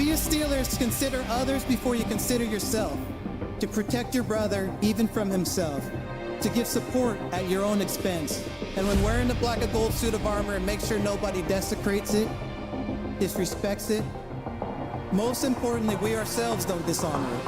be a Steelers, consider others before you consider yourself. To protect your brother, even from himself. To give support at your own expense. And when wearing the black and gold suit of armor, make sure nobody desecrates it, disrespects it. Most importantly, we ourselves don't dishonor it.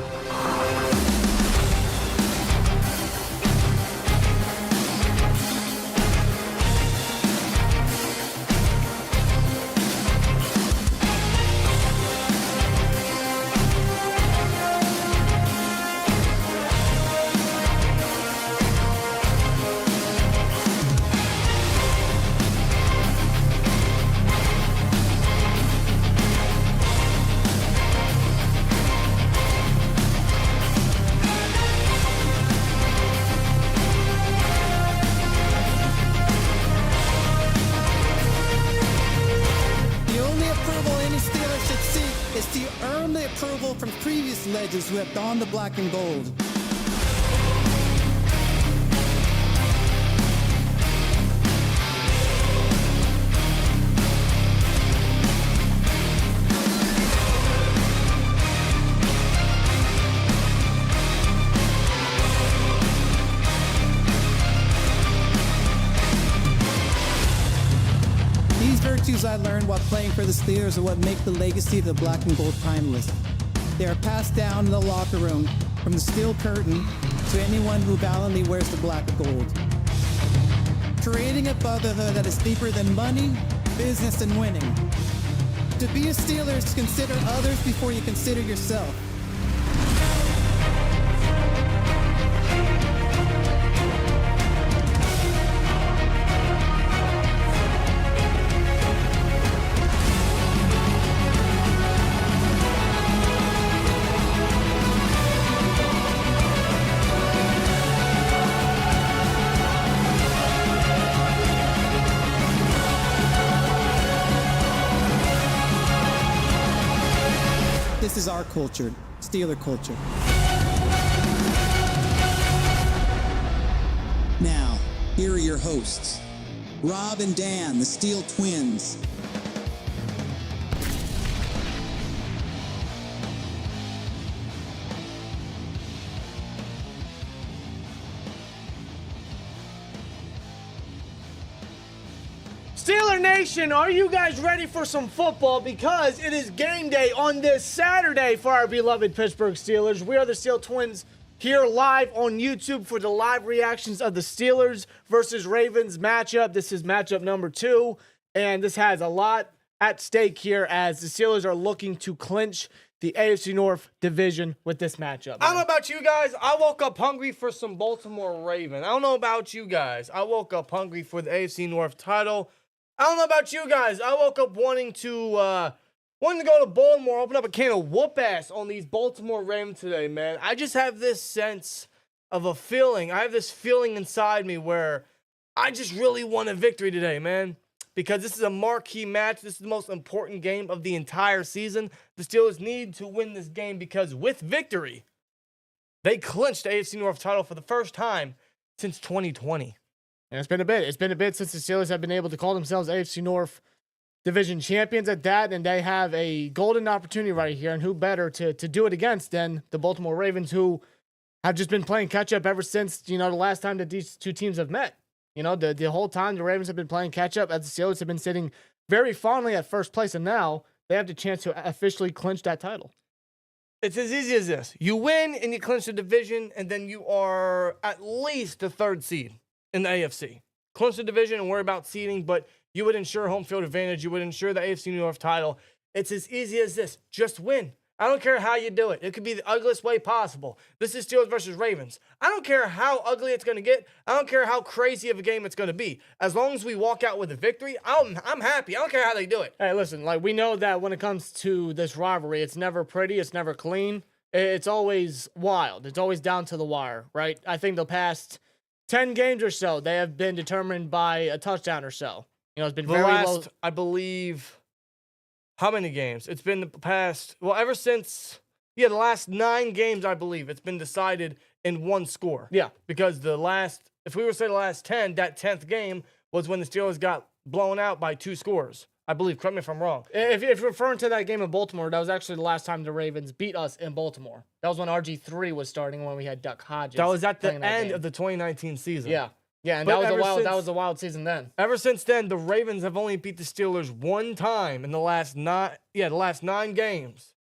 Approval from previous legends who have donned the black and gold. These virtues I learned while playing for the Steelers are what make the legacy of the black and gold timeless. They are passed down in the locker room from the steel curtain to anyone who valiantly wears the black and gold. Creating a brotherhood that is deeper than money, business, and winning. To be a Steelers, consider others before you consider yourself. This is our culture, Steeler culture. Now, here are your hosts, Rob and Dan, the SteelTwins. Steeler Nation, are you guys ready for some football? Because it is game day on this Saturday for our beloved Pittsburgh Steelers. We are the SteelTwins here live on YouTube for the live reactions of the Steelers versus Ravens matchup. This is matchup number 2, and this has a lot at stake here as the Steelers are looking to clinch the AFC North division with this matchup. I don't know about you guys. I woke up hungry for some Baltimore Ravens. I don't know about you guys. I woke up hungry for the AFC North title. I don't know about you guys. I woke up wanting to go to Baltimore, open up a can of whoop ass on these Baltimore Ravens today, man. I just have this sense of a feeling. I have this feeling inside me where I just really want a victory today, man. Because this is a marquee match. This is the most important game of the entire season. The Steelers need to win this game because with victory, they clinched the AFC North title for the first time since 2020. And it's been a bit. It's been a bit since the Steelers have been able to call themselves AFC North division champions at that, and they have a golden opportunity right here. And who better to do it against than the Baltimore Ravens, who have just been playing catch-up ever since, the last time that these two teams have met. The whole time the Ravens have been playing catch-up as the Steelers have been sitting very fondly at first place, and now they have the chance to officially clinch that title. It's as easy as this. You win and you clinch the division, and then you are at least the 3rd seed in the AFC. Clinch the division and worry about seeding, but you would ensure home field advantage. You would ensure the AFC North title. It's as easy as this. Just win. I don't care how you do it. It could be the ugliest way possible. This is Steelers versus Ravens. I don't care how ugly it's going to get. I don't care how crazy of a game it's going to be. As long as we walk out with a victory, I'm happy. I don't care how they do it. Hey, listen, we know that when it comes to this rivalry, it's never pretty. It's never clean. It's always wild. It's always down to the wire, right? I think the past 10 games or so, they have been determined by a touchdown or so. It's been very low. I believe, how many games? It's been the past, ever since, the last 9 games, I believe, it's been decided in one score. Yeah. Because if we were to say the last 10, that 10th game was when the Steelers got blown out by 2 scores. I believe. Correct me if I'm wrong. If you're referring to that game in Baltimore, that was actually the last time the Ravens beat us in Baltimore. That was when RG3 was starting, when we had Duck Hodges. That was at the playing that end game. of the 2019 season. Yeah, and But that was a wild season then. Ever since then, the Ravens have only beat the Steelers one time in the last 9 games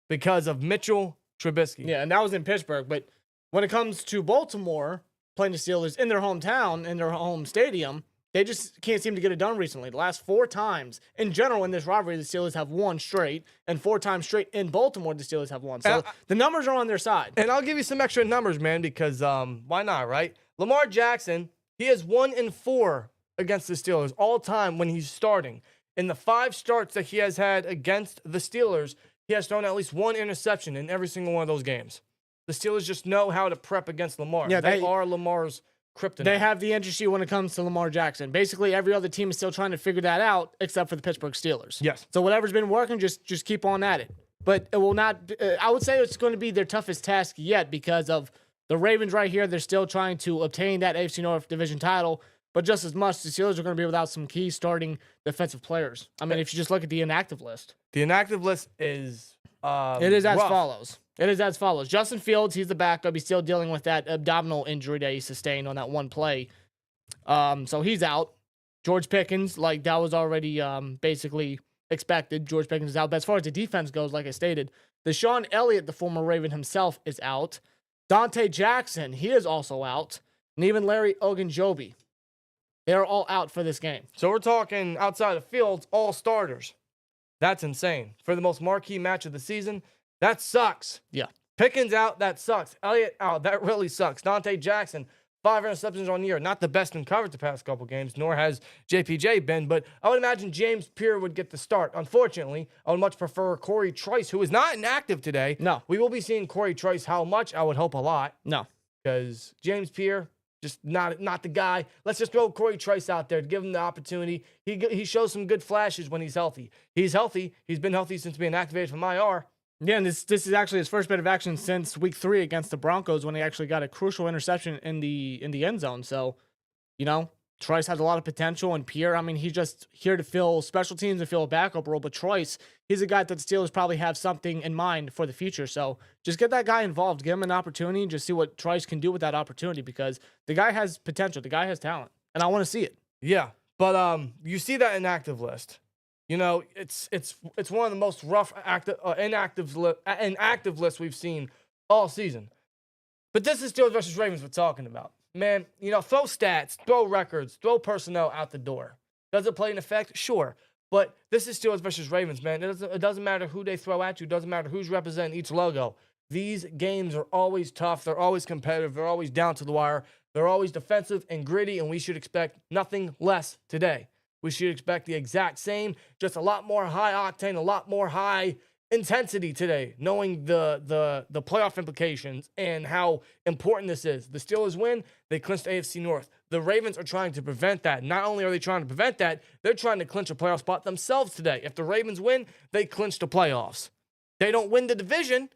because of Mitchell Trubisky. Yeah, and that was in Pittsburgh. But when it comes to Baltimore playing the Steelers in their hometown, in their home stadium, they just can't seem to get it done recently. The last 4 times, in general, in this rivalry, the Steelers have won straight, and 4 times straight in Baltimore, the Steelers have won. So the numbers are on their side. And I'll give you some extra numbers, man, because why not, right? Lamar Jackson, he has 1-4 against the Steelers all time when he's starting. In the 5 starts that he has had against the Steelers, he has thrown at least 1 interception in every single one of those games. The Steelers just know how to prep against Lamar. Yeah, they are Lamar's kryptonite. They have the industry when it comes to Lamar Jackson. Basically, every other team is still trying to figure that out, except for the Pittsburgh Steelers. Yes. So whatever's been working, just keep on at it. But it will not. I would say it's going to be their toughest task yet because of the Ravens right here. They're still trying to obtain that AFC North division title. But just as much, the Steelers are going to be without some key starting defensive players. I mean, if you just look at the inactive list. The inactive list is It is as rough. follows. It is as follows. Justin Fields, he's the backup. He's still dealing with that abdominal injury that he sustained on that one play. So he's out. George Pickens, like that was already basically expected. George Pickens is out. But as far as the defense goes, like I stated, Deshaun Elliott, the former Raven himself, is out. Dante Jackson, he is also out. And even Larry Ogunjobi. They're all out for this game. So we're talking outside of Fields, all starters. That's insane. For the most marquee match of the season, that sucks. Yeah. Pickens out, that sucks. Elliott out, that really sucks. Dante Jackson, 5 interceptions on the year. Not the best in coverage the past couple games, nor has JPJ been, but I would imagine James Pierre would get the start. Unfortunately, I would much prefer Corey Trice, who is not inactive today. No. We will be seeing Corey Trice. How much? I would hope a lot. No. Because James Pierre, just not the guy. Let's just throw Corey Trice out there to give him the opportunity. He shows some good flashes when he's healthy. He's healthy. He's been healthy since being activated from IR. Yeah, and this is actually his first bit of action since week 3 against the Broncos when he actually got a crucial interception in the end zone. So, you know, Trice has a lot of potential, and Pierre, I mean, he's just here to fill special teams and fill a backup role. But Trice, he's a guy that the Steelers probably have something in mind for the future. So just get that guy involved, give him an opportunity, and just see what Trice can do with that opportunity because the guy has potential, the guy has talent, and I want to see it. Yeah, but you see that inactive list. You know, it's one of the most rough inactive lists we've seen all season. But this is Steelers versus Ravens we're talking about. Man, you know, throw stats, throw records, throw personnel out the door. Does it play an effect? Sure. But this is Steelers versus Ravens, man. It doesn't matter who they throw at you. It doesn't matter who's representing each logo. These games are always tough. They're always competitive. They're always down to the wire. They're always defensive and gritty, and we should expect nothing less today. We should expect the exact same, just a lot more high octane, a lot more high intensity today, knowing the playoff implications and how important this is. The Steelers win, they clinch the AFC North. The Ravens are trying to prevent that. Not only are they trying to prevent that, they're trying to clinch a playoff spot themselves today. If the Ravens win, they clinch the playoffs. They don't win the division,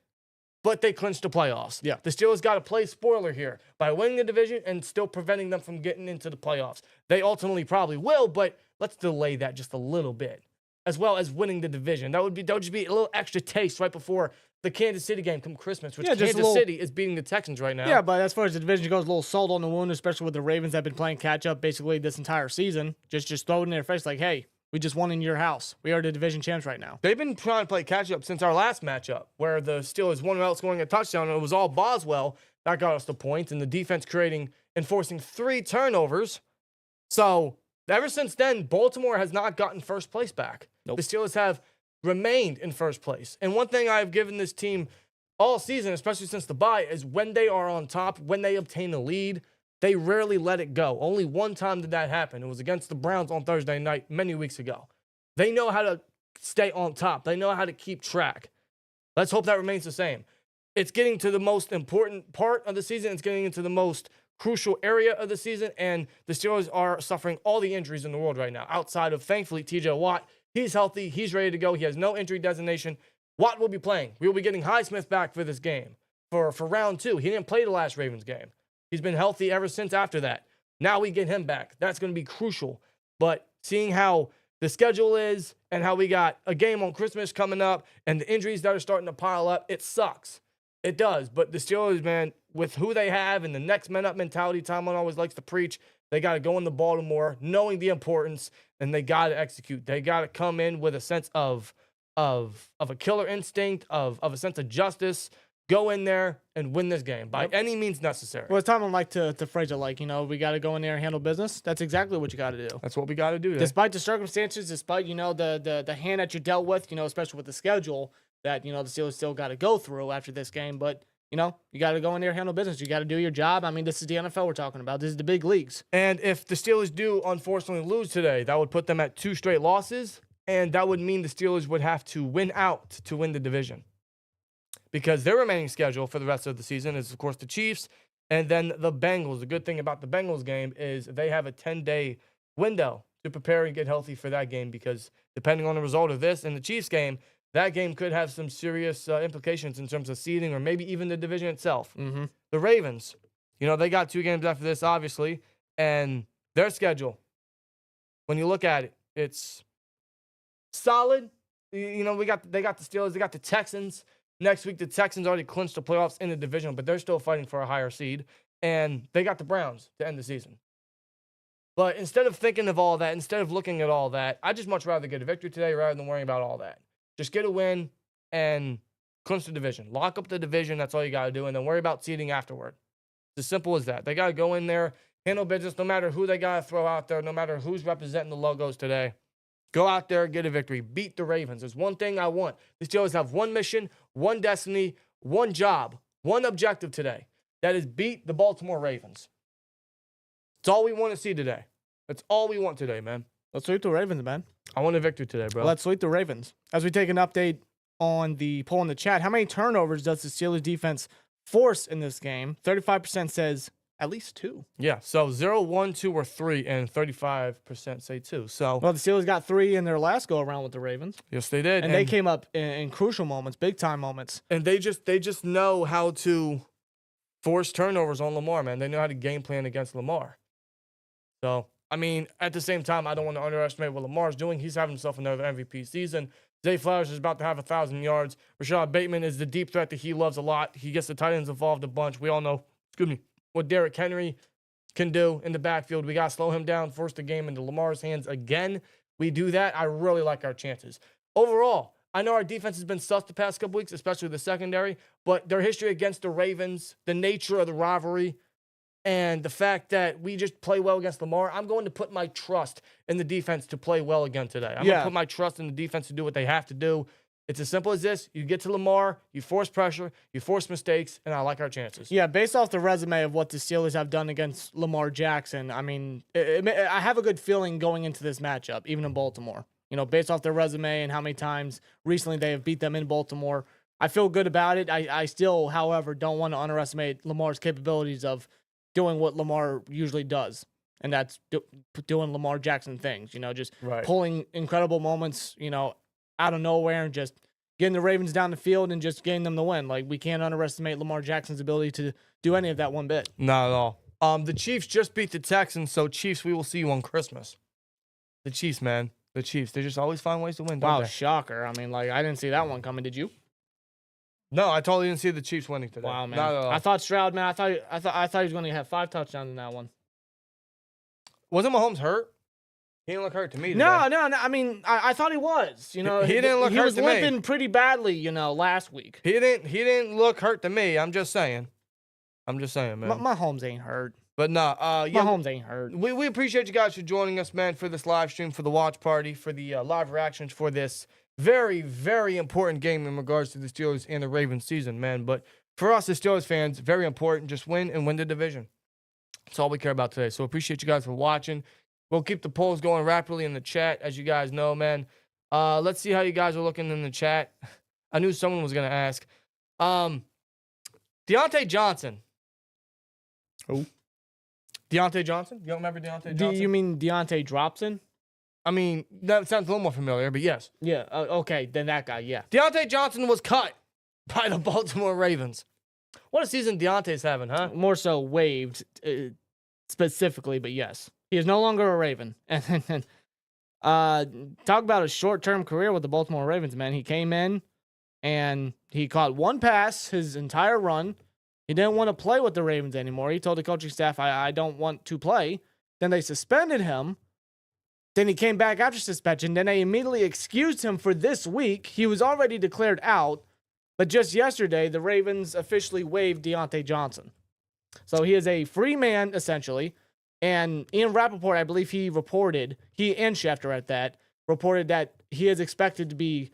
but they clinch the playoffs. Yeah. The Steelers got to play spoiler here by winning the division and still preventing them from getting into the playoffs. They ultimately probably will, but let's delay that just a little bit, as well as winning the division. That would just be a little extra taste right before the Kansas City game come Christmas, which Kansas City is beating the Texans right now. Yeah, but as far as the division goes, a little salt on the wound, especially with the Ravens that have been playing catch-up basically this entire season. Just throw it in their face like, hey, we just won in your house. We are the division champs right now. They've been trying to play catch-up since our last matchup, where the Steelers won without scoring a touchdown, and it was all Boswell that got us the points, and the defense enforcing 3 turnovers. So ever since then, Baltimore has not gotten first place back. Nope. The Steelers have remained in first place. And one thing I've given this team all season, especially since the bye, is when they are on top, when they obtain a lead, they rarely let it go. Only one time did that happen. It was against the Browns on Thursday night many weeks ago. They know how to stay on top. They know how to keep track. Let's hope that remains the same. It's getting to the most important part of the season. It's getting into the most crucial area of the season, and the Steelers are suffering all the injuries in the world right now, outside of, thankfully, TJ Watt. He's healthy. He's ready to go. He has no injury designation. Watt will be playing. We will be getting Highsmith back for this game, for round 2. He didn't play the last Ravens game. He's been healthy ever since after that. Now we get him back. That's going to be crucial. But seeing how the schedule is and how we got a game on Christmas coming up and the injuries that are starting to pile up, it sucks. It does. But the Steelers, man, with who they have and the next man up mentality Tomlin always likes to preach, they got to go into Baltimore knowing the importance, and they got to execute. They got to come in with a sense of a killer instinct, of a sense of justice. Go in there and win this game by any means necessary. Well, Tomlin like to phrase it like, we got to go in there and handle business. That's exactly what you got to do. That's what we got to do. Despite the circumstances, despite, the hand that you dealt with, especially with the schedule that, the Steelers still got to go through after this game. But, you got to go in there and handle business. You got to do your job. I mean, this is the NFL we're talking about. This is the big leagues. And if the Steelers do, unfortunately, lose today, that would put them at 2 straight losses. And that would mean the Steelers would have to win out to win the division. Because their remaining schedule for the rest of the season is, of course, the Chiefs and then the Bengals. The good thing about the Bengals game is they have a 10-day window to prepare and get healthy for that game, because depending on the result of this and the Chiefs game, that game could have some serious implications in terms of seeding or maybe even the division itself. Mm-hmm. The Ravens, they got 2 games after this, obviously, and their schedule, when you look at it, it's solid. They got the Steelers, they got the Texans. Next week, the Texans already clinched the playoffs in the division, but they're still fighting for a higher seed. And they got the Browns to end the season. But instead of thinking of all that, instead of looking at all that, I'd just much rather get a victory today rather than worrying about all that. Just get a win and clinch the division. Lock up the division. That's all you got to do. And then worry about seeding afterward. It's as simple as that. They got to go in there, handle business, no matter who they got to throw out there, no matter who's representing the logos today. Go out there, get a victory, beat the Ravens. There's one thing I want. The Steelers have one mission, one destiny, one job, one objective today. That is beat the Baltimore Ravens. That's all we want to see today. That's all we want today, man. Let's sweep the Ravens, man. I want a victory today, bro. Let's sweep the Ravens. As we take an update on the poll in the chat, how many turnovers does the Steelers defense force in this game? 35% says at least 2. Yeah, so 0, 1, 2, or 3, and 35% say 2. So, well, the Steelers got 3 in their last go-around with the Ravens. Yes, they did. And they came up in crucial moments, big-time moments. And they just know how to force turnovers on Lamar, man. They know how to game plan against Lamar. So, I mean, at the same time, I don't want to underestimate what Lamar's doing. He's having himself another MVP season. Zay Flowers is about to have 1,000 yards. Rashad Bateman is the deep threat that he loves a lot. He gets the tight ends involved a bunch. We all know, what Derrick Henry can do in the backfield. We got to slow him down, force the game into Lamar's hands again. We do that, I really like our chances. Overall, I know our defense has been sus the past couple weeks, especially the secondary, but their history against the Ravens, the nature of the rivalry, and the fact that we just play well against Lamar, I'm going to put my trust in the defense to play well again today. I'm going to put my trust in the defense to do what they have to do. It's as simple as this. You get to Lamar, you force pressure, you force mistakes, and I like our chances. Yeah, based off the resume of what the Steelers have done against Lamar Jackson, I mean, I have a good feeling going into this matchup, even in Baltimore. Based off their resume and how many times recently they have beat them in Baltimore, I feel good about it. I still, however, don't want to underestimate Lamar's capabilities of doing what Lamar usually does, and that's doing Lamar Jackson things, just pulling incredible moments, out of nowhere and just getting the Ravens down the field and just getting them the win. Like, we can't underestimate Lamar Jackson's ability to do any of that one bit. Not at all. The Chiefs just beat the Texans, so Chiefs, we will see you on Christmas. The Chiefs, man. The Chiefs. They just always find ways to win, don't Wow, they? shocker. I mean, I didn't see that one coming. Did you? No, I totally didn't see the Chiefs winning today. Wow, man. Not at all. I thought Stroud, man, I thought he was going to have 5 touchdowns in that one. Wasn't Mahomes hurt? He didn't look hurt to me today. No. I mean, I thought he was. He didn't look hurt to me. He was limping pretty badly, last week. He didn't look hurt to me. I'm just saying, man. Mahomes ain't hurt. But no, Mahomes ain't hurt. We appreciate you guys for joining us, man, for this live stream, for the watch party, for the live reactions, for this very, very important game in regards to the Steelers and the Ravens season, man. But for us as Steelers fans, very important. Just win and win the division. That's all we care about today. So appreciate you guys for watching. We'll keep the polls going rapidly in the chat, as you guys know, man. Let's see how you guys are looking in the chat. I knew someone was going to ask. Deontay Johnson. Who? Deontay Johnson? You don't remember Deontay Johnson? Do you mean Deontay Dropson? I mean, that sounds a little more familiar, but yes. Yeah, okay, then that guy, yeah. Deontay Johnson was cut by the Baltimore Ravens. What a season Deontay's having, huh? More so waived specifically, but yes. He is no longer a Raven. And Talk about a short-term career with the Baltimore Ravens, man. He came in and he caught one pass his entire run. He didn't want to play with the Ravens anymore. He told the coaching staff, I don't want to play. Then they suspended him. Then he came back after suspension. Then they immediately excused him for this week. He was already declared out. But just yesterday, the Ravens officially waived Deontay Johnson. So he is a free man, essentially. And Ian Rappaport, I believe he and Schefter at that, reported that he is expected to be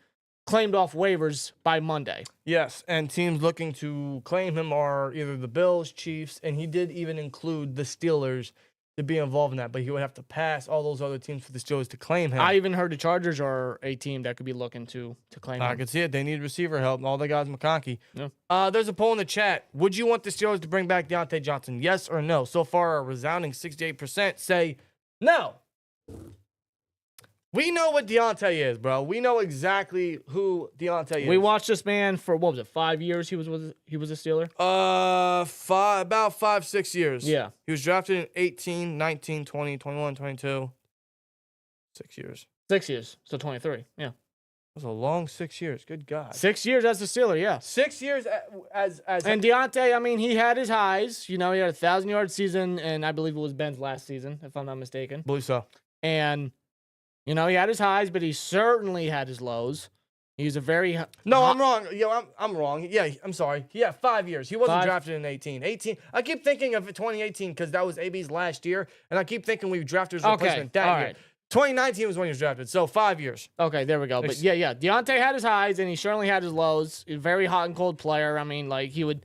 claimed off waivers by Monday. Yes, and teams looking to claim him are either the Bills, Chiefs, and he did even include the Steelers to be involved in that, but he would have to pass all those other teams for the Steelers to claim him. I even heard the Chargers are a team that could be looking to claim him. I can see it. They need receiver help, and all they got is McConkey. Yeah. There's a poll in the chat. Would you want the Steelers to bring back Deontay Johnson? Yes or no? So far, a resounding 68% say no. We know what Deontay is, bro. We know exactly who Deontay is. We watched this man for, 5 years he was a Steeler? About 5-6 years. Yeah. He was drafted in 18, 19, 20, 21, 22. 6 years. 6 years. So 23. Yeah. That was a long 6 years. Good God. 6 years as a Steeler, yeah. 6 years as And Deontay, I mean, he had his highs. You know, he had a 1,000-yard season, and I believe it was Ben's last season, if I'm not mistaken. believe so. And, you know, he had his highs, but he certainly had his lows. He's a very... No, I'm wrong. Yo, I'm wrong. Yeah, I'm sorry. Yeah, 5 years. He wasn't 5. drafted in 18. 18. I keep thinking of 2018 because that was AB's last year, and I keep thinking we drafted his replacement that all year. right. 2019 was when he was drafted, so 5 years. Okay, there we go. But yeah. Deontay had his highs, and he certainly had his lows. He's a very hot and cold player. I mean, like, he would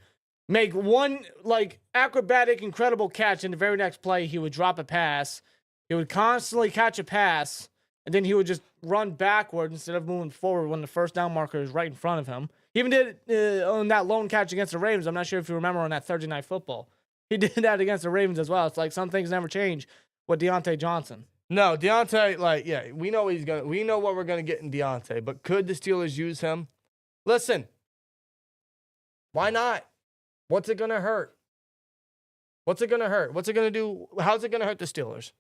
make one, like, acrobatic, incredible catch, and the very next play, he would drop a pass. He would constantly catch a pass, and then he would just run backward instead of moving forward when the first down marker is right in front of him. He even did it on that lone catch against the Ravens. I'm not sure if you remember on that Thursday Night Football. He did that against the Ravens as well. It's like some things never change with Deontay Johnson. No, Deontay, like, yeah, we know we know what we're gonna get in Deontay, but could the Steelers use him? Listen, why not? What's it gonna hurt? What's it gonna hurt? What's it gonna do? How's it gonna hurt the Steelers?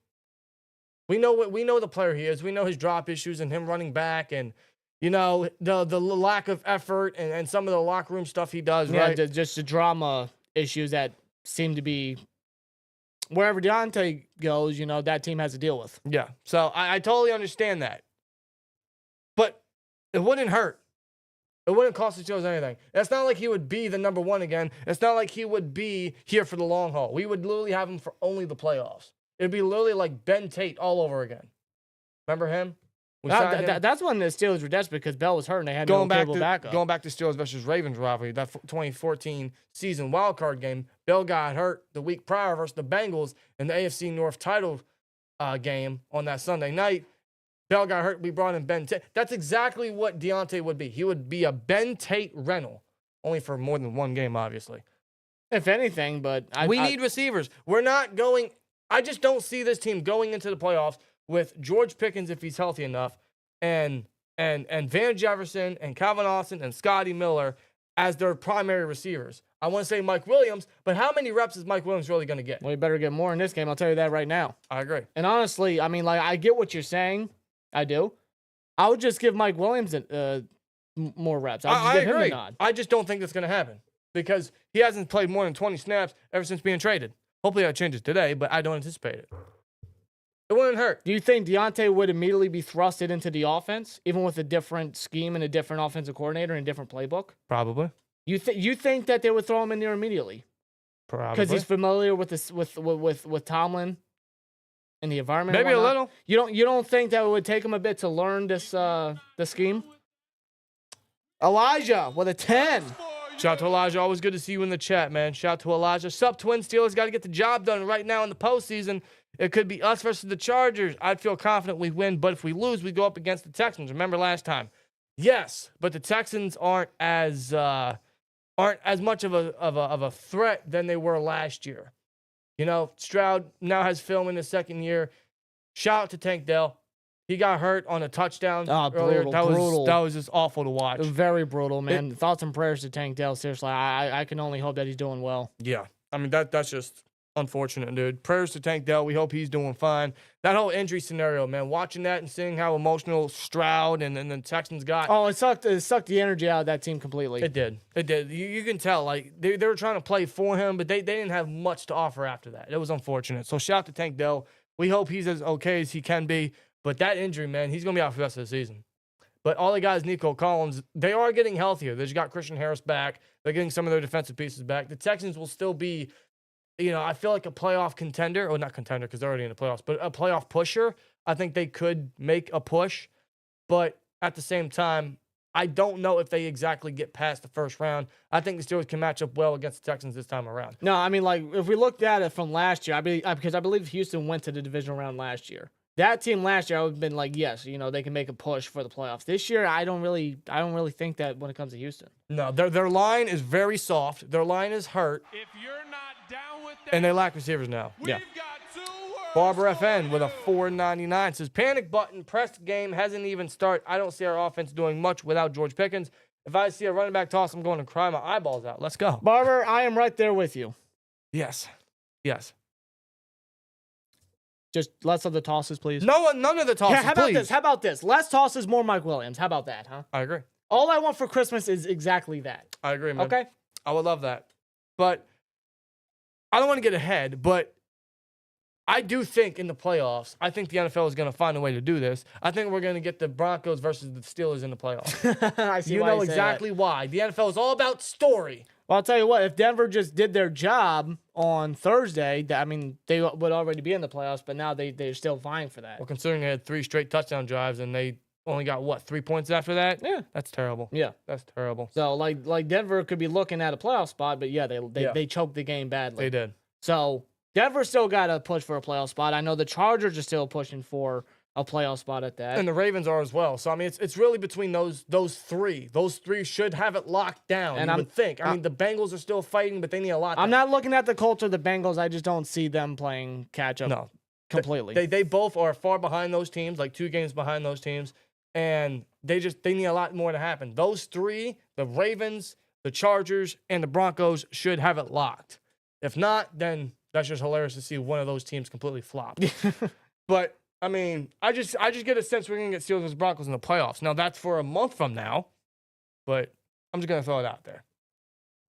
We know the player he is. We know his drop issues and him running back and, you know, the lack of effort and some of the locker room stuff he does, right? Just the drama issues that seem to be wherever Deontay goes, you know, that team has to deal with. Yeah. So I totally understand that. But it wouldn't hurt. It wouldn't cost the Steelers anything. It's not like he would be the number one again. It's not like he would be here for the long haul. We would literally have him for only the playoffs. It'd be literally like Ben Tate all over again. Remember him? That's when the Steelers were desperate because Bell was hurt and they had no capable backup. Going back to Steelers versus Ravens rivalry, that 2014 season wildcard game, Bell got hurt the week prior versus the Bengals in the AFC North title game on that Sunday night. Bell got hurt. We brought in Ben Tate. That's exactly what Deontay would be. He would be a Ben Tate rental, only for more than one game, obviously. If anything, but we need receivers. We're not going. I just don't see this team going into the playoffs with George Pickens if he's healthy enough, and Van Jefferson and Calvin Austin and Scotty Miller as their primary receivers. I want to say Mike Williams, but how many reps is Mike Williams really going to get? Well, you better get more in this game. I'll tell you that right now. I agree. And honestly, I mean, like, I get what you're saying. I do. I would just give Mike Williams more reps. I agree. Him a nod. I just don't think that's going to happen because he hasn't played more than 20 snaps ever since being traded. Hopefully that changes today, but I don't anticipate it. It wouldn't hurt. Do you think Deontay would immediately be thrusted into the offense, even with a different scheme and a different offensive coordinator and a different playbook? Probably. You think that they would throw him in there immediately? Probably. Because he's familiar with this with Tomlin and the environment. Maybe a little. You don't think that it would take him a bit to learn this the scheme? Elijah with a 10. Shout out to Elijah. Always good to see you in the chat, man. Shout out to Elijah. Sup, Twin Steelers. Got to get the job done right now in the postseason. It could be us versus the Chargers. I'd feel confident we win, but if we lose, we go up against the Texans. Remember last time? Yes, but the Texans aren't as much of a threat than they were last year. You know, Stroud now has film in his second year. Shout out to Tank Dell. He got hurt on a touchdown earlier. Brutal. That was just awful to watch. Very brutal, man. Thoughts and prayers to Tank Dell. Seriously, I can only hope that he's doing well. Yeah. I mean, that's just Unfortunate, dude. Prayers to Tank Dell. We hope he's doing fine. That whole injury scenario, man, watching that and seeing how emotional Stroud and the Texans got. Oh, it sucked the energy out of that team completely. It did. It did. You can tell. Like, they were trying to play for him, but they didn't have much to offer after that. It was unfortunate. So, shout out to Tank Dell. We hope he's as okay as he can be. But that injury, man, he's going to be out for the rest of the season. But all they got is Nico Collins. They are getting healthier. They just got Christian Harris back. They're getting some of their defensive pieces back. The Texans will still be, I feel like a playoff contender. Or not contender because they're already in the playoffs, but a playoff pusher. I think they could make a push. But at the same time, I don't know if they exactly get past the first round. I think the Steelers can match up well against the Texans this time around. No, I mean, like, if we looked at it from last year, because I believe Houston went to the divisional round last year. That team last year, I would have been like, yes, they can make a push for the playoffs. This year, I don't really think that when it comes to Houston. No, their line is very soft. Their line is hurt. If you're not down with that, and they lack receivers now. we've got 2 words Barber for FN with a you. $4.99 says, panic button, pressed game, hasn't even started. I don't see our offense doing much without George Pickens. If I see a running back toss, I'm going to cry my eyeballs out. Let's go. Barber, I am right there with you. Yes. Just less of the tosses, please. None of the tosses, How about please. this? How about this? Less tosses, more Mike Williams. How about that, huh? I agree. All I want for Christmas is exactly that. I agree, man. Okay? I would love that. But I don't want to get ahead, but I do think in the playoffs, I think the NFL is going to find a way to do this. I think we're going to get the Broncos versus the Steelers in the playoffs. I see You why know say that. exactly why. The NFL is all about story. Well, I'll tell you what. If Denver just did their job on Thursday, they would already be in the playoffs, but now they're still vying for that. Well, considering they had 3 straight touchdown drives and they only got, 3 points after that? Yeah. That's terrible. Yeah. That's terrible. So, like Denver could be looking at a playoff spot, but yeah, they choked the game badly. They did. So Denver still got to push for a playoff spot. I know the Chargers are still pushing for a playoff spot at that. And the Ravens are as well. So, I mean, it's really between those 3. Those 3 should have it locked down, And I I'm- would think. I mean, the Bengals are still fighting, but they need a lot. I'm not looking at the Colts or the Bengals. I just don't see them playing catch up No. completely. They both are far behind those teams, like 2 games behind those teams. And they need a lot more to happen. Those 3, the Ravens, the Chargers, and the Broncos should have it locked. If not, then that's just hilarious to see one of those teams completely flop. But I mean, I just get a sense we're gonna get Steelers and Broncos in the playoffs. Now that's for a month from now, but I'm just gonna throw it out there.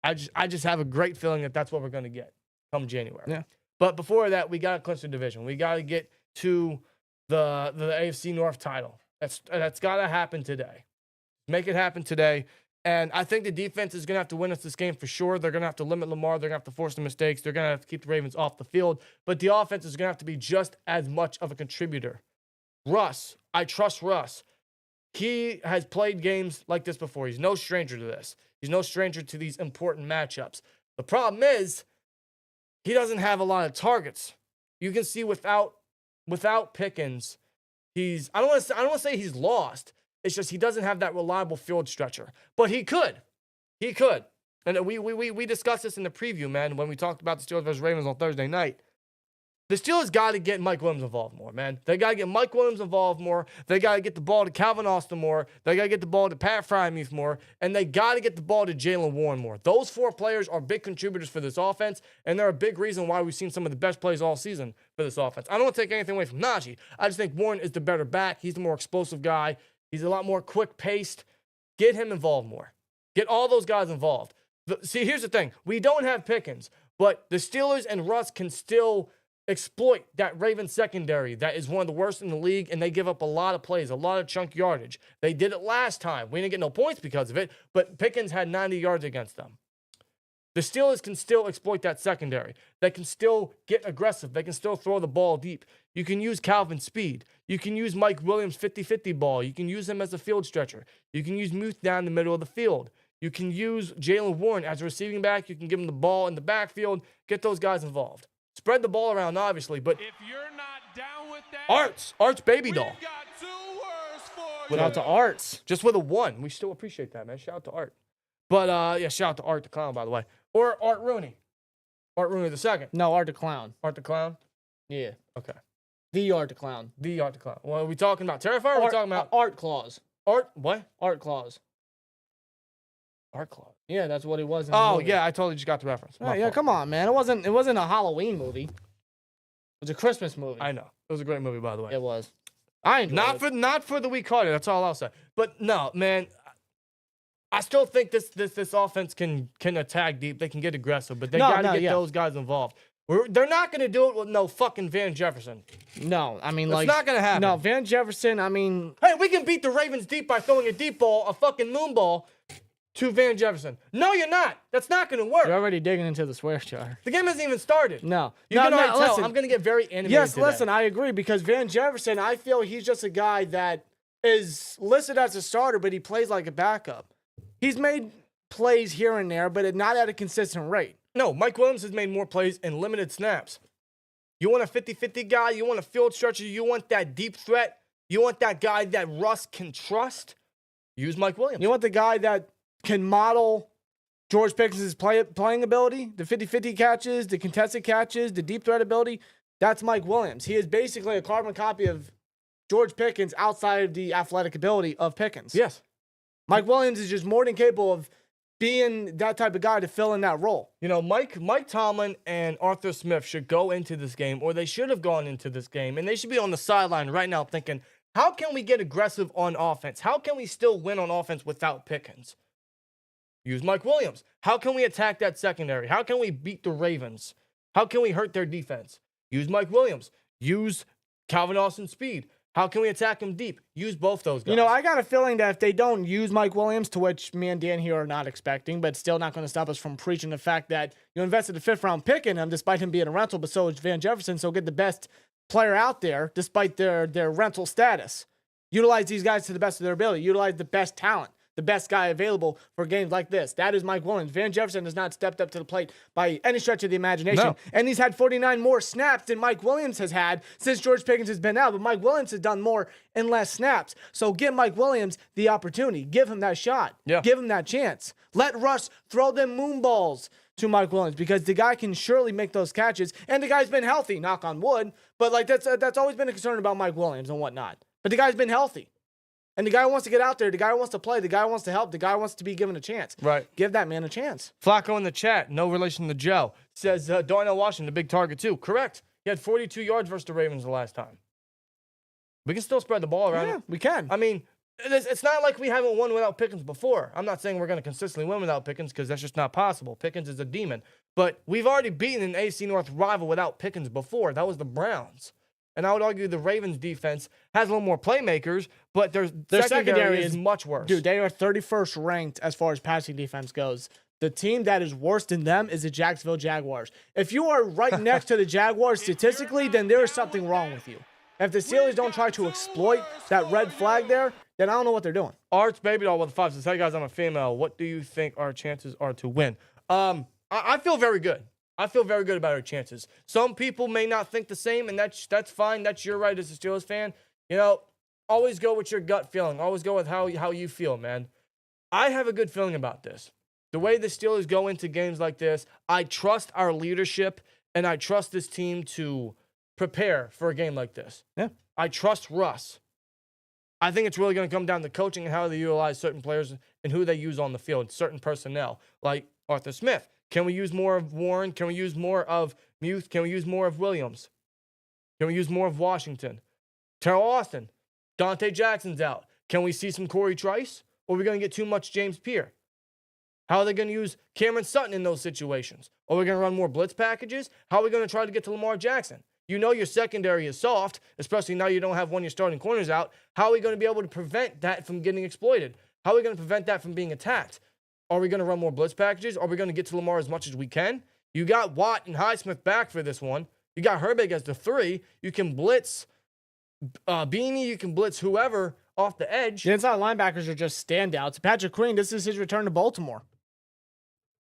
I just have a great feeling that that's what we're gonna get come January. Yeah. But before that, we gotta clinch the division. We gotta get to the AFC North title. That's gotta happen today. Make it happen today. And I think the defense is going to have to win us this game for sure. They're going to have to limit Lamar. They're going to have to force the mistakes. They're going to have to keep the Ravens off the field. But the offense is going to have to be just as much of a contributor. Russ, I trust Russ. He has played games like this before. He's no stranger to this. He's no stranger to these important matchups. The problem is he doesn't have a lot of targets. You can see without Pickens, I don't want to say he's lost. It's just he doesn't have that reliable field stretcher. But he could. He could. And we discussed this in the preview, man, when we talked about the Steelers versus Ravens on Thursday night. The Steelers got to get Mike Williams involved more, man. They got to get Mike Williams involved more. They got to get the ball to Calvin Austin more. They got to get the ball to Pat Frymuth more. And they got to get the ball to Jalen Warren more. Those 4 players are big contributors for this offense, and they're a big reason why we've seen some of the best plays all season for this offense. I don't want to take anything away from Najee. I just think Warren is the better back. He's the more explosive guy. He's a lot more quick-paced. Get him involved more. Get all those guys involved. See, here's the thing. We don't have Pickens, but the Steelers and Russ can still exploit that Ravens secondary that is one of the worst in the league, and they give up a lot of plays, a lot of chunk yardage. They did it last time. We didn't get no points because of it, but Pickens had 90 yards against them. The Steelers can still exploit that secondary. They can still get aggressive. They can still throw the ball deep. You can use Calvin's speed. You can use Mike Williams' 50-50 ball. You can use him as a field stretcher. You can use Muth down the middle of the field. You can use Jalen Warren as a receiving back. You can give him the ball in the backfield. Get those guys involved. Spread the ball around, obviously, but If you're not down with that, Art's baby doll. we've got 2 words for Shout you. out to Arts. Just with a 1. We still appreciate that, man. Shout out to Art. But, yeah, shout out to Art the Clown, by the way. Or Art Rooney. Art Rooney the second. No, Art the Clown. Art the Clown? Yeah. Okay. The Art the Clown. The Art the Clown. Well, are we talking about Terrifier or are we talking about Art Claus. Art? What? Art Claus. Art Claus. Yeah, that's what he was in the Oh, movie. yeah, I totally just got the reference. My Yeah, fault. come on, man. It wasn't a Halloween movie. It was a Christmas movie. I know. It was a great movie, by the way. It was. I enjoyed it. Not for the weak hearted. That's all I'll say. But no, man, I still think this offense can attack deep. They can get aggressive, but they got to get those guys involved. They're not going to do it with no fucking Van Jefferson. No, I mean, It's not going to happen. No, Van Jefferson, I mean. Hey, we can beat the Ravens deep by throwing a deep ball, a fucking moon ball, to Van Jefferson. No, you're not. That's not going to work. You're already digging into the swear jar. The game hasn't even started. No. You can already tell. Listen. I'm going to get very animated Yes, today. listen, I agree because Van Jefferson, I feel he's just a guy that is listed as a starter, but he plays like a backup. He's made plays here and there, but not at a consistent rate. No, Mike Williams has made more plays in limited snaps. You want a 50-50 guy? You want a field stretcher? You want that deep threat? You want that guy that Russ can trust? Use Mike Williams. You want the guy that can model George Pickens' playing ability, the 50-50 catches, the contested catches, the deep threat ability. That's Mike Williams. He is basically a carbon copy of George Pickens outside of the athletic ability of Pickens. Yes. Mike Williams is just more than capable of being that type of guy to fill in that role. You know, Mike Tomlin and Arthur Smith should go into this game, or they should have gone into this game, and they should be on the sideline right now thinking, how can we get aggressive on offense? How can we still win on offense without Pickens? Use Mike Williams. How can we attack that secondary? How can we beat the Ravens? How can we hurt their defense? Use Mike Williams. Use Calvin Austin's speed. How can we attack him deep? Use both those guys. You know, I got a feeling that if they don't use Mike Williams, to which me and Dan here are not expecting, but still not going to stop us from preaching the fact that you invested a 5th-round pick in him despite him being a rental, but so is Van Jefferson, so get the best player out there despite their rental status. Utilize these guys to the best of their ability. Utilize the best talent, the best guy available for games like this. That is Mike Williams. Van Jefferson has not stepped up to the plate by any stretch of the imagination. No. And he's had 49 more snaps than Mike Williams has had since George Pickens has been out. But Mike Williams has done more in less snaps. So give Mike Williams the opportunity. Give him that shot. Yeah. Give him that chance. Let Russ throw them moon balls to Mike Williams because the guy can surely make those catches. And the guy's been healthy, knock on wood. But like that's always been a concern about Mike Williams and whatnot. But the guy's been healthy. And the guy wants to get out there. The guy wants to play. The guy wants to help. The guy wants to be given a chance. Right. Give that man a chance. Flacco in the chat, no relation to Joe, says Darnell Washington, the big target too. Correct. He had 42 yards versus the Ravens the last time. We can still spread the ball around. Yeah, we can. I mean, it's not like we haven't won without Pickens before. I'm not saying we're going to consistently win without Pickens because that's just not possible. Pickens is a demon. But we've already beaten an AFC North rival without Pickens before. That was the Browns. And I would argue the Ravens defense has a little more playmakers, but their secondary is much worse. Dude, they are 31st ranked as far as passing defense goes. The team that is worse than them is the Jacksonville Jaguars. If you are right next to the Jaguars statistically, then there is something wrong with you. If the Steelers don't try to exploit that red flag there, then I don't know what they're doing. Arts Baby Doll with the 5 says, hey guys, I'm a female. What do you think our chances are to win? I feel very good. I feel very good about our chances. Some people may not think the same, and that's fine. That's your right as a Steelers fan. You know, always go with your gut feeling. Always go with how you feel, man. I have a good feeling about this. The way the Steelers go into games like this, I trust our leadership, and I trust this team to prepare for a game like this. Yeah. I trust Russ. I think it's really going to come down to coaching and how they utilize certain players and who they use on the field, certain personnel, like Arthur Smith. Can we use more of Warren? Can we use more of Muth? Can we use more of Williams? Can we use more of Washington? Terrell Austin. Dante Jackson's out. Can we see some Corey Trice? Or are we going to get too much James Pierre? How are they going to use Cameron Sutton in those situations? Are we going to run more blitz packages? How are we going to try to get to Lamar Jackson? You know your secondary is soft, especially now you don't have one of your starting corners out. How are we going to be able to prevent that from getting exploited? How are we going to prevent that from being attacked? Are we going to run more blitz packages? Are we going to get to Lamar as much as we can? You got Watt and Highsmith back for this one. You got Herbig as the 3. You can blitz Beanie. You can blitz whoever off the edge. The inside linebackers are just standouts. Patrick Queen, this is his return to Baltimore.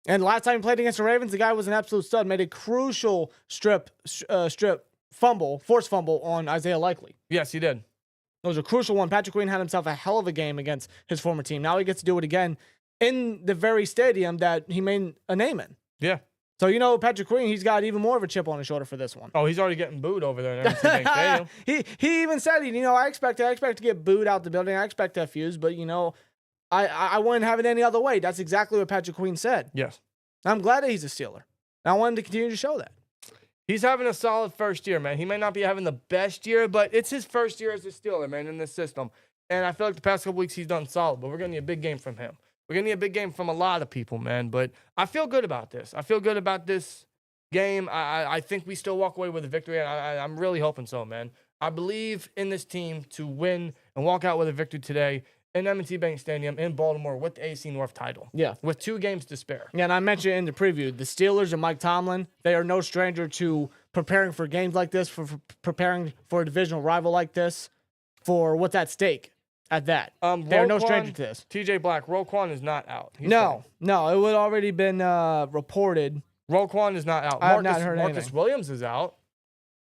And last time he played against the Ravens, the guy was an absolute stud. Made a crucial strip fumble, forced fumble on Isaiah Likely. Yes, he did. It was a crucial one. Patrick Queen had himself a hell of a game against his former team. Now he gets to do it again in the very stadium that he made a name in. Yeah. So, you know, Patrick Queen, he's got even more of a chip on his shoulder for this one. Oh, he's already getting booed over there in Emerson Bank Stadium. He even said, you know, I expect to get booed out the building. I expect to fuse, but, you know, I wouldn't have it any other way. That's exactly what Patrick Queen said. Yes. I'm glad that he's a Steeler. And I want him to continue to show that. He's having a solid first year, man. He may not be having the best year, but it's his first year as a Steeler, man, in this system. And I feel like the past couple weeks he's done solid, but we're going to need a big game from him. We're going to need a big game from a lot of people, man. But I feel good about this. I feel good about this game. I think we still walk away with a victory, and I'm really hoping so, man. I believe in this team to win and walk out with a victory today in M&T Bank Stadium in Baltimore with the AC North title. Yeah. With 2 games to spare. Yeah, and I mentioned in the preview, the Steelers and Mike Tomlin, they are no stranger to preparing for games like this, for preparing for a divisional rival like this, for what's at stake at that. They're no stranger to this. TJ Black, Roquan is not out. He's No, it would already been reported. Roquan is not out. I have not heard Marcus anything. Williams is out,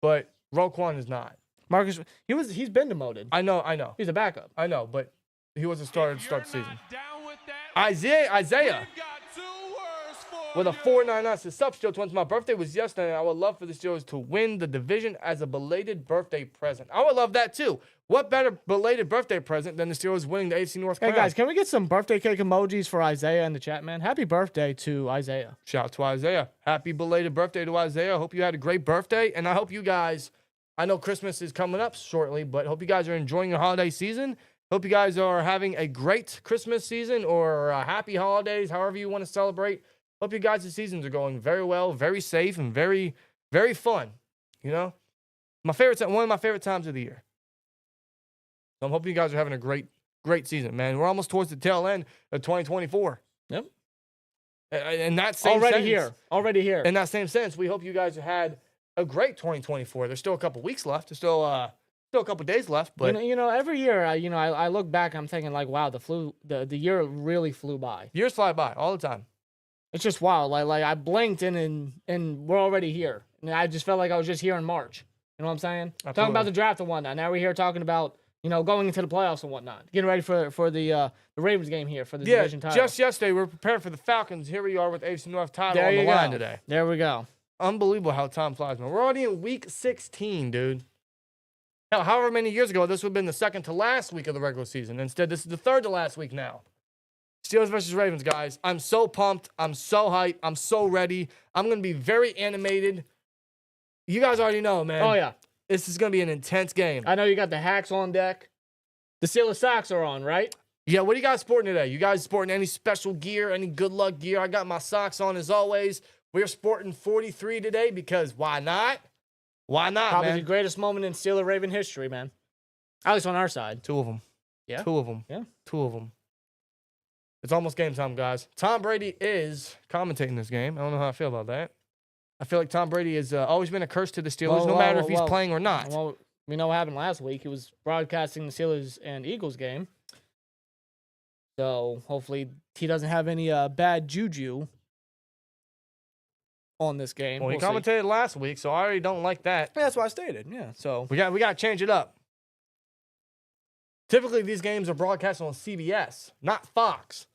but Roquan is not. Marcus, he's been demoted. I know. He's a backup. I know, but he was a starter to start the You're season. not down with that. Isaiah We've got 2 words for with a you. 499 says, "Sup, Steel Twins? My birthday was yesterday, and I would love for the Steelers to win the division as a belated birthday present." I would love that too. What better belated birthday present than the Steelers winning the AFC North Hey crown? guys, can we get some birthday cake emojis for Isaiah in the chat, man? Happy birthday to Isaiah. Shout out to Isaiah. Happy belated birthday to Isaiah. Hope you had a great birthday, and I hope you guys. I know Christmas is coming up shortly, but hope you guys are enjoying your holiday season. Hope you guys are having a great Christmas season or happy holidays, however you want to celebrate. Hope you guys' seasons are going very well, very safe, and very, very fun. You know, one of my favorite times of the year. So I'm hoping you guys are having a great, great season, man. We're almost towards the tail end of 2024. Yep. And that same sense, Already here. in that same sense, we hope you guys had a great 2024. There's still a couple weeks left. There's still a couple days left, but every year, I look back, I'm thinking like, wow, the year really flew by. years fly by all the time. It's just wild. Like I blinked and we're already here. And I just felt like I was just here in March. You know what I'm saying? Talking Absolutely. about the draft and whatnot. Now we're here talking about, going into the playoffs and whatnot. Getting ready for the Ravens game here for the division title. Just yesterday we were preparing for the Falcons. Here we are with AFC North title there on the you line go. today. There we go. Unbelievable how time flies, man. We're already in week 16, dude. Hell, however many years ago, this would have been the second to last week of the regular season. Instead, this is the third to last week now. Steelers versus Ravens, guys. I'm so pumped. I'm so hyped. I'm so ready. I'm going to be very animated. You guys already know, man. Oh, yeah. This is going to be an intense game. I know you got the hacks on deck. The Steelers socks are on, right? Yeah, what are you guys sporting today? You guys sporting any special gear, any good luck gear? I got my socks on as always. We're sporting 43 today because why not? Why not, Probably man? the greatest moment in Steeler Raven history, man. At least on our side. 2 of them. Yeah? 2 of them. Yeah. 2 of them. It's almost game time, guys. Tom Brady is commentating this game. I don't know how I feel about that. I feel like Tom Brady has always been a curse to the Steelers, no matter if he's playing or not. Well, we know what happened last week. He was broadcasting the Steelers and Eagles game. So hopefully he doesn't have any bad juju on this game. Well, he We'll see. commentated last week, so I already don't like that. Yeah, that's what I stated. Yeah. So We got to change it up. Typically, these games are broadcast on CBS, not Fox.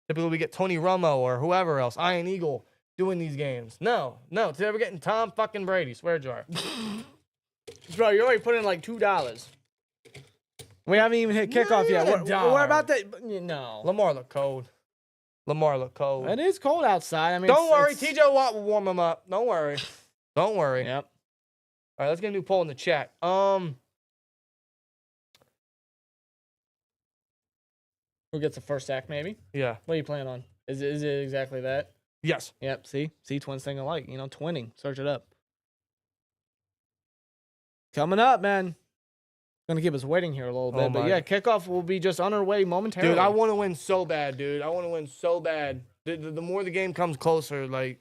Typically, we get Tony Romo or whoever else, Iron Eagle, doing these games. No. Today we're getting Tom fucking Brady. Swear jar. bro, you already put in like $2. We haven't even hit kickoff yet. What about that? No. Lamar look cold. It is cold outside. I mean, Don't worry, TJ Watt will warm him up. Don't worry. Yep. All right, let's get a new poll in the chat. Who gets the first sack? Maybe. Yeah. What are you planning on? Is it exactly that? Yes. Yep. See, twins think alike. Twinning. Search it up. Coming up, man. Gonna keep us waiting here a little bit, but my- yeah, kickoff will be just on our way momentarily. Dude, I want to win so bad, dude. I want to win so bad. The more the game comes closer, like,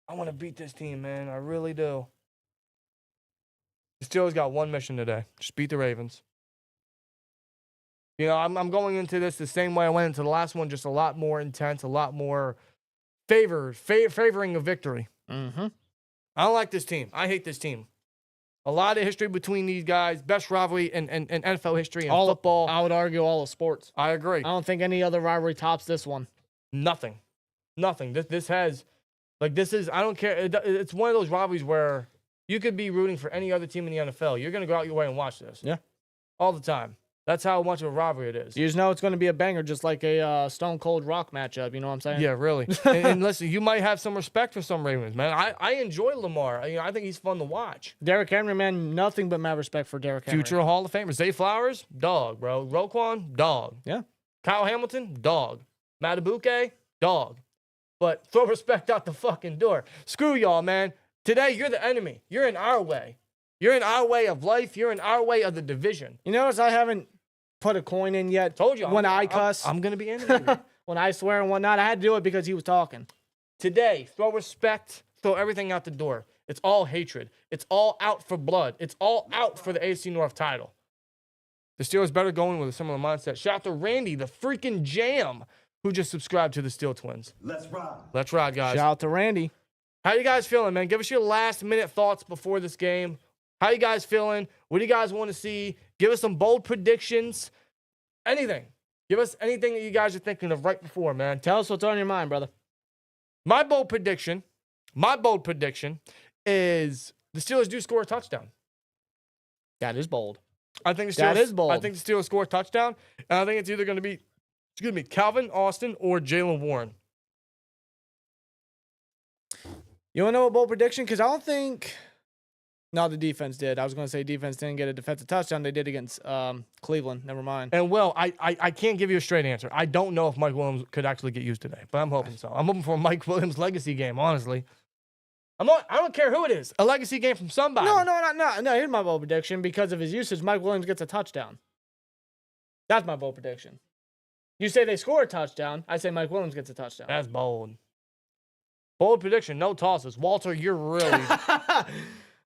I want to beat this team, man. I really do. The Steelers got one mission today. Just beat the Ravens. I'm going into this the same way I went into the last one, just a lot more intense, a lot more favoring a victory. Mm-hmm. I don't like this team. I hate this team. A lot of history between these guys. Best rivalry in NFL history and football. I would argue all of sports. I agree. I don't think any other rivalry tops this one. Nothing. This has, this is, I don't care. It's one of those rivalries where you could be rooting for any other team in the NFL. You're going to go out your way and watch this. Yeah. All the time. That's how much of a rivalry it is. You just know it's going to be a banger, just like a Stone Cold Rock matchup. You know what I'm saying? Yeah, really. and listen, you might have some respect for some Ravens, man. I enjoy Lamar. I think he's fun to watch. Derrick Henry, man, nothing but mad respect for Derrick Henry. Future Hall of Famer. Zay Flowers, dog, bro. Roquan, dog. Yeah. Kyle Hamilton, dog. Matabuke, dog. But throw respect out the fucking door. Screw y'all, man. Today, you're the enemy. You're in our way. You're in our way of life. You're in our way of the division. You notice I haven't put a coin in yet. Told you. When I cuss. I'm going to be enemy. When I swear and whatnot, I had to do it because he was talking. Today, throw respect, throw everything out the door. It's all hatred. It's all out for blood. It's all out for the AFC North title. The Steelers better go in with a similar mindset. Shout out to Randy, the freaking jam, who just subscribed to the Steel Twins. Let's ride. Let's ride, guys. Shout out to Randy. How you guys feeling, man? Give us your last-minute thoughts before this game. How you guys feeling? What do you guys want to see? Give us some bold predictions. Anything. Give us anything that you guys are thinking of right before, man. Tell us what's on your mind, brother. My bold prediction is the Steelers do score a touchdown. That is bold. I think the Steelers, That is bold. I think the Steelers score a touchdown, and I think it's either going to be, Calvin Austin or Jalen Warren. You want to know a bold prediction? Because I don't think... No, the defense did. I was going to say defense didn't get a defensive touchdown. They did against Cleveland. Never mind. And, well, I can't give you a straight answer. I don't know if Mike Williams could actually get used today, but I'm hoping so. I'm hoping for a Mike Williams legacy game, honestly. I don't care who it is. A legacy game from somebody. No. Here's my bold prediction. Because of his usage, Mike Williams gets a touchdown. That's my bold prediction. You say they score a touchdown. I say Mike Williams gets a touchdown. That's bold. Bold prediction, no tosses. Walter, you're really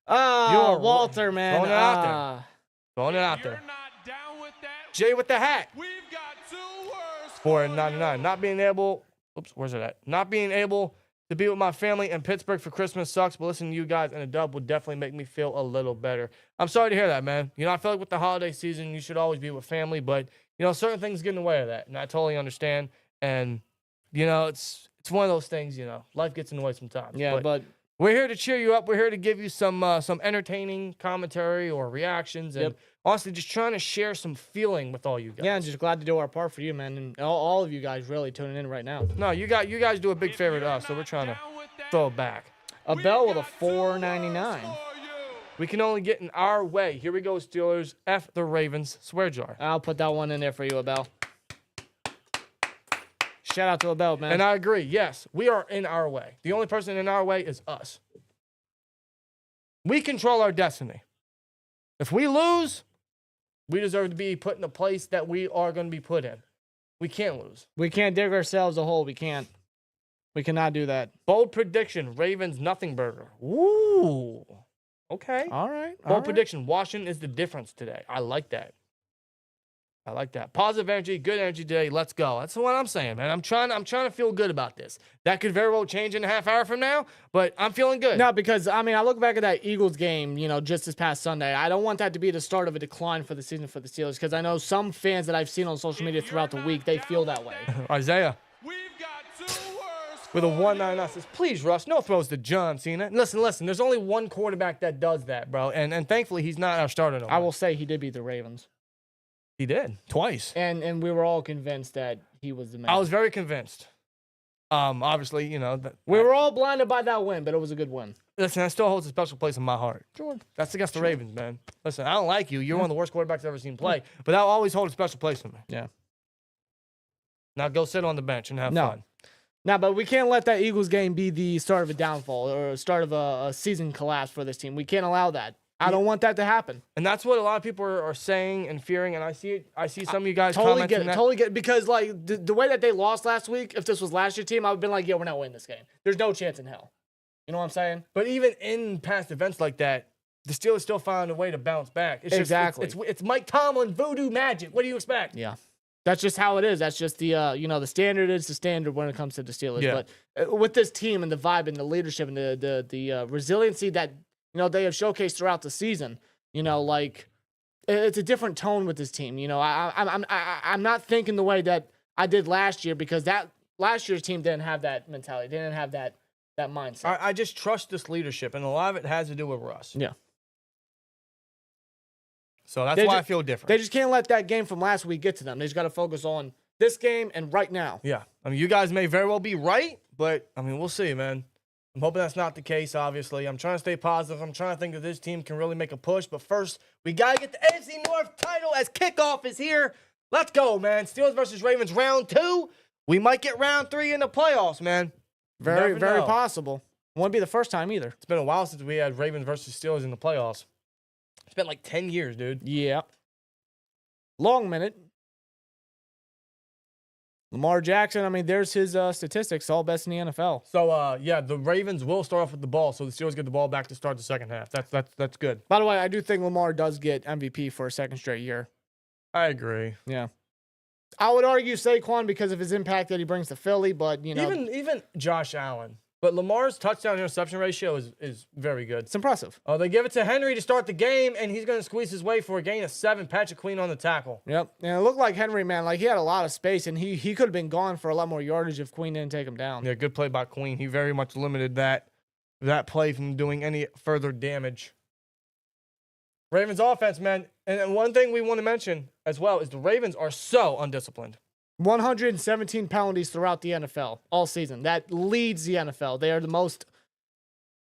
Walter, man. throwing it out there. Throwing it out You're there. not down with that. Jay with the hat. We've got 2 words For 99. Not being able, where's it at? Not being able to be with my family in Pittsburgh for Christmas sucks, but listening to you guys and a dub would definitely make me feel a little better. I'm sorry to hear that, man. I feel like with the holiday season, you should always be with family, but, certain things get in the way of that, and I totally understand. And, it's one of those things, life gets in the way sometimes. Yeah, but we're here to cheer you up. We're here to give you some entertaining commentary or reactions, and honestly, just trying to share some feeling with all you guys. yeah, I'm just glad to do our part for you, man, and all of you guys really tuning in right now. No, you guys do a big favor to us, so we're trying to throw it back. A bell with a $4.99. We can only get in our way. Here we go, Steelers. F the Ravens. Swear jar. I'll put that one in there for you, Abel. Shout out to Abel, man. And I agree. Yes, we are in our way. The only person in our way is us. We control our destiny. If we lose, we deserve to be put in a place that we are going to be put in. We can't lose. We can't dig ourselves a hole. We can't. We cannot do that. Bold prediction, Ravens nothing burger. Ooh. Okay. All right. Bold prediction, Washington is the difference today. I like that. Positive energy, good energy today. Let's go. That's what I'm saying, man. I'm trying to feel good about this. That could very well change in a half hour from now, but I'm feeling good. No, because, I look back at that Eagles game, just this past Sunday. I don't want that to be the start of a decline for the season for the Steelers, because I know some fans that I've seen on social media throughout the week, they feel that way. Isaiah. We've got 2 words With a 199 says, please, Russ, no throws to John Cena. Listen, there's only one quarterback that does that, bro. And thankfully, he's not our starter no more. I will say he did beat the Ravens. He did. Twice. And we were all convinced that he was the man. I was very convinced. Obviously, we were all blinded by that win, but it was a good win. Listen, that still holds a special place in my heart. Sure. That's against the Ravens, man. Listen, I don't like you. You're one of the worst quarterbacks I've ever seen play. But that'll always hold a special place in me. Yeah. Now go sit on the bench and have fun. No, but we can't let that Eagles game be the start of a downfall or start of a season collapse for this team. We can't allow that. I don't want that to happen. And that's what a lot of people are saying and fearing, and I see some of you guys Totally commenting get it. that. Totally get it. Because, the way that they lost last week, if this was last year's team, I would have been like, yeah, we're not winning this game. There's no chance in hell. You know what I'm saying? But even in past events like that, the Steelers still found a way to bounce back. It's Exactly. It's Mike Tomlin voodoo magic. What do you expect? Yeah. That's just how it is. That's just the, the standard is the standard when it comes to the Steelers. Yeah. But with this team and the vibe and the leadership and the resiliency that, they have showcased throughout the season, it's a different tone with this team. I'm not thinking the way that I did last year, because that last year's team didn't have that mentality. They didn't have that mindset. I just trust this leadership, and a lot of it has to do with Russ. Yeah. So that's why I feel different. They just can't let that game from last week get to them. They just got to focus on this game and right now. Yeah. I mean, you guys may very well be right, but, I mean, we'll see, man. I'm hoping that's not the case, obviously. I'm trying to stay positive. I'm trying to think that this team can really make a push. But first, we got to get the AFC North title as kickoff is here. Let's go, man. Steelers versus Ravens round 2. We might get round 3 in the playoffs, man. Very possible. Won't be the first time either. It's been a while since we had Ravens versus Steelers in the playoffs. It's been like 10 years, dude. Yeah. Long minute. Lamar Jackson, I mean, there's his statistics, all best in the NFL. So, yeah, the Ravens will start off with the ball, so the Steelers get the ball back to start the second half. That's good. By the way, I do think Lamar does get MVP for a second straight year. I agree. Yeah. I would argue Saquon because of his impact that he brings to Philly, but, you know. Even Josh Allen. But Lamar's touchdown-interception ratio is very good. It's impressive. Oh, they give it to Henry to start the game, and he's going to squeeze his way for a gain of 7. Patrick Queen on the tackle. Yep. And it looked like Henry, man, like he had a lot of space, and he could have been gone for a lot more yardage if Queen didn't take him down. Yeah, good play by Queen. He very much limited that play from doing any further damage. Ravens offense, man. And one thing we want to mention as well is the Ravens are so undisciplined. 117 penalties throughout the NFL all season. That leads the NFL. They are the most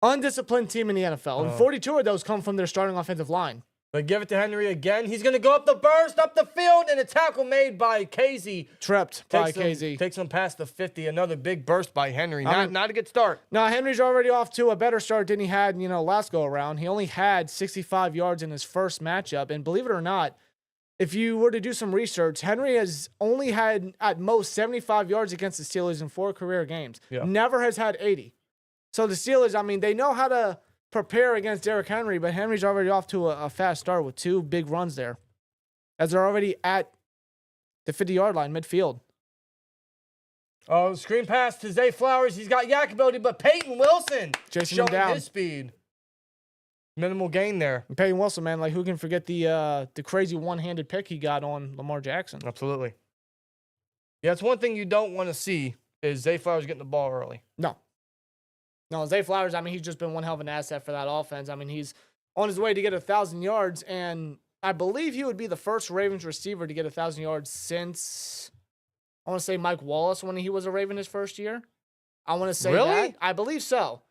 undisciplined team in the NFL. And 42 of those come from their starting offensive line. They give it to Henry again. He's going to go up the burst, up the field, and a tackle made by Casey. Tripped by Casey. Takes him past the 50. Another big burst by Henry. Not a good start. No, Henry's already off to a better start than he had, last go around. He only had 65 yards in his first matchup. And believe it or not, if you were to do some research, Henry has only had at most 75 yards against the Steelers in 4 career games. Yeah. Never has had 80. So the Steelers, I mean, they know how to prepare against Derrick Henry, but Henry's already off to a fast start with 2 big runs there, as they're already at the 50-yard line, midfield. Oh, screen pass to Zay Flowers. He's got yak ability, but Peyton Wilson Chasing him showing down. his speed. Minimal gain there. And Peyton Wilson, man, like who can forget the crazy one-handed pick he got on Lamar Jackson? Absolutely. Yeah, it's one thing you don't want to see is Zay Flowers getting the ball early. No, Zay Flowers, I mean, he's just been one hell of an asset for that offense. I mean, he's on his way to get 1,000 yards, and I believe he would be the first Ravens receiver to get 1,000 yards since, I want to say Mike Wallace when he was a Raven his first year. I want to say Really? that. I believe so.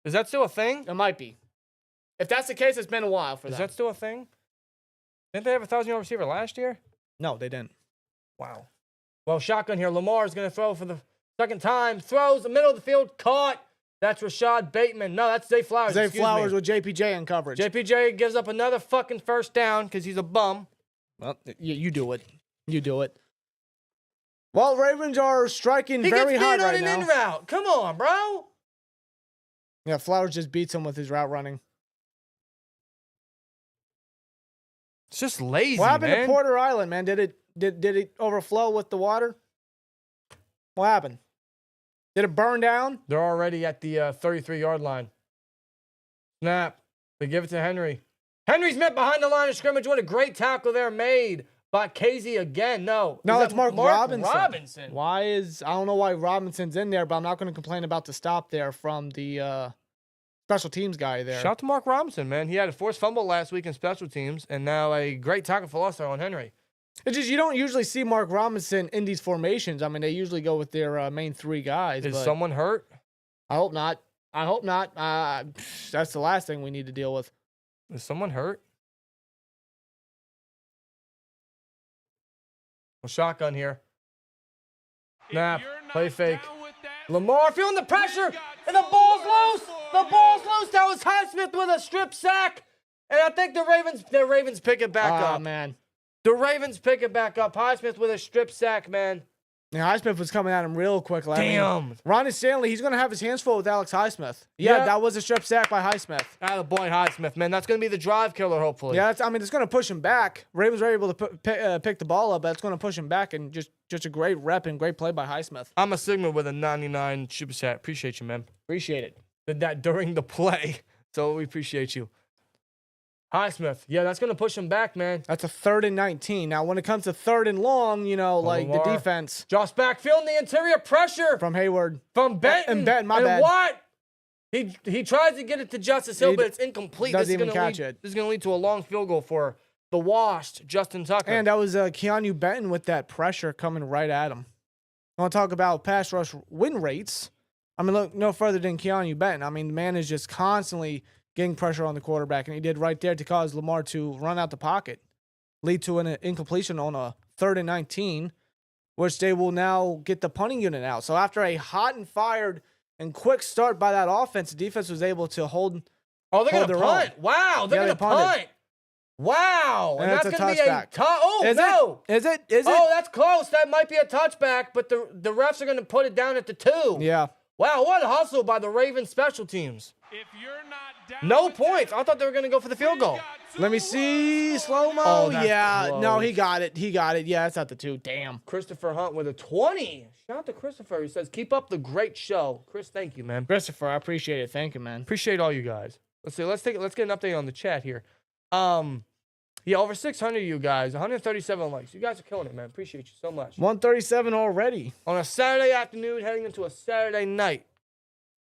Is that still a thing? It might be. If that's the case, it's been a while for Is that. that still a thing? Didn't they have a 1,000-yard receiver last year? No, they didn't. Wow. Well, shotgun here. Lamar is going to throw for the second time. Throws the middle of the field. Caught. That's Rashad Bateman. No, that's Zay Flowers. Zay Flowers with JPJ in coverage. JPJ gives up another fucking first down because he's a bum. Well, you do it. You do it. Well, Ravens are striking He very gets hard beat on right an now. in route. Come on, bro. Yeah, Flowers just beats him with his route running. It's just lazy, What happened man. to Porter Island, man? Did it overflow with the water? What happened? Did it burn down? They're already at the 33-yard line. Snap. They give it to Henry. Henry's met behind the line of scrimmage. What a great tackle there made by Casey again. No, It's Mark Robinson. Robinson. I don't know why Robinson's in there, but I'm not going to complain about the stop there from the special teams guy there. Shout out to Mark Robinson, man. He had a forced fumble last week in special teams, and now a great tackle for loss there on Henry. It's just you don't usually see Mark Robinson in these formations. I mean, they usually go with their main 3 guys. Is but someone hurt? I hope not. I hope not. That's the last thing we need to deal with. Is someone hurt? Well, shotgun here. Snap. Play fake. Lamar feeling the pressure, and the ball's loose. The ball's loose. That was Highsmith with a strip sack, and I think the Ravens pick it back up. Oh, man. The Ravens pick it back up. Highsmith with a strip sack, man. Yeah, Highsmith was coming at him real quick. Damn. Ronnie Stanley, he's going to have his hands full with Alex Highsmith. Yeah, that was a strip sack by Highsmith. Boy, Highsmith, man. That's going to be the drive killer, hopefully. Yeah, it's going to push him back. Ravens were able to pick the ball up, but it's going to push him back, and just a great rep and great play by Highsmith. I'm a Sigma with a 99 super set. Appreciate you, man. Appreciate it. Did that during the play, so we appreciate you. Highsmith, yeah, that's going to push him back, man. That's a 3rd and 19. Now, when it comes to 3rd and long, like Lamar. the defense. Josh back, feeling the interior pressure. From Hayward. From Benton. And Benton, my bad. What? He tries to get it to Justice Hill, but it's incomplete. Doesn't even catch it. This is going to lead to a long field goal for the washed Justin Tucker. And that was Keanu Benton with that pressure coming right at him. I want to talk about pass rush win rates. I mean, look no further than Keanu Benton. I mean, the man is just constantly getting pressure on the quarterback, and he did right there to cause Lamar to run out the pocket, lead to an incompletion on a 3rd and 19, which they will now get the punting unit out. So after a hot and fired and quick start by that offense, the defense was able to hold. Oh, they're going to their punt. own. Wow, they're Yeah, going to they punted. punt. Wow. And that's it's a going to be a touchback. Oh, Is no. it? Is it? Is it? Oh, that's close. That might be a touchback, but the refs are going to put it down at the 2. Yeah. Wow, what a hustle by the Ravens special teams. If you're not down No with points. that, I thought they were going to go for the field we goal. got two Let me see. worse Slow-mo. Oh, that's Yeah. No, close. he got it. He got it. Yeah, that's at the 2. Damn. Christopher Hunt with a 20. Shout out to Christopher. He says, keep up the great show. Chris, thank you, man. Christopher, I appreciate it. Thank you, man. Appreciate all you guys. Let's see. Let's get an update on the chat here. Yeah, over 600 of you guys, 137 likes. You guys are killing it, man. Appreciate you so much. 137 already. On a Saturday afternoon, heading into a Saturday night.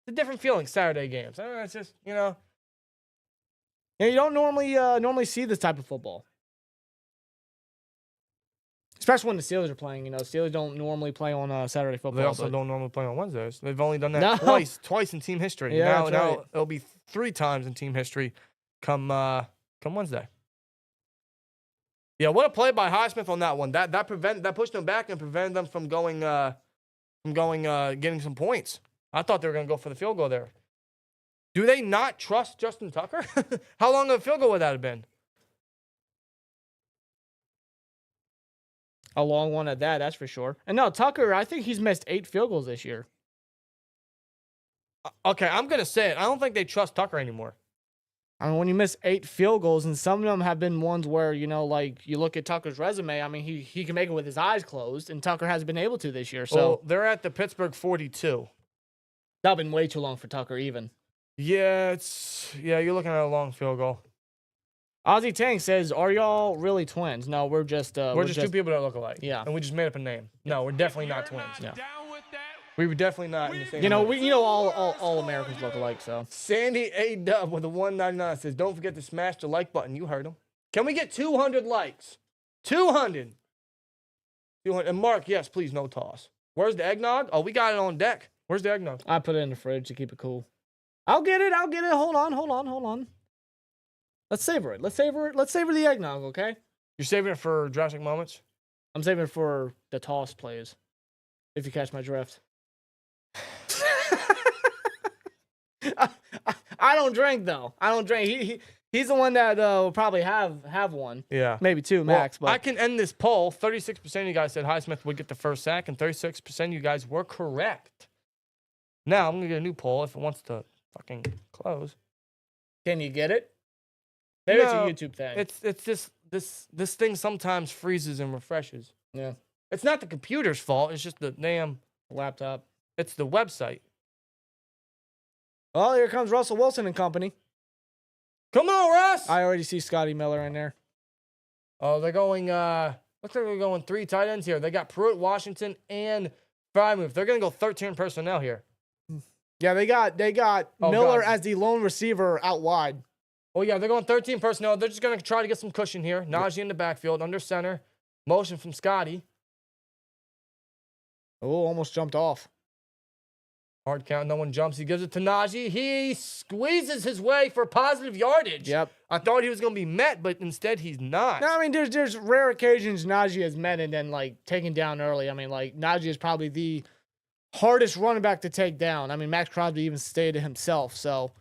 It's a different feeling, Saturday games. I don't know, it's just, you know. Yeah, you don't normally see this type of football. Especially when the Steelers are playing. You know, Steelers don't normally play on Saturday football. They also but- don't normally play on Wednesdays. They've only done that No. twice in team history. Yeah, now that's right. it'll be 3 times in team history come Wednesday. Yeah, what a play by Highsmith on that one. That pushed them back and prevented them from getting some points. I thought they were going to go for the field goal there. Do they not trust Justin Tucker? How long of a field goal would that have been? A long one at that, that's for sure. And no, Tucker, I think he's missed 8 field goals this year. Okay, I'm going to say it. I don't think they trust Tucker anymore. I mean, when you miss 8 field goals, and some of them have been ones where, you know, like you look at Tucker's resume, I mean, he can make it with his eyes closed, and Tucker hasn't been able to this year. So Well, they're at the Pittsburgh 42. that'll been way too long for Tucker even. Yeah, you're looking at a long field goal. Ozzy Tank says, "Are y'all really twins?" No, we're just We're just 2 people that look alike. Yeah. And we just made up a name. No, we're definitely not twins. You're Yeah. not down with that. We were definitely not in the same You know, room. all Americans look alike. So Sandy A. Dub with a 199 says, don't forget to smash the like button. You heard him. Can we get 200 likes? 200. 200. And Mark, yes, please, no toss. Where's the eggnog? Oh, we got it on deck. Where's the eggnog? I put it in the fridge to keep it cool. I'll get it. Hold on. Let's savor it. Let's savor the eggnog, okay? You're saving it for drastic moments? I'm saving it for the toss plays. If you catch my drift. I don't drink though. I don't drink. He's the one that will probably have one. Yeah. Maybe 2 max. Well, But I can end this poll. 36% of you guys said Highsmith would get the first sack, and 36% of you guys were correct. Now, I'm going to get a new poll if it wants to fucking close. can you get it? Maybe No, it's a YouTube thing. It's just this thing sometimes freezes and refreshes. Yeah. It's not the computer's fault. It's just the damn. Laptop. It's the website. Oh, here comes Russell Wilson and company. Come on, Russ. I already see Scotty Miller in there. Oh, they're going. Looks like they're going 3 tight ends here. They got Pruitt, Washington, and Frymouth. They're gonna go 13 personnel here. Yeah, they got Oh, Miller God. as the lone receiver out wide. Oh yeah, they're going 13 personnel. They're just gonna try to get some cushion here. Najee in the backfield, under center, motion from Scotty. Oh, almost jumped off. Hard count, no one jumps. He gives it to Najee. He squeezes his way for positive yardage. Yep. I thought he was going to be met, but instead he's not. No, I mean, there's rare occasions Najee has met and then, like, taken down early. I mean, like, Najee is probably the hardest running back to take down. I mean, Max Crosby even stated it himself. So,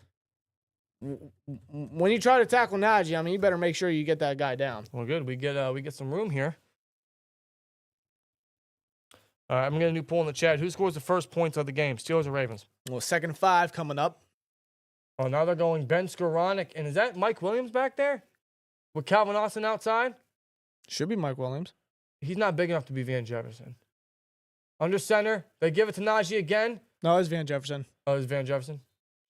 when you try to tackle Najee, I mean, you better make sure you get that guy down. Well, good. We get some room here. All right, I'm going to get a new poll in the chat. Who scores the first points of the game, Steelers or Ravens? Well, 2nd and 5 coming up. Oh, now they're going Ben Skoranek. And is that Mike Williams back there? With Calvin Austin outside? Should be Mike Williams. He's not big enough to be Van Jefferson. Under center, they give it to Najee again. No, it's Van Jefferson. Oh, it's Van Jefferson?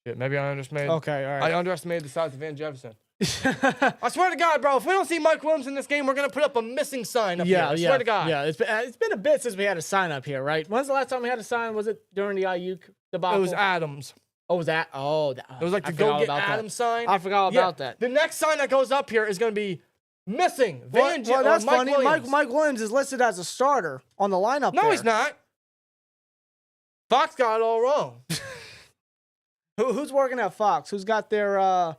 Shit, maybe I underestimated. Okay, all I right. underestimated the size of Van Jefferson. I swear to God, bro, if we don't see Mike Williams in this game, we're going to put up a missing sign up here. I swear to God. Yeah, it's been a bit since we had a sign up here, right? When's the last time we had a sign? Was it during the Ayuk debacle? It was Adams. Oh, was that? Oh, It was like I the forgot Go Get about that. Adams sign. I forgot Yeah, about that. The next sign that goes up here is going to be Missing. Well, that's Mike funny. Williams. Mike Williams is listed as a starter on the lineup. No, there. he's not. Fox got it all wrong. Who's working at Fox? Who's got their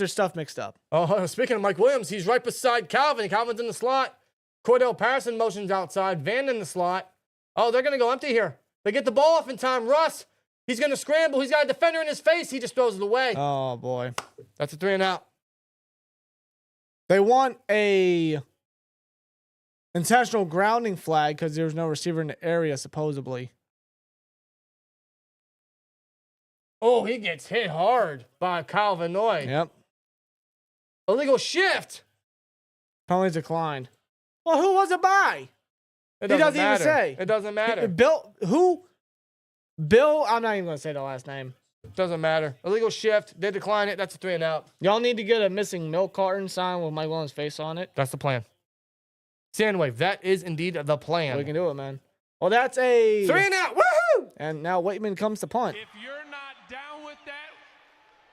stuff mixed up? Oh, speaking of Mike Williams, he's right beside Calvin. Calvin's in the slot. Cordell Patterson motions outside. Van in the slot. Oh, they're going to go empty here. They get the ball off in time. Russ, he's going to scramble. He's got a defender in his face. He just throws it away. Oh, boy. That's a 3 and out. They want a intentional grounding flag because there's no receiver in the area, supposedly. Oh, he gets hit hard by Calvin Noy. Yep. Illegal shift. Penalty declined. Well, who was it by? It He doesn't doesn't even matter. say. It doesn't matter. Bill, who? Bill, I'm not even going to say the last name. Doesn't matter. Illegal shift. They decline it. That's a 3 and out. Y'all need to get a missing milk carton sign with Mike Williams' face on it. That's the plan. Sandwave. That is indeed the plan. We can do it, man. Well, that's a 3 and out. Woohoo! And now Waitman comes to punt. If you're not down with that,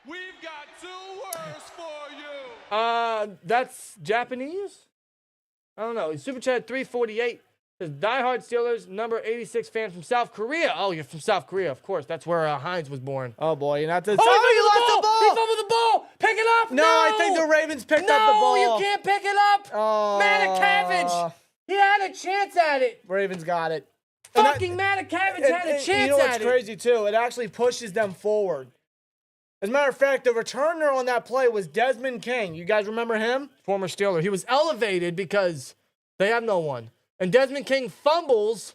we've got 2 words for you. That's Japanese? I don't know. Super Chat 348 says diehard Steelers number 86 fan from South Korea. Oh, you're from South Korea, of course. That's where Hines was born. Oh boy, you're not the. Oh, he lost the ball. He fumbled the ball. Pick it up. No, I think the Ravens picked no, up the ball. you can't pick it up. Oh, Matakavich. He had a chance at it. Ravens got it. And Fucking Matakavich had a chance you know what's at it. crazy too? It actually pushes them forward. As a matter of fact, the returner on that play was Desmond King. You guys remember him? Former Steeler. He was elevated because they have no one. And Desmond King fumbles.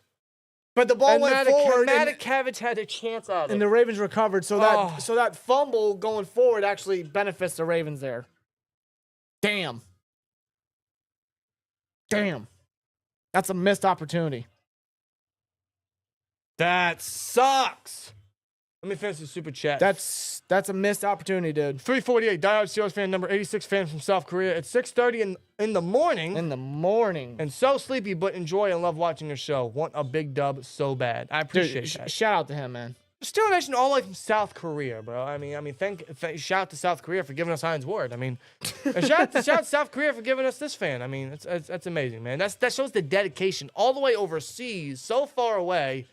But the ball And went forward, and Matakavich had a chance at it. the Ravens recovered. So Oh. that fumble going forward actually benefits the Ravens there. Damn. That's a missed opportunity. That sucks. Let me finish the super chat. That's a missed opportunity, dude. 348, diehard Steelers fan, number 86 fan from South Korea. It's 6:30 in the morning. In the morning. And so sleepy, but enjoy and love watching your show. Want a big dub so bad. I appreciate Dude, that. shout out to him, man. Steelers Nation all the way from South Korea, bro. I mean, shout out to South Korea for giving us Heinz Ward. I mean, and shout out to South Korea for giving us this fan. I mean, that's amazing, man. That shows the dedication all the way overseas, so far away.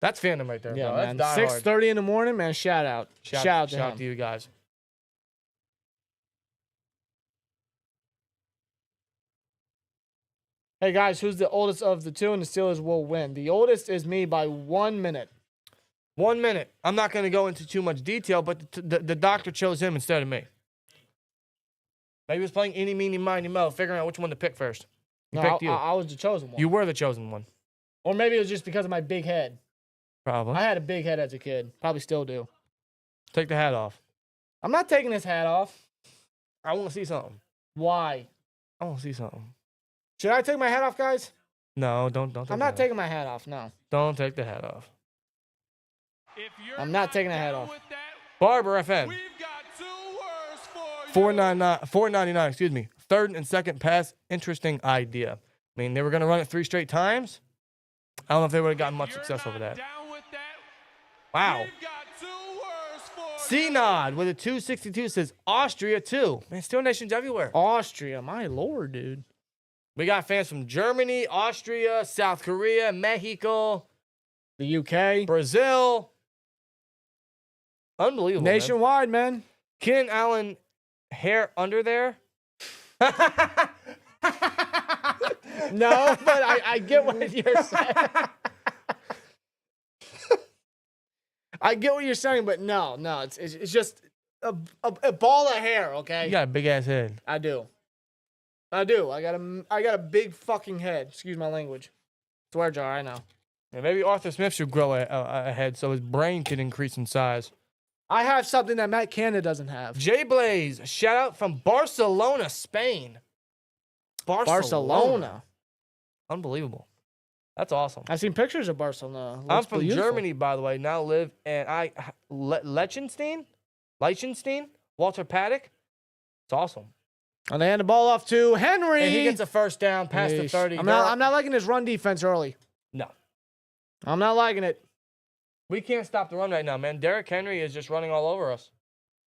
That's fandom right there, Yeah, bro. man. That's diehard. 6:30 in the morning, man. Shout out. Shout out to him. to you guys. Hey guys, who's the oldest of the two and the Steelers will win? The oldest is me by 1 minute. 1 minute. I'm not going to go into too much detail, but the doctor chose him instead of me. Maybe he was playing eeny, meeny, miny, mo, figuring out which one to pick first. He No, picked you. I was the chosen one. You were the chosen one. Or maybe it was just because of my big head. Probably. I had a big head as a kid. Probably still do. Take the hat off. I'm not taking this hat off. I want to see something. Why? I want to see something. Should I take my hat off, guys? No, don't. Take I'm the not hat taking my hat off, no. off. Don't take the hat off. If you're I'm not taking the hat down off. with that, Barber FM. we've got 2 words for you. 499. Excuse me. Third and second pass. Interesting idea. I mean, they were going to run it 3 straight times. I don't know if they would have gotten much success over that. Down with that, Wow. we've got 2 words for C-Nod with a 262 says Austria too. Man, Steel Nation's everywhere. Austria, my lord, dude. We got fans from Germany, Austria, South Korea, Mexico, The UK. Brazil. Unbelievable. man. Nationwide, man. Ken Allen hair under there. No, but I get what you're saying. I get what you're saying, but no, it's just a ball of hair, okay? You got a big ass head. I do. I got a big fucking head. Excuse my language. Swear jar, I know. Yeah, maybe Arthur Smith should grow a head so his brain can increase in size. I have something that Matt Canada doesn't have. Jay Blaze, shout out from Barcelona, Spain. Barcelona. Unbelievable. That's awesome. I've seen pictures of Barcelona. I'm Looks from beautiful. Germany, by the way. Now live and Liechtenstein, Walter Paddock. It's awesome. And they hand the ball off to Henry. And he gets a first down past the Yeesh. 30. I'm not liking his run defense early. No. I'm not liking it. We can't stop the run right now, man. Derrick Henry is just running all over us.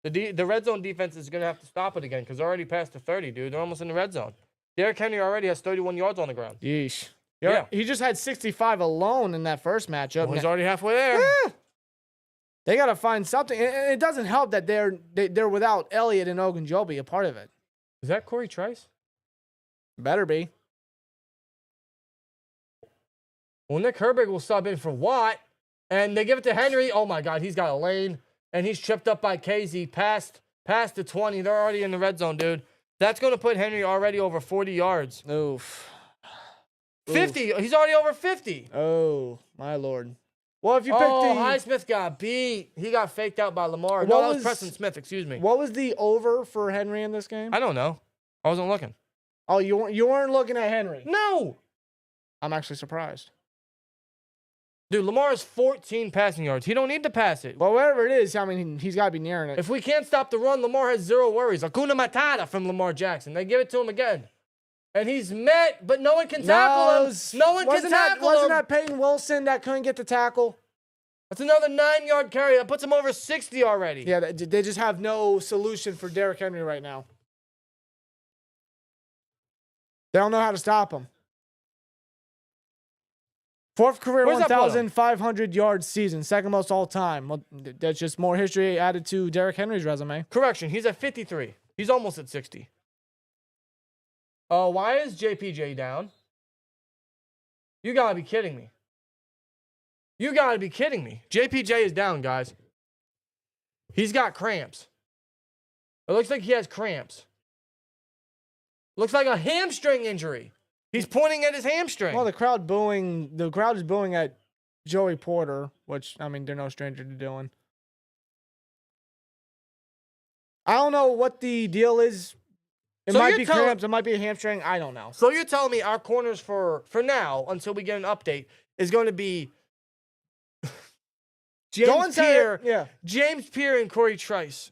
The red zone defense is going to have to stop it again because they're already past the 30, dude. They're almost in the red zone. Derrick Henry already has 31 yards on the ground. Yeesh. Yeah. He just had 65 alone in that first matchup. Well, he's already halfway there. Yeah. They got to find something. And it doesn't help that they're without Elliott and Ogunjobi, a part of it. Is that Corey Trice? Better be. Well, Nick Herbig will sub in for Watt, and they give it to Henry. Oh, my God, he's got a lane, and he's tripped up by KZ past the 20. They're already in the red zone, dude. That's going to put Henry already over 40 yards. Oof. 50. He's already over 50. Oh, my Lord. Well, if you picked Highsmith got beat. He got faked out by Lamar. No, that was Preston Smith, excuse me. What was the over for Henry in this game? I don't know. I wasn't looking. Oh, you weren't looking at Henry? No. I'm actually surprised. Dude, Lamar has 14 passing yards. He don't need to pass it. Well, whatever it is, I mean, he's got to be nearing it. If we can't stop the run, Lamar has zero worries. Hakuna Matata from Lamar Jackson. They give it to him again. And he's met, but no one can tackle him. No one can tackle him. Wasn't that Peyton Wilson that couldn't get the tackle? That's another 9-yard carry. That puts him over 60 already. Yeah, they just have no solution for Derrick Henry right now. They don't know how to stop him. Fourth career 1,500 yard season, second most all time. Well, that's just more history added to Derrick Henry's resume. Correction, he's at 53. He's almost at 60. Why is JPJ down? You gotta be kidding me. You gotta be kidding me. JPJ is down, guys. He's got cramps. It looks like he has cramps. Looks like a hamstring injury. He's pointing at his hamstring. Well, the crowd is booing at Joey Porter, which, I mean, they're no stranger to doing. I don't know what the deal is. It might be cramps. It might be a hamstring. I don't know. So you're telling me our corners for now, until we get an update, is going to be James Pierre and Corey Trice.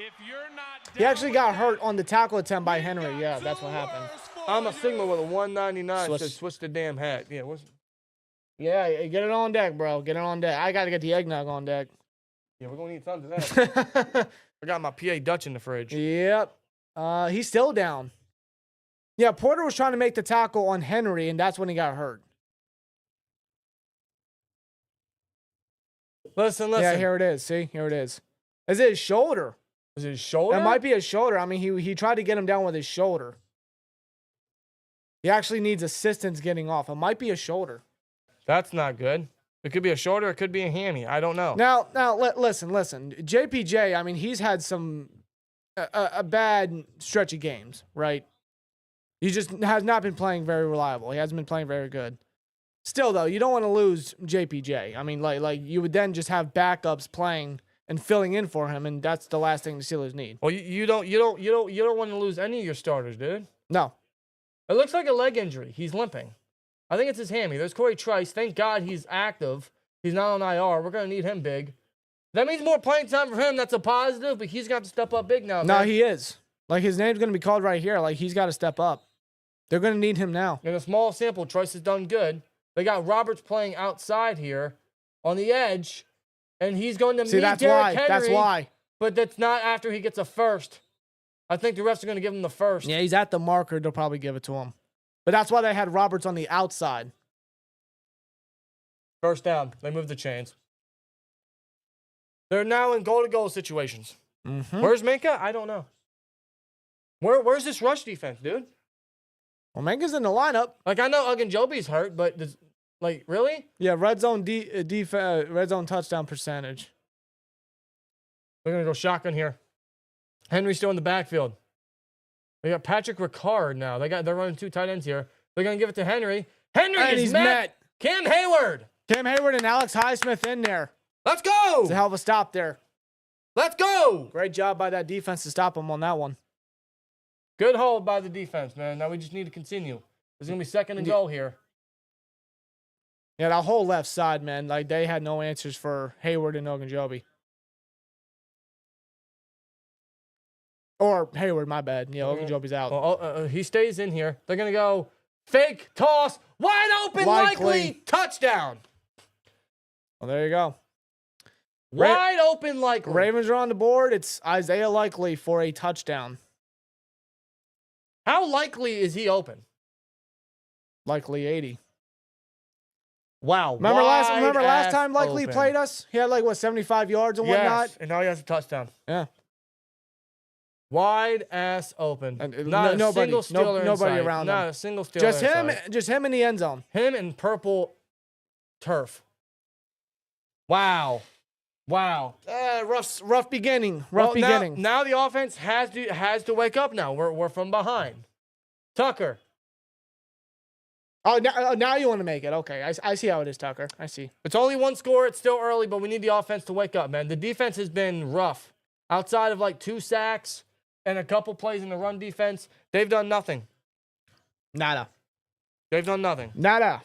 If you're not he actually got hurt on the tackle attempt by Henry. Yeah, that's what happened. I'm a Sigma with a 199. Says switch the damn hat. Yeah, yeah, get it on deck, bro. Get it on deck. I got to get the eggnog on deck. Yeah, we're going to need tons of that. I got my PA Dutch in the fridge. Yep. He's still down. Yeah, Porter was trying to make the tackle on Henry, and that's when he got hurt. Listen. Yeah, here it is. See? Here it is. Is it his shoulder? Is it his shoulder? It might be his shoulder. I mean, he tried to get him down with his shoulder. He actually needs assistance getting off. It might be a shoulder. That's not good. It could be a shoulder. It could be a hammy. I don't know. Now, listen. JPJ, I mean, he's had a bad stretch of games, right? He just has not been playing very reliable. He hasn't been playing very good. Still, though, you don't want to lose JPJ. I mean, like you would then just have backups playing and filling in for him, and that's the last thing the Steelers need. Well, you don't want to lose any of your starters, dude. No. It looks like a leg injury. He's limping. I think it's his hammy. There's Corey Trice. Thank God he's active. He's not on IR. We're going to need him big. That means more playing time for him. That's a positive, but he's got to step up big now. No, he is. Like, his name's going to be called right here. Like, he's got to step up. They're going to need him now. In a small sample, Trice has done good. They got Roberts playing outside here on the edge, and he's going to meet Derrick Henry. That's why. But that's not after he gets a first. I think the refs are going to give him the first. Yeah, he's at the marker. They'll probably give it to him. But that's why they had Roberts on the outside. First down. They moved the chains. They're now in goal-to-goal situations. Mm-hmm. Where's Minka? I don't know. Where's this rush defense, dude? Well, Minka's in the lineup. Like, I know Ogunjobi's hurt, but really? Yeah, red zone red zone touchdown percentage. They're gonna go shotgun here. Henry's still in the backfield. They got Patrick Ricard now. They're running two tight ends here. They're gonna give it to Henry. Henry is met. Cam Hayward. Cam Hayward and Alex Highsmith in there. Let's go. It's a hell of a stop there. Let's go. Great job by that defense to stop him on that one. Good hold by the defense, man. Now we just need to continue. There's going to be second and goal here. Yeah, that whole left side, man, like they had no answers for Hayward and Ogunjobi. Or Hayward, my bad. Yeah, Ogunjobi's out. Well, he stays in here. They're going to go fake toss, wide open, likely touchdown. Well, there you go. Wide open Likely. Ravens are on the board. It's Isaiah Likely for a touchdown. How likely is he open? Likely 80. Wow. Remember last wide-ass time Likely open. played us? He had 75 yards and whatnot. Yes, and now he has a touchdown. Yeah. Wide ass open. And Not a nobody, single Steeler nobody in sight. around Not him. a single Steeler Just in him, sight. just him in the end zone. Him in purple turf. Wow. Wow. Rough beginning. Rough beginning. Now the offense has to wake up now. We're from behind. Tucker. Now you want to make it. Okay, I see how it is, Tucker. I see. It's only one score. It's still early, but we need the offense to wake up, man. The defense has been rough. Outside of 2 sacks and a couple plays in the run defense, they've done nothing. Nada. They've done nothing. Nada.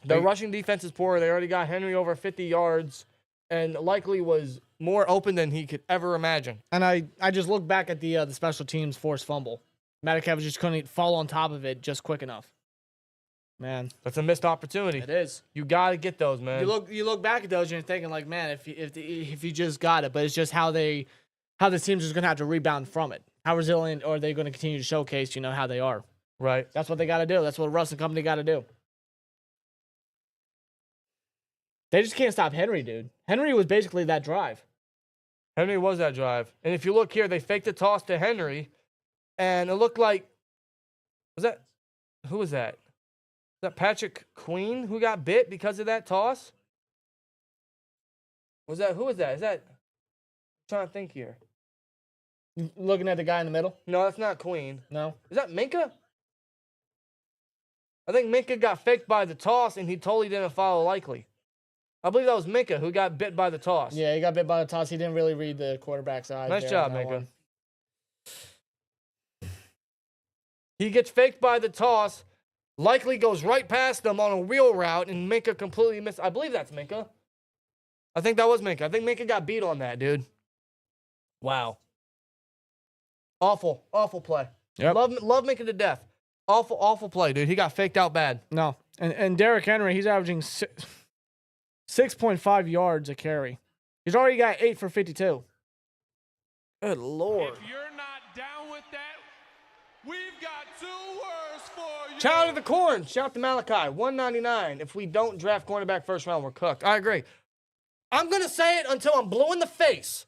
The rushing defense is poor. They already got Henry over 50 yards and Likely was more open than he could ever imagine. And I just look back at the special teams forced fumble. Metcalf just couldn't fall on top of it just quick enough. Man, That's a missed opportunity. it is. You got to get those, man. You look back at those and you're thinking man, if you just got it, but it's just how the team's just gonna have to rebound from it. How resilient are they going to continue to showcase? How they are. Right. That's what they got to do. That's what Russ and company got to do. They just can't stop Henry, dude. Henry was basically that drive. Henry was that drive. And if you look here, they faked the toss to Henry, and it looked like, who was that? Was that Patrick Queen who got bit because of that toss? Who was that? Is that, I'm trying to think here. Looking at the guy in the middle? No, that's not Queen. No. Is that Minka? I think Minka got faked by the toss, and he totally didn't follow Likely. I believe that was Minka who got bit by the toss. Yeah, he got bit by the toss. He didn't really read the quarterback's eyes. Nice there job, on that Minka. one. He gets faked by the toss. Likely goes right past him on a wheel route, and Minka completely missed. I believe that's Minka. I think that was Minka. I think Minka got beat on that, dude. Wow. Awful play. Yep. Love Minka to death. Awful play, dude. He got faked out bad. No. And Derrick Henry, he's averaging 6.5 yards a carry. He's already got 8 for 52. Good Lord. If you're not down with that, we've got 2 words for you. Shout out to the corn. Shout out to Malachi. 199. If we don't draft cornerback first round, we're cooked. I agree. I'm going to say it until I'm blue in the face.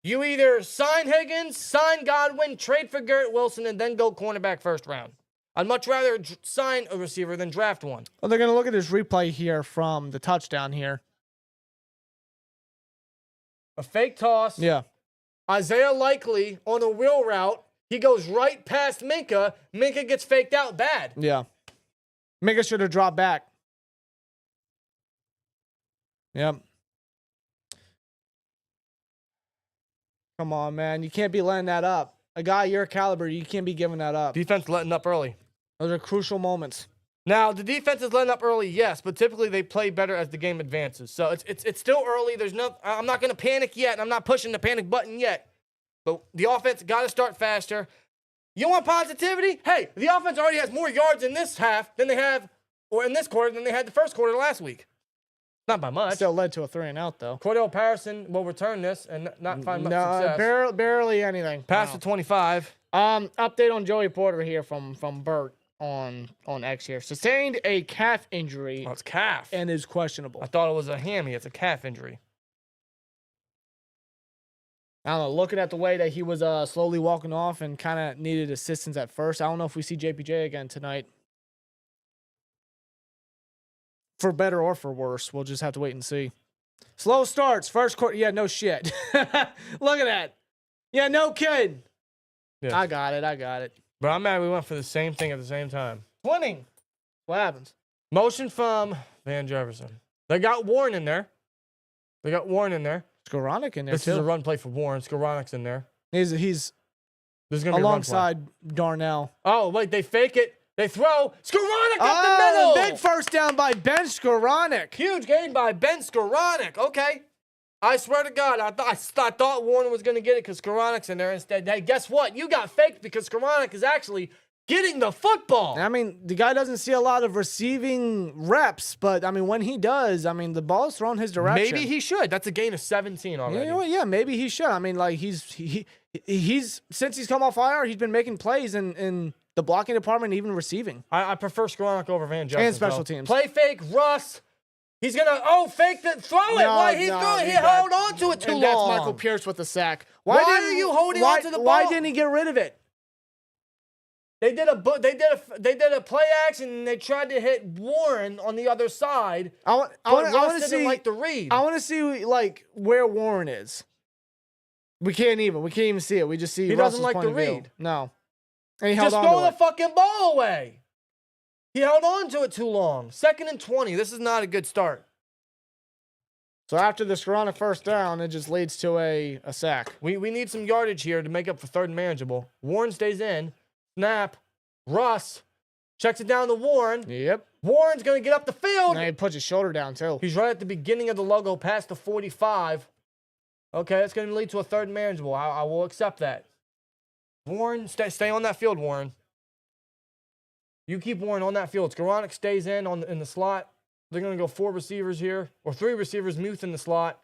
You either sign Higgins, sign Godwin, trade for Garrett Wilson, and then go cornerback first round. I'd much rather sign a receiver than draft one. Well, they're going to look at this replay here from the touchdown here. A fake toss. Yeah. Isaiah Likely on a wheel route. He goes right past Minka. Minka gets faked out bad. Yeah. Minka should have dropped back. Yep. Come on, man. You can't be letting that up. A guy your caliber, you can't be giving that up. Defense letting up early. Those are crucial moments. Now, the defense is letting up early, yes, but typically they play better as the game advances. So it's still early. I'm not going to panic yet, and I'm not pushing the panic button yet. But the offense got to start faster. You want positivity? Hey, the offense already has more yards in this half than they have, or in this quarter than they had the first quarter last week. Not by much. Still led to a 3-and-out, though. Cordell Patterson will return this and not find much success. Barely anything. Pass Wow. to 25. Update on Joey Porter here from Bert on X here. Sustained a calf injury Oh, it's calf. and is questionable. I thought it was a hammy. It's a calf injury. I don't know. Looking at the way that he was slowly walking off and kind of needed assistance at first. I don't know if we see JPJ again tonight. For better or for worse. We'll just have to wait and see. Slow starts. First quarter. Yeah, no shit. Look at that. Yeah, no kidding. Yeah. I got it. But I'm mad we went for the same thing at the same time. Winning. What happens? Motion from Van Jefferson. They got Warren in there. Skoranek in there, This too. is a run play for Warren. Skoranik's in there. He's This is going to be a run play. alongside Darnell. Oh, wait, they fake it. They throw. Skoranek up the middle. Big first down by Ben Skoranek. Huge gain by Ben Skoranek. Okay. I swear to God, I thought Warren was going to get it because Skoranik's in there instead. Hey, guess what? You got faked because Skoranek is actually getting the football. I mean, the guy doesn't see a lot of receiving reps, but I mean, when he does, I mean, the ball's thrown his direction. Maybe he should. That's a gain of 17 already. You know what? Yeah, maybe he should. I mean, like he's since he's come off IR, he's been making plays in the blocking department, even receiving. I prefer Skoranek over Van Jefferson. And special teams. Play fake, Russ. He's gonna fake the throw it. Why he threw it? He held on to it too long. And that's Michael Pierce with the sack. Why are you holding on to the ball? Why didn't he get rid of it? They did a play action and they tried to hit Warren on the other side. I want to see like the read. I want to see like where Warren is. We can't even see it. We just see he Russell's doesn't like point the of view. read. No. And he held just on throw to the it. fucking ball away. He held on to it too long. 2nd and 20. This is not a good start. So after the Skoranek first down, it just leads to a sack. We need some yardage here to make up for 3rd and manageable. Warren stays in. Snap. Russ checks it down to Warren. Yep. Warren's going to get up the field. And he puts his shoulder down too. He's right at the beginning of the logo past the 45. Okay, that's going to lead to a 3rd and manageable. I will accept that. Warren, stay on that field, Warren. You keep Warren on that field. Skoranek stays in the slot. They're going to go 4 receivers here, or 3 receivers, Muth in the slot.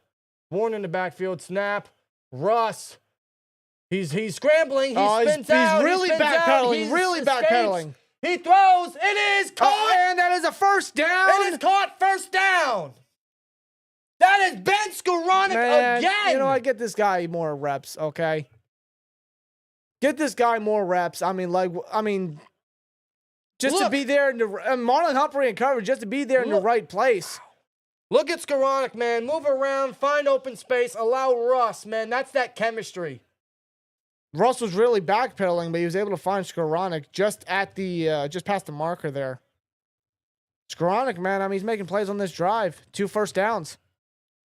Warren in the backfield, snap. Russ. He's scrambling. He spins out. He's really backpedaling. Really backpedaling. He throws. It is caught. And that is a first down. It is caught. First down. That is Ben Skoranek again. You know, I get this guy more reps, okay? Get this guy more reps. Just to be there in the Marlon Humphrey and coverage, just to be there in the right place. Look at Skoranek, man. Move around, find open space, allow Russ, man. That's that chemistry. Russ was really backpedaling, but he was able to find Skoranek just at the just past the marker there. Skoranek, man, I mean, he's making plays on this drive. 2 first downs.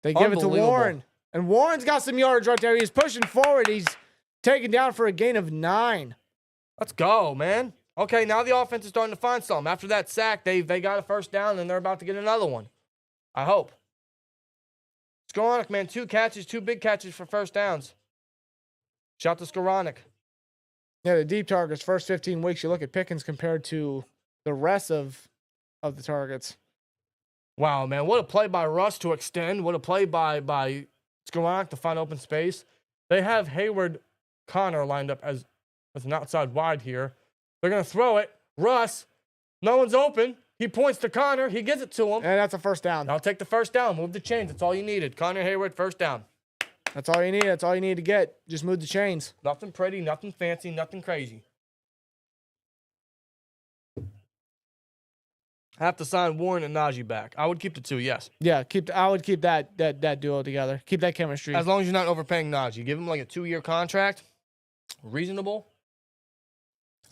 They give it to Warren. And Warren's got some yards right there. He's pushing forward. He's taken down for a gain of 9. Let's go, man. Okay, now the offense is starting to find something. After that sack, they got a first down, and they're about to get another one. I hope. Skoranek, man, 2 catches, 2 big catches for first downs. Shout to Skoranek. Yeah, the deep targets, first 15 weeks, you look at Pickens compared to the rest of the targets. Wow, man, what a play by Russ to extend. What a play by Skoranek to find open space. They have Hayward Connor lined up as an outside wide here. They're going to throw it. Russ, no one's open. He points to Connor. He gives it to him. And that's a first down. I'll take the first down. Move the chains. That's all you needed. Connor Hayward, first down. That's all you need. That's all you need to get. Just move the chains. Nothing pretty, nothing fancy, nothing crazy. I have to sign Warren and Najee back. I would keep the 2, yes. Yeah, I would keep that duo together. Keep that chemistry. As long as you're not overpaying Najee. Give him like a 2-year contract. Reasonable.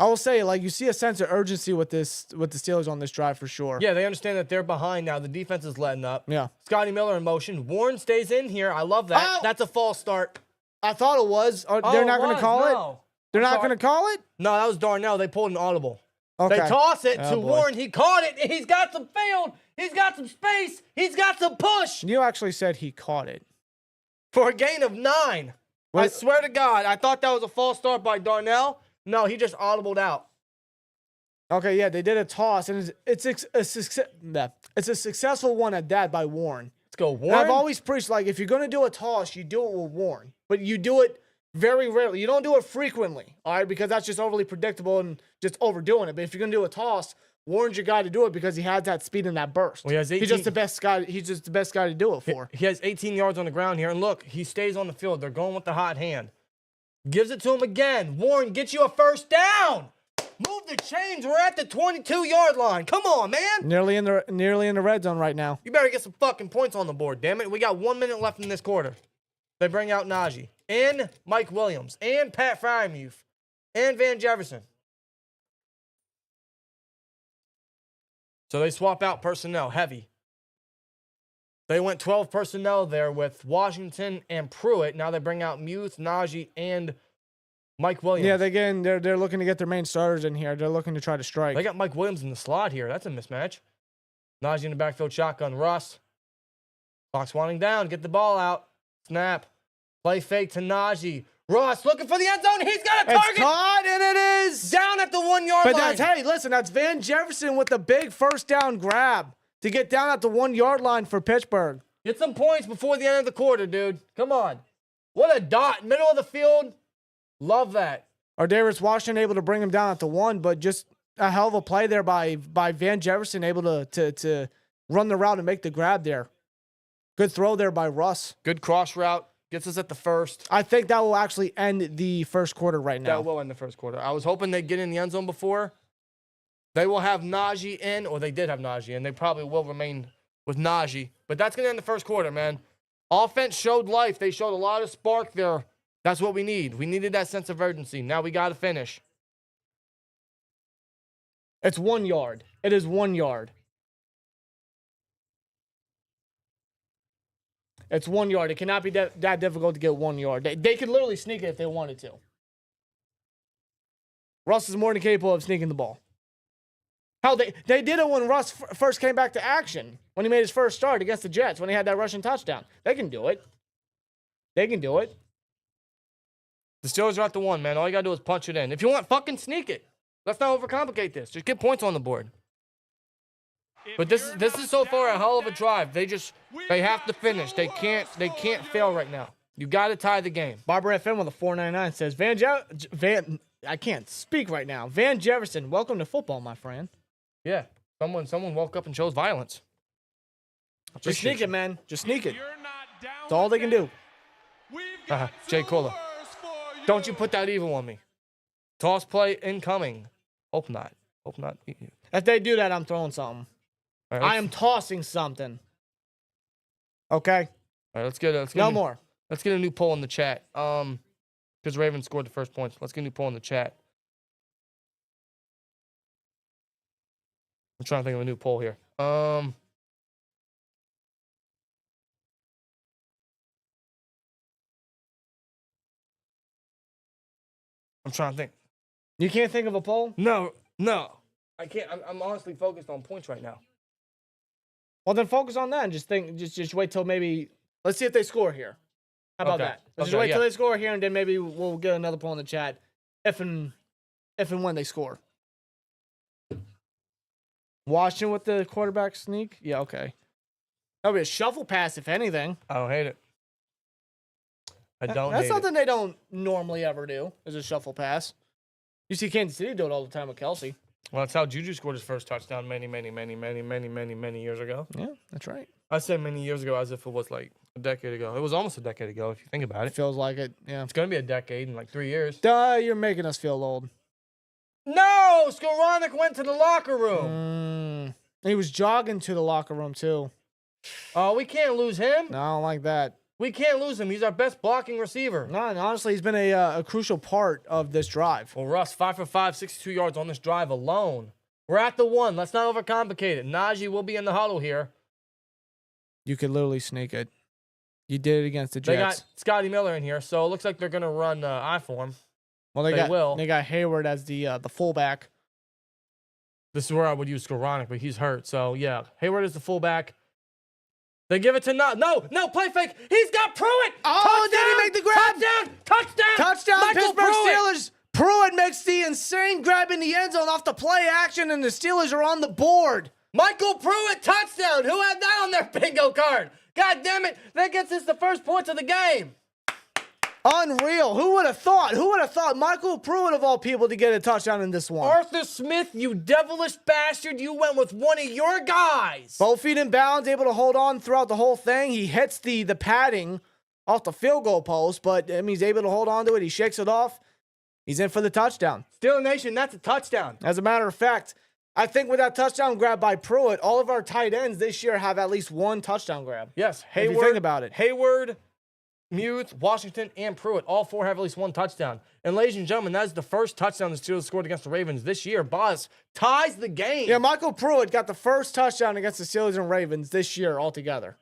I will say, like, you see a sense of urgency with the Steelers on this drive for sure. Yeah, they understand that they're behind now. The defense is letting up. Yeah. Scotty Miller in motion. Warren stays in here. I love that. Oh! That's a false start. I thought it was. They're not going to call it? They're not going to call it? No, that was Darnell. They pulled an audible. Okay. They toss it to boy. Warren. He caught it. He's got some field. He's got some space. He's got some push. You actually said he caught it. For a gain of 9. I swear to God, I thought that was a false start by Darnell. No, he just audibled out. Okay, yeah, they did a toss, and it's a successful one at that by Warren. Let's go, Warren. And I've always preached, like, if you're going to do a toss, you do it with Warren. But you do it very rarely. You don't do it frequently, all right, because that's just overly predictable and just overdoing it. But if you're going to do a toss, Warren's your guy to do it because he has that speed and that burst. Well, he's just the best guy. He's just the best guy to do it for. He has 18 yards on the ground here, and look, he stays on the field. They're going with the hot hand. Gives it to him again. Warren, get you a first down. Move the chains. We're at the 22-yard line. Come on, man. Nearly in the red zone right now. You better get some fucking points on the board, damn it. We got 1 minute left in this quarter. They bring out Najee and Mike Williams and Pat Frymuth and Van Jefferson. So they swap out personnel, heavy. They went 12 personnel there with Washington and Pruitt. Now they bring out Muth, Najee, and Mike Williams. Yeah, they're looking to get their main starters in here. They're looking to try to strike. They got Mike Williams in the slot here. That's a mismatch. Najee in the backfield, shotgun. Russ. Clock's winding down. Get the ball out. Snap. Play fake to Najee. Ross looking for the end zone. He's got a It's target. caught, and it is. Down at the 1 yard But line. hey, listen, that's Van Jefferson with the big first down grab to get down at the 1 yard line for Pittsburgh. Get some points before the end of the quarter, dude. Come on. What a dot. Middle of the field. Love that. Darius Washington able to bring him down at the 1, but just a hell of a play there by Van Jefferson, able to run the route and make the grab there. Good throw there by Russ. Good cross route. Gets us at the first. I think that will actually end the first quarter right now. That will end the first quarter. I was hoping they'd get in the end zone before. They will have Najee in, or they did have Najee, and they probably will remain with Najee. But that's going to end the first quarter, man. Offense showed life. They showed a lot of spark there. That's what we need. We needed that sense of urgency. Now we got to finish. It's 1 yard. It is 1 yard. It's 1 yard. It cannot be that difficult to get 1 yard. They could literally sneak it if they wanted to. Russ is more than capable of sneaking the ball. Hell, they did it when Russ first came back to action, when he made his first start against the Jets, when he had that rushing touchdown. They can do it. They can do it. The Steelers are at the 1, man. All you got to do is punch it in. If you want, fucking sneak it. Let's not overcomplicate this. Just get points on the board. But this is so far a hell of a drive. They have to finish. They can't fail right now. You got to tie the game. Barbara FM with a 499 says, I can't speak right now. Van Jefferson, welcome to football, my friend. Yeah. Someone woke up and chose violence. Just sneak it, man. Just sneak it. You're not down That's all with they can that. do. We've got Jay two Cola. words for Don't you put that evil on me. Toss play incoming. Hope not. Hope not. If they do that, I'm throwing something. All right, I am tossing something. Okay? All right, let's get No more. Let's get a new poll in the chat. Because Ravens scored the first points. Let's get a new poll in the chat. I'm trying to think of a new poll here. I'm trying to think. You can't think of a poll? No. I can't. I'm honestly focused on points right now. Well, then focus on that and just wait till maybe, let's see if they score here. How about Okay. that? Let's Okay, just wait till yeah. they score here, and then maybe we'll get another poll in the chat if and when they score. Washington with the quarterback sneak? Yeah, okay. That'll be a shuffle pass, if anything. I don't hate it. I don't That's hate something they don't normally ever do, is a shuffle pass. You see Kansas City do it all the time with Kelsey. Well, that's how Juju scored his first touchdown many years ago. Yeah, that's right. I said many years ago as if it was like a decade ago. It was almost a decade ago if you think about It it. feels like it, yeah. It's going to be a decade in like 3 years. Duh, you're making us feel old. No! Skoranek went to the locker room. He was jogging to the locker room, too. Oh, we can't lose him. No, I don't like that. We can't lose him. He's our best blocking receiver. No, and honestly, he's been a crucial part of this drive. Well, Russ, 5 for 5, 62 yards on this drive alone. We're at the 1. Let's not overcomplicate it. Najee will be in the huddle here. You could literally sneak it. You did it against the They Jets. got Scotty Miller in here, so it looks like they're going to run I for him. Well, they will. They got Hayward as the fullback. This is where I would use Skoranek, but he's hurt. So, yeah, Hayward is the fullback. They give it to No, play fake. He's got Pruitt. Oh, did he make the grab? Touchdown. Touchdown, Michael Pittsburgh Pruitt. Steelers. Pruitt makes the insane grab in the end zone off the play action, and the Steelers are on the board. Michael Pruitt, touchdown. Who had that on their bingo card? God damn it. That gets us the first points of the game. Unreal. Who would have thought? Who would have thought Michael Pruitt, of all people, to get a touchdown in this one? Arthur Smith, you devilish bastard. You went with one of your guys. Both feet in bounds, able to hold on throughout the whole thing. He hits the padding off the field goal post, but he's able to hold on to it. He shakes it off. He's in for the touchdown. Steelers Nation, that's a touchdown. As a matter of fact, I think with that touchdown grab by Pruitt, all of our tight ends this year have at least one touchdown grab. Yes, If you Hayward. think about it. Hayward, Muth, Washington, and Pruitt. All 4 have at least one touchdown. And ladies and gentlemen, that is the first touchdown the Steelers scored against the Ravens this year. Boss ties the game. Yeah, Michael Pruitt got the first touchdown against the Steelers and Ravens this year altogether.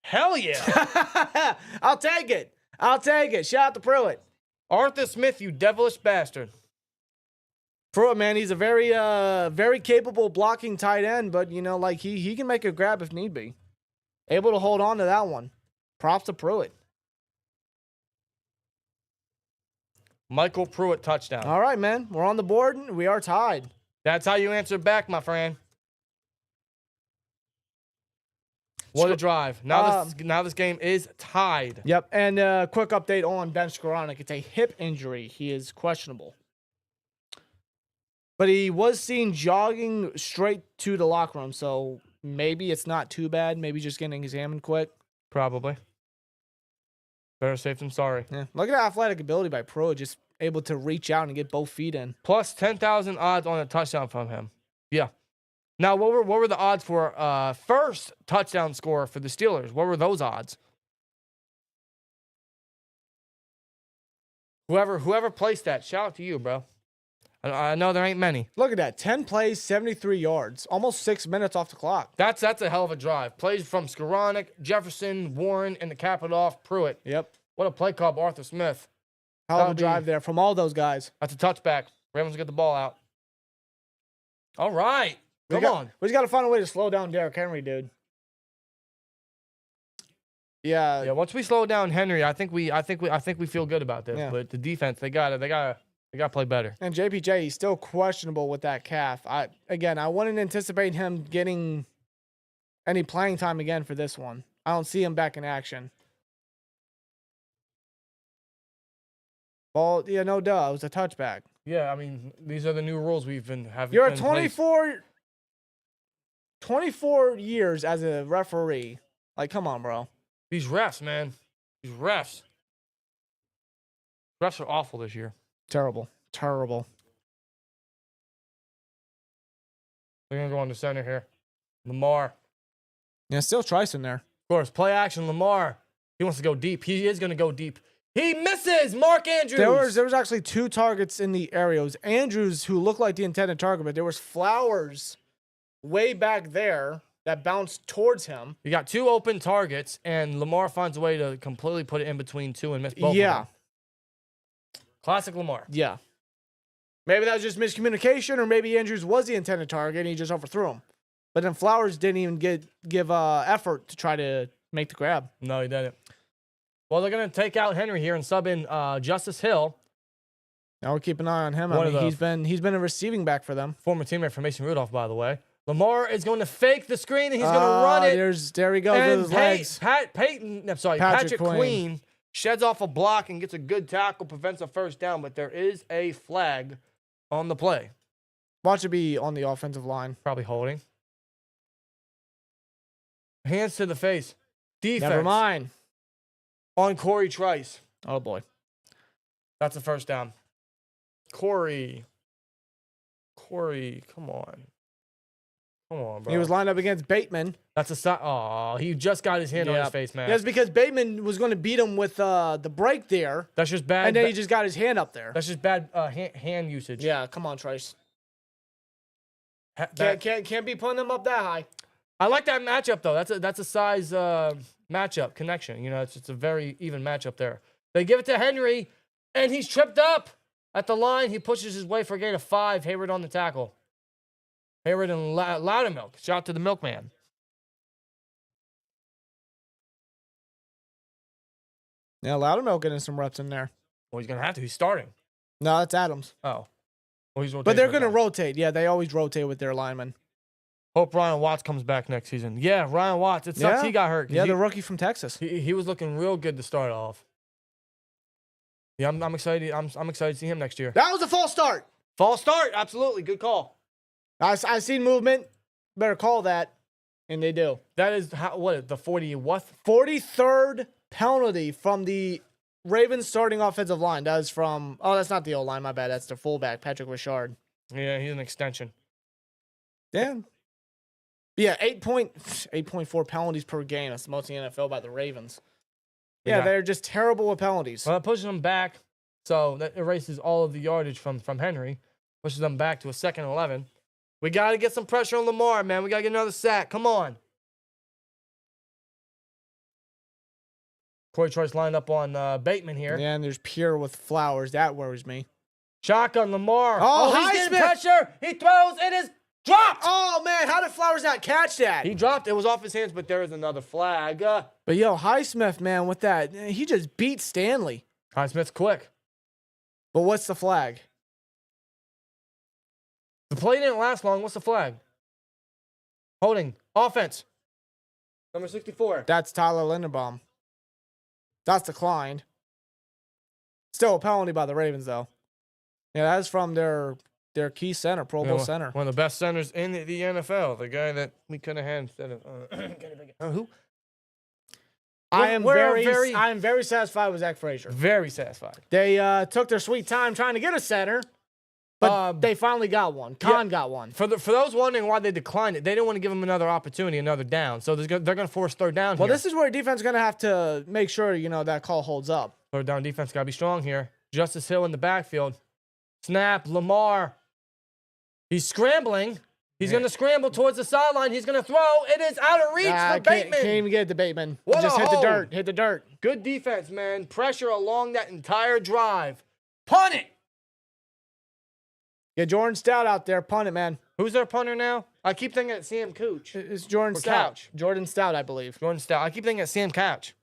Hell yeah. I'll take it. Shout out to Pruitt. Arthur Smith, you devilish bastard. Pruitt, man, he's a very capable blocking tight end, but, he can make a grab if need be. Able to hold on to that one. Props to Pruitt. Michael Pruitt touchdown. All right, man. We're on the board. We are tied. That's how you answer back, my friend. What a drive. Now this game is tied. Yep. And quick update on Ben Skoranek. It's a hip injury. He is questionable. But he was seen jogging straight to the locker room, so maybe it's not too bad. Maybe just getting examined quick. Probably. Better safe than sorry. Yeah. Look at the athletic ability by Pro, just able to reach out and get both feet in. Plus 10,000 odds on a touchdown from him. Yeah. Now, what were the odds for first touchdown score for the Steelers? What were those odds? Whoever placed that, shout out to you, bro. I know there ain't many. Look at that. 10 plays, 73 yards. Almost 6 minutes off the clock. That's a hell of a drive. Plays from Skoranek, Jefferson, Warren, and the cap it off, Pruitt. Yep. What a play call by Arthur Smith. Hell of a drive there from all those guys. That's a touchback. Ravens get the ball out. All right. Come on. We just got to find a way to slow down Derrick Henry, dude. Yeah. Once we slow down Henry, I think we feel good about this. Yeah. But the defense, they gotta play better. And JPJ, he's still questionable with that calf. I wouldn't anticipate him getting any playing time again for this one. I don't see him back in action. Well, yeah, no duh. It was a touchback. Yeah, I mean, these are the new rules we've been having. You're a 24 years as a referee. Like, come on, bro. These refs, man. These refs. Refs are awful this year. Terrible. Terrible. They're going to go on the center here. Lamar. Yeah, still Trice in there. Of course, play action, Lamar. He wants to go deep. He is going to go deep. He misses Mark Andrews. There was actually 2 targets in the area. It was Andrews who looked like the intended target, but there was Flowers way back there that bounced towards him. You got 2 open targets, and Lamar finds a way to completely put it in between 2 and miss both of them. Classic Lamar. Yeah. Maybe that was just miscommunication, or maybe Andrews was the intended target and he just overthrew him. But then Flowers didn't even give effort to try to make the grab. No, he didn't. Well, they're going to take out Henry here and sub in Justice Hill. Now we'll keep an eye on him. I mean, he's been a receiving back for them. Former teammate from Mason Rudolph, by the way. Lamar is going to fake the screen, and he's going to run it. There he goes and with his legs. Patrick Queen sheds off a block and gets a good tackle, prevents a first down, but there is a flag on the play. Watch it be on the offensive line. Probably holding. Hands to the face. Defense. Never mind. On Corey Trice. Oh, boy. That's a first down. Corey, come on. Come on, bro. He was lined up against Bateman. That's a he just got his hand on his face, man. That's because Bateman was going to beat him with the break there. That's just bad. And then he just got his hand up there. That's just bad hand usage. Yeah, come on, Trice. Can't be putting him up that high. I like that matchup though. That's a size matchup connection. You know, it's a very even matchup there. They give it to Henry, and he's tripped up at the line. He pushes his way for a gain of 5. Hayward on the tackle. Hayward and Loudermilk. Shout out to the milkman. Yeah, Loudermilk getting some reps in there. Well, he's gonna have to. He's starting. No, that's Adams. Oh, well, he's rotating. But they're gonna rotate. Yeah, they always rotate with their linemen. Hope Ryan Watts comes back next season. Yeah, Ryan Watts. It sucks he got hurt. Yeah, the rookie from Texas. He was looking real good to start off. Yeah, I'm excited. I'm excited to see him next year. That was a false start. False start. Absolutely. Good call. I seen movement. Better call that. And they do. That is the 43rd penalty from the Ravens starting offensive line. That is from, that's not the O-line, my bad. That's the fullback, Patrick Richard. Yeah, he's an extension. Damn. Yeah, 8.4 penalties per game. That's the most in the NFL by the Ravens. Yeah, they're just terrible with penalties. Well, that pushes them back, so that erases all of the yardage from Henry. Pushes them back to a 2nd and 11. We got to get some pressure on Lamar, man. We got to get another sack. Come on. Corey Trice lined up on Bateman here. Yeah, and there's Pierre with Flowers. That worries me. Shotgun, Lamar. Oh, he's getting pressure. He throws. It is dropped. Oh, man. How did Flowers not catch that? He dropped. It was off his hands, but there is another flag. But, Highsmith, man, with that, he just beat Stanley. Highsmith's quick. But what's the flag? The play didn't last long. What's the flag? Holding. Offense. Number 64. That's Tyler Linderbaum. That's declined. Still a penalty by the Ravens, though. Yeah, that's from their key center, Pro Bowl center. One of the best centers in the NFL. The guy that we could have had instead of who? I am very satisfied with Zach Frazier. Very satisfied. They took their see time trying to get a center, but they finally got one. Khan got one. For those wondering why they declined it, they didn't want to give him another opportunity, another down. So they're going to force third down. Well, here. this is where defense is going to have to make sure that call holds up. Third down defense got to be strong here. Justice Hill in the backfield. Snap. Lamar. He's scrambling. He's going to scramble towards the sideline. He's going to throw. It is out of reach for Bateman. Can't even get it to Bateman. What Just a hit the hold. dirt. Hit the dirt. Good defense, man. Pressure along that entire drive. Punt it. Get Jordan Stout out there. Punt it, man. Who's their punter now? I keep thinking it's Sam Cooch. It's Jordan Or Stout. Couch. Jordan Stout, I believe. Jordan Stout. I keep thinking it's Sam Couch.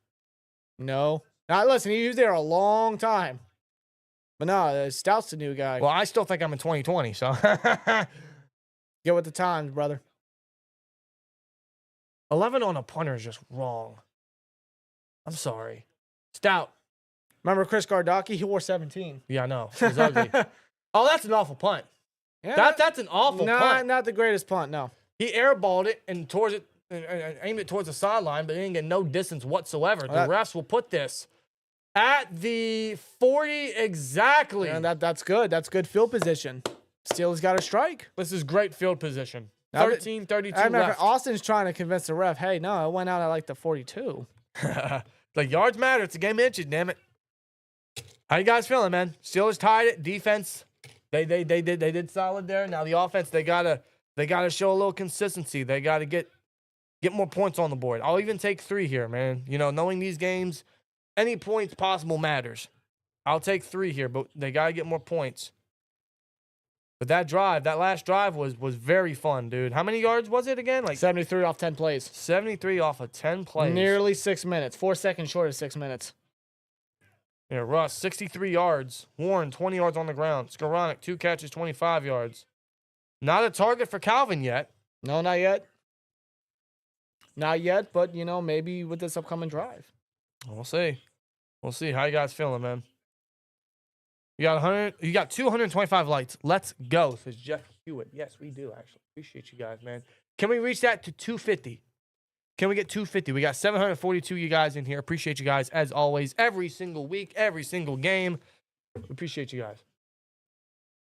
No. Now, listen, he was there a long time. But no, Stout's the new guy. Well, I still think I'm in 2020, so. Get with the times, brother. 11 on a punter is just wrong. I'm sorry. Stout. Remember Chris Gardocki? He wore 17. Yeah, I know. It was ugly. Oh, that's an awful punt. Yeah, That's an awful punt. Not the greatest punt, no. He airballed it and towards it, and aimed it towards the sideline, but he didn't get no distance whatsoever. The refs will put this at the 40 exactly. Yeah, that's good. That's good field position. Steelers got a strike. This is great field position. Now, 13-32 I remember left. Austin's trying to convince the ref, hey, no, it went out at like the 42. The yards matter. It's a game of inches, damn it. How you guys feeling, man? Steelers tied it. Defense, they did solid there. Now the offense, they gotta show a little consistency. They gotta get more points on the board. I'll even take 3 here, man. Knowing these games, any points possible matters. I'll take 3 here, but they gotta get more points. But that last drive was very fun, dude. How many yards was it again? Like 73 off 10 plays. 73 off of 10 plays. Nearly 6 minutes. 4 seconds short of 6 minutes. Yeah, Russ, 63 yards. Warren, 20 yards on the ground. Skoranek, 2 catches, 25 yards. Not a target for Calvin yet. No, not yet. Not yet, but, maybe with this upcoming drive. We'll see. We'll see. How you guys feeling, man? You got 225 lights. Let's go, says Jeff Hewitt. Yes, we do, actually. Appreciate you guys, man. Can we reach that to 250? Can we get 250? We got 742 you guys in here. Appreciate you guys, as always, every single week, every single game. Appreciate you guys.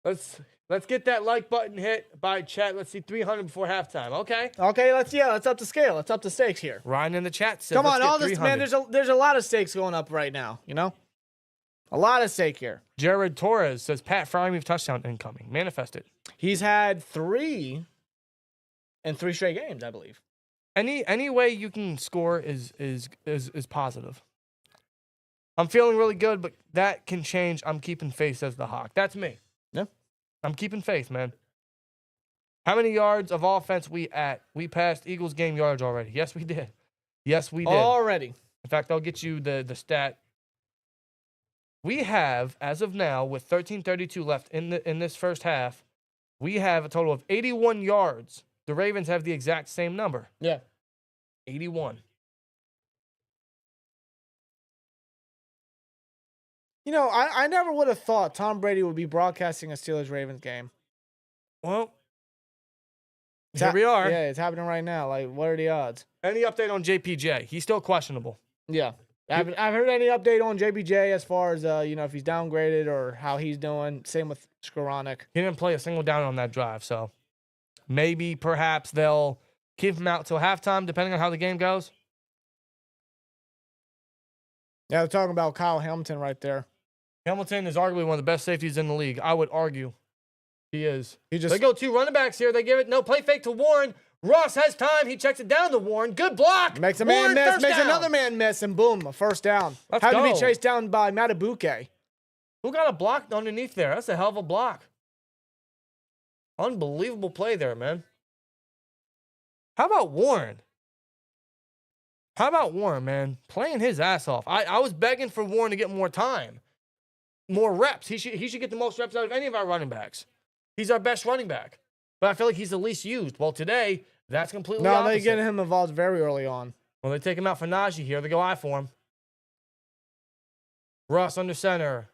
Let's get that like button hit by chat. Let's see 300 before halftime. Okay. Okay, let's up the scale. Let's up the stakes here. Ryan in the chat said, Come on, all this, 300. man, there's a lot of stakes going up right now, A lot at stake here. Jared Torres says, Pat Frymuth touchdown incoming. Manifest it. He's had 3 in 3 straight games, I believe. Any way you can score is positive. I'm feeling really good, but that can change. I'm keeping faith as the Hawk. That's me. Yeah. I'm keeping faith, man. How many yards of offense we passed Eagles game yards already? Yes, we did. Yes, we did. Already. In fact, I'll get you the stat. We have, as of now, with 13:32 left in this first half, we have a total of 81 yards. The Ravens have the exact same number. Yeah. 81. I never would have thought Tom Brady would be broadcasting a Steelers-Ravens game. Well, here we are. Yeah, it's happening right now. Like, what are the odds? Any update on JPJ? He's still questionable. Yeah. I haven't heard any update on JPJ as far as, if he's downgraded or how he's doing. Same with Skoranek. He didn't play a single down on that drive, so maybe, perhaps, they'll keep him out till halftime, depending on how the game goes. Yeah, they're talking about Kyle Hamilton right there. Hamilton is arguably one of the best safeties in the league. I would argue he is. They go 2 running backs here. They give it, no, play fake to Warren. Ross has time. He checks it down to Warren. Good block. Makes a Warren, man miss. first Makes down. another man miss, and boom, a first down. Let's Had to go. be chased down by Matabuke. Who got a block underneath there? That's a hell of a block. Unbelievable play there, man. How about Warren? Man? Playing his ass off. I was begging for Warren to get more time. more reps. He should get the most reps out of any of our running backs. He's our best running back. But I feel like he's the least used. Well, today, that's completely No, opposite. they get him involved very early on. Well, they take him out for Najee here. They go I for him. Russ under center.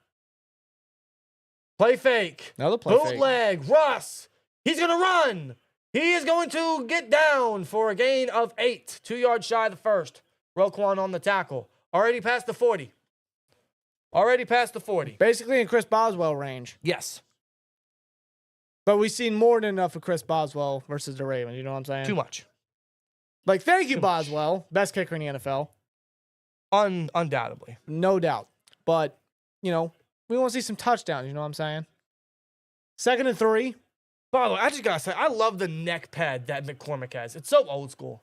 Play fake. Another play fake. Bootleg. Russ. He's going to run. He is going to get down for a gain of 8. 2 yards shy of the first. Roquan on the tackle. Already past the 40. Already past the 40. Basically in Chris Boswell range. Yes. But we've seen more than enough of Chris Boswell versus the Ravens. You know what I'm saying? Too much. Like, thank you, Boswell. Best kicker in the NFL. Undoubtedly. No doubt. But, you know, we want to see some touchdowns. You know what I'm saying? 2nd and 3. By the way, I just got to say, I love the neck pad that McCormick has. It's so old school.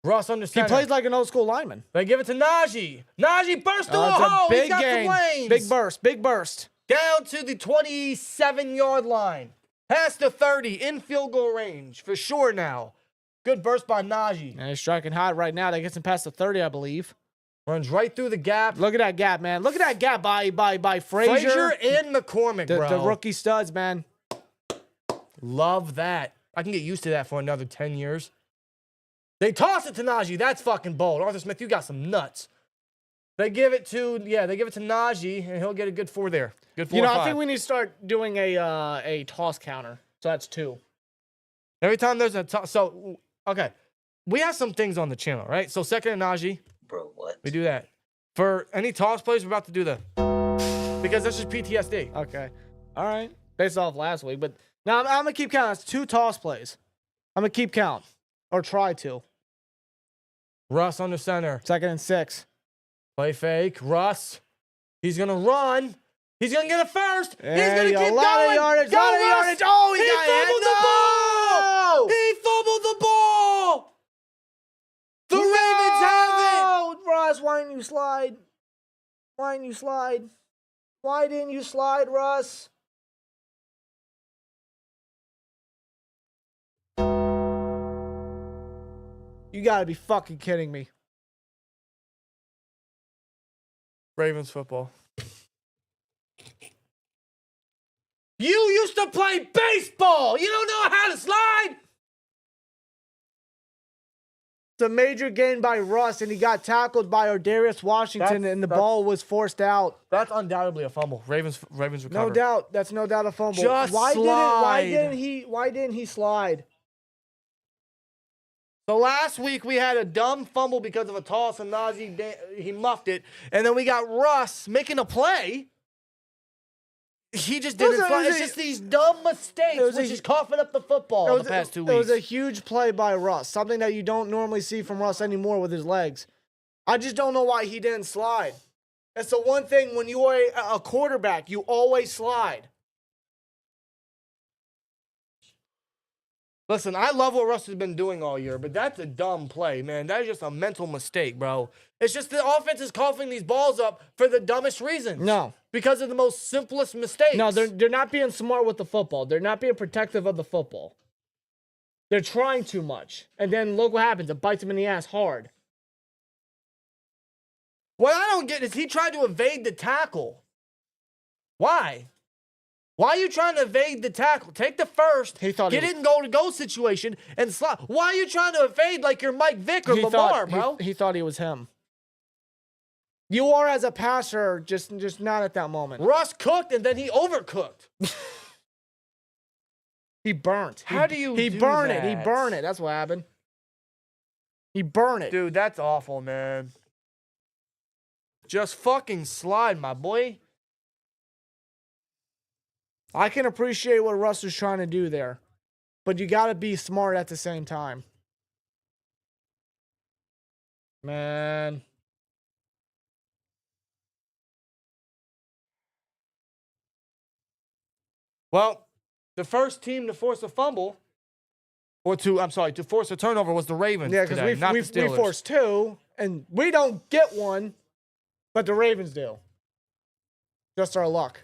Russ under He center. plays like an old school lineman. They give it to Najee. Najee burst through a It's hole. big He's got gain. the lanes. Big burst. Big burst. Down to the 27-yard line. Past the 30. In field goal range. For sure now. Good burst by Najee. And he's striking hot right now. That gets him past the 30, I believe. Runs right through the gap. Look at that gap, man. Look at that gap by Frazier. Frazier and McCormick, bro. The rookie studs, man. Love that. I can get used to that for another 10 years. They toss it to Najee. That's fucking bold. Arthur Smith, you got some nuts. They give it to Najee, and he'll get a good 4 there. Good 4 You know, or 5. I think we need to start doing a toss counter. So that's 2. Every time there's a toss. So, okay. We have some things on the channel, right? So, 2nd and Najee. Bro, what? We do that. For any toss plays, we're about to do the... Because that's just PTSD. Okay. All right. Based off last week. But now I'm going to keep counting. That's 2 toss plays. I'm going to keep count. Or try to. Russ under center. 2nd and 6. Play fake. Russ. He's going to run. He's going to get it first. He's Hey, going to keep a lot going. of yardage. Go, Lot of Russ. yardage. Oh, he got fumbled the ball. it. No! He fumbled the ball. The Ravens have it. Russ, why didn't you slide? Why didn't you slide? Why didn't you slide, Russ? You gotta be fucking kidding me. Ravens football. You used to play baseball. You don't know how to slide. It's a major gain by Russ, and he got tackled by Darius Washington, and the ball was forced out. That's undoubtedly a fumble. Ravens recover. No doubt. That's no doubt a fumble. Just why slide. didn't he slide? So last week we had a dumb fumble because of a toss, and Najee, he muffed it. And then we got Russ making a play. He just didn't slide. It's just these dumb mistakes, which is coughing up the football the past 2 weeks. It was a huge play by Russ, something that you don't normally see from Russ anymore with his legs. I just don't know why he didn't slide. That's the one thing when you are a quarterback, you always slide. Listen, I love what Russ has been doing all year, but that's a dumb play, man. That is just a mental mistake, bro. It's just the offense is coughing these balls up for the dumbest reasons. No. Because of the most simplest mistakes. No, they're not being smart with the football. They're not being protective of the football. They're trying too much. And then look what happens. It bites them in the ass hard. What I don't get is he tried to evade the tackle. Why? Why are you trying to evade the tackle? Take the first, He thought get he it in goal-to-goal situation, and slide. Why are you trying to evade like you're Mike Vick or Lamar, bro? He thought he was him. You are as a passer, just not at that moment. Russ cooked, and then he overcooked. He burnt. How do you He do burned it. He that? burned it. That's what happened. He burned it. Dude, that's awful, man. Just fucking slide, my boy. I can appreciate what Russ was trying to do there, but you got to be smart at the same time. Man. Well, the first team to force a fumble, to force a turnover was the Ravens Yeah, today, not the we Steelers. forced 2, and we don't get one, but the Ravens do. Just our luck.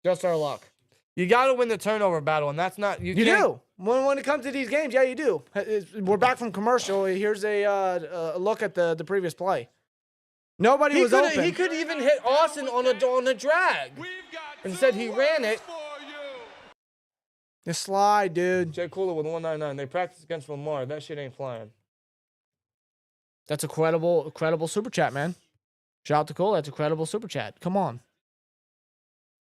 Just our luck. You got to win the turnover battle, and that's not... You can't- do. When it comes to these games, yeah, you do. We're back from commercial. Here's a look at the previous play. Nobody was open. He could even hit Austin on a drag. We've got Instead, two he ran words it. for you. The slide, dude. Jay Cooler with 199. They practice against Lamar. That shit ain't flying. That's a credible super chat, man. Shout out to Cole. That's a credible super chat. Come on.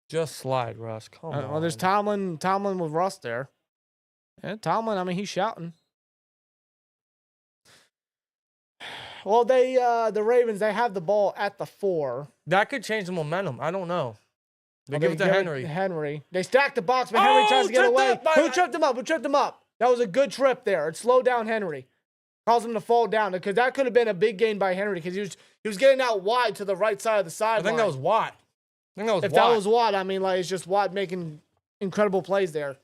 Just slide, Russ. Come on. Well, there's Tomlin with Russ there. Yeah, Tomlin, I mean, he's shouting. Well, the Ravens, they have the ball at the 4. That could change the momentum. I don't know. They give it to Henry. Henry. They stack the box, but Henry tries to get away. Who tripped him up? Who tripped him up? That was a good trip there. It slowed down Henry. Caused him to fall down because that could have been a big gain by Henry because he was getting out wide to the right side of the sideline. I think that was Watt. If that was Watt, I mean, like, it's just Watt making incredible plays there.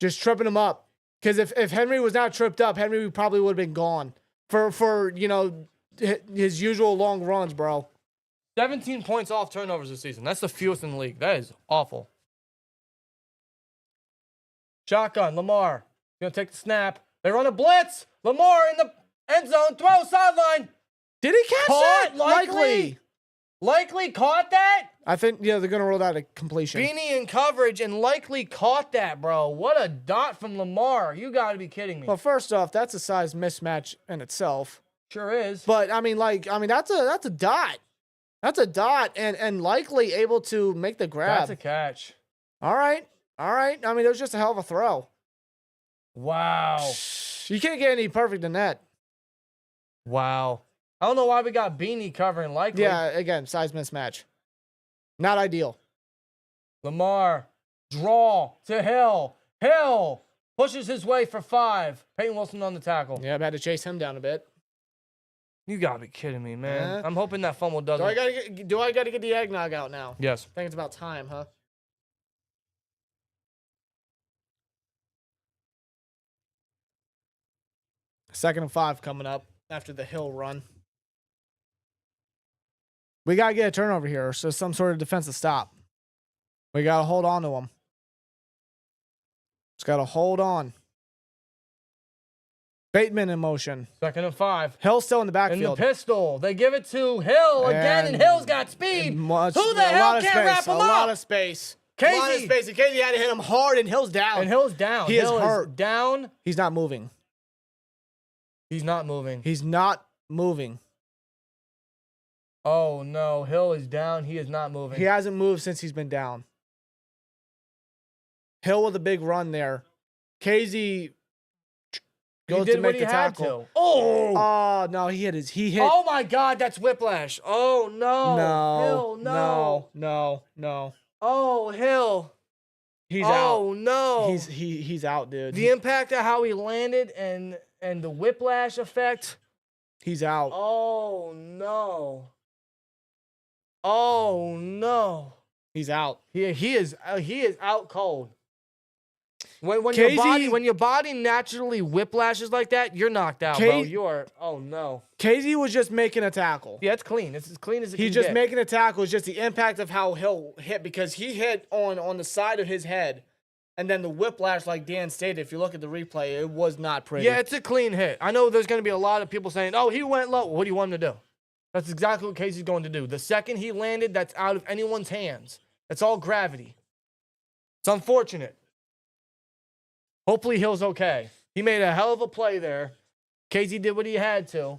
Just tripping him up. Because if Henry was not tripped up, Henry probably would have been gone for his usual long runs, bro. 17 points off turnovers this season. That's the fewest in the league. That is awful. Shotgun, Lamar. Gonna take the snap. They run a blitz. Lamar in the end zone. Throw sideline. Did he catch Caught, that? likely. Likely caught that. I think, they're going to roll that a completion. Beanie in coverage and likely caught that, bro. What a dot from Lamar. You got to be kidding me. Well, first off, that's a size mismatch in itself. Sure is. But, that's a dot. That's a dot and likely able to make the grab. That's a catch. All right. I mean, it was just a hell of a throw. Wow. You can't get any perfect than that. Wow. I don't know why we got Beanie covering likely. Yeah, again, size mismatch. Not ideal. Lamar, draw to Hill. Hill pushes his way for 5. Peyton Wilson on the tackle. Yeah, I've had to chase him down a bit. You got to be kidding me, man. Yeah. I'm hoping that fumble doesn't. Do I gotta get the eggnog out now? Yes. I think it's about time, huh? Second and 5 coming up after the Hill run. We got to get a turnover here, so some sort of defensive stop. We got to hold on to them. Just got to hold on. Bateman in motion. Second and 5. Hill's still in the In backfield. the pistol. They give it to Hill again, and Hill's got speed. Who the hell can't wrap him A lot up? of space. Casey. A lot of space. And Casey had to hit him hard, and Hill's down. And Hill's down. He is Hill hurt. Down. He's not moving. He's not moving. He's not moving. Oh, no. Hill is down. He is not moving. He hasn't moved since he's been down. Hill with a big run there. Casey goes to make the tackle. Oh, no, he hit. Oh, my God. That's whiplash. Oh, no. No. Hill, no. No. Oh, Hill. He's out. Oh, no. He's out, dude. The impact of how he landed and the whiplash effect. He's out. Oh, no. Oh, no. He's out. He is out cold. When Casey- your body naturally whiplashes like that, you're knocked out, bro. You're oh no. Casey was just making a tackle. Yeah, it's clean. It's as clean as it He's can just get. making a tackle. It's just the impact of how Hill hit because he hit on the side of his head, and then the whiplash, like Dan stated. If you look at the replay, it was not pretty. Yeah, it's a clean hit. I know there's going to be a lot of people saying, "Oh, he went low." What do you want him to do? That's exactly what Casey's going to do. The second he landed, that's out of anyone's hands. It's all gravity. It's unfortunate. Hopefully Hill's okay. He made a hell of a play there. Casey did what he had to.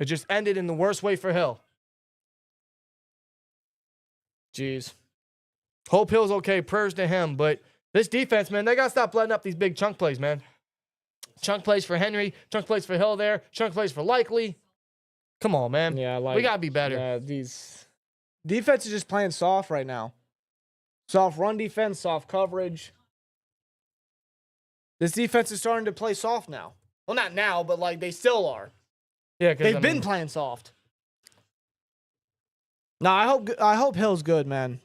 It just ended in the worst way for Hill. Jeez. Hope Hill's okay. Prayers to him. But this defense, man, they got to stop letting up these big chunk plays, man. Chunk plays for Henry. Chunk plays for Hill there. Chunk plays for Likely. Come on, man. Yeah, we got to be better. Yeah, these defense is just playing soft right now. Soft run defense, soft coverage. This defense is starting to play soft now. Well, not now, but like they still are. Yeah, They've been playing soft. No, I hope Hill's good, man.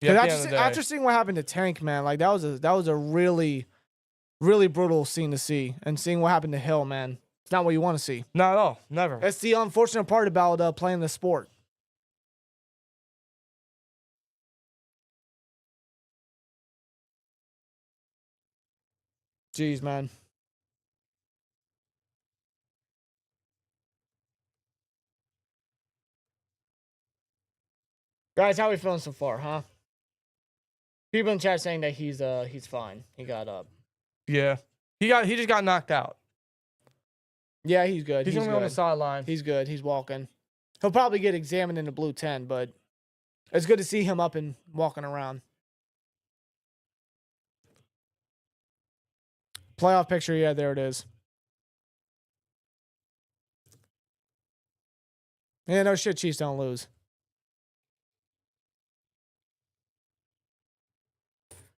Yeah, After seeing what happened to Tank, man, like that was a really, really brutal scene to see, and seeing what happened to Hill, man, it's not what you want to see. Not at all. Never. That's the unfortunate part about playing the sport. Jeez, man. Guys, how are we feeling so far, huh? People in chat saying that he's fine. He got up. Yeah. He just got knocked out. Yeah, he's good. He's gonna be on the sideline. He's good. He's walking. He'll probably get examined in the blue 10, but it's good to see him up and walking around. Playoff picture, yeah, there it is. Yeah, no shit, Chiefs don't lose.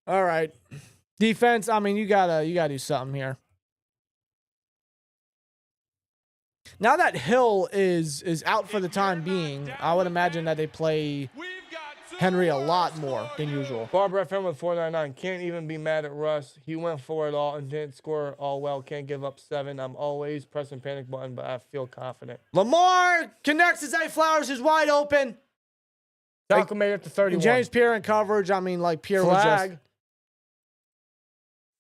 All right. Defense, I mean, you gotta do something here. Now that Hill is out for the time being, I would imagine that they play Henry a lot more than usual. Barbara FM with 499. Can't even be mad at Russ. He went for it all and didn't score all well. Can't give up 7. I'm always pressing panic button, but I feel confident. Lamar connects his Zay Flowers is wide open. Falcon made it to 31. James Pierre in coverage. I mean, like Pierre was Flag. just.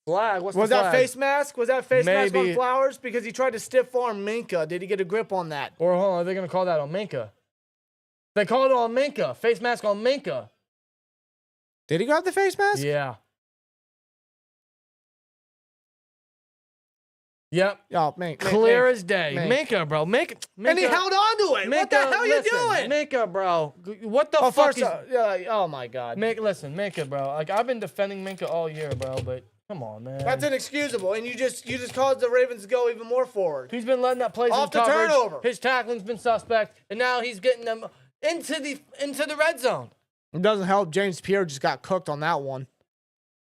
Flag. What's Was the that flag? face mask? Was that face mask Maybe. on Flowers? Because he tried to stiff arm Minka. Did he get a grip on that? Or hold on, are they gonna call that on Minka? They called it on Minka. Face mask on Minka. Did he grab the face mask? Yeah. Yep. Oh, man. Clear as day. Mink. Minka, bro. Minka. And he held on to it. What the hell you doing? Minka, bro. What the Oh, fuck first, is... oh, my God. Listen, Minka, bro. Like, I've been defending Minka all year, bro, but come on, man. That's inexcusable. And you just caused the Ravens to go even more forward. He's been letting that plays Off in the coverage. turnover. His tackling's been suspect, and now he's getting them into the red zone. It doesn't help. James Pierre just got cooked on that one.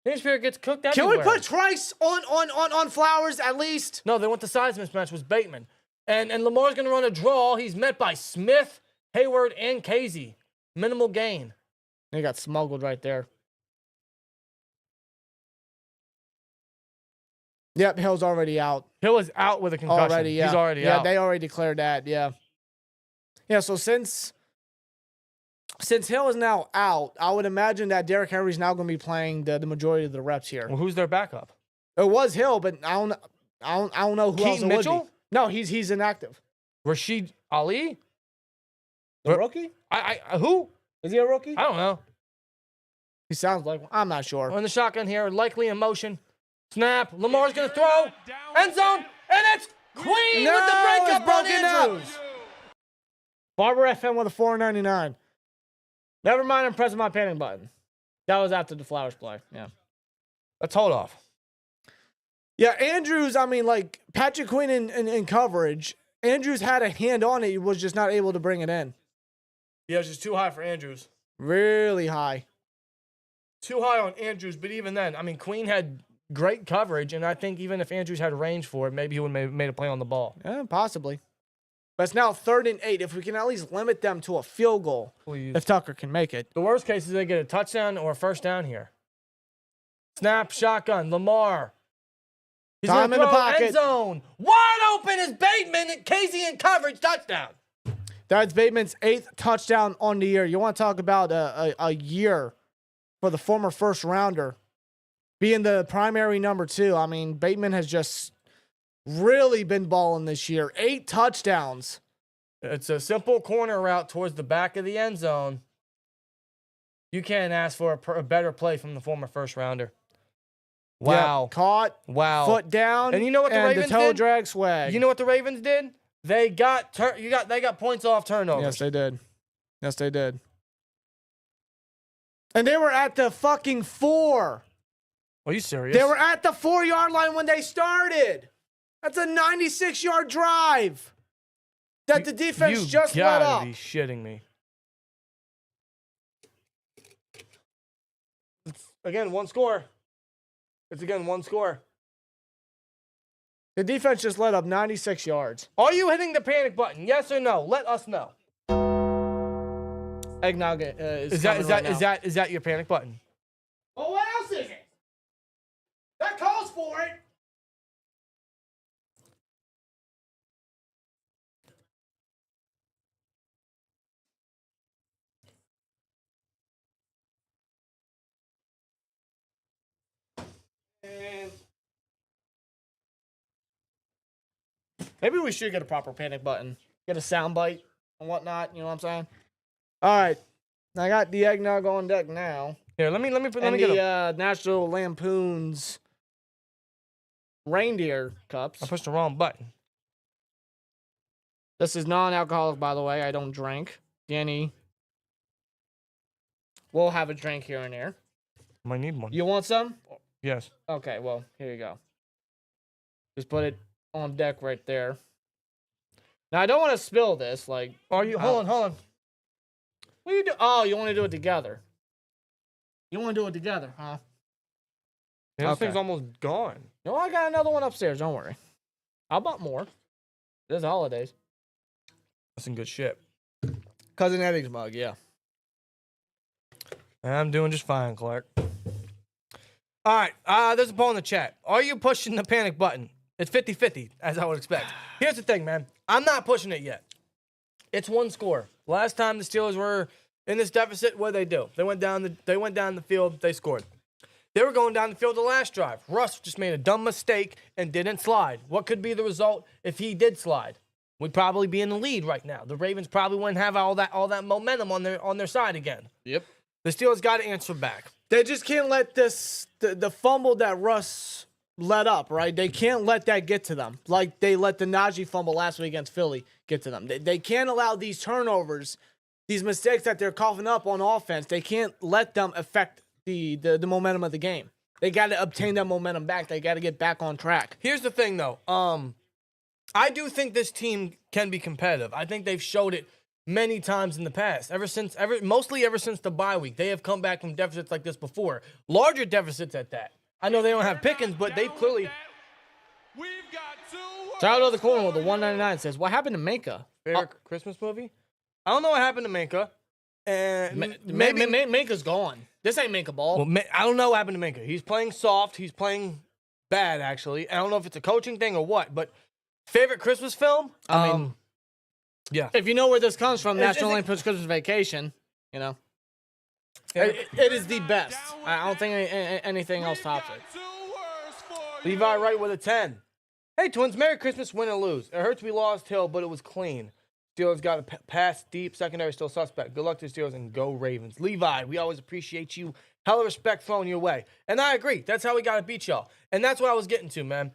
James Pierre gets cooked Can everywhere. we put Trice on Flowers at least? No, they want the size mismatch was Bateman. And Lamar's going to run a draw. He's met by Smith, Hayward, and Casey. Minimal gain. He got smuggled right there. Yep, Hill's already out. Hill is out with a concussion. Already, yeah. He's already Yeah, out. they already declared that, yeah. Yeah, so since Hill is now out, I would imagine that Derrick Henry's now going to be playing the majority of the reps here. Well, who's their backup? It was Hill, but I don't know who else Keaton it would Mitchell? be. No, he's inactive. Rashid Ali? A rookie? Who? Is he a rookie? I don't know. He sounds like one. I'm not sure. On the shotgun here, likely in motion. Snap. Lamar's going to throw. End zone. And it's Queen No, with the breakup it's broken on up. Andrews. Barber FM with a $4.99. Never mind, I'm pressing my panic button. That was after the Flowers play. Yeah. Let's hold off. Yeah, Andrews, I mean, like, Patrick Quinn in coverage. Andrews had a hand on it. He was just not able to bring it in. Yeah, it's just too high for Andrews. Really high. Too high on Andrews, but even then, I mean, Queen had great coverage, and I think even if Andrews had range for it, maybe he would have made a play on the ball. Yeah, possibly. But it's now 3rd and 8. If we can at least limit them to a field goal, Please. if Tucker can make it. The worst case is they get a touchdown or a first down here. Snap, shotgun, Lamar. He's Time gonna in the throw, pocket. end zone. Wide open is Bateman and Casey in coverage, touchdown. That's Bateman's 8th touchdown on the year. You want to talk about a year for the former first rounder being the primary number 2. I mean, Bateman has just really been balling this year. 8 touchdowns. It's a simple corner route towards the back of the end zone. You can't ask for a better play from the former first rounder. Wow. Yep, caught. Wow. Foot down. And you know what the Ravens the toe did? drag swag. You know what the Ravens did? They got points off turnovers. Yes, they did. Yes, they did. And they were at the fucking 4. Are you serious? They were at the 4-yard line when they started. That's a 96-yard drive that the defense just let up. You gotta be shitting me. It's again one score. It's again one score. The defense just let up 96 yards. Are you hitting the panic button? Yes or no? Let us know. Eggnog Is that your panic button? Well, what else is it? That calls for it. Maybe we should get a proper panic button. Get a sound bite and whatnot. You know what I'm saying? All right. I got the eggnog on deck now. Here, let me And get the National Lampoon's reindeer cups. I pushed the wrong button. This is non-alcoholic, by the way. I don't drink. Danny will have a drink here and there. Might need one. You want some? Yes. Okay, well, here you go. Just put it on deck right there. Now, I don't want to spill this. Like, Hold on. what do you do? Oh, you want to do it together. You want to do it together, huh? Yeah, this Okay. thing's almost gone. No, I got another one upstairs. Don't worry. How about more? There's holidays. That's some good shit. Cousin Eddie's mug, yeah. I'm doing just fine, Clark. All right, there's a poll in the chat. Are you pushing the panic button? It's 50-50, as I would expect. Here's the thing, man. I'm not pushing it yet. It's one score. Last time the Steelers were in this deficit, what did they do? They went down the field, they scored. They were going down the field the last drive. Russ just made a dumb mistake and didn't slide. What could be the result if he did slide? We'd probably be in the lead right now. The Ravens probably wouldn't have all that momentum on their side again. Yep. The Steelers got to answer back. They just can't let the fumble that Russ let up, right? They can't let that get to them. Like they let the Najee fumble last week against Philly get to them. They can't allow these turnovers, these mistakes that they're coughing up on offense. They can't let them affect the momentum of the game. They got to obtain that momentum back. They got to get back on track. Here's the thing, though. I do think this team can be competitive. I think they've showed it many times in the past. Mostly ever since the bye week, they have come back from deficits like this before. Larger deficits at that. I know they don't have Pickens, but they clearly. We've got 2 words. Shout out to the corner with the 199 says, "What happened to Minka?" Favorite Christmas movie? I don't know what happened to Minka. And maybe Minka's gone. This ain't Minka ball. Well, I don't know what happened to Minka. He's playing soft. He's playing bad, actually. I don't know if it's a coaching thing or what, but favorite Christmas film? I mean, yeah. if you know where this comes from, Is National it- Lampoon's Christmas Vacation, you know. It is the best. I don't think anything else tops it. 2 words for you. Levi Wright with a 10. Hey, Twins, Merry Christmas, win or lose. It hurts we lost Hill, but it was clean. Steelers got a pass deep, secondary still suspect. Good luck to the Steelers and go Ravens. Levi, we always appreciate you. Hella respect thrown your way. And I agree. That's how we got to beat y'all. And that's what I was getting to, man.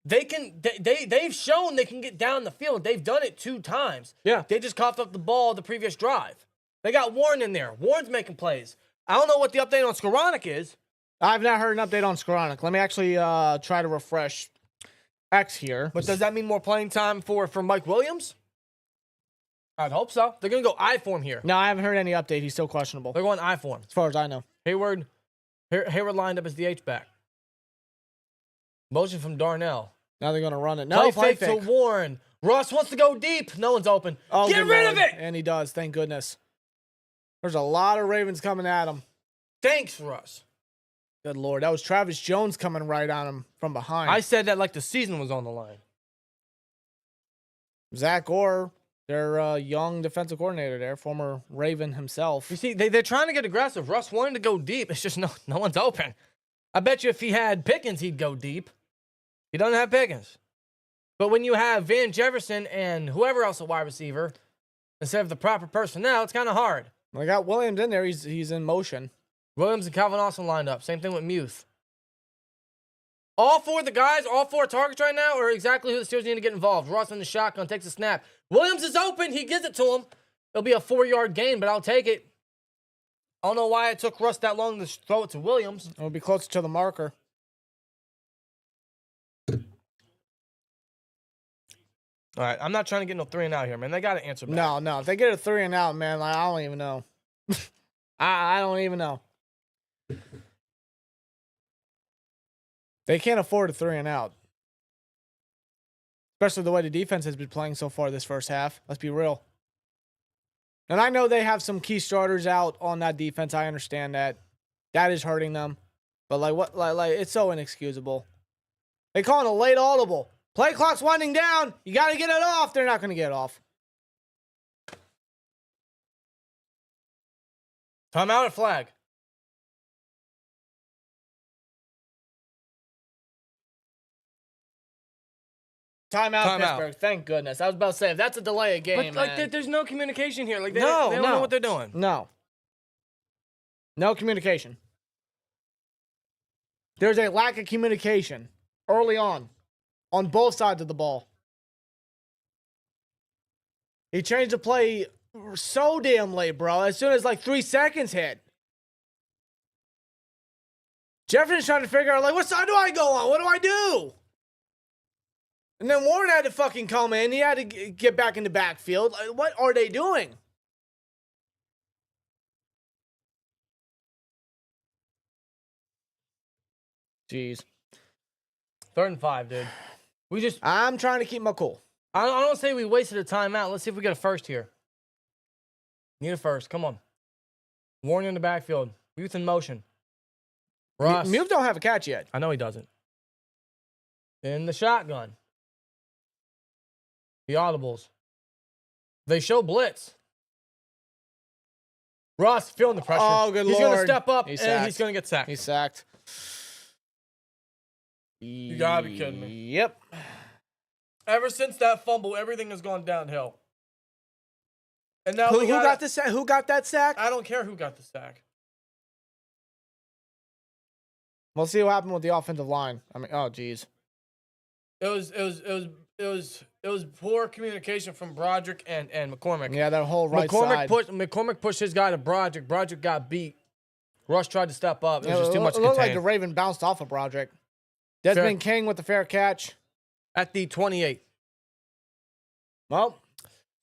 They've shown they can get down the field. They've done it 2 times. Yeah. They just coughed up the ball the previous drive. They got Warren in there. Warren's making plays. I don't know what the update on Skoranek is. I've not heard an update on Skoranek. Let me actually try to refresh X here. But does that mean more playing time for Mike Williams? I'd hope so. They're going to go I form here. No, I haven't heard any update. He's still questionable, They're going I form. as far as I know. Hayward lined up as the H-back. Motion from Darnell. Now they're going to run it. No, Play fake to Warren. Russ wants to go deep. No one's open. Oh, Get good rid Lord. of it. And he does. Thank goodness. There's a lot of Ravens coming at him. Thanks, Russ. Good Lord. That was Travis Jones coming right on him from behind. I said that like the season was on the line. Zach Orr, their young defensive coordinator there, former Raven himself. You see, they're trying to get aggressive. Russ wanted to go deep. It's just no one's open. I bet you if he had Pickens, he'd go deep. He doesn't have Pickens. But when you have Van Jefferson and whoever else a wide receiver, instead of the proper personnel, it's kind of hard. They got Williams in there. He's in motion. Williams and Calvin Austin lined up. Same thing with Muth. All 4 targets right now are exactly who the Steelers need to get involved. Russ in the shotgun takes a snap. Williams is open. He gives it to him. It'll be a 4-yard gain, but I'll take it. I don't know why it took Russ that long to throw it to Williams. It'll be closer to the marker. All right, I'm not trying to get no 3 and out here, man. They got to answer back. No. If they get a 3 and out, man, like, I don't even know. I don't even know. They can't afford a 3 and out. Especially the way the defense has been playing so far this first half. Let's be real. And I know they have some key starters out on that defense. I understand that. That is hurting them. But it's so inexcusable. They call it a late audible. Play clock's winding down. You got to get it off. They're not going to get it off. Timeout or flag? Timeout, Pittsburgh. Thank goodness. I was about to say, if that's a delay of game, But man. there's no communication here. Like they No, don't no. know what they're doing. No. No communication. There's a lack of communication early on both sides of the ball. He changed the play so damn late, bro. As soon as like 3 seconds hit. Jefferson's trying to figure out, like, what side do I go on? What do I do? And then Warren had to fucking come in. He had to get back in the backfield. Like, what are they doing? Jeez. 3rd and 5, dude. I'm trying to keep my cool. I don't say we wasted a timeout. Let's see if we get a first here. Need a first. Come on. Warren in the backfield. Youth in motion. Ross. Move don't have a catch yet. I know he doesn't. In the shotgun. The audibles. They show blitz. Ross feeling the pressure. Oh, good He's Lord. going to step up, He's and sacked. he's going to get sacked. He's sacked. You got to be kidding me. Yep. Ever since that fumble, everything has gone downhill. And now Who got the sack? Who got that sack? I don't care who got the sack. We'll see what happened with the offensive line. I mean, oh, geez. It was poor communication from Broderick and McCormick. Yeah, that whole right side. McCormick pushed his guy to Broderick. Broderick got beat. Rush tried to step up. It was just too much to It looked contain. like the Raven bounced off of Broderick. Desmond King with the fair catch. At the 28. Well,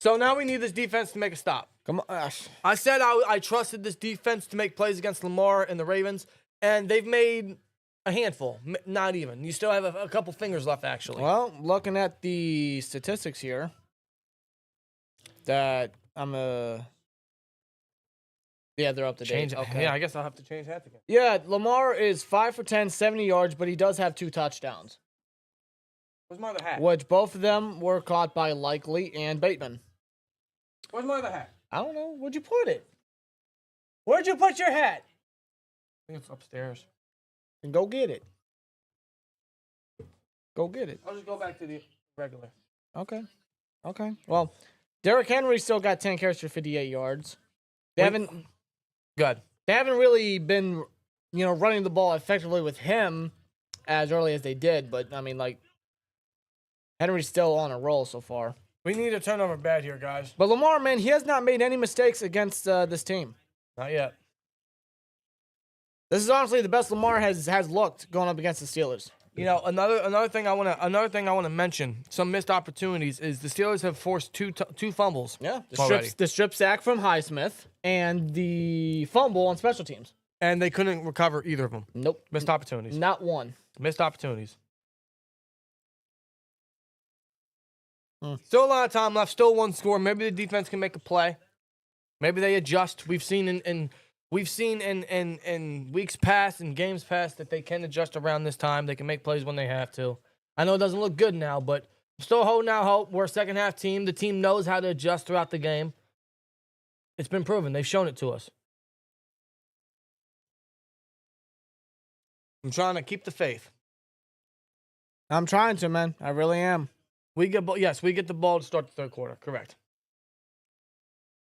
so now we need this defense to make a stop. come on. I said I trusted this defense to make plays against Lamar and the Ravens, and they've made a handful. Not even. You still have a couple fingers left, actually. Well, looking at the statistics here, that yeah, they're up to date. Okay. Yeah, I guess I'll have to change hats again. Yeah, Lamar is 5 for 10, 70 yards, but he does have 2 touchdowns, Where's my other hat? which both of them were caught by Likely and Bateman. Where's my other hat? I don't know. Where'd you put it? Where'd you put your hat? I think it's upstairs. And go get it. Go get it. I'll just go back to the regular. Okay. Well, Derrick Henry still got 10 carries for 58 yards. They haven't really been, running the ball effectively with him as early as they did. But I mean, like, Henry's still on a roll so far. We need a turnover bad here, guys. But Lamar, man, he has not made any mistakes against this team. Not yet. This is honestly the best Lamar has looked going up against the Steelers. Another thing I want to mention, some missed opportunities, is the Steelers have forced two fumbles. Yeah, already. the strip sack from Highsmith and the fumble on special teams. And they couldn't recover either of them. Nope. Missed opportunities. Not one. Missed opportunities. Still a lot of time left. Still one score. Maybe the defense can make a play. Maybe they adjust. We've seen in weeks past and games past that they can adjust around this time. They can make plays when they have to. I know it doesn't look good now, but I'm still holding out hope. We're a second half team. The team knows how to adjust throughout the game. It's been proven. They've shown it to us. I'm trying to keep the faith. I'm trying to, man. I really am. We get the ball to start the third quarter. Correct.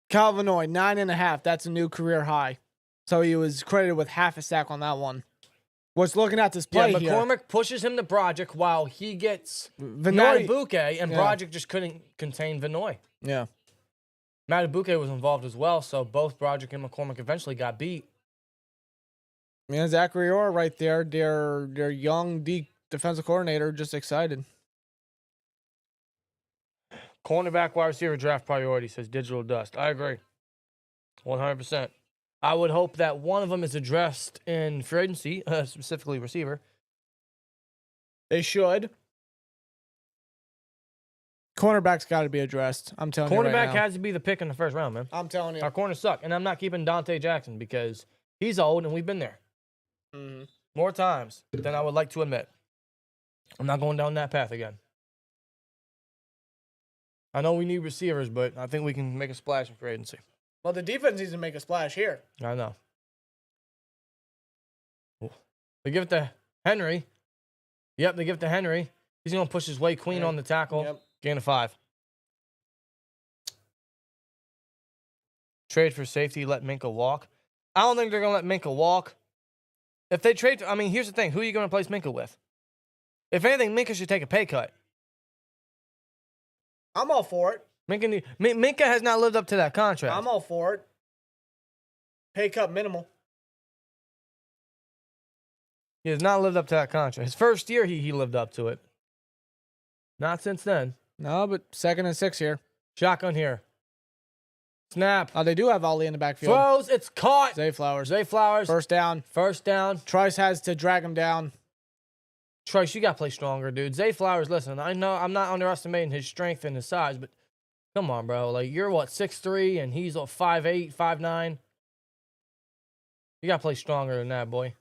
Calvinoy, 9.5. That's a new career high. So he was credited with half a sack on that one. What's looking at this play here? McCormick pushes him to Broderick while he gets Vinoy. Matabuke, and Broderick just couldn't contain Vinoy. Yeah. Matabuke was involved as well, so both Broderick and McCormick eventually got beat. Yeah, Zachary Orr right there, their young defensive coordinator, just excited. Cornerback wide receiver draft priority, says Digital Dust. I agree. 100%. I would hope that one of them is addressed in free agency, specifically receiver. They should. Cornerback's got to be addressed. I'm telling you right Cornerback now. has to be the pick in the first round, man. I'm telling you. Our corners suck, and I'm not keeping Dante Jackson because he's old and we've been there more times than I would like to admit. I'm not going down that path again. I know we need receivers, but I think we can make a splash in free agency. Well, the defense needs to make a splash here. I know. They give it to Henry. Yep, they give it to Henry. He's going to push his way clean on the tackle. Yep. Gain of 5. Trade for safety, let Minka walk. I don't think they're going to let Minka walk. If they trade, I mean, here's the thing. Who are you going to replace Minka with? If anything, Minka should take a pay cut. I'm all for it. Minka has not lived up to that contract. I'm all for it. Pay cut minimal. He has not lived up to that contract. His first year, he lived up to it. Not since then. No, but 2nd and 6 here. Shotgun here. Snap. Oh, they do have Ali in the backfield. Throws. It's caught. Zay Flowers. Zay Flowers. First down. First down. Trice has to drag him down. Trice, you got to play stronger, dude. Zay Flowers, listen, I know I'm not underestimating his strength and his size, but come on, bro. Like, you're what, 6'3", and he's 5'8", 5'9". You got to play stronger than that, boy.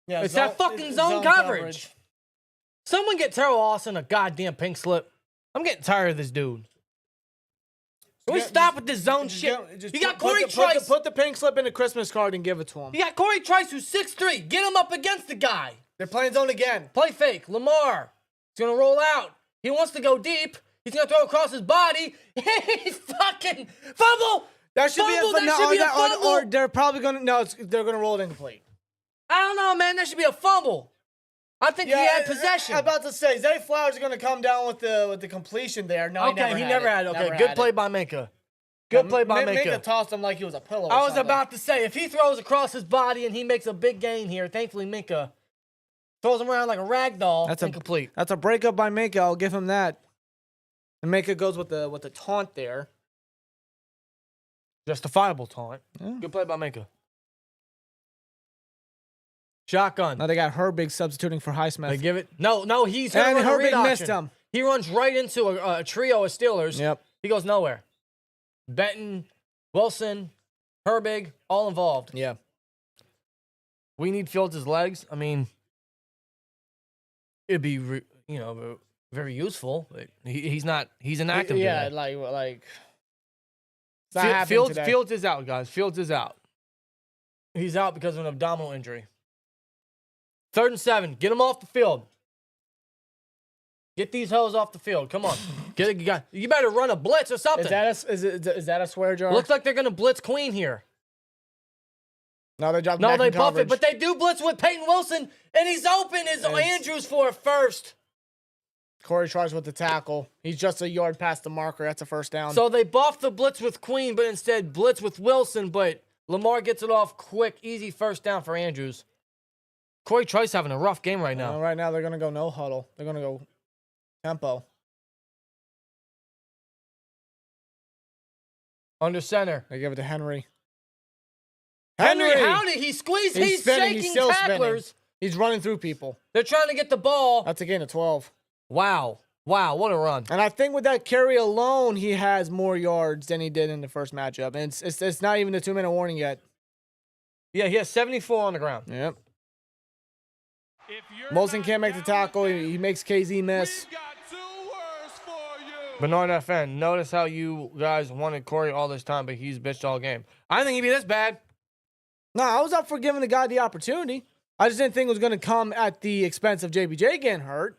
Yeah, It's that fucking zone coverage. Someone get Terrell Austin a goddamn pink slip. I'm getting tired of this dude. Can we stop with this zone shit? You got Corey Trice. Put the pink slip in a Christmas card and give it to him. You got Corey Trice, who's 6'3". Get him up against the guy. They're playing zone again. Play fake. Lamar. He's going to roll out. He wants to go deep. He's going to throw across his body. He's fucking fumble. That should Fumble, be a, that should be a fumble. Or they're probably going to, they're going to roll it incomplete. I don't know, man. That should be a fumble. I think he had possession. I'm about to say, Zay Flowers is going to come down with the completion there. No, okay, he never had it. Okay, Never good had play it. by Minka. Good play by Minka. Minka tossed him like he was a pillow. I was about to say, if he throws across his body and he makes a big gain here, thankfully Minka throws him around like a rag doll. That's incomplete. That's a breakup by Minka. I'll give him that. And Minka goes with the taunt there. Justifiable taunt. Yeah. Good play by Minka. Shotgun. Now they got Herbig substituting for Highsmith. They give it. No, he's going And to run a read Herbig option. missed him. He runs right into a trio of Steelers. Yep. He goes nowhere. Benton, Wilson, Herbig, all involved. Yeah. We need Fields' legs. I mean, it'd be, very useful. But he's not. He's inactive. Yeah, today. like. It's not happening Fields, today. Fields is out, guys. Fields is out. He's out because of an abdominal injury. 3rd and 7. Get him off the field. Get these hoes off the field. Come on. You better run a blitz or something. Is that a swear jar? Looks like they're going to blitz Queen here. No, they dropped. No, back they in buff coverage. it, but they do blitz with Peyton Wilson, and he's open as Andrews for a first. Corey tries with the tackle. He's just a yard past the marker. That's a first down. So they buff the blitz with Queen, but instead blitz with Wilson, but Lamar gets it off quick, easy first down for Andrews. Corey Trice having a rough game right now. Right now they're going to go no huddle. They're going to go tempo. Under center. They give it to Henry. Henry, how did he squeeze? He's spinning. shaking He's still tacklers. spinning. He's running through people. They're trying to get the ball. That's a gain of 12. Wow, what a run. And I think with that carry alone, he has more yards than he did in the first matchup. And it's not even the 2-minute warning yet. Yeah, he has 74 on the ground. Yep. If you're Molson not can't make the down with tackle. that, He makes KZ miss. we've got 2 words for you. Bernard FN, notice how you guys wanted Corey all this time, but he's bitched all game. I didn't think he'd be this bad. No, I was up for giving the guy the opportunity. I just didn't think it was going to come at the expense of JBJ getting hurt.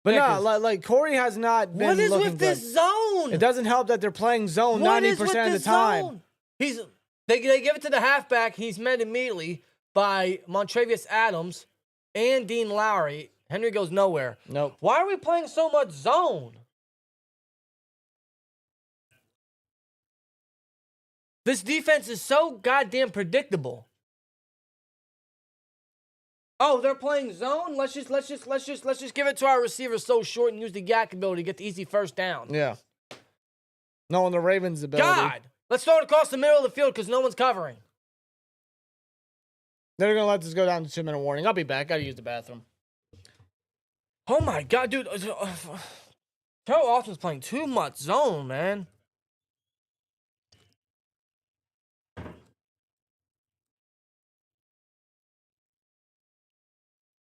But Yeah, no, like Corey has not been What is looking with good. this zone? It doesn't help that they're playing zone What is 90% with of the this time. zone? They give it to the halfback. He's met immediately by Montravius Adams and Dean Lowry. Henry goes nowhere. Nope. Why are we playing so much zone? This defense is so goddamn predictable. Oh, they're playing zone? Let's just give it to our receivers so short and use the yak ability to get the easy first down. Yeah. No, on the Ravens' ability. God! Let's throw it across the middle of the field because no one's covering. They're going to let this go down to 2-minute warning. I'll be back. Got to use the bathroom. Oh my God, dude. Terrell Austin's playing too much zone, man.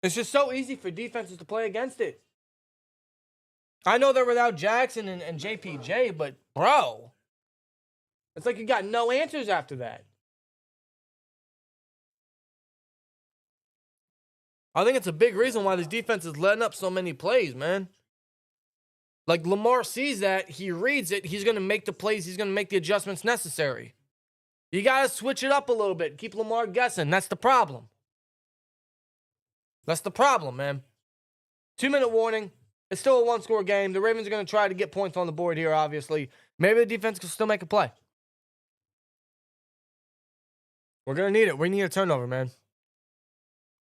It's just so easy for defenses to play against it. I know they're without Jackson and JPJ, but bro, it's like you got no answers after that. I think it's a big reason why this defense is letting up so many plays, man. Like Lamar sees that, he reads it, he's going to make the plays, he's going to make the adjustments necessary. You got to switch it up a little bit. Keep Lamar guessing. That's the problem. That's the problem, man. 2-minute warning. It's still a one-score game. The Ravens are going to try to get points on the board here, obviously. Maybe the defense can still make a play. We're going to need it. We need a turnover, man.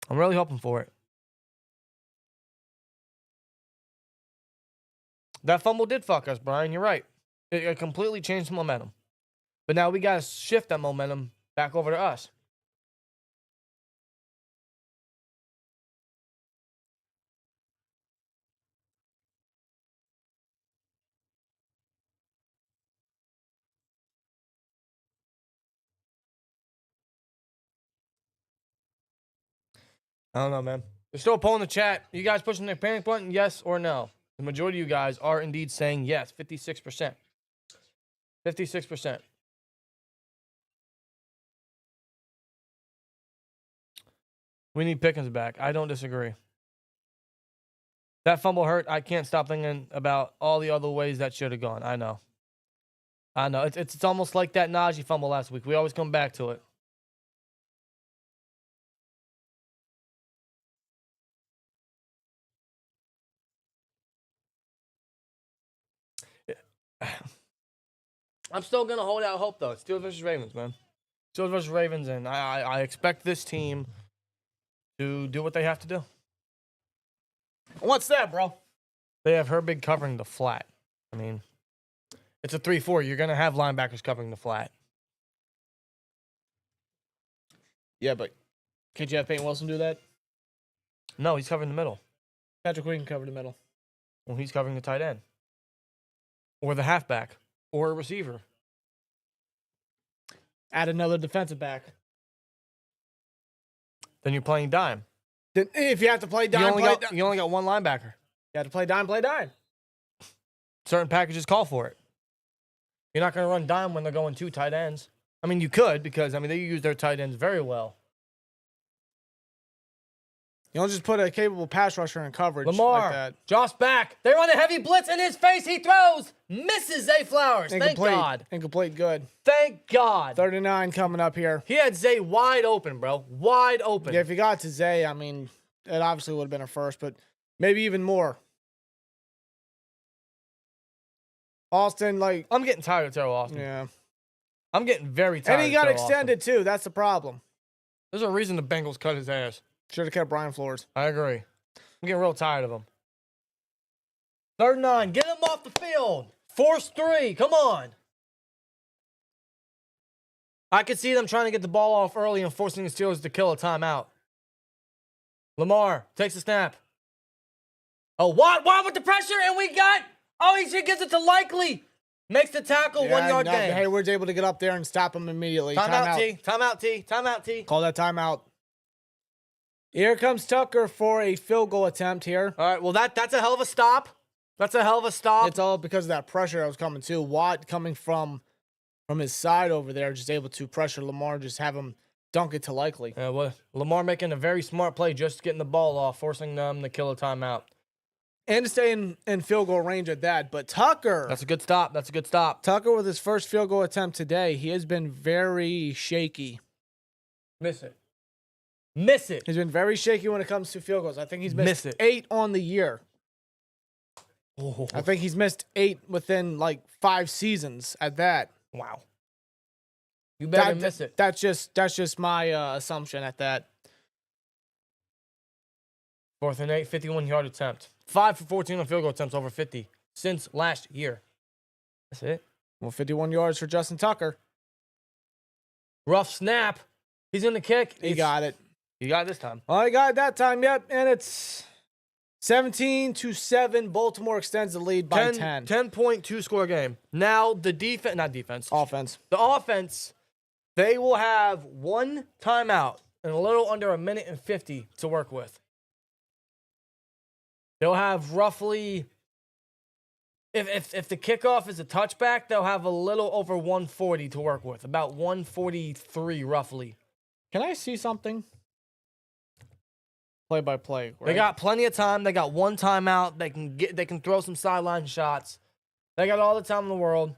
I'm really hoping for it. That fumble did fuck us, Brian. You're right. It completely changed the momentum. But now we got to shift that momentum back over to us. I don't know, man. They're still a poll in the chat. You guys pushing the panic button, yes or no? The majority of you guys are indeed saying yes, 56%. 56%. We need Pickens back. I don't disagree. That fumble hurt. I can't stop thinking about all the other ways that should have gone. I know. It's almost like that Najee fumble last week. We always come back to it. I'm still going to hold out hope, though. Steelers versus Ravens, man. Steelers versus Ravens, and I expect this team to do what they have to do. What's that, bro? They have Herbig covering the flat. I mean, it's a 3-4. You're going to have linebackers covering the flat. Yeah, but can't you have Peyton Wilson do that? No, he's covering the middle. Patrick Queen can cover the middle. Well, he's covering the tight end. Or the halfback. Or a receiver. Add another defensive back. Then you're playing dime. Then if you have to play dime, You only got one linebacker. You have to play dime, play dime. Certain packages call for it. You're not going to run dime when they're going 2 tight ends. I mean, you could because, they use their tight ends very well. You don't just put a capable pass rusher in coverage Lamar, like that. Josh back. They run a heavy blitz in his face. He throws. Misses Zay Flowers. Thank God. Incomplete, good. Thank God. 39 coming up here. He had Zay wide open, bro. Wide open. Yeah, if he got to Zay, it obviously would have been a first, but maybe even more. Austin, I'm getting tired of Terrell Austin. Yeah. I'm getting very tired. And he got extended, too. That's the problem. There's a reason the Bengals cut his ass. Should have kept Brian Flores. I agree. I'm getting real tired of him. 3rd and 9. Get him off the field. Force 3. Come on. I could see them trying to get the ball off early and forcing the Steelers to kill a timeout. Lamar takes a snap. Oh, Watt with the pressure, and we got... Oh, he gives it to Likely. Makes the tackle, 1 yard gain. Hayward's able to get up there and stop him immediately. Timeout, T. Call that timeout. Here comes Tucker for a field goal attempt here. All right, well, that's a hell of a stop. That's a hell of a stop. It's all because of that pressure that was coming too. Watt coming from his side over there, just able to pressure Lamar, just have him dunk it to Likely. Yeah, well, Lamar making a very smart play, just getting the ball off, forcing them to kill a timeout. And to stay in field goal range at that. But Tucker. That's a good stop. Tucker with his first field goal attempt today, he has been very shaky. Miss it. He's been very shaky when it comes to field goals. I think he's missed 8 on the year. Oh. I think he's missed 8 within 5 seasons at that. Wow. You better miss it. That's just my assumption at that. 4th and 8, 51-yard attempt. 5 for 14 on field goal attempts over 50 since last year. That's it. Well, 51 yards for Justin Tucker. Rough snap. He's in the kick. He got it. He got it this time. Well, he got it that time, yep. And it's 17-7. Baltimore extends the lead by 10. 10.2 score game. Now, the offense. The offense, they will have 1 timeout and a little under 1 minute and 50 to work with. They'll have roughly, if the kickoff is a touchback, they'll have a little over 140 to work with, about 143 roughly. Can I see something? Play by play. Right? They got plenty of time. They got 1 timeout. They can throw some sideline shots. They got all the time in the world.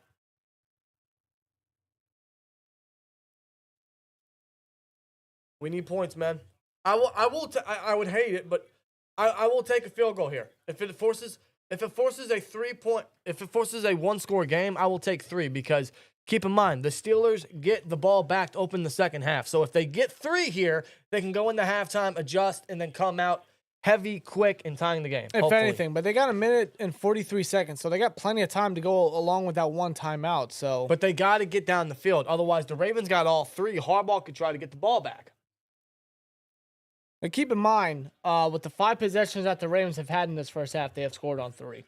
We need points, man. I would hate it, but I will take a field goal here. If it forces a 3-point, if it forces a 1-score game, I will take 3 because keep in mind the Steelers get the ball back to open the second half. So if they get 3 here, they can go into halftime, adjust, and then come out heavy, quick, and tying the game. If anything, but they got 1 minute and 43 seconds, so they got plenty of time to go along with that one timeout. So, But they got to get down the field. Otherwise, the Ravens got all 3. Harbaugh could try to get the ball back. and keep in mind, with the 5 possessions that the Ravens have had in this first half, they have scored on 3.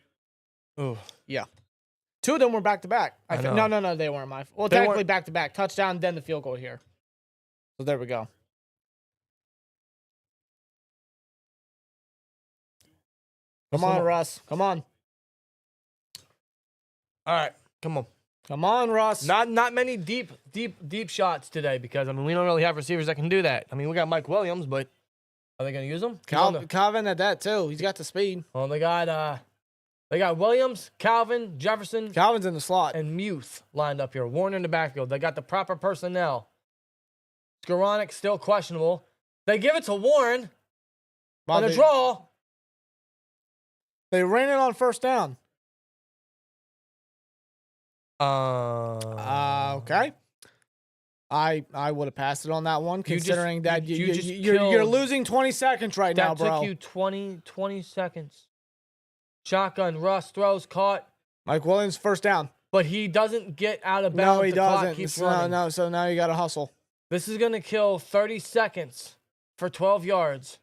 Ooh. Yeah. 2 of them were back-to-back. I know. No, they weren't my fault. Well, They technically weren't- back-to-back. Touchdown, then the field goal here. So there we go. Come on, Russ. Come on. All right, come on. Come on, Russ. Not many deep shots today because we don't really have receivers that can do that. We got Mike Williams, but are they going to use him? Calvin at that, too. He's got the speed. Well, they got Williams, Calvin, Jefferson, Calvin's in the slot. and Muth lined up here. Warner in the backfield. They got the proper personnel. Skoranek still questionable. They give it to Warren on a draw. They ran it on first down. Okay. I would have passed it on that one, considering that you're losing 20 seconds right now, bro. That took you 20 seconds. Shotgun, Russ throws, caught. Mike Williams, first down. But he doesn't get out of bounds. No, he The clock doesn't. keeps running. No, so now you got to hustle. This is going to kill 30 seconds for 12 yards.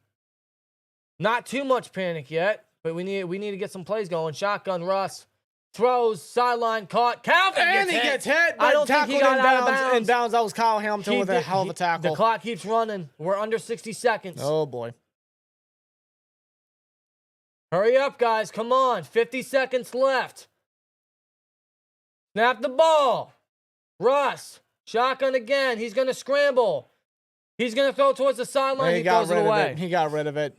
Not too much panic yet, but we need to get some plays going. Shotgun, Russ throws, sideline, caught. Calvin gets hit. I don't think he got out of bounds. In bounds, that was Kyle Hamilton with a hell of a tackle. The clock keeps running. We're under 60 seconds. Oh, boy. Hurry up, guys. Come on. 50 seconds left. Snap the ball. Russ. Shotgun again. He's going to scramble. He's going to throw towards the sideline. He throws it away. He got rid of it.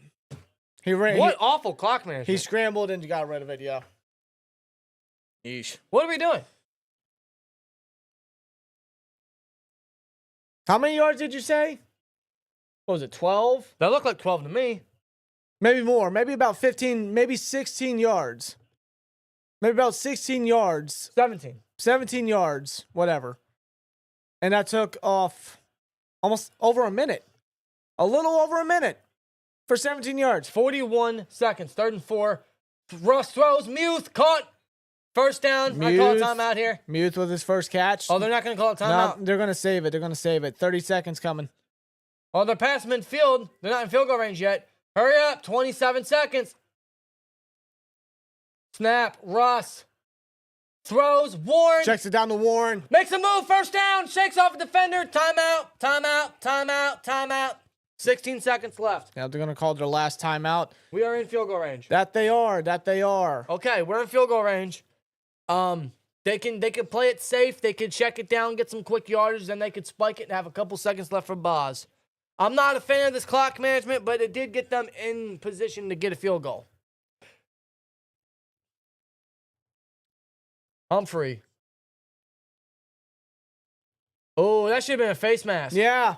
Awful clock management. He scrambled and got rid of it, yeah. Yeesh. What are we doing? How many yards did you say? What was it, 12? That looked like 12 to me. Maybe more. Maybe about 15, maybe 16 yards. Maybe about 16 yards. 17. 17 yards, whatever. And that took off almost over a minute. A little over a minute for 17 yards. 41 seconds. 3rd and 4. Russ throws. Muth caught. First down. I call a timeout here. Muth with his first catch. Oh, they're not going to call a timeout? No, they're going to save it. They're going to save it. 30 seconds coming. Oh, they're past midfield. They're not in field goal range yet. Hurry up. 27 seconds. Snap. Russ. Throws. Warren. Checks it down to Warren. Makes a move. First down. Shakes off a defender. Timeout. 16 seconds left. Now they're going to call their last timeout. We are in field goal range. That they are. Okay, we're in field goal range. They can play it safe. They can check it down, get some quick yardage, then they could spike it and have a couple seconds left for Boz. I'm not a fan of this clock management, but it did get them in position to get a field goal. Humphrey. Oh, that should have been a face mask. Yeah,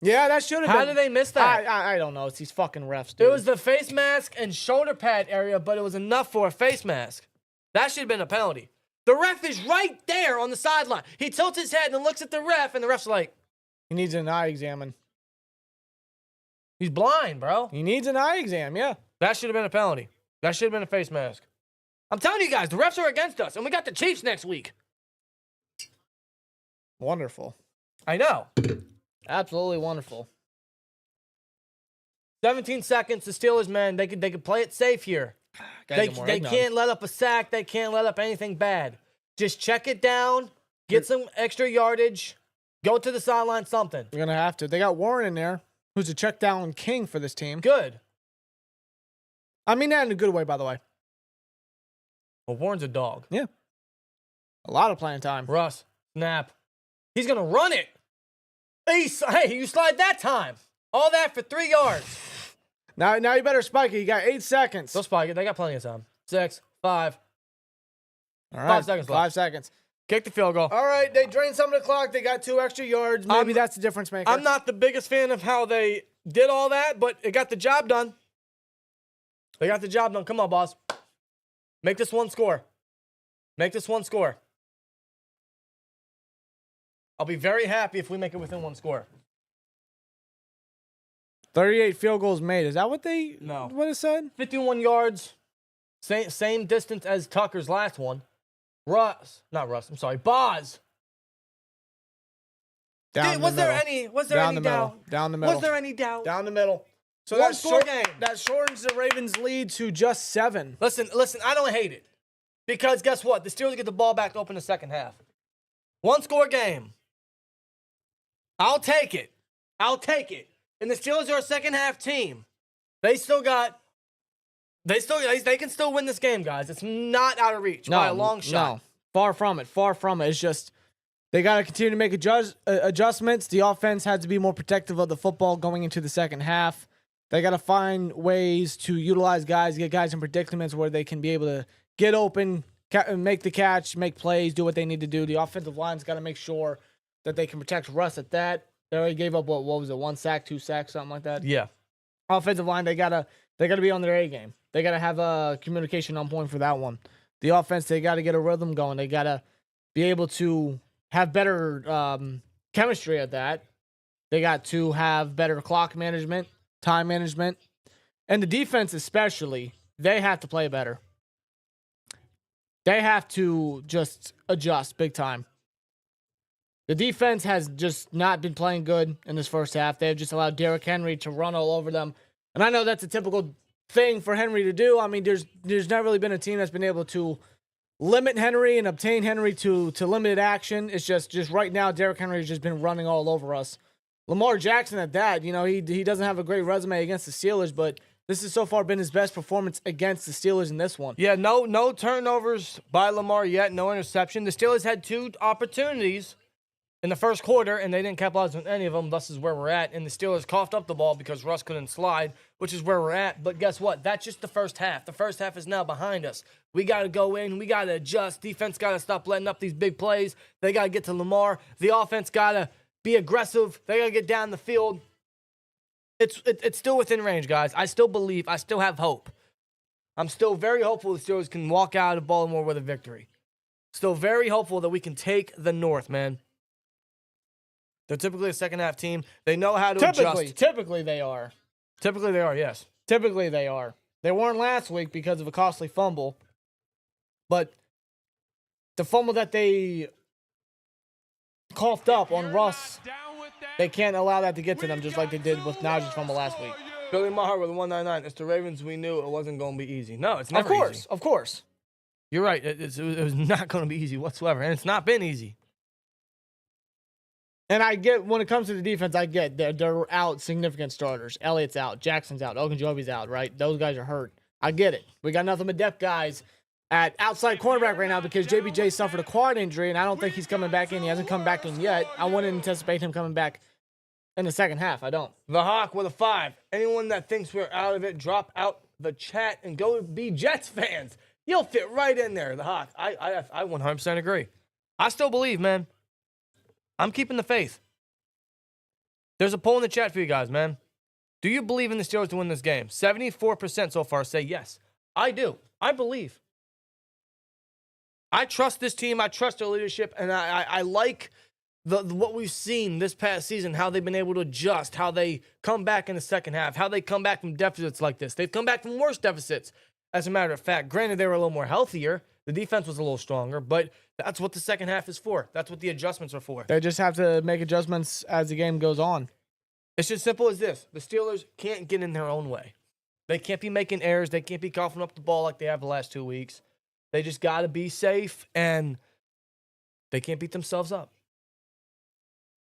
that should have been. How did they miss that? I don't know. It's these fucking refs, dude. It was the face mask and shoulder pad area, but it was enough for a face mask. That should have been a penalty. The ref is right there on the sideline. He tilts his head and looks at the ref, and the ref's like, He needs an eye exam. he's blind, bro. He needs an eye exam, yeah. That should have been a penalty. That should have been a face mask. I'm telling you guys, the refs are against us, and we got the Chiefs next week. Wonderful. I know. Absolutely wonderful. 17 seconds. The Steelers, man, they could play it safe here. They can't let up a sack. They can't let up anything bad. Just check it down, get some extra yardage, go to the sideline, something. They're going to have to. They got Warren in there, who's a check down king for this team. Good. I mean that in a good way, by the way. Well, Warren's a dog. Yeah. A lot of playing time. Russ, snap. He's going to run it. Hey, you slide that time. All that for 3 yards. Now you better spike it. You got 8 seconds. They'll spike it. They got plenty of time. 6, 5. All right. 5 seconds left. 5 seconds. Kick the field goal. All right, they drained some of the clock. They got 2 extra yards. Maybe that's the difference maker. I'm not the biggest fan of how they did all that, but it got the job done. They got the job done. Come on, boss. Make this one score. Make this one score. I'll be very happy if we make it within 1 score. 38 field goals made. Is that what they? No. What it said? 51 yards. Same distance as Tucker's last one. Boz. Was there any doubt? Down the middle. Was there any doubt? Down the middle. So One score game. That shortens the Ravens' lead to just 7. Listen, I don't hate it. Because guess what? The Steelers get the ball back to open the second half. 1 score game. I'll take it. And the Steelers are a second half team. They can still win this game, guys. It's not out of reach by a long shot. No, far from it. It's just they got to continue to make adjustments. The offense had to be more protective of the football going into the second half. They got to find ways to utilize guys, get guys in predicaments where they can be able to get open, make the catch, make plays, do what they need to do. The offensive line's got to make sure that they can protect Russ at that. They already gave up, what was it, 1 sack, 2 sacks, something like that? Yeah. Offensive line, they gotta be on their A game. They gotta have communication on point for that one. The offense, they gotta get a rhythm going. They gotta be able to have better chemistry at that. They got to have better clock management, time management, and the defense especially. They have to play better. They have to just adjust big time. The defense has just not been playing good in this first half. They've just allowed Derrick Henry to run all over them. And I know that's a typical thing for Henry to do. I mean, there's not really been a team that's been able to limit Henry and obtain Henry to limited action. It's just right now, Derrick Henry has just been running all over us. Lamar Jackson at that, he doesn't have a great resume against the Steelers, but this has so far been his best performance against the Steelers in this one. Yeah, no turnovers by Lamar yet, no interception. The Steelers had 2 opportunities in the first quarter, and they didn't capitalize on any of them. Thus is where we're at. And the Steelers coughed up the ball because Russ couldn't slide, which is where we're at. But guess what? That's just the first half. The first half is now behind us. We got to go in. We got to adjust. Defense got to stop letting up these big plays. They got to get to Lamar. The offense got to be aggressive. They got to get down the field. It's still within range, guys. I still believe. I still have hope. I'm still very hopeful the Steelers can walk out of Baltimore with a victory. Still very hopeful that we can take the North, man. They're typically a second-half team. They know how to adjust. Typically they are. Typically they are, yes. Typically they are. They weren't last week because of a costly fumble. But the fumble that they coughed up on Russ, they can't allow that to get to them just like they did with Najee's fumble last week. Billy Maher with a 199. It's the Ravens. We knew it wasn't going to be easy. No, it's never easy. Of course. You're right. It was not going to be easy whatsoever, and it's not been easy. And I get, when it comes to the defense, I get they're out significant starters. Elliott's out. Jackson's out. Ogunjobi's out, right? Those guys are hurt. I get it. We got nothing but depth guys at outside cornerback right now because JBJ suffered a quad injury, and I don't think he's coming back in. He hasn't come back in yet. I wouldn't anticipate him coming back in the second half. I don't. The Hawk with a 5. Anyone that thinks we're out of it, drop out the chat and go be Jets fans. You'll fit right in there, the Hawk. I 100% agree. I still believe, man. I'm keeping the faith. There's a poll in the chat for you guys, man. Do you believe in the Steelers to win this game? 74% so far say yes. I do. I believe. I trust this team. I trust their leadership. And I like what we've seen this past season, how they've been able to adjust, how they come back in the second half, how they come back from deficits like this. They've come back from worse deficits, as a matter of fact. Granted, they were a little more healthier. The defense was a little stronger, but that's what the second half is for. That's what the adjustments are for. They just have to make adjustments as the game goes on. It's just simple as this. The Steelers can't get in their own way. They can't be making errors. They can't be coughing up the ball like they have the last 2 weeks. They just got to be safe, and they can't beat themselves up.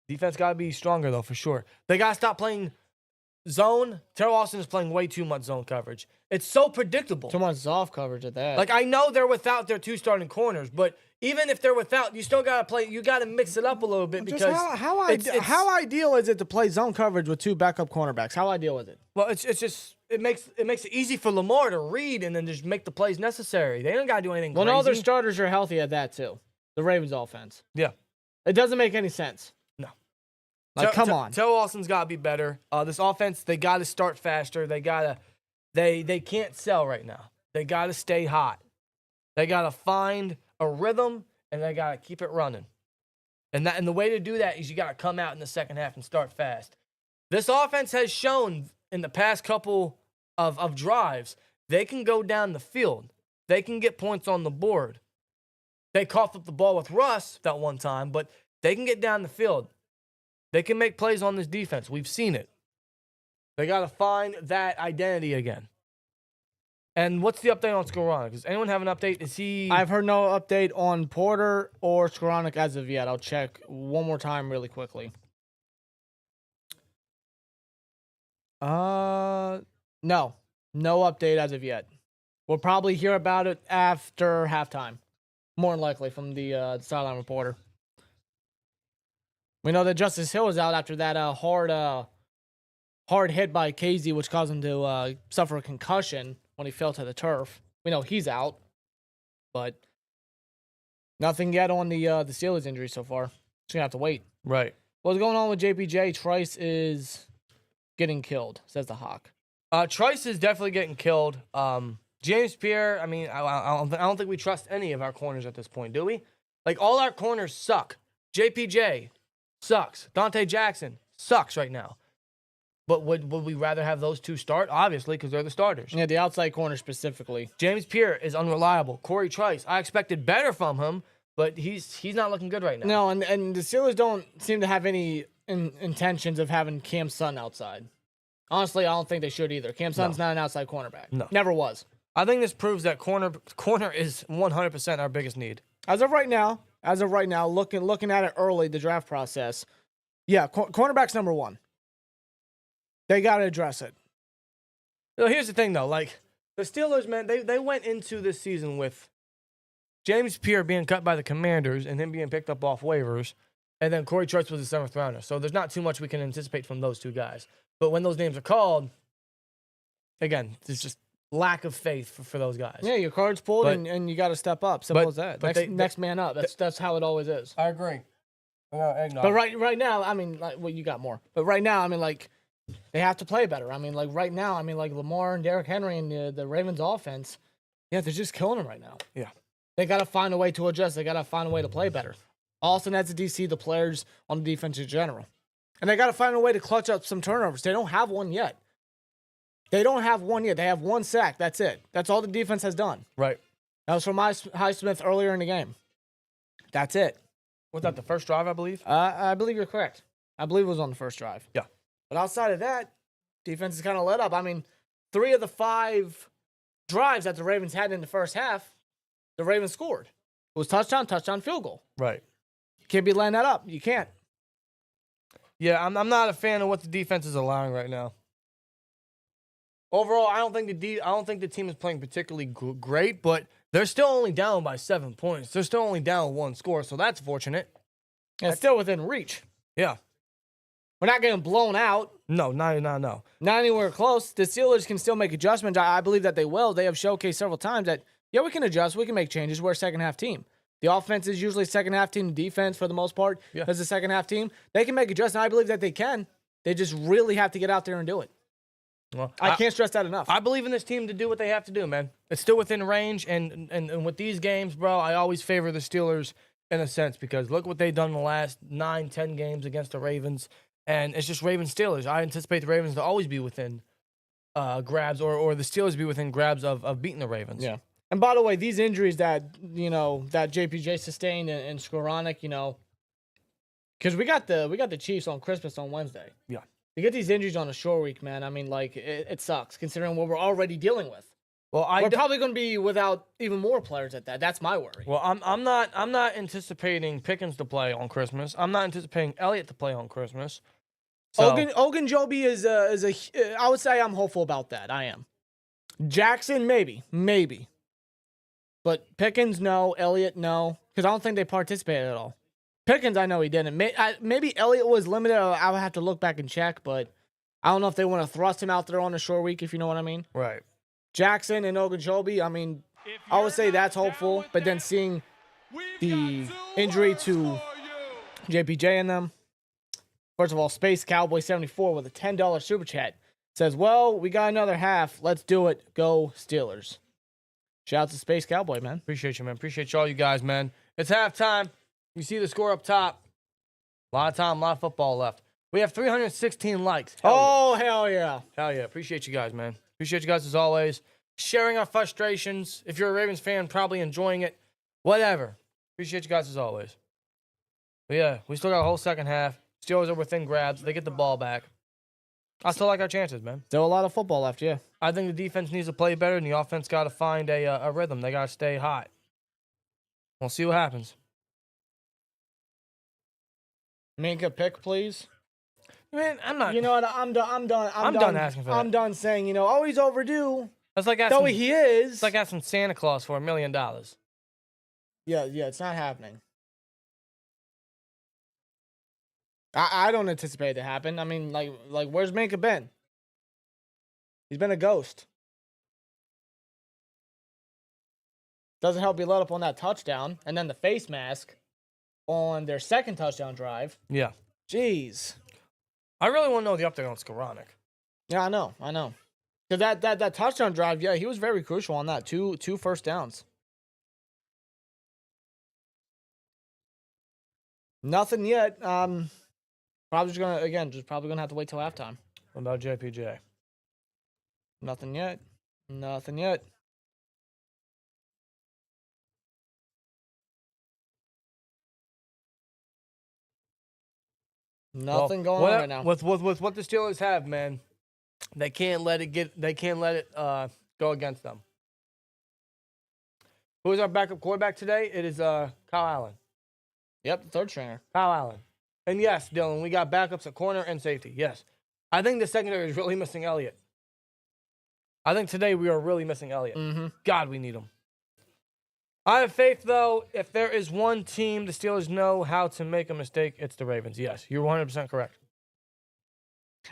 Defense got to be stronger, though, for sure. They got to stop playing zone. Terrell Austin is playing way too much zone coverage. It's so predictable. Too much off coverage at that. Like, I know they're without their 2 starting corners, but even if they're without, you still got to play. You got to mix it up a little bit because how ideal is it to play zone coverage with 2 backup cornerbacks? How ideal is it? Well, it's just it makes it easy for Lamar to read and then just make the plays necessary. They don't got to do anything crazy. Well, no, their starters are healthy at that too. the Ravens offense. Yeah. It doesn't make any sense. No. Like, come on. Terrell Austin's got to be better. This offense, they got to start faster. They can't sell right now. They got to stay hot. They got to find a rhythm, and they got to keep it running. And the way to do that is you got to come out in the second half and start fast. This offense has shown in the past couple of drives, they can go down the field. They can get points on the board. They coughed up the ball with Russ that one time, but they can get down the field. They can make plays on this defense. We've seen it. They got to find that identity again. And what's the update on Skoranek? Does anyone have an update? Is he... I've heard no update on Porter or Skoranek as of yet. I'll check one more time really quickly. No. No update as of yet. We'll probably hear about it after halftime. More than likely from the sideline reporter. We know that Justice Hill was out after that hard hit by Casey, which caused him to suffer a concussion when he fell to the turf. We know he's out, but nothing yet on the Steelers injury so far. Just gonna have to wait. Right. What's going on with JPJ? Trice is getting killed, says the Hawk. Trice is definitely getting killed. James Pierre, I mean, I don't think we trust any of our corners at this point, do we? Like, all our corners suck. JPJ sucks. Dante Jackson sucks right now. But would we rather have those two start? Obviously, because they're the starters. Yeah, the outside corner specifically. James Pierre is unreliable. Corey Trice, I expected better from him, but he's not looking good right now. No, and the Steelers don't seem to have any intentions of having Cam Sutton outside. Honestly, I don't think they should either. Cam Sutton's not an outside cornerback. No. Never was. I think this proves that corner is 100% our biggest need. As of right now, looking at it early, the draft process, yeah, cornerback's number one. They got to address it. So here's the thing, though. Like, the Steelers, man, they went into this season with James Pierre being cut by the Commanders and him being picked up off waivers, and then Corey Trice was the 7th rounder. So there's not too much we can anticipate from those two guys. But when those names are called, again, there's just lack of faith for those guys. Yeah, your card's pulled, and you got to step up. Simple as that. Next man up. That's how it always is. I agree. But right now, I mean, like, well, you got more. But right now, I mean, like, they have to play better. I mean, like, right now, I mean, like, Lamar and Derrick Henry and the Ravens offense, yeah, they're just killing them right now. Yeah. They got to find a way to adjust. They got to find a way to play better. Austin has to DC the players on the defense in general. And they got to find a way to clutch up some turnovers. They don't have one yet. They have one sack. That's it. That's all the defense has done. Right. That was from Highsmith earlier in the game. That's it. Was that the first drive, I believe? I believe you're correct. I believe it was on the first drive. Yeah. But outside of that, defense is kind of let up. I mean, 3 of the 5 drives that the Ravens had in the first half, the Ravens scored. It was touchdown, field goal. Right. You can't be letting that up. You can't. Yeah, I'm not a fan of what the defense is allowing right now. Overall, I don't think the team is playing particularly great, but they're still only down by 7 points. They're still only down 1 score, so that's fortunate. And it's still within reach. Yeah. We're not getting blown out. No. Not anywhere close. The Steelers can still make adjustments. I believe that they will. They have showcased several times that, yeah, we can adjust. We can make changes. We're a second-half team. The offense is usually second-half team. The defense, for the most part, is a second-half team. They can make adjustments. I believe that they can. They just really have to get out there and do it. Well, I can't stress that enough. I believe in this team to do what they have to do, man. It's still within range, and with these games, bro, I always favor the Steelers in a sense because look what they've done in the last 9-10 games against the Ravens, and it's just Ravens-Steelers. I anticipate the Ravens to always be within grabs or the Steelers be within grabs of beating the Ravens. Yeah. And by the way, these injuries that JPJ sustained and Skoranek, because we got the Chiefs on Christmas on Wednesday. Yeah. You get these injuries on a short week, man. I mean, like, it sucks considering what we're already dealing with. Well, we're probably going to be without even more players at that. That's my worry. Well, I'm not anticipating Pickens to play on Christmas. I'm not anticipating Elliott to play on Christmas. So. Ogunjobi is I would say I'm hopeful about that. I am. Jackson, maybe. But Pickens, no. Elliott, no. Because I don't think they participated at all. Pickens, I know he didn't. Maybe Elliott was limited. I would have to look back and check, but I don't know if they want to thrust him out there on a short week, if you know what I mean. Right. Jackson and Ogunjobi, I mean, I would say that's hopeful, but then seeing the injury to JPJ and them. First of all, Space Cowboy 74 with a $10 super chat says, well, we got another half. Let's do it. Go Steelers. Shout out to Space Cowboy, man. Appreciate you, man. Appreciate you all you guys, man. It's halftime. You see the score up top. A lot of time, a lot of football left. We have 316 likes. Hell yeah. Hell yeah. Appreciate you guys, man. Appreciate you guys as always. Sharing our frustrations. If you're a Ravens fan, probably enjoying it. Whatever. Appreciate you guys as always. But yeah, we still got a whole second half. Steelers are within grabs. They get the ball back. I still like our chances, man. Still a lot of football left, yeah. I think the defense needs to play better, and the offense got to find a rhythm. They got to stay hot. We'll see what happens. Make a pick, please. Man, I'm not. You know what? I'm done asking for that. I'm done saying, oh, he's overdue. That's like Though he is. It's like asking Santa Claus for $1 million. Yeah, it's not happening. I don't anticipate it to happen. I mean, like where's Minka been? He's been a ghost. Doesn't help he let up on that touchdown. And then the face mask on their second touchdown drive. Yeah. Jeez. I really want to know the update on Skoranek. Yeah, I know. Because that touchdown drive, yeah, he was very crucial on that. Two first downs. Nothing yet. Probably just gonna have to wait till halftime. What about JPJ? Nothing yet. Nothing going on right now. With what the Steelers have, man, they can't let it go against them. Who is our backup quarterback today? It is Kyle Allen. Yep, the third stringer. Kyle Allen. And yes, Dylan, we got backups at corner and safety. Yes. I think the secondary is really missing Elliott. I think today we are really missing Elliott. Mm-hmm. God, we need him. I have faith, though, if there is one team the Steelers know how to make a mistake, it's the Ravens. Yes, you're 100% correct.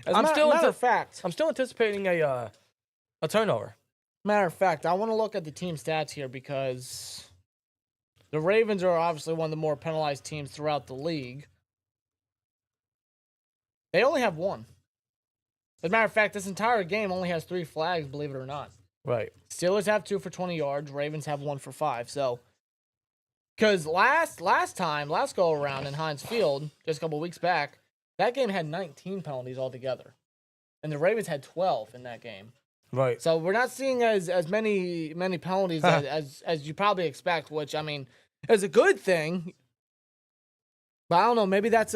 Matter of fact, I'm still anticipating a turnover. Matter of fact, I want to look at the team stats here because the Ravens are obviously one of the more penalized teams throughout the league. They only have one. As a matter of fact, this entire game only has 3 flags, believe it or not. Right. Steelers have 2 for 20 yards. Ravens have 1 for 5. So, because last go around in Heinz Field, just a couple weeks back, that game had 19 penalties altogether, and the Ravens had 12 in that game. Right. So we're not seeing as many penalties as you probably expect, which I mean is a good thing. But I don't know. Maybe that's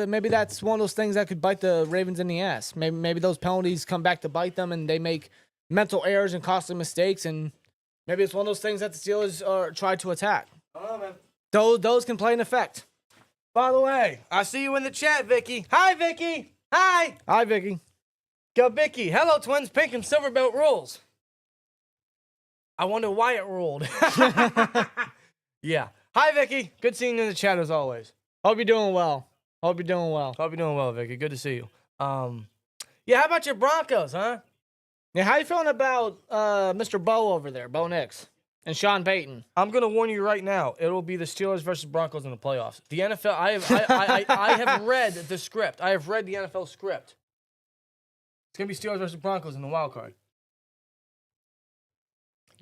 one of those things that could bite the Ravens in the ass. Maybe those penalties come back to bite them, and they make mental errors and costly mistakes. And maybe it's one of those things that the Steelers try to attack. I don't know, man. Those can play an effect. By the way, I see you in the chat, Vicky. Hi, Vicky. Hi. Hi, Vicky. Go, Vicky. Hello, Twins. Pink and silver belt rules. I wonder why it ruled. Yeah. Hi, Vicky. Good seeing you in the chat as always. Hope you're doing well. Hope you're doing well, Vicky. Good to see you. Yeah, how about your Broncos, huh? Yeah, how you feeling about Mr. Bo over there, Bo Nix, and Sean Payton? I'm gonna warn you right now. It will be the Steelers versus Broncos in the playoffs. The NFL. I have read the script. I have read the NFL script. It's gonna be Steelers versus Broncos in the wild card.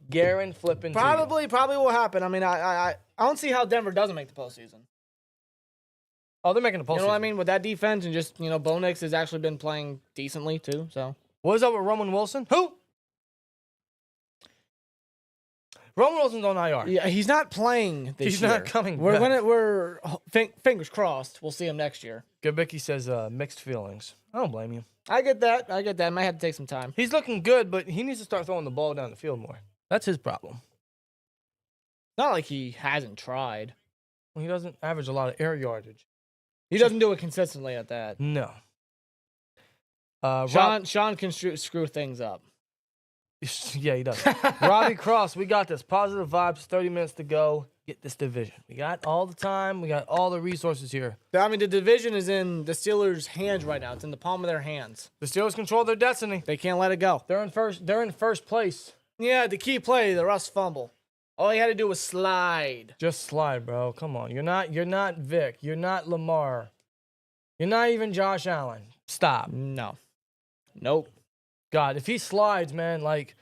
Garen flipping. Probably will happen. I mean, I don't see how Denver doesn't make the postseason. Oh, they're making the postseason. You know what I mean? With that defense and just, Bo Nix has actually been playing decently too, so. What is up with Roman Wilson? Who? Roman Wilson's on IR. Yeah, he's not playing this year. He's not coming back. We're fingers crossed. We'll see him next year. Gabicki says mixed feelings. I don't blame you. I get that. Might have to take some time. He's looking good, but he needs to start throwing the ball down the field more. That's his problem. Not like he hasn't tried. Well, he doesn't average a lot of air yardage. He doesn't do it consistently at that. No. Sean can screw things up. Yeah, he does. Robbie Cross, we got this. Positive vibes, 30 minutes to go. Get this division. We got all the time. We got all the resources here. I mean, the division is in the Steelers' hands right now. It's in the palm of their hands. The Steelers control their destiny. They can't let it go. They're in first place. Yeah, the key play, the Russ fumble. All he had to do was slide. Just slide, bro. Come on. You're not Vic. You're not Lamar. You're not even Josh Allen. Stop. No. Nope. God, if he slides, man, like,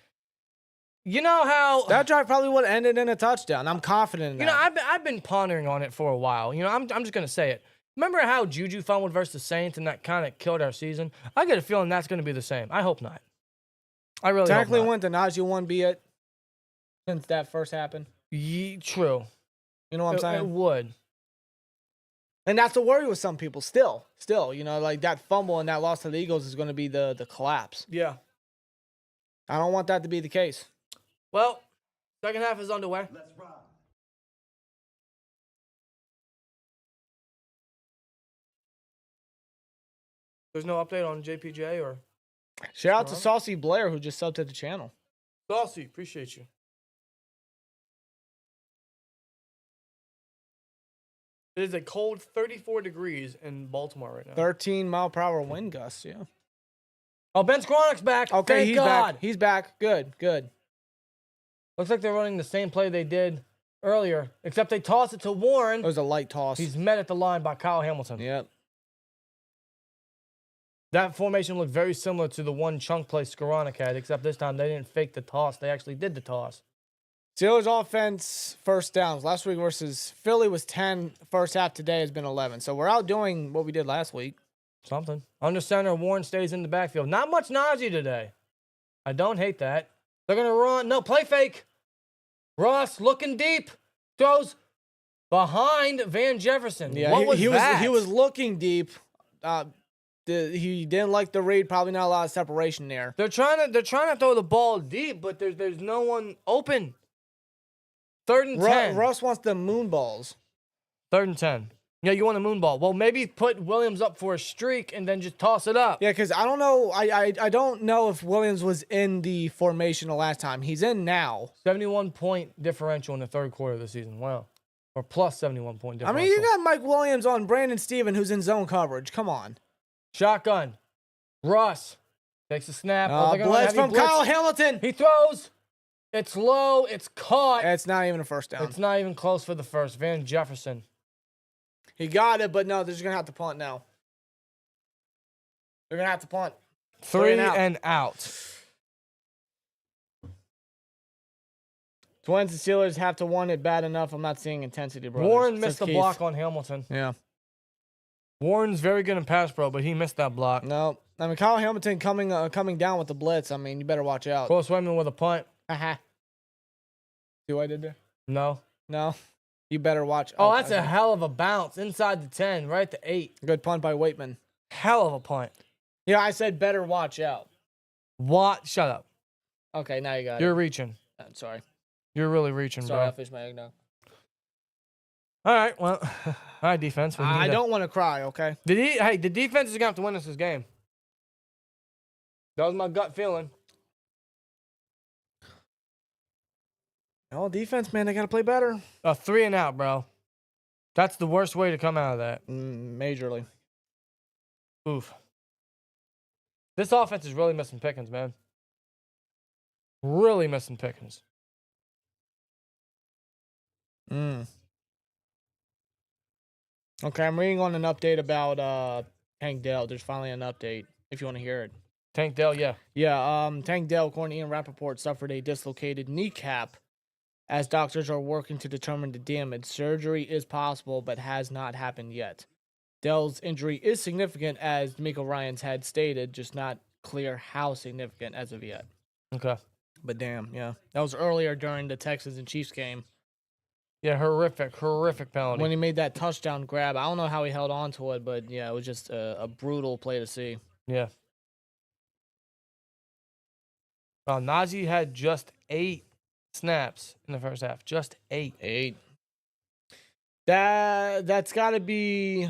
you know how That drive probably would have ended in a touchdown. I'm confident in that. you know, I've been pondering on it for a while. You know, I'm just gonna say it. Remember how Juju fumbled versus the Saints and that kind of killed our season? I get a feeling that's gonna be the same. I hope not. I really Technically hope not. went to Najee 1B it since that first happened. True. You know what I'm It saying? would. And that's a worry with some people. Still, you know, like that fumble and that loss to the Eagles is going to be the collapse. Yeah. I don't want that to be the case. Well, second half is underway. There's no update on JPJ or Shout out to Saucy Blair who just subbed to the channel. Saucy. Appreciate you. It is a cold 34 degrees in Baltimore right now. 13-mile-per-hour wind gusts. Yeah. Oh, Ben Skowronek's back. Okay, Thank he's God. back. He's back. Good. Looks like they're running the same play they did earlier, except they toss it to Warren. It was a light toss. He's met at the line by Kyle Hamilton. Yep. That formation looked very similar to the one chunk play Skowronek had, except this time they didn't fake the toss. They actually did the toss. Steelers offense first downs. Last week versus Philly was 10. First half today has been 11. So we're outdoing what we did last week. Something. Under center, Warren stays in the backfield. Not much Najee today. I don't hate that. They're going to run. No, play fake. Ross looking deep. Throws behind Van Jefferson. Yeah, What was he that? he was looking deep. He didn't like the read. Probably not a lot of separation there. They're trying to throw the ball deep, but there's no one open. 3rd and 10. Russ wants the moon balls. 3rd and 10. Yeah, you want a moon ball. Well, maybe put Williams up for a streak and then just toss it up. Yeah, because I don't know. I don't know if Williams was in the formation the last time. He's in now. 71-point differential in the 3rd quarter of the season. Wow. Or plus 71-point I differential. mean, you got Mike Williams on Brandon Steven, who's in zone coverage. Come on. Shotgun. Russ takes a snap. Oh, they're gonna Blitz have you from blitz. Kyle Hamilton. He throws. It's low. It's caught. It's not even a first down. It's not even close for the first. Van Jefferson. He got it, but no, they're just going to have to punt now. They're going to have to punt. 3 and out. Twins and Steelers have to want it bad enough. I'm not seeing intensity, bro. Warren missed the block on Hamilton. Yeah. Warren's very good in pass pro, but he missed that block. No. I mean, Kyle Hamilton coming down with the blitz. I mean, you better watch out. Close Wayman with a punt. See what I did there? No. No. You better watch. Oh, that's a hell of a bounce. Inside the 10, right to 8. good punt by Waitman. Hell of a punt. Yeah, I said better watch out. What? Shut up. Okay, now you got You're it. reaching. I'm sorry. You're really reaching, Sorry, I bro. finished my egg now. All right, well, all right, defense. We I need don't want to cry, okay? Hey, the defense is going to have to win us this game. That was my gut feeling. Oh, defense, man, they got to play better. 3 and out, bro. That's the worst way to come out of that. Majorly. Oof. This offense is really missing Pickens, man. Really missing Pickens. Okay, I'm reading on an update about Tank Dell. There's finally an update, if you want to hear it. Tank Dell, yeah. Yeah, Tank Dell, according to Ian Rappaport, suffered a dislocated kneecap as doctors are working to determine the damage. Surgery is possible, but has not happened yet. Dell's injury is significant, as D'Amico Ryans had stated, just not clear how significant as of yet. Okay. But damn, yeah. That was earlier during the Texans and Chiefs game Yeah, horrific penalty. when he made that touchdown grab. I don't know how he held on to it, but yeah, it was just a brutal play to see. Yeah. Najee had just 8 snaps in the first half. Just 8. 8. That's got to be.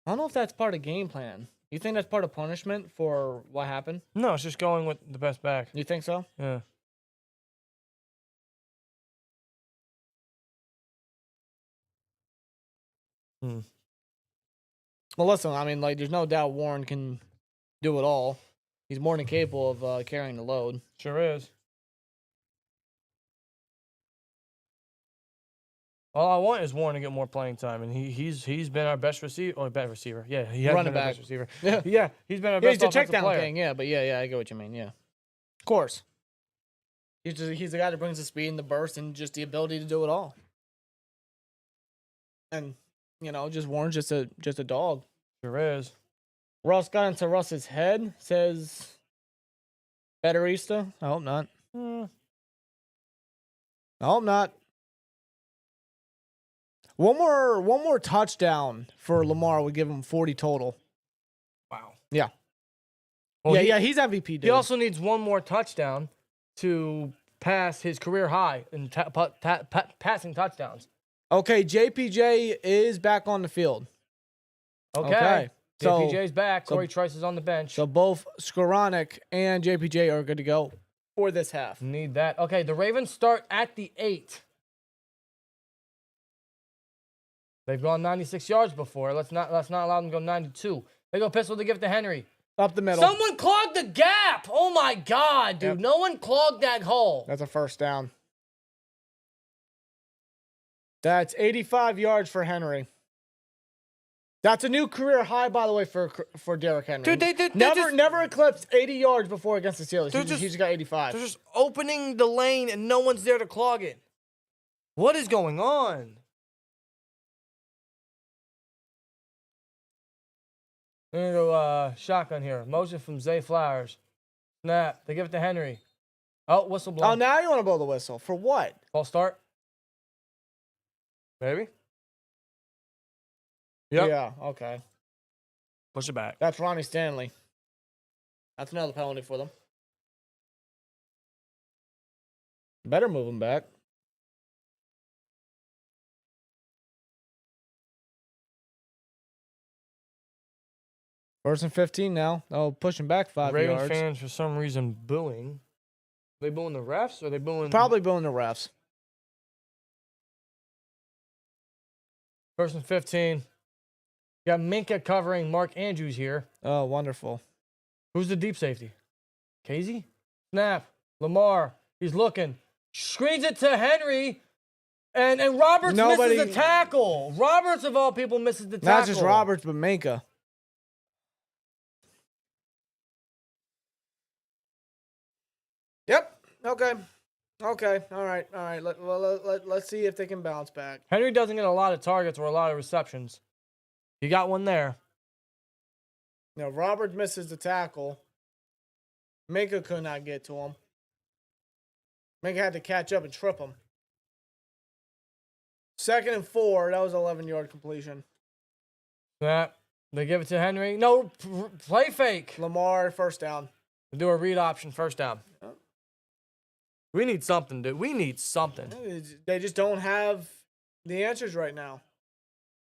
I don't know if that's part of game plan. You think that's part of punishment for what happened? No, it's just going with the best back. You think so? Yeah. Well, listen, I mean, like, there's no doubt Warren can do it all. He's more than capable of carrying the load. Sure is. All I want is Warren to get more playing time, and he's been our best receiver. Or best receiver. Yeah, he has Running been our back. best receiver. Yeah. Yeah, he's been our He's best the offensive check down player. king, yeah, but yeah, I get what you mean, yeah. Of course. He's the guy that brings the speed and the burst and just the ability to do it all. And, just Warren's just a dog. Sure is. Russ got into Russ's head, says Betterista. I hope not. I hope not. One more touchdown for Lamar would give him 40 total. Wow. Yeah. Well, He's MVP, dude. He also needs one more touchdown to pass his career high in passing touchdowns. Okay, JPJ is back on the field. Okay. So, JPJ's back. Corey Trice is on the bench. So both Skoranek and JPJ are good to go for this half. Need that. Okay, the Ravens start at the 8. They've gone 96 yards before. Let's not allow them to go 92. They go pistol to give it to Henry. Up the middle. Someone clogged the gap. Oh my God, dude. Yep. No one clogged that hole. That's a first down. That's 85 yards for Henry. That's a new career high, by the way, for Derrick Henry. Dude, they never eclipsed 80 yards before against the Steelers. They're He's just got 85. They're just opening the lane and no one's there to clog it. What is going on? We're going to go shotgun here. Motion from Zay Flowers. Snap. They give it to Henry. Oh, whistle blown. Oh, now you want to blow the whistle. For what? False start. Maybe. Yep. Yeah, okay. Push it back. That's Ronnie Stanley. That's another penalty for them. Better move him back. First and 15 now. Oh, pushing back 5 Ravens yards. fans, for some reason, booing. Are they booing the refs or are they booing? Probably booing the refs. First and 15. You got Minka covering Mark Andrews here. Oh, wonderful. Who's the deep safety? Casey? Snap. Lamar. He's looking. Screens it to Henry. And Roberts misses the tackle. Roberts, of all people, misses the tackle. Not just Roberts, but Minka. Yep. Okay. All right. Let's see if they can bounce back. Henry doesn't get a lot of targets or a lot of receptions. He got one there. Now, Roberts misses the tackle. Minka could not get to him. Minka had to catch up and trip him. 2nd and 4. That was an 11-yard completion. Snap. They give it to Henry. No, play fake. Lamar, first down. They do a read option, first down. We need something, dude. We need something. They just don't have the answers right now.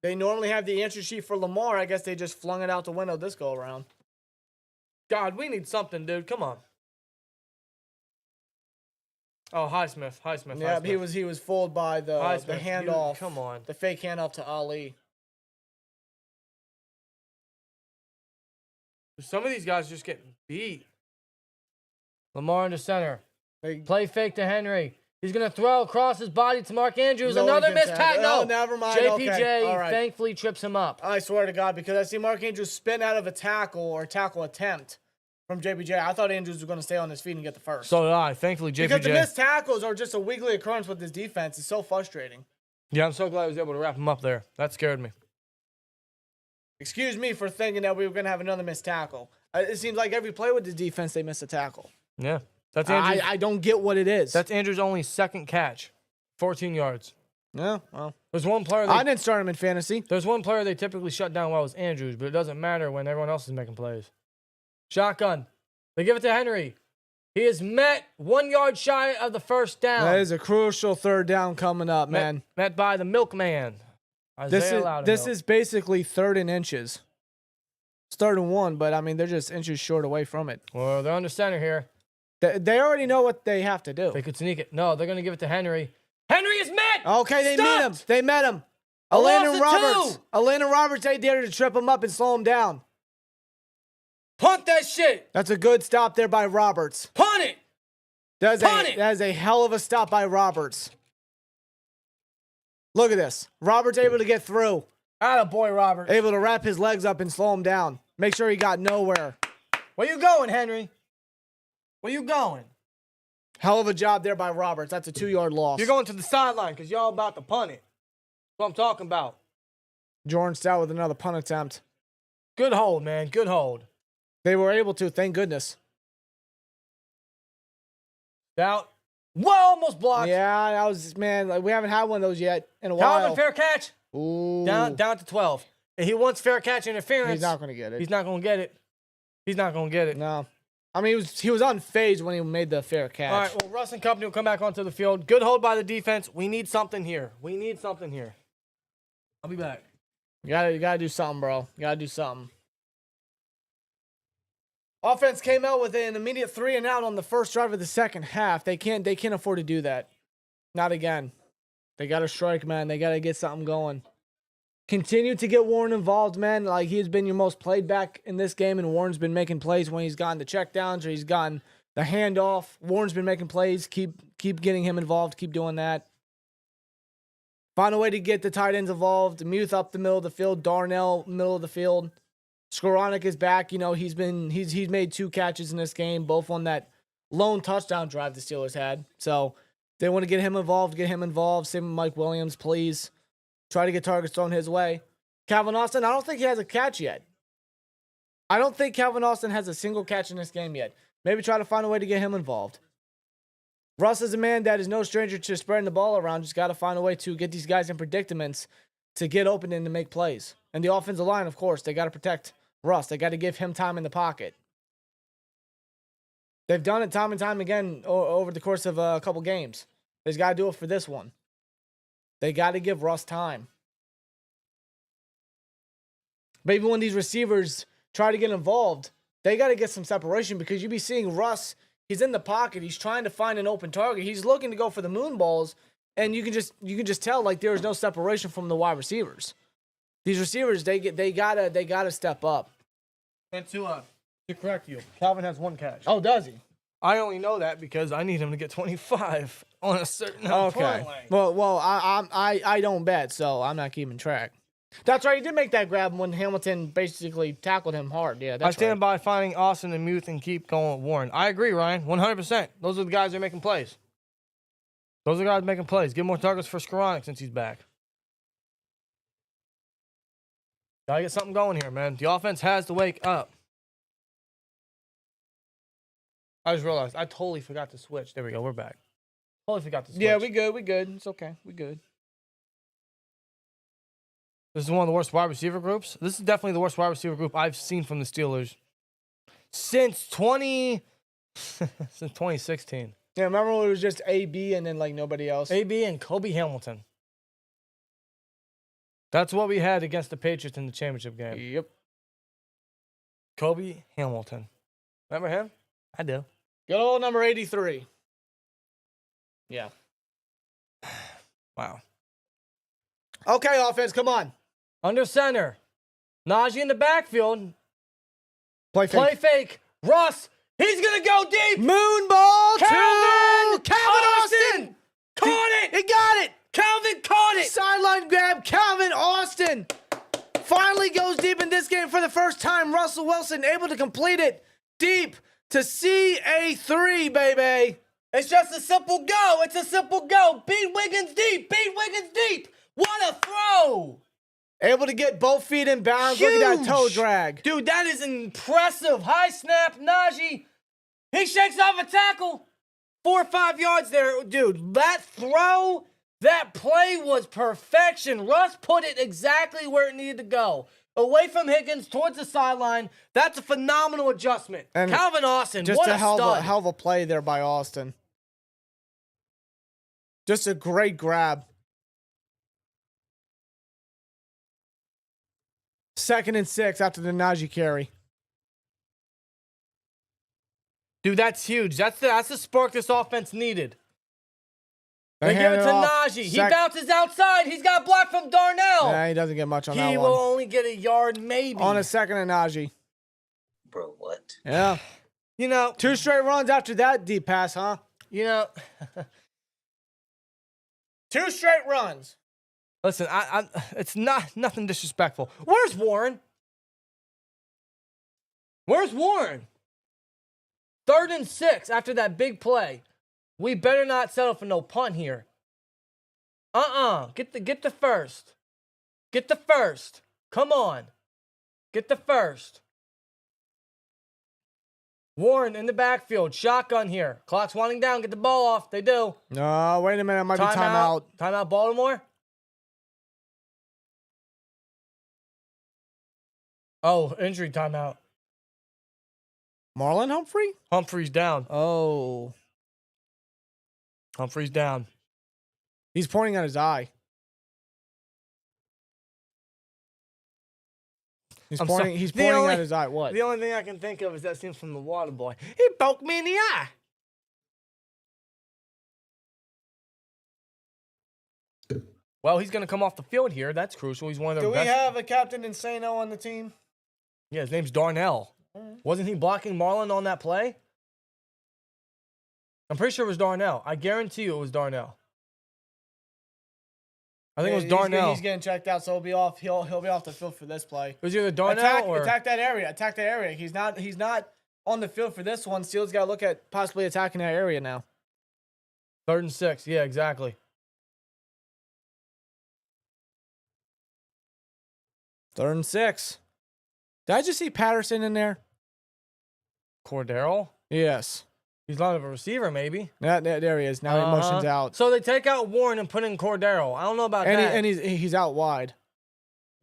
They normally have the answer sheet for Lamar. I guess they just flung it out the window this go around. God, we need something, dude. Come on. Oh, Highsmith. Yeah, he was fooled by the handoff. Come on. The fake handoff to Ali. Some of these guys just getting beat. Lamar in the center. Play fake to Henry. He's going to throw across his body to Mark Andrews. Another missed tackle. No, never mind. JPJ thankfully trips him up. I swear to God, because I see Mark Andrews spin out of a tackle or tackle attempt from JPJ. I thought Andrews was going to stay on his feet and get the first. So did I. Thankfully, JPJ. Because the missed tackles are just a wiggly occurrence with this defense. It's so frustrating. Yeah, I'm so glad I was able to wrap him up there. That scared me. Excuse me for thinking that we were going to have another missed tackle. It seems like every play with the defense, they miss a tackle. Yeah. That's Andrews. I don't get what it is. That's Andrews' only second catch. 14 yards. Yeah, well. There's one player I didn't start him in fantasy. There's one player they typically shut down while it was Andrews, but it doesn't matter when everyone else is making plays. Shotgun. They give it to Henry. He is met 1 yard shy of the first down. That is a crucial third down coming up, man. Met by the milkman. This is basically 3rd and inches. It's 3rd and 1, but I mean, they're just inches short away from it. Well, they're under center here. They already know what they have to do. They could sneak it. No, they're going to give it to Henry. Henry is met! Okay, they met him. Alandon Roberts ain't there to trip him up and slow him down. Punt that shit! That's a good stop there by Roberts. Punt it! That is a hell of a stop by Roberts. Look at this. Robert's able to get through. Atta boy, Robert. Able to wrap his legs up and slow him down. Make sure he got nowhere. Where you going, Henry? Where you going? Hell of a job there by Roberts. That's a 2-yard loss. You're going to the sideline because y'all about to punt it. That's what I'm talking about. Jordan Stout with another punt attempt. Good hold, man. Good hold. They were able to, thank goodness. Stout. Whoa, almost blocked. Yeah, that was, man, like, we haven't had one of those yet in a while. Calvin, fair catch. Ooh. Down to 12. And he wants fair catch interference. He's not going to get it. He's not going to get it. He's not going to get it. No. I mean, he was unfazed when he made the fair catch. All right, well, Russ and company will come back onto the field. Good hold by the defense. We need something here. We need something here. I'll be back. You gotta do something, bro. You gotta do something. Offense came out with an immediate 3 and out on the first drive of the second half. They can't afford to do that. Not again. They gotta strike, man. They gotta get something going. Continue to get Warren involved, man. Like, he's been your most played back in this game, and Warren's been making plays when he's gotten the checkdowns or he's gotten the handoff. Warren's been making plays. Keep getting him involved. Keep doing that. Find a way to get the tight ends involved. Muth up the middle of the field. Darnell, middle of the field. Skoranek is back. You know, he's made 2 catches in this game, both on that lone touchdown drive the Steelers had. So they want to get him involved. Same with Mike Williams, please. Try to get targets thrown his way. Calvin Austin, I don't think he has a catch yet. I don't think Calvin Austin has a single catch in this game yet. Maybe try to find a way to get him involved. Russ is a man that is no stranger to spreading the ball around. Just got to find a way to get these guys in predicaments to get open and to make plays. And the offensive line, of course, they got to protect Russ. They got to give him time in the pocket. They've done it time and time again over the course of a couple games. They just got to do it for this one. They got to give Russ time. But even when these receivers try to get involved, they got to get some separation because you be seeing Russ, he's in the pocket, he's trying to find an open target, he's looking to go for the moon balls, and you can just tell like there is no separation from the wide receivers. These receivers, they gotta step up. And to correct you, Calvin has 1 catch. Oh, does he? I only know that because I need him to get 25 on a certain Okay. Well, I don't bet, so I'm not keeping track. That's right. He did make that grab when Hamilton basically tackled him hard. Yeah, that's I stand right. by finding Austin and Muth and keep going with Warren. I agree, Ryan. 100%. Those are the guys that are making plays. Those are the guys making plays. Get more targets for Skoranek since he's back. Gotta get something going here, man. The offense has to wake up. I just realized I totally forgot to switch. There we go. We're back. Totally forgot to switch. Yeah, we good. It's okay. We good. This is one of the worst wide receiver groups. This is definitely the worst wide receiver group I've seen from the Steelers since 2016. Yeah, remember when it was just AB and then like nobody else? AB and Kobe Hamilton. That's what we had against the Patriots in the championship game. Yep. Kobe Hamilton. Remember him? I do. Good old number 83. Yeah. Wow. Okay, offense, come on. Under center. Najee in the backfield. Play fake. Russ. He's going to go deep. Moon ball Calvin to Calvin Austin. Caught it. He got it. Calvin caught it. Sideline grab. Calvin Austin finally goes deep in this game for the first time. Russell Wilson able to complete it deep to CA3, baby. It's just a simple go. It's a simple go. Beat Wiggins deep. What a throw. Able to get both feet in bounds. Huge. Look at that toe drag. Dude, that is impressive. High snap, Najee. He shakes off a tackle. 4 or 5 yards there. Dude, that throw, that play was perfection. Russ put it exactly where it needed to go. Away from Higgins, towards the sideline. That's a phenomenal adjustment. And Calvin Austin, just what a hell stud. of a play there by Austin. Just a great grab. 2nd and 6 after the Najee carry. Dude, that's huge. That's the spark this offense needed. They give it to Najee. He bounces outside. He's got blocked from Darnell. Yeah, he doesn't get much on that one. He will only get a yard, maybe. On a 2nd and Najee. Bro, what? Yeah. You know. 2 straight runs after that deep pass, huh? You know. 2 straight runs. Listen, it's nothing disrespectful. Where's Warren? Where's Warren? 3rd and 6 after that big play. We better not settle for no punt here. Get the first. Get the first. Come on. Get the first. Warren in the backfield. Shotgun here. Clock's winding down. Get the ball off. They do. No, wait a minute. It might be timeout. Timeout, Baltimore. Oh, injury timeout. Marlon Humphrey? Humphrey's down. Oh. Humphrey's down. He's pointing at his eye. He's pointing at his eye. What? The only thing I can think of is that scene from The Water Boy. He poked me in the eye. Well, he's going to come off the field here. That's crucial. He's one of their best. Do we have a Captain Insano on the team? Yeah, his name's Darnell. Wasn't he blocking Marlon on that play? I'm pretty sure it was Darnell. I guarantee you it was Darnell. I think it was Darnell. He's getting checked out, so he'll be off. He'll be off the field for this play. It was either Darnell or attack that area. Attack that area. He's not on the field for this one. Steelers got to look at possibly attacking that area now. 3rd and 6. Yeah, exactly. 3rd and 6. Did I just see Patterson in there? Cordero? Yes. He's not a receiver, maybe. There he is. Now he motions out. So they take out Warren and put in Cordero. I don't know about that. And he's out wide.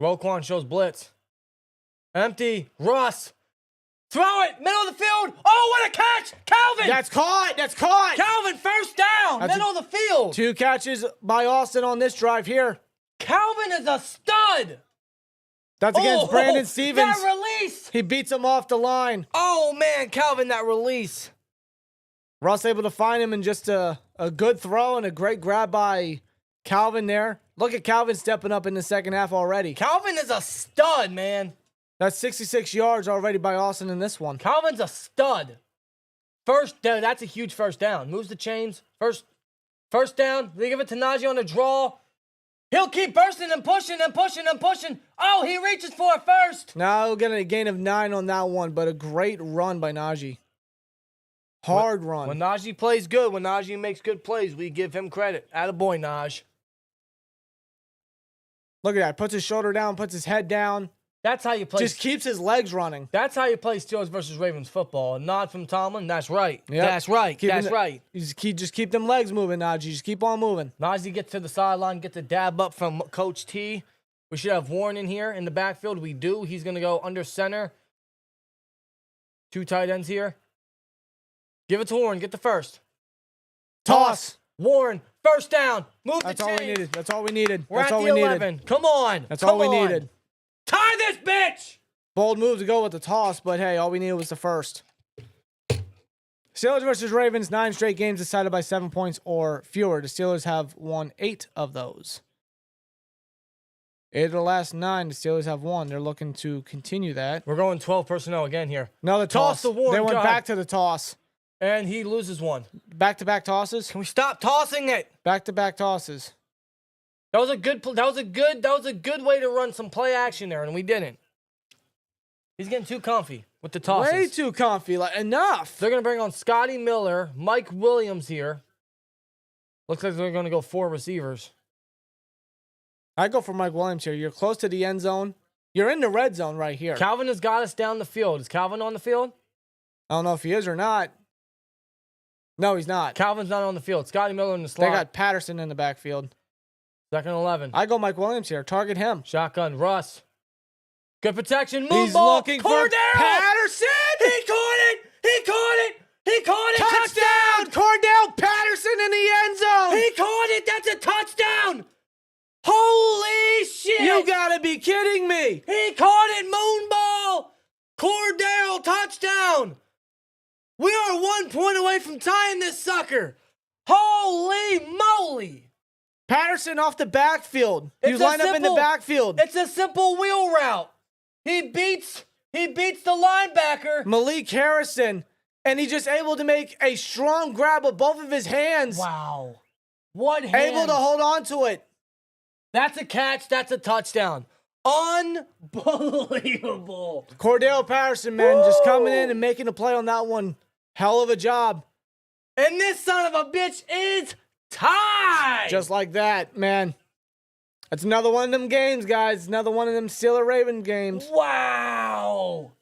Roquan shows blitz. Empty. Russ. Throw it. Middle of the field. Oh, what a catch. Calvin. That's caught. Calvin, first down. Middle of the field. 2 catches by Austin on this drive here. Calvin is a stud. That's against Brandon Stevens. That release. He beats him off the line. Oh, man, Calvin, that release. Russ able to find him in just a good throw and a great grab by Calvin there. Look at Calvin stepping up in the second half already. Calvin is a stud, man. That's 66 yards already by Austin in this one. Calvin's a stud. First down, that's a huge first down. Moves the chains. First down. They give it to Najee on the draw. He'll keep bursting and pushing and pushing and pushing. Oh, he reaches for it first. Now he'll get a gain of 9 on that one, but a great run by Najee. Hard run. When Najee plays good, when Najee makes good plays, we give him credit. Attaboy, Naj. Look at that. Puts his shoulder down, puts his head down. That's how you play. Just keeps his legs running. That's how you play Steelers versus Ravens football. A nod from Tomlin. That's right. Yep. That's right. That's right. Just keep them legs moving, Najee. Just keep on moving. Najee gets to the sideline, gets a dab up from Coach T. We should have Warren in here in the backfield. We do. He's going to go under center. 2 tight ends here. Give it to Warren. Get the first. Toss. Warren. First down. Move That's the all chains. we needed. That's all we needed. We're That's at all the we 11. needed. Come on. That's Come all we on. needed. Tie this bitch. Bold move to go with the toss, but hey, all we needed was the first. Steelers versus Ravens, 9 straight games decided by 7 points or fewer. The Steelers have won 8 of those. 8 of the last 9, the Steelers have won. They're looking to continue that. We're going 12 personnel again here. Another toss. To Warren. They went God. back to the toss. And he loses one. Back-to-back tosses. Can we stop tossing it? Back-to-back tosses. That was a good way to run some play action there, and we didn't. He's getting too comfy with the tosses. Way too comfy. Enough. They're going to bring on Scotty Miller, Mike Williams here. Looks like they're going to go 4 receivers. I go for Mike Williams here. You're close to the end zone. You're in the red zone right here. Calvin has got us down the field. Is Calvin on the field? I don't know if he is or not. No, he's not. Calvin's not on the field. Scotty Miller in the slot. They got Patterson in the backfield. 2nd and 11. I go Mike Williams here. Target him. Shotgun. Russ. Good protection. Move He's ball. looking for Cordero. Patterson. He caught it. He caught it. He caught it. Touchdown. Cordell Patterson in the end zone. He caught it. That's a touchdown. Holy shit. You gotta be kidding me. He caught it. Moonball. Cordero touchdown. We are 1 point away from tying this sucker. Holy moly. Patterson off the backfield. You It's line up in the backfield. It's a simple wheel route. He beats the linebacker. Malik Harrison, and he's just able to make a strong grab of both of his hands. Wow. What hands? Able to hold on to it. That's a catch. That's a touchdown. Unbelievable. Cordell Patterson, man, just coming in and making a play on that one. Hell of a job. And this son of a bitch is tied. Just like that, man. That's another one of them games, guys. Another one of them Steeler-Raven games. Wow.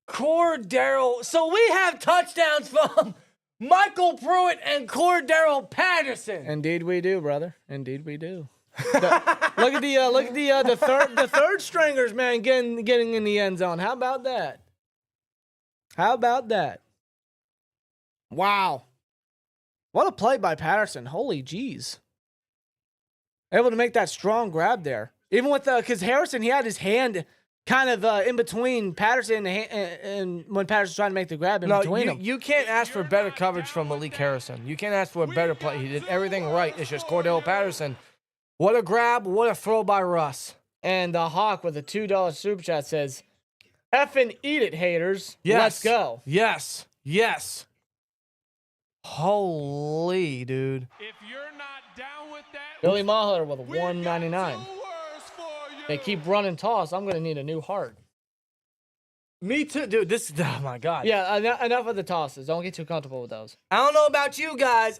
Cordero. So we have touchdowns from Michael Pruitt and Cordero Patterson. Indeed we do, brother. Indeed we do. Look at the third stringers, man, getting in the end zone. How about that? How about that? Wow. What a play by Patterson. Holy jeez. Able to make that strong grab there. Even with because Harrison, he had his hand kind of in between Patterson and when Patterson's trying to make the grab in between them. You can't ask for better coverage from Malik Harrison. You can't ask for a better play. He did everything right. It's just Cordell Patterson. What a grab. What a throw by Russ. And the Hawk with a $2 super chat says, "Effing eat it, haters. Yes. Let's go." Yes. Yes. Holy, dude. If you're not down with that, Billy Maher with a we've got 199. 2 words for you. They keep running toss. I'm going to need a new heart. Me too, dude. Oh my God. Yeah, enough of the tosses. Don't get too comfortable with those. I don't know about you guys.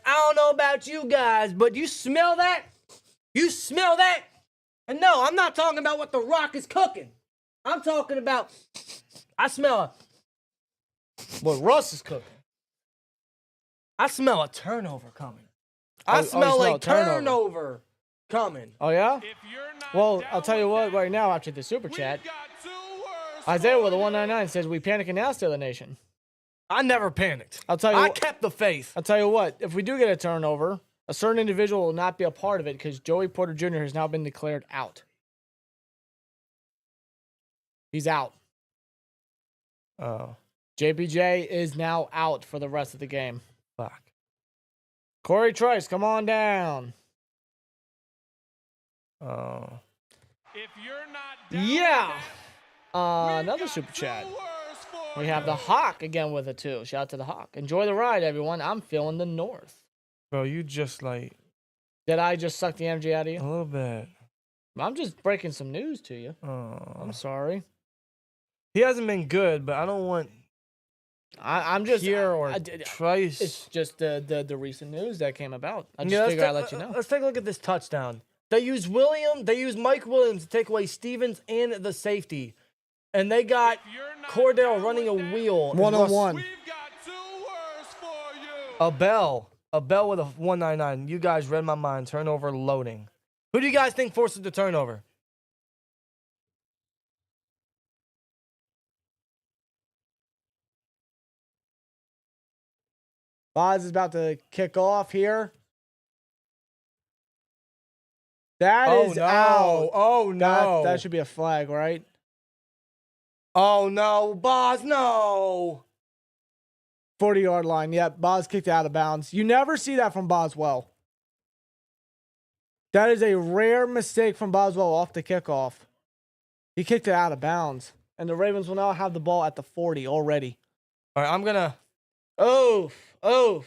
But you smell that? You smell that? And no, I'm not talking about what The Rock is cooking. I'm talking about, I smell What Russ is cooking. a turnover coming. Oh, I you smell smell a a turnover. turnover coming. Oh, yeah? If you're not Well, down I'll tell you with what, that, right now, after the super we've chat, got 2 words Isaiah for with a you. 199 says, "We panicking now, Steelers Nation." I never panicked. I'll tell you I what- kept the faith. I'll tell you what, if we do get a turnover, a certain individual will not be a part of it because Joey Porter Jr. has now been declared out. He's out. Oh, JPJ is now out for the rest of the game. fuck. Corey Trice, come on down. Oh. If you're not down Yeah. with that, we've Another got super 2 chat. words for We have the Hawk again with a 2. Shout out to the Hawk. Enjoy the ride, everyone. I'm feeling the North. Bro, you just like Did I just suck the MG out of a you? little bit. I'm just breaking some news to you. Oh. I'm sorry. He hasn't been good, but I don't want I'm just Pierre or I- Trice. It's just the recent news that came about. I just Yeah, figured I'd let you know. Let's take a look at this touchdown. They used Mike Williams to take away Stevens and the safety. And they got If you're not Cordell down running a with that, wheel. and One-on-one. we've got 2 words for you. A bell with a 199. You guys read my mind. Turnover loading. Who do you guys think forces the turnover? Boz is about to kick off here. That is out. Oh That should be a flag, right? Oh no, Boz, no. 40-yard line. Yep, Boz kicked it out of bounds. You never see that from Boswell. That is a rare mistake from Boswell off the kickoff. He kicked it out of bounds. And the Ravens will now have the ball at the 40 already. All right, I'm gonna Oof. All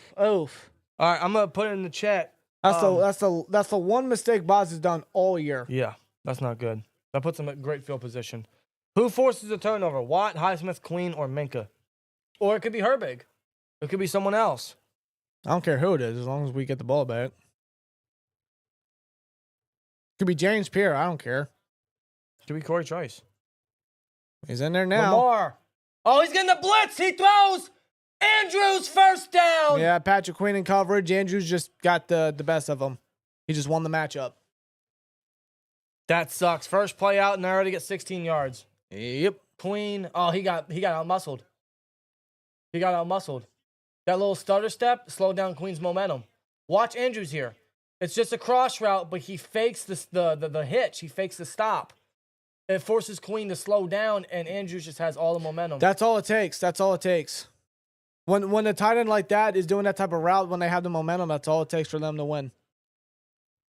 right, I'm gonna put it in the chat. That's the one mistake Boz has done all year. Yeah, that's not good. That puts him at great field position. Who forces the turnover? Watt, Highsmith, Queen, or Minka? Or it could be Herbig. It could be someone else. I don't care who it is, as long as we get the ball back. Could be James Pierre. I don't care. Could be Corey Trice. He's in there now. Lamar. Oh, he's getting the blitz. He throws. Andrews first down. Yeah, Patrick Queen in coverage. Andrews just got the best of him. He just won the matchup. That sucks. First play out, and I already get 16 yards. Yep. Queen. Oh, he got outmuscled. That little stutter step slowed down Queen's momentum. Watch Andrews here. It's just a cross route, but he fakes the hitch. He fakes the stop. It forces Queen to slow down, and Andrews just has all the momentum. That's all it takes. When a tight end like that is doing that type of route, when they have the momentum, that's all it takes for them to win.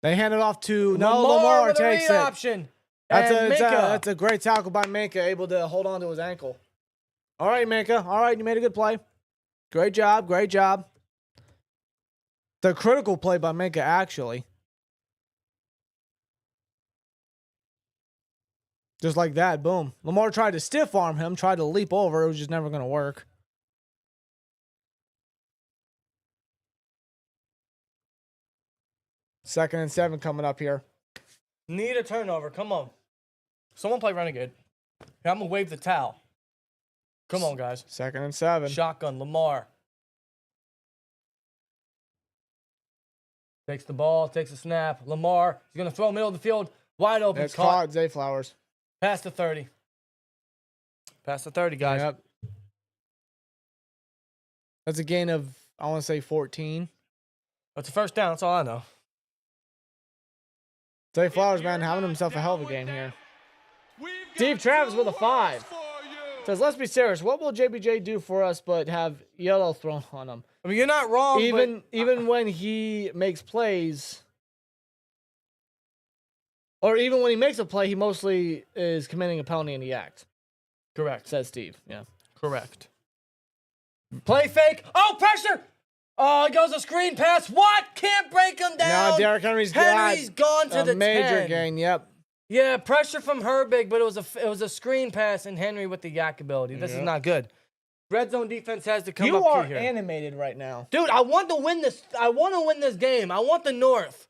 They hand it off to Lamar with a takes read it. option. That's And Minka. that's a great tackle by Minka, able to hold on to his ankle. All right, Minka. All right, you made a good play. Great job. The critical play by Minka, actually. Just like that, boom. Lamar tried to stiff arm him, tried to leap over. It was just never going to work. Second and 7 coming up here. Need a turnover. Come on. Someone play Renegade. Here, I'm going to wave the towel. Come on, guys. Second and 7. Shotgun, Lamar. Takes the ball, takes a snap. Lamar, he's going to throw middle of the field. Wide open. It's caught. Zay Flowers. Past the 30. Past the 30, guys. Yep. That's a gain of, I want to say, 14. That's a first down. That's all I know. Zay Flowers, man, having himself a hell of a game here. Steve Travis with a 5. Says, let's be serious. What will JBJ do for us but have yellow thrown on him? I mean, you're not wrong. Even when he makes plays, or even when he makes a play, he mostly is committing a penalty in the act. Correct. Says Steve. Yeah. Correct. Play fake. Oh, pressure. Oh, it goes a screen pass. What? Can't break him down. No, Derrick Henry's gone to the major 10. gain. Yep. Yeah, pressure from Herbig, but it was a screen pass and Henry with the yak ability. This is not good. Red zone defense has to come up You are here. animated right now. Dude, I want to win this. I want to win this game. I want the North.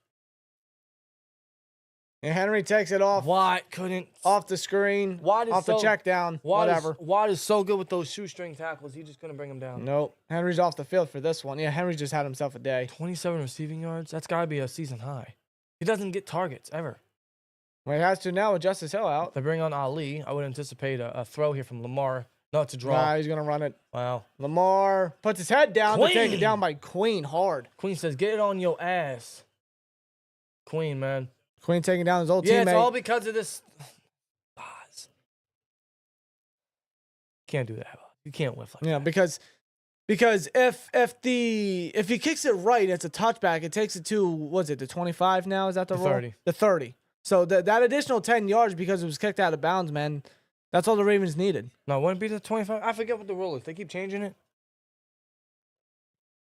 And Henry takes it off. Watt couldn't. Off the screen. Off the check down. Whatever. Watt is so good with those shoestring tackles. He just couldn't bring him down. Nope. Henry's off the field for this one. Yeah, Henry just had himself a day. 27 receiving yards. That's got to be a season high. He doesn't get targets ever. Well, he has to now with Justice Hill out. If they bring on Ali, I would anticipate a throw here from Lamar. No, it's a draw. Nah, he's going to run it. Wow. Lamar puts his head down, but taken Queen. down by Queen hard. Queen says, get it on your ass. Queen, man. Queen taking down his old Yeah, teammate. it's all because of this. Can't do that. You can't whiff like Yeah, that. because if he kicks it right, it's a touchback. It takes it to, what's it, the 25 now? Is that the The rule? 30. The 30. So that additional 10 yards because it was kicked out of bounds, man, that's all the Ravens needed. No, wouldn't it be the 25? I forget what the rule is. They keep changing it.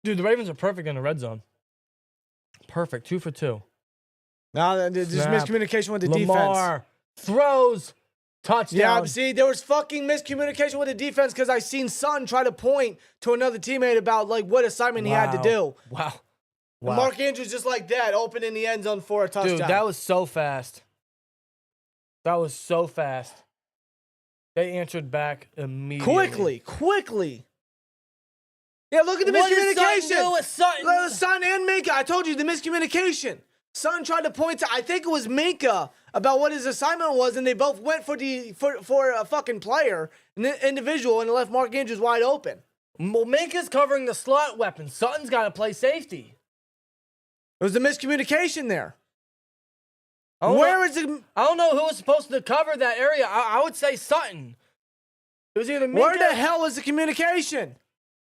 Dude, the Ravens are perfect in the red zone. Perfect. 2 for 2. Now there's Snap. miscommunication with the Lamar defense. throws. Touchdown. Yeah, see, there was fucking miscommunication with the defense because I seen Sutton try to point to another teammate about like what assignment he had to do. Wow. And Mark Andrews just like that, open in the end zone for a touchdown. Dude, that was so fast. That was so fast. They answered back immediately. Quickly. Yeah, look at the What did miscommunication. Sutton do with Sutton? Look, Sutton and Minka. I told you the miscommunication. Sutton tried to point to, I think it was Minka, about what his assignment was, and they both went for a fucking player, an individual, and left Mark Andrews wide open. Well, Minka's covering the slot weapon. Sutton's got to play safety. There was a miscommunication there. I don't Where know- is it? I don't know who was supposed to cover that area. I would say Sutton. It was either Minka. Where the hell was the communication?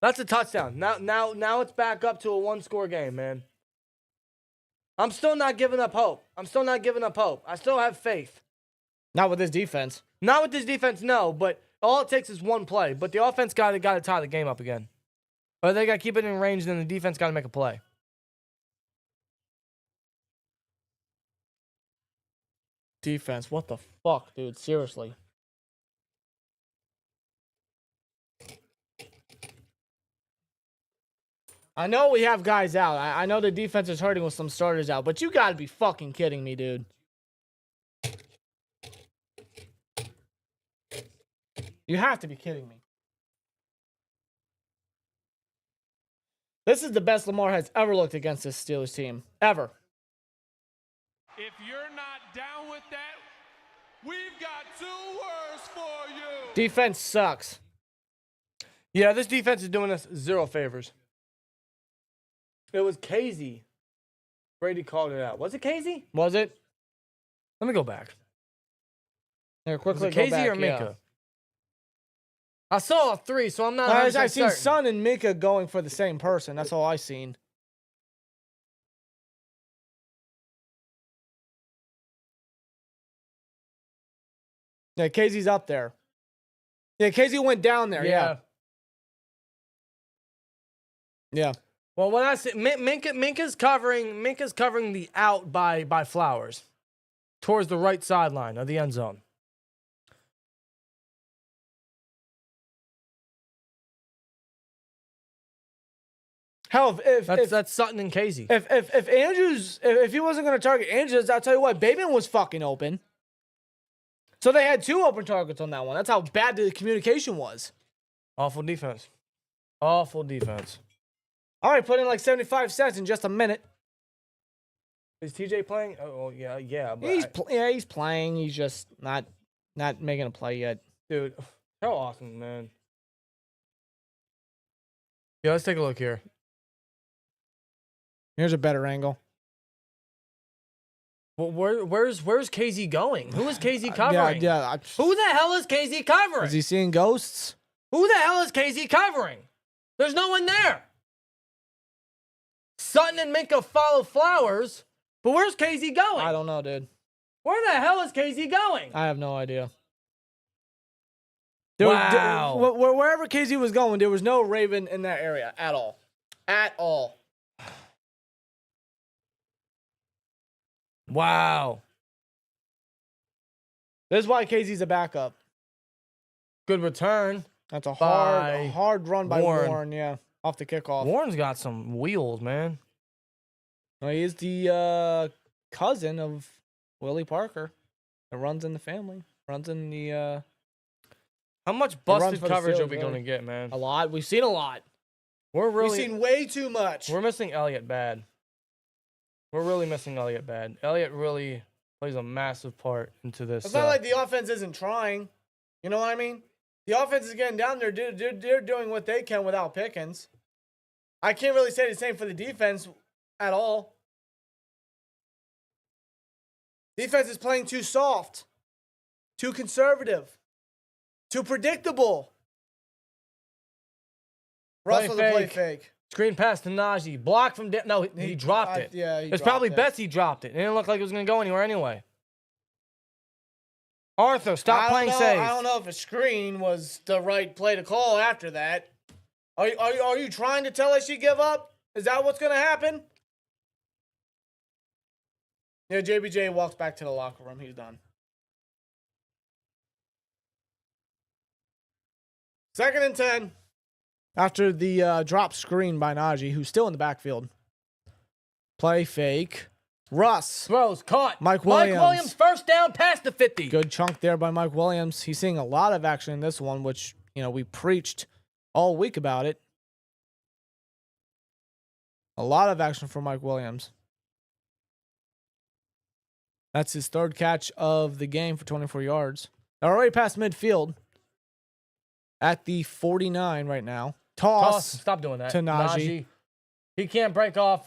That's a touchdown. Now it's back up to a one-score game, man. I'm still not giving up hope. I still have faith. Not with this defense. Not with this defense, no, but all it takes is one play. But the offense got to tie the game up again. Or they got to keep it in range, then the defense got to make a play. Defense, what the fuck, dude? Seriously. I know we have guys out. I know the defense is hurting with some starters out, but you gotta be fucking kidding me, dude. You have to be kidding me. This is the best Lamar has ever looked against this Steelers team. Ever. If you're not down with that, we've got 2 words for you. Defense sucks. Yeah, this defense is doing us 0 favors. It was Casey. Brady called it out. Was it Casey? Was it? Let me go back. Here, Was quickly it go Casey back, or Minka? yeah. I saw a 3, so I'm not. I 100% seen certain. Son and Minka going for the same person. That's all I seen. Yeah, Casey's up there. Yeah, Casey went down there. Yeah. Yeah. Well, when I say Minka's covering the out by Flowers towards the right sideline of the end zone. Hell, That's Sutton and Casey. if Andrews, if he wasn't going to target Andrews, I'll tell you what, Bateman was fucking open. So they had 2 open targets on that one. That's how bad the communication was. Awful defense. Awful defense. All right, put in like 75 cents in just a minute. Is TJ playing? Oh yeah. But He's playing. He's just not making a play yet. dude, how awesome, man. Yeah, let's take a look here. Here's a better angle. Well, where's KZ going? Who is KZ covering? Yeah. Who the hell is KZ covering? Is he seeing ghosts? Who the hell is KZ covering? There's no one there. Sutton and Minka follow Flowers, but where's KZ going? I don't know, dude. Where the hell is KZ going? I have no idea. Wow. Wherever KZ was going, there was no Raven in that area at all. At all. Wow. This is why KZ's a backup. Good return. That's a By hard run by Warren. Warren, yeah. Off the kickoff. Warren's got some wheels, man. Well, he is the cousin of Willie Parker. It runs in the family. Runs in the How much runs busted for the coverage are Steelers, we really. going to get, man? a lot. We've seen a lot. We're We've really seen way too much. we're missing Elliott bad. We're really missing Elliott bad. Elliott really plays a massive part into this. It's not like the offense isn't trying. You know what I mean? The offense is getting down there. They're doing what they can without Pickens. I can't really say the same for the defense at all. Defense is playing too soft, too conservative, too predictable. Russell to play fake. Screen pass to Najee. Block from no, he dropped it. Yeah, he It's dropped probably it. best he dropped it. It didn't look like it was going to go anywhere anyway. Arthur, stop playing safe. I don't know if a screen was the right play to call after that. Are you trying to tell us you give up? Is that what's going to happen? Yeah, JBJ walks back to the locker room. He's done. 2nd and 10. After the drop screen by Najee, who's still in the backfield. Play fake. Russ. Throws caught. Mike Williams. Mike Williams first down past the 50. Good chunk there by Mike Williams. He's seeing a lot of action in this one, which, we preached all week about it. A lot of action for Mike Williams. That's his 3rd catch of the game for 24 yards. They're already past midfield at the 49 right now. Toss. Stop doing that. to Najee. He can't break off,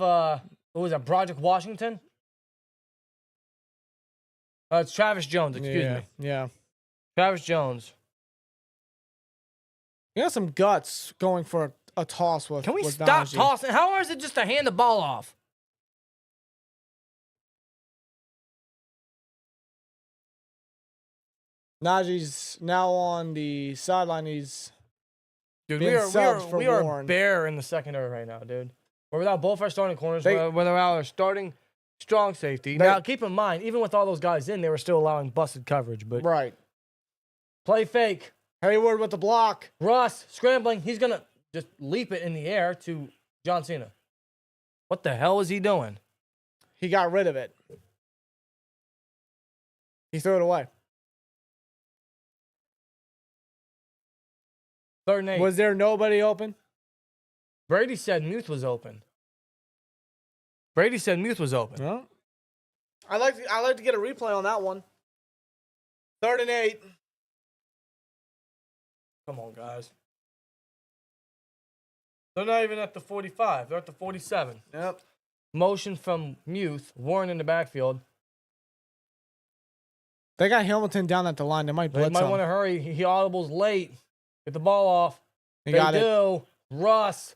who was that, Broderick Washington? It's Travis Jones, excuse me. Yeah. Travis Jones. You got some guts going for a toss with Can we with stop Najee. tossing? How hard is it just to hand the ball off? Najee's now on the sideline. He's Dude, being subbed for we are Warren. bare in the secondary right now, dude. We're without both our starting corners. They- We're without our starting strong safety. Now, keep in mind, even with all those guys in, they were still allowing busted coverage. But right. play fake. Hayward with the block. Russ scrambling. He's going to just leap it in the air to John Cena. What the hell is he doing? He got rid of it. He threw it away. 3rd and 8. Was there nobody open? Brady said Muth was open. Brady said Muth was open. No. I like to get a replay on that one. 3rd and 8. Come on, guys. They're not even at the 45. They're at the 47. Yep. Motion from Muth. Warren in the backfield. They got Hamilton down at the line. They might They blitz might him. want to hurry. He audibles late. Get the ball off. They They got it. do. Russ.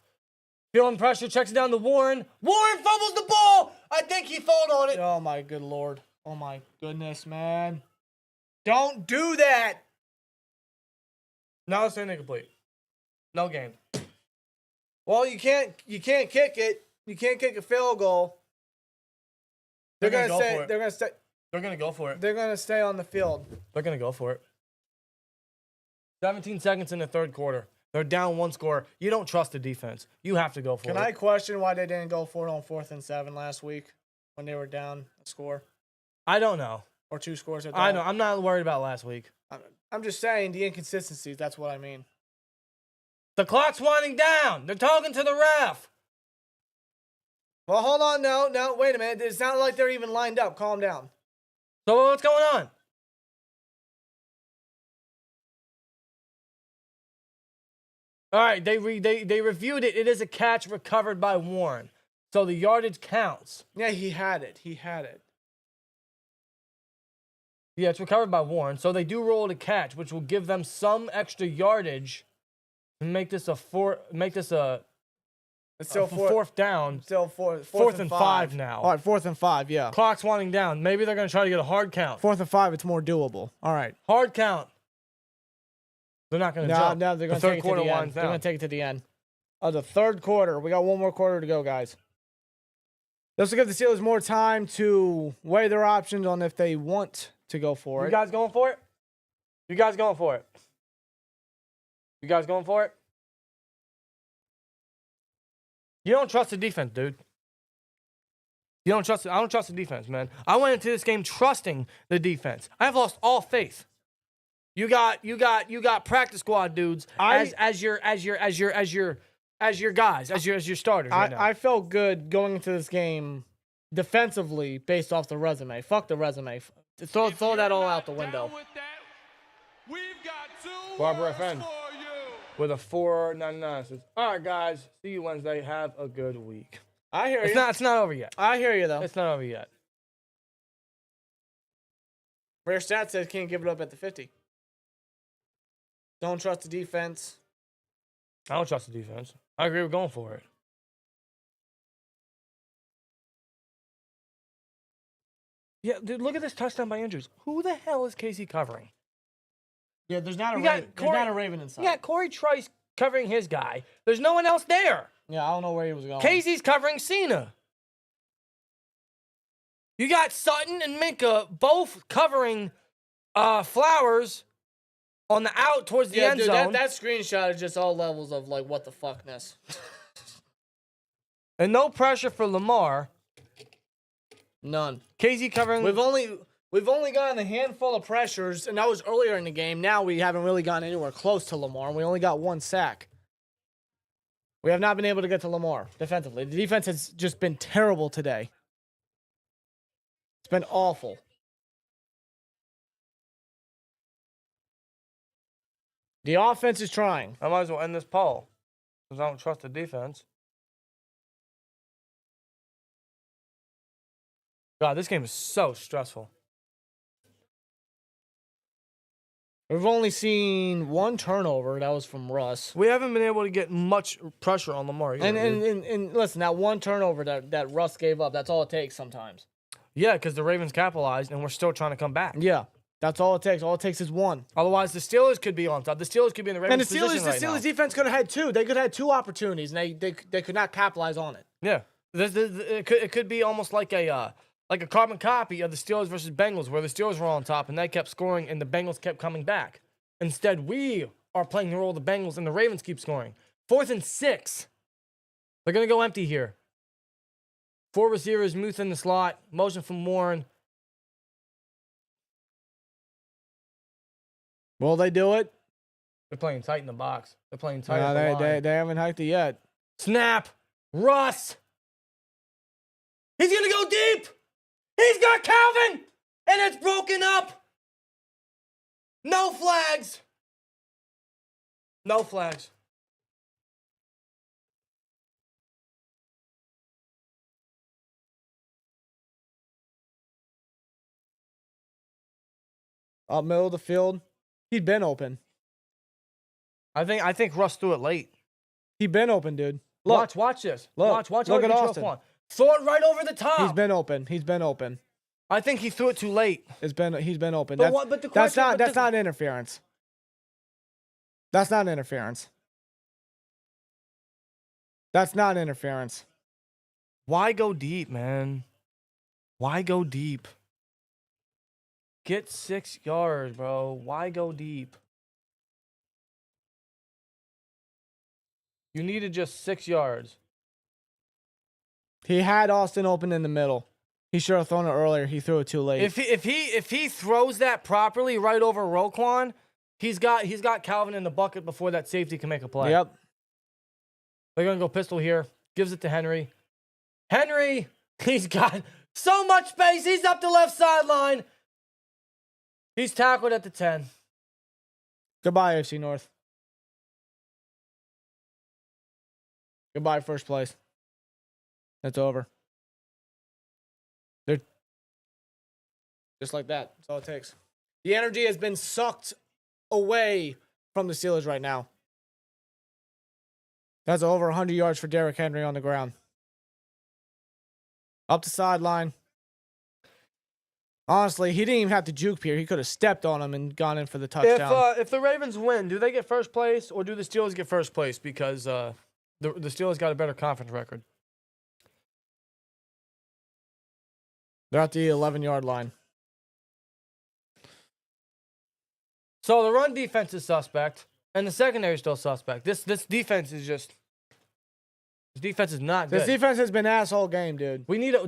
Feeling pressure. Checks it down to Warren. Warren fumbles the ball. I think he fumbled on it. Oh my good lord. Oh my goodness, man. Don't do that. Now it's incomplete. No game. Well, you can't kick it. You can't kick a field goal. They're They're gonna gonna go stay. for it. They're gonna stay. They're going to go for it. They're gonna stay on the field. They're going to go for it. 17 seconds in the 3rd quarter. They're down 1 score. You don't trust the defense. You have to go for it. Can I question why they didn't go for it on 4th and 7 last week when they were down a score I don't know. or 2 scores? At I that? know. I'm not worried about last week. I'm just saying the inconsistencies. That's what I mean. The clock's winding down. They're talking to the ref. Well, hold on. No, wait a minute. It's not like they're even lined up. Calm down. So what's going on? All right, they reviewed it. It is a catch recovered by Warren. So the yardage counts. Yeah, he had it. Yeah, it's recovered by Warren. So they do roll it a catch, which will give them some extra yardage to make this a It's still 4th down. Still 4th and 5 now. All right, 4th and 5. Yeah. Clock's winding down. Maybe they're going to try to get a hard count. 4th and 5. It's more doable. All right. Hard count. They're not going to jump. No, they're going to take it to the end. They're going to take it to the end. The 3rd quarter. We got 1 more quarter to go, guys. This will give the Steelers more time to weigh their options on if they want to go for it. You guys going for it? You guys going for it? You guys going for it? You don't trust the defense, dude. You don't trust. I don't trust the defense, man. I went into this game trusting the defense. I've lost all faith. You got practice squad dudes as your guys, as your starters right now. I felt good going into this game defensively based off the resume. Fuck the resume. Throw that all out the window. We've got 2 Barbara words FN. for you. With a 4.99 says, all right, guys. See you Wednesday. Have a good week. I hear you. It's not over yet. I hear you though. It's not over yet. Rare stat says can't give it up at the 50. Don't trust the defense. I don't trust the defense. I agree with going for it. Yeah, dude, look at this touchdown by Andrews. Who the hell is Casey covering? Yeah, there's not a You got Raven. There's Corey- not a Raven inside. Yeah, Corey Trice covering his guy. There's no one else there. Yeah, I don't know where he was going. Casey's covering Cena. You got Sutton and Minka both covering Flowers on the out towards the end dude, zone. that screenshot is just all levels of like what the fuckness. And no pressure for Lamar. None. Casey covering. We've only gotten a handful of pressures, and that was earlier in the game. Now we haven't really gotten anywhere close to Lamar, and we only got 1 sack. We have not been able to get to Lamar defensively. The defense has just been terrible today. It's been awful. The offense is trying. I might as well end this poll because I don't trust the defense. God, this game is so stressful. We've only seen 1 turnover. That was from Russ. We haven't been able to get much pressure on Lamar either. And listen, that 1 turnover that Russ gave up, that's all it takes sometimes. Yeah, because the Ravens capitalized, and we're still trying to come back. Yeah, that's all it takes. All it takes is 1. Otherwise, the Steelers could be on top. The Steelers could be in the Ravens position right now. The Steelers defense could have had 2. They could have had 2 opportunities, and they could not capitalize on it. Yeah, it could be almost like a carbon copy of the Steelers versus Bengals, where the Steelers were on top and they kept scoring, and the Bengals kept coming back. Instead, we are playing the role of the Bengals, and the Ravens keep scoring. 4th and 6. They're gonna go empty here. 4 receivers, Muth in the slot, motion from Warren. Will they do it? They're playing tight in the box. They're playing tight. No, at the line. they haven't hiked it yet. Snap. Russ. He's going to go deep. He's got Calvin. And it's broken up. No flags. No flags. Up middle of the field. He'd been open. I think Russ threw it late. He'd been open, dude. Look. Watch this. Look. Watch Look at how he Austin. drove on. Throw it right over the top. He's been open. He's been open. I think he threw it too late. He's been open. But the question, That's not interference. That's not interference. That's not interference. Why go deep, man? Why go deep? Get 6 yards, bro. Why go deep? You needed just 6 yards. He had Austin open in the middle. He should have thrown it earlier. He threw it too late. If he throws that properly right over Roquan, he's got Calvin in the bucket before that safety can make a play. Yep. They're gonna go pistol here. Gives it to Henry. Henry, he's got so much space. He's up the left sideline. He's tackled at the 10. Goodbye, AFC North. Goodbye, first place. That's over. They're just like that. That's all it takes. The energy has been sucked away from the Steelers right now. That's over 100 yards for Derrick Henry on the ground. Up the sideline. Honestly, he didn't even have to juke here. He could have stepped on him and gone in for the touchdown. If the Ravens win, do they get first place or do the Steelers get first place because the Steelers got a better conference record? They're at the 11-yard line. So the run defense is suspect, and the secondary is still suspect. This defense is just. This defense is not good. This defense has been ass all game, dude. We need a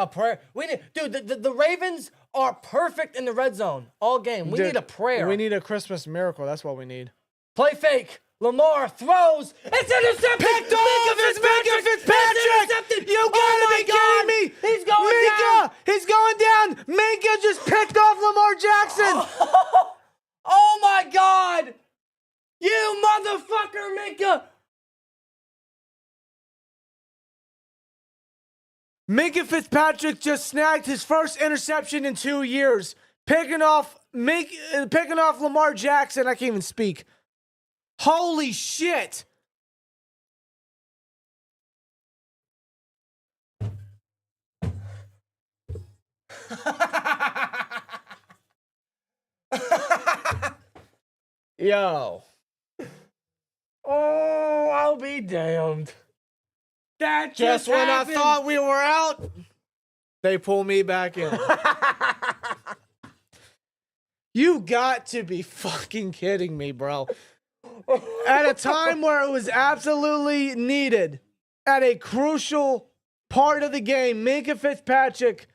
prayer. The Ravens are perfect in the red zone all game. We need a prayer. We need a Christmas miracle. That's what we need. Play fake. Lamar throws. It's intercepted. Picked off. It's Minka Fitzpatrick. You gotta be kidding me. He's going Minka. down. He's going down. Minka just picked off Lamar Jackson. Oh my God. You motherfucker, Minka. Minka Fitzpatrick just snagged his first interception in 2 years, picking off Lamar Jackson. I can't even speak. Holy shit! Yo. Oh, I'll be damned. That Just when happened. I thought we were out, they pull me back in. You got to be fucking kidding me, bro. At a time where it was absolutely needed, at a crucial part of the game, Minka Fitzpatrick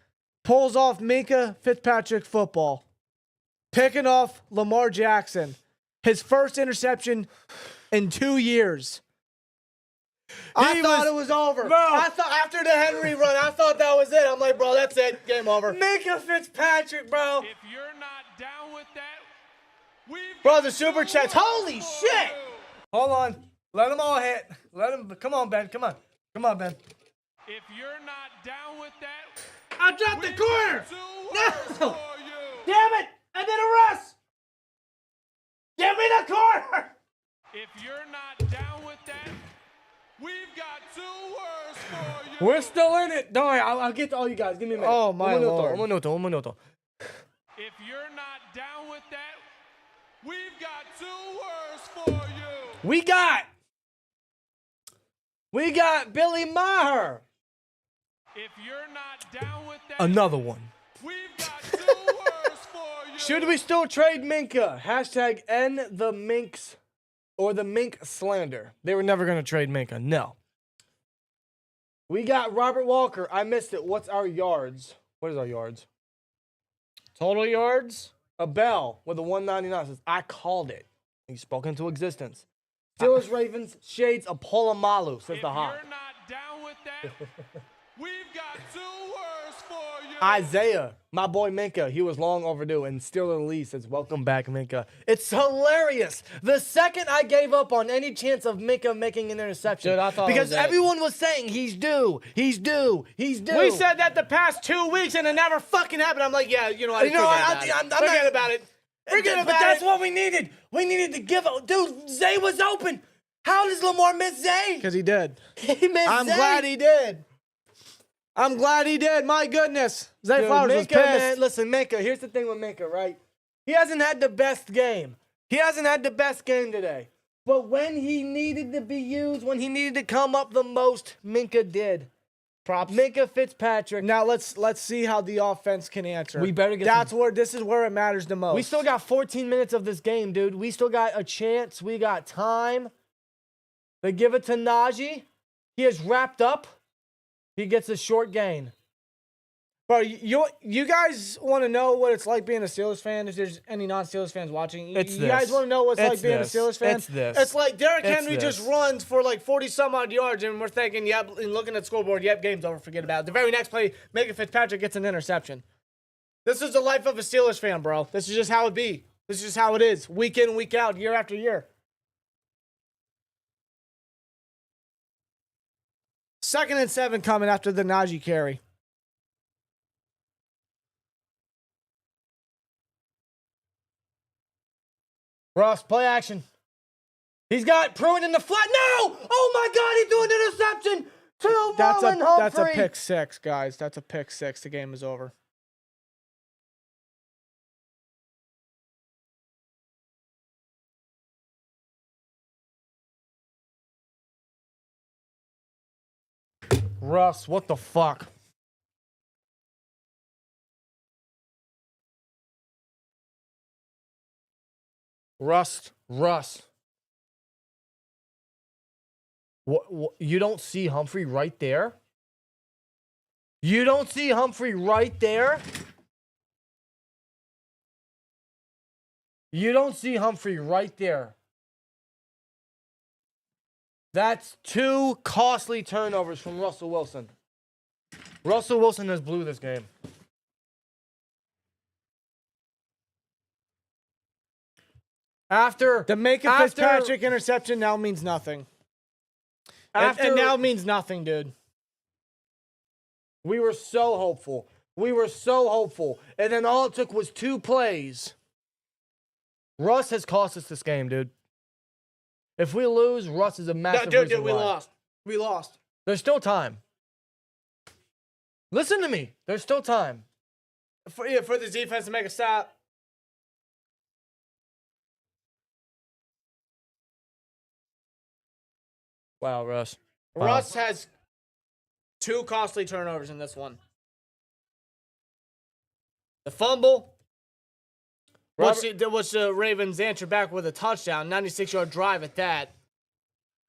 pulls off Minka Fitzpatrick football, picking off Lamar Jackson. His first interception in 2 years. I thought it was over. Bro. I thought after the Henry run, I thought that was it. I'm like, bro, that's it. Game over. Minka Fitzpatrick, bro. If you're not down with that, we've Bro, got the super two chats. words Holy for shit. you. Hold on. Let them all hit. Let them. Come on, Ben. Come on. Come on, Ben. If you're not down with that, I dropped the we've corner. got two words No. for you. Damn it. I did a rush. Give me the corner. If you're not down with that, we've got two words for you. We're still in it. Don't worry. I'll get to all you guys. Give me a minute. Oh, my Lord. Un minuto. If you're not down with that, we've got two words for you. We got Billy Maher. If you're not down with that, Another one. we've got two words for you. Should we still trade Minka? Hashtag end the Minks or the Mink slander. They were never going to trade Minka. No. We got Robert Walker. I missed it. What's our yards? What is our yards? Total yards? A bell with a 199 says, I called it. He spoke into existence. Steelers, Ravens, shades of Polamalu, says If the Hawk. you're not down with that, we've got two words for you. Isaiah, my boy Minka, he was long overdue. And Steeler Lee says, welcome back, Minka. It's hilarious. The second I gave up on any chance of Minka making an interception. Dude, I thought it because was it. everyone was saying he's due. He's due. He's due. We said that the past 2 weeks and it never fucking happened. I'm like, yeah, you know what? You know, Forget about it. Forget but about that's it. what we needed. We needed to give up. Dude, Zay was open. How does Lamar miss Zay? Because he did. He missed I'm Zay. glad he did. I'm glad he did. My goodness. Zay Dude, Flowers was Minka, pissed. man, listen, Minka, here's the thing with Minka, right? He hasn't had the best game. He hasn't had the best game today. But when he needed to be used, when he needed to come up the most, Minka did. Props. Minka Fitzpatrick. Now let's see how the offense can answer. We better get This is where it matters the most. We still got 14 minutes of this game, dude. We still got a chance. We got time. They give it to Najee. He is wrapped up. He gets a short gain. Bro, you guys want to know what it's like being a Steelers fan? If there's any non-Steelers fans watching, you guys want to know what it's like being a Steelers fan? It's this. It's like Derrick Henry just runs for like 40-some-odd yards, and we're thinking, yep, and looking at the scoreboard, yep, game's over, forget about it. The very next play, Micah Fitzpatrick gets an interception. This is the life of a Steelers fan, bro. This is just how it be. This is just how it is, week in, week out, year after year. 2nd and 7 coming after the Najee carry. Ross, play action. He's got Pruitt in the flat. No! Oh my God, he threw an interception to Marlon Humphrey. That's a pick 6, guys. That's a pick 6. The game is over. Russ, what the fuck? Russ. What, you don't see Humphrey right there? You don't see Humphrey right there? You don't see Humphrey right there. That's 2 costly turnovers from Russell Wilson. Russell Wilson has blew this game. After The Micah Fitzpatrick interception now means nothing. And now means nothing, dude. We were so hopeful. And then all it took was 2 plays. Russ has cost us this game, dude. If we lose, Russ is a massive reason why. We lost. There's still time. Listen to me. There's still time. For the defense to make a stop. Wow, Russ. Russ has 2 costly turnovers in this one. The fumble, which the Ravens answered back with a touchdown, 96-yard drive at that.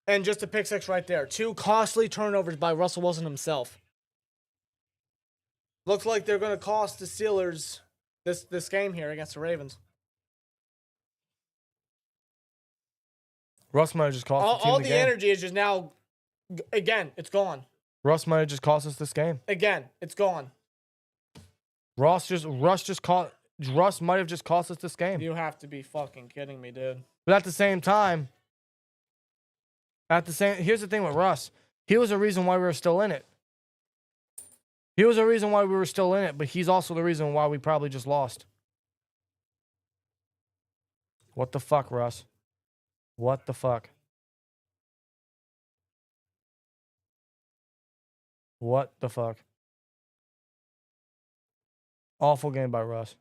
And just a pick 6 right there. 2 costly turnovers by Russell Wilson himself. Looks like they're going to cost the Steelers this game here against the Ravens. Russ might have just cost the team All the the game. energy is just now, again, it's gone. Russ might have just cost us this game. Again, it's gone. Russ might have just cost us this game. You have to be fucking kidding me, dude. But at the same time, here's the thing with Russ. He was the reason why we were still in it. But he's also the reason why we probably just lost. What the fuck, Russ? What the fuck? What the fuck? Awful game by Russ.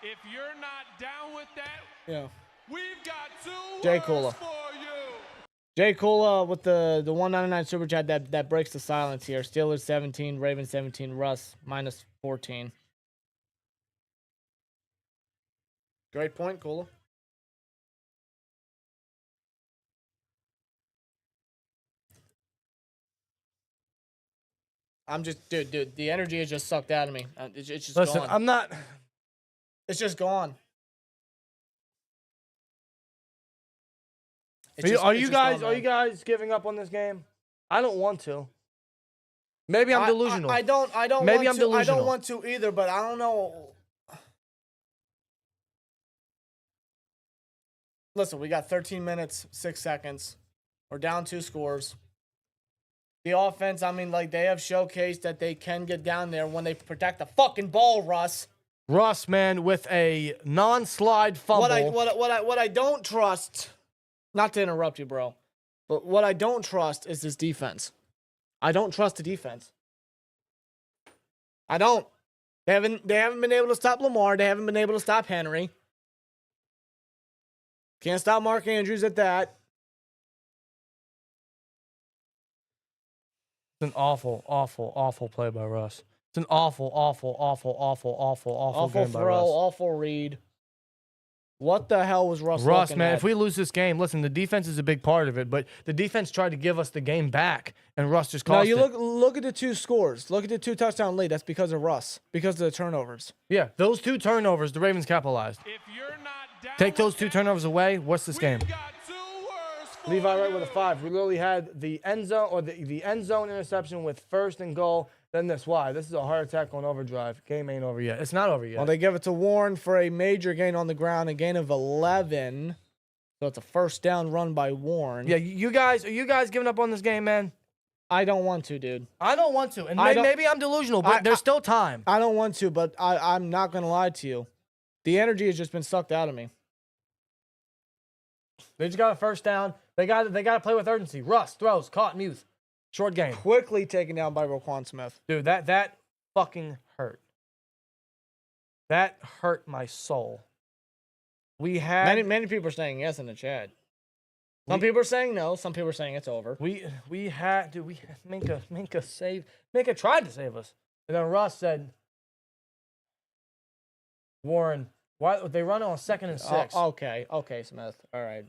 If you're not down with that, Yeah. we've got 2 Jay words Kula. for you. Jay Kula with the 199 super chat that breaks the silence here. Steelers 17, Ravens 17, Russ minus 14. Great point, Kula. I'm just, dude, the energy is just sucked out of me. It's just Listen, gone. I'm not. It's just gone. Are you guys giving up on this game? I don't want to. Maybe I'm delusional. I don't Maybe want I'm to. delusional. I don't want to either, but I don't know. Listen, we got 13 minutes, 6 seconds. We're down 2 scores. The offense, I mean, like, they have showcased that they can get down there when they protect the fucking ball, Russ. Russ, man, with a non-slide fumble. What I don't trust, not to interrupt you, bro, but what I don't trust is this defense. I don't trust the defense. I don't. They haven't been able to stop Lamar. They haven't been able to stop Henry. Can't stop Mark Andrews at that. It's an awful, awful, awful play by Russ. It's an awful, awful, awful, awful, awful, awful Awful game by throw, Russ. awful read. What the hell was Russ Russ, looking man, at? if we lose this game, listen, the defense is a big part of it, but the defense tried to give us the game back, and Russ just No, cost you it. look at the 2 scores. Look at the 2 touchdown lead. That's because of Russ. Because of the turnovers. Yeah, those 2 turnovers, the Ravens capitalized. If you're not down Take those with 2 that, turnovers away, what's this game? we've got 2 words for Levi Wright with a you. 5. We literally had the end zone or the end zone interception with first and goal. Then this. Why? This is a heart attack on overdrive. Game ain't over yet. It's not over yet. Well, they give it to Warren for a major gain on the ground, a gain of 11. So it's a first down run by Warren. Yeah, are you guys giving up on this game, man? I don't want to, dude. I don't want to, and I don't- maybe I'm delusional, but there's still time. I don't want to, but I'm not going to lie to you. The energy has just been sucked out of me. They just got a first down. They got to play with urgency. Russ throws, caught, Muth. Short game. Quickly taken down by Roquan Smith. Dude, that fucking hurt. That hurt my soul. We had Many people are saying yes in the chat. Some people are saying no. Some people are saying it's over. we had Minka save. Minka tried to save us, and then Russ said, "Warren, why they run on 2nd and 6?" Okay, Smith. All right.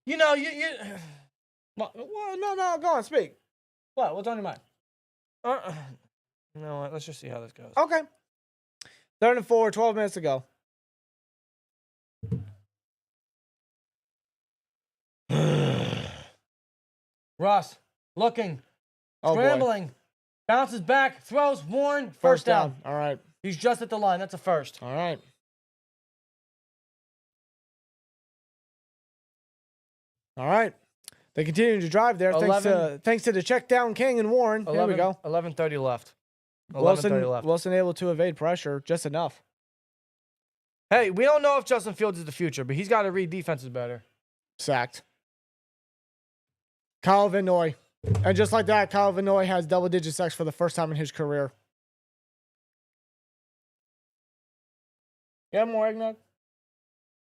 You know, Well, no, go on, speak. What's on your mind? you know what? Let's just see how this goes. Okay. 3rd and 4, 12 minutes to go. Russ looking, Oh, boy. scrambling, bounces back, throws, Warren, first down. All right. He's just at the line. That's a first. All right. All right. They continue to drive there thanks to the check down king and Warren. There we go. 11:30 left. 11:30 left. Wilson able to evade pressure just enough. Hey, we don't know if Justin Fields is the future, but he's got to read defenses better. Sacked. Kyle Van Noy. And just like that, Kyle Van Noy has double-digit sacks for the first time in his career. You have more eggnog?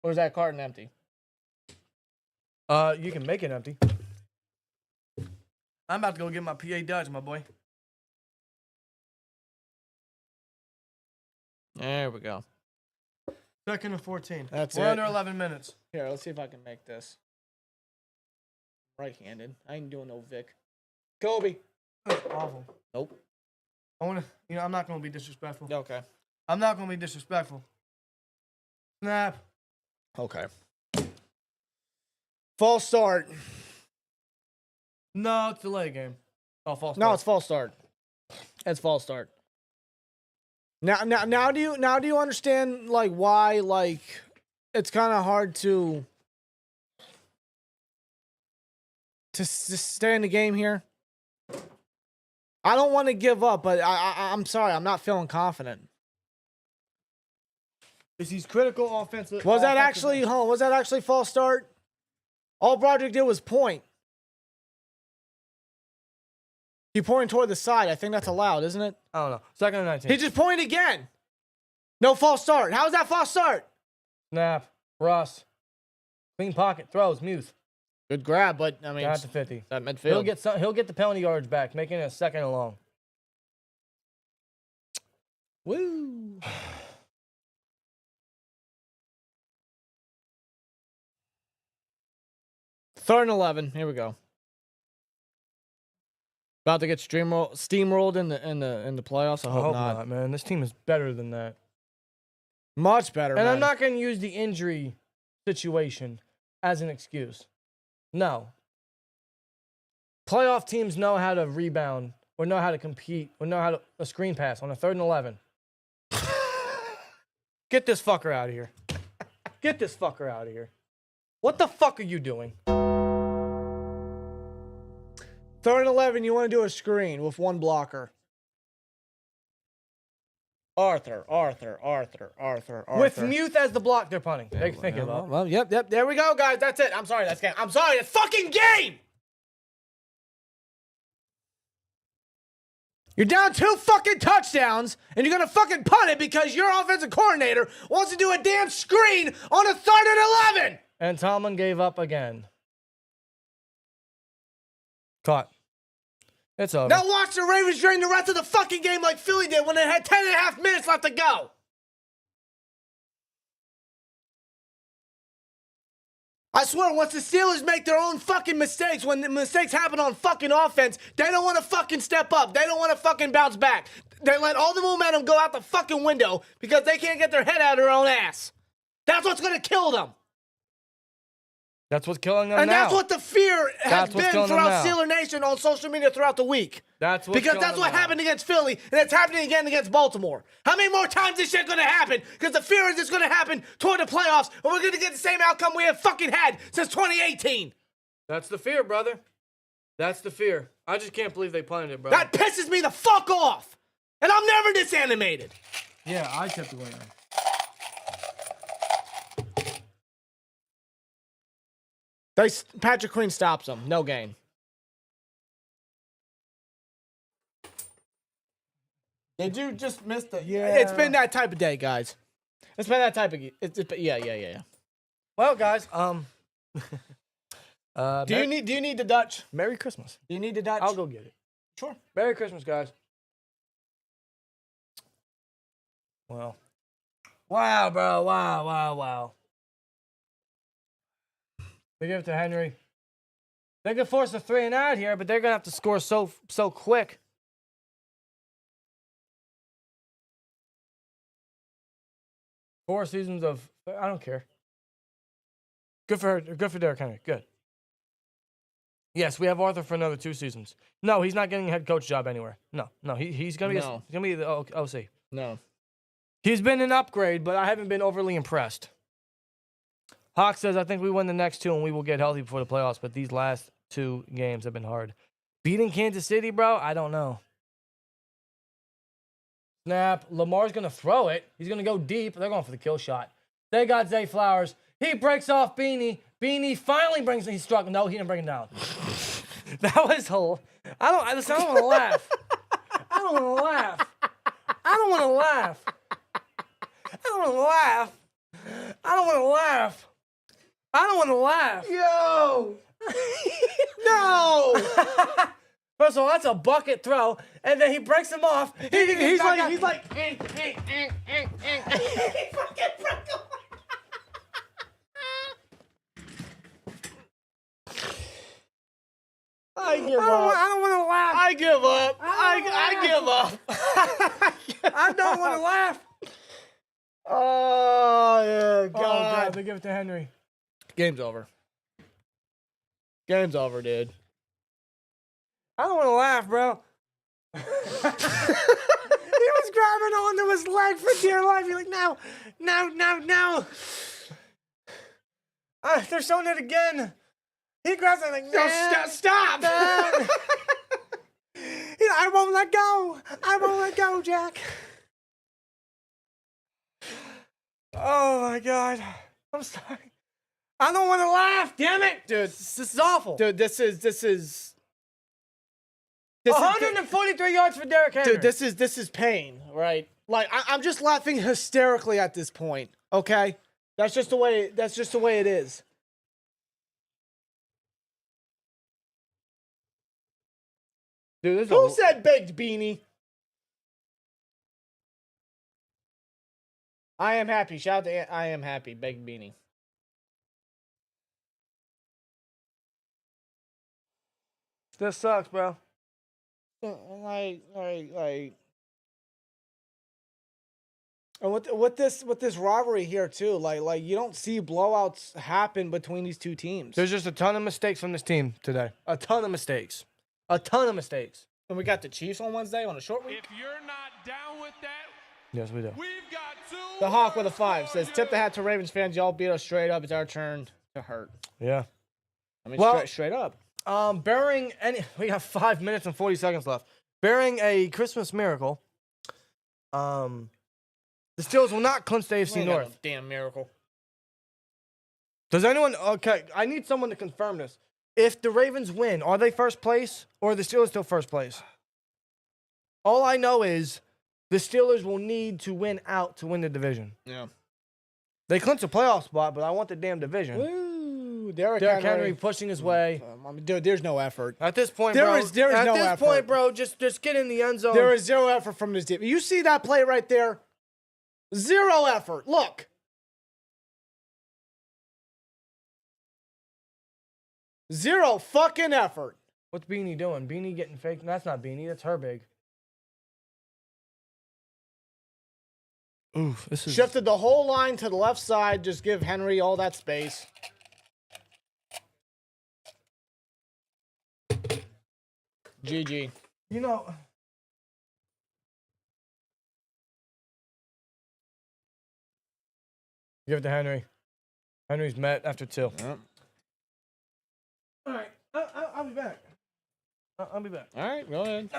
Or is that carton empty? You can make it empty. I'm about to go get my PA Dutch, my boy. There we go. 2nd and 14. That's We're it. under 11 minutes. Here, let's see if I can make this. Right-handed. I ain't doing no Vic. Kobe. That's awful. Nope. I'm not gonna be disrespectful. Okay. I'm not gonna be disrespectful. Snap. Okay. False start. No, it's delay game. Oh, false. No, start. it's false start. It's false start. Now do you understand why it's kind of hard to stay in the game here? I don't want to give up, but I'm sorry, I'm not feeling confident. Is he's critical offensive? Was that actually false start? All Broderick did was point. He pointed toward the side. I think that's allowed, isn't it? I don't know. 2nd and 19. He just pointed again. No false start. How is that false start? Snap. Russ. Clean pocket. Throws. Muth. Good grab, but I mean, Got to 50. that midfield. He'll get the penalty yards back, making it a 2nd and long. Woo. Third and 11. Here we go. About to get steamrolled in the playoffs. I hope not. man. This team is better than that. Much better. And man. I'm not going to use the injury situation as an excuse. No. Playoff teams know how to rebound or know how to compete or know how to a screen pass on a 3rd and 11. Get this fucker out of here. Get this fucker out of here. What the fuck are you doing? 3rd and 11. You want to do a screen with one blocker. Arthur. With Muth as the block, they're punting. Think about it. Well, yep. There we go, guys. That's it. I'm sorry. That's game. I'm sorry. It's fucking game. You're down 2 fucking touchdowns, and you're going to fucking punt it because your offensive coordinator wants to do a damn screen on a 3rd and 11. And Tomlin gave up again. Caught. It's over. Now watch the Ravens drain the rest of the fucking game like Philly did when they had 10 and a half minutes left to go. I swear, once the Steelers make their own fucking mistakes, when the mistakes happen on fucking offense, they don't want to fucking step up. They don't want to fucking bounce back. They let all the momentum go out the fucking window because they can't get their head out of their own ass. That's what's going to kill them. That's what's killing them And now. that's what the fear has That's what's been killing them throughout now. Steeler Nation on social media throughout the week. That's what's Because killing that's them what now. happened against Philly, and it's happening again against Baltimore. How many more times is this shit gonna happen? Because the fear is it's gonna happen toward the playoffs, and we're gonna get the same outcome we have fucking had since 2018. That's the fear, brother. That's the fear. I just can't believe they planted it, bro. That pisses me the fuck off. And I'm never this animated. Yeah, I typically am. Patrick Queen stops them. No gain. Did you just miss the... Yeah. It's been that type of day, guys. It's been that type of... Yeah. Well, guys, Do you need the Dutch? Merry Christmas. Do you need the Dutch? I'll go get it. Sure. Merry Christmas, guys. Well. Wow, bro. Wow. They give it to Henry. They could force a 3 and out here, but they're gonna have to score so quick. Four seasons of I don't care. Good for her. Good for Derrick Henry. Good. Yes, we have Arthur for another 2 seasons. No, he's not getting a head coach job anywhere. No. He's gonna be No. he's gonna be the OC. No. He's been an upgrade, but I haven't been overly impressed. Hawk says, I think we win the next 2 and we will get healthy before the playoffs, but these last 2 games have been hard. Beating Kansas City, bro? I don't know. Snap. Lamar's going to throw it. He's going to go deep. They're going for the kill shot. They got Zay Flowers. He breaks off Beanie. Beanie finally brings he struck. No, he didn't bring him down. That was whole. I don't want to laugh. I don't want to laugh. I don't want to laugh. I don't want to laugh. I don't want to laugh. I don't want to laugh. Yo! No! First of all, that's a bucket throw, and then he breaks him off. He's like, He fucking broke him. I give up. I don't want to laugh. I give up. I give up. I don't want to laugh. Oh, yeah, Oh, God, they give it to Henry. Game's over. Game's over, dude. I don't want to laugh, bro. He was grabbing onto his leg for dear life. You're like, no. They're showing it again. He grabs it like, no, Stop! no. I won't let go. I won't let go, Jack. Oh, my God. I'm sorry. I don't want to laugh, damn it. Dude, This is awful. dude, this is 143 yards for Derrick Henry. Dude, this is pain, right? Like I'm just laughing hysterically at this point. Okay, that's just the way it is. Dude, this is Who said baked beanie? I am happy. Shout out to I am happy. Baked beanie. This sucks, bro. Like. And with this rivalry here too, like you don't see blowouts happen between these two teams. There's just a ton of mistakes from this team today. A ton of mistakes. And we got the Chiefs on Wednesday on a short week. If you're not down with that, Yes, we do. we've got 2 The Hawk with a words 5 for says, you. "Tip the hat to Ravens fans. Y'all beat us straight up. It's our turn to hurt." Yeah. I mean, Well- straight up. Barring any, we have 5 minutes and 40 seconds left. Barring a Christmas miracle, the Steelers will not clinch the AFC We ain't got North. no damn miracle. Does anyone? Okay, I need someone to confirm this. If the Ravens win, are they first place or are the Steelers still first place? All I know is the Steelers will need to win out to win the division. Yeah. They clinched a playoff spot, but I want the damn division. Woo! Derrick Henry pushing his way. Dude, there's no effort. At this point, There bro. is no at this effort. point, bro, just get in the end zone. There is zero effort from this team. You see that play right there? Zero effort. Look. Zero fucking effort. What's Beanie doing? Beanie getting fake? That's not Beanie. That's Herbig. Oof, this is... Shifted the whole line to the left side. Just give Henry all that space. GG. You know... Give it to Henry. Henry's met after 2. Yep. All right. I'll be back. I'll be back. All right, go ahead.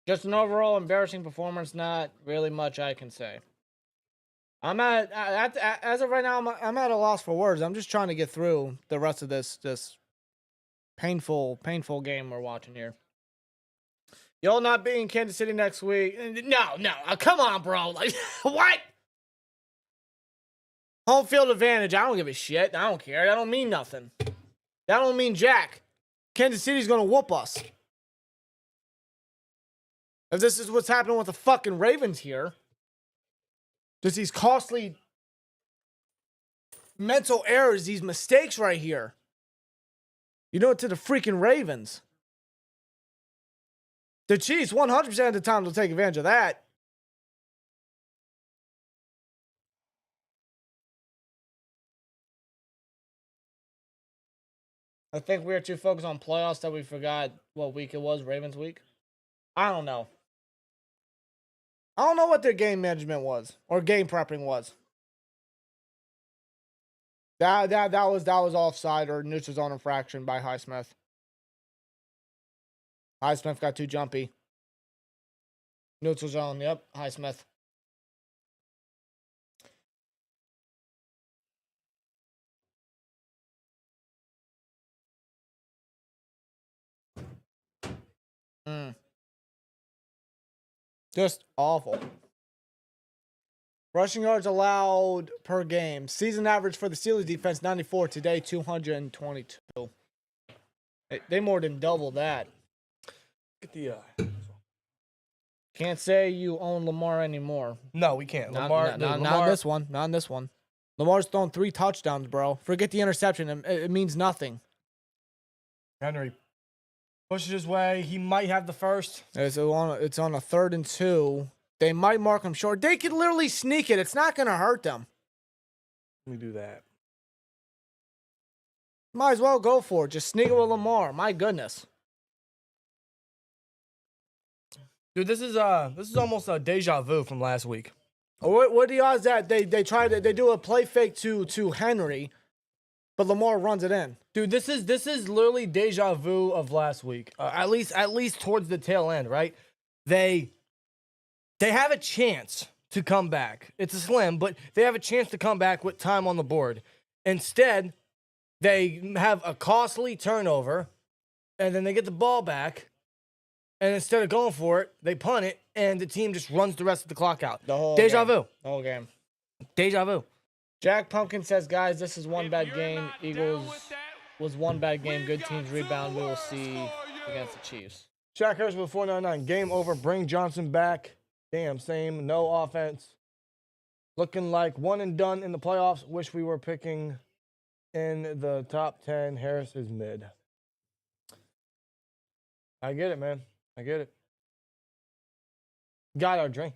Just an overall embarrassing performance. Not really much I can say. I'm as of right now, I'm at a loss for words. I'm just trying to get through the rest of this painful game we're watching here. Y'all not being in Kansas City next week? No. Come on, bro. Like, what? Home field advantage. I don't give a shit. I don't care. That don't mean nothing. That don't mean jack. Kansas City's gonna whoop us. If this is what's happening with the fucking Ravens here, just these costly mental errors, these mistakes right here. You know, to the freaking Ravens. The Chiefs, 100% of the time, will take advantage of that. I think we were too focused on playoffs that we forgot what week it was, Ravens week. I don't know. I don't know what their game management was or game prepping was. That was offside or neutral zone infraction by Highsmith. Highsmith got too jumpy. Neutral zone, yep, Highsmith. Just awful. Rushing yards allowed per game. Season average for the Steelers defense, 94. Today, 222. They more than double that. Get the... Can't say you own Lamar anymore. No, we can't. Not Lamar... in this one. Not in this one. Lamar's thrown 3 touchdowns, bro. Forget the interception. It means nothing. Henry pushes his way. He might have the first. It's on a 3rd and 2. They might mark him short. They could literally sneak it. It's not going to hurt them. Let me do that. Might as well go for it. Just sneak it with Lamar. My goodness. Dude, this is almost a deja vu from last week. What are the odds that they do a play fake to Henry, but Lamar runs it in? Dude, this is literally deja vu of last week. At least towards the tail end, right? They have a chance to come back. It's a slim, but they have a chance to come back with time on the board. Instead, they have a costly turnover, and then they get the ball back, and instead of going for it, they punt it, and the team just runs the rest of the clock out. Deja vu. The whole game. Deja vu. Jack Pumpkin says, guys, this is one bad game. Eagles was one bad game. Good teams rebound. We will see against the Chiefs. Shaq Harris with 499. Game over. Bring Johnson back. Damn, same. No offense. Looking like one and done in the playoffs. Wish we were picking in the top 10. Harris is mid. I get it, man. I get it. Got our drink.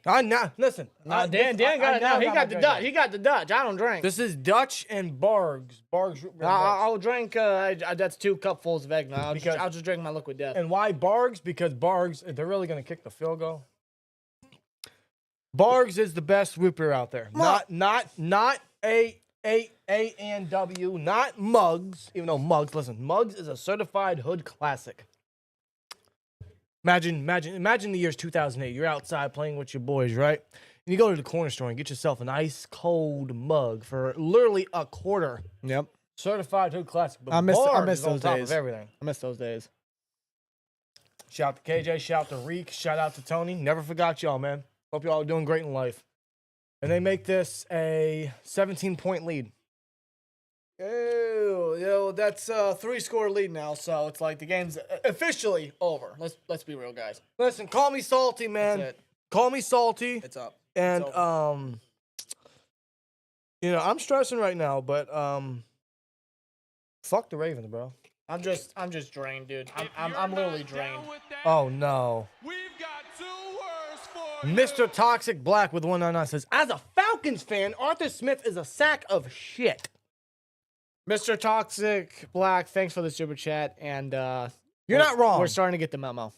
Listen. Dan got it now. He got the Dutch. He got the Dutch. I don't drink. This is Dutch and Bargs. I'll drink. That's 2 cupfuls of eggnog. I'll just drink my liquid death. And why Bargs? Because Bargs, they're really going to kick the field goal. Bargs is the best root beer out there. Not A&W, not Mugs. Even though Mugs is a certified hood classic. Imagine the year's 2008. You're outside playing with your boys, right? And you go to the corner store and get yourself an ice cold mug for literally a quarter. Yep. Certified hood classic. But I miss Bargs those is on top days. of everything. I miss those days. Shout out to KJ. Shout out to Reek. Shout out to Tony. Never forgot y'all, man. Hope y'all are doing great in life. And they make this a 17-point lead. Ew, that's a 3-score lead now, so it's like the game's officially over. Let's be real, guys. Listen, call me salty, man. That's it. Call me salty. It's up. And It's over. I'm stressing right now, but fuck the Ravens, bro. I'm just drained, dude. If I'm you're literally not drained. down with that, Oh no. we've got 2 words for you. Mr. Toxic Black with 199 says, as a Falcons fan, Arthur Smith is a sack of shit. Mr. Toxic Black, thanks for the super chat, and You're not wrong. We're starting to get the memo.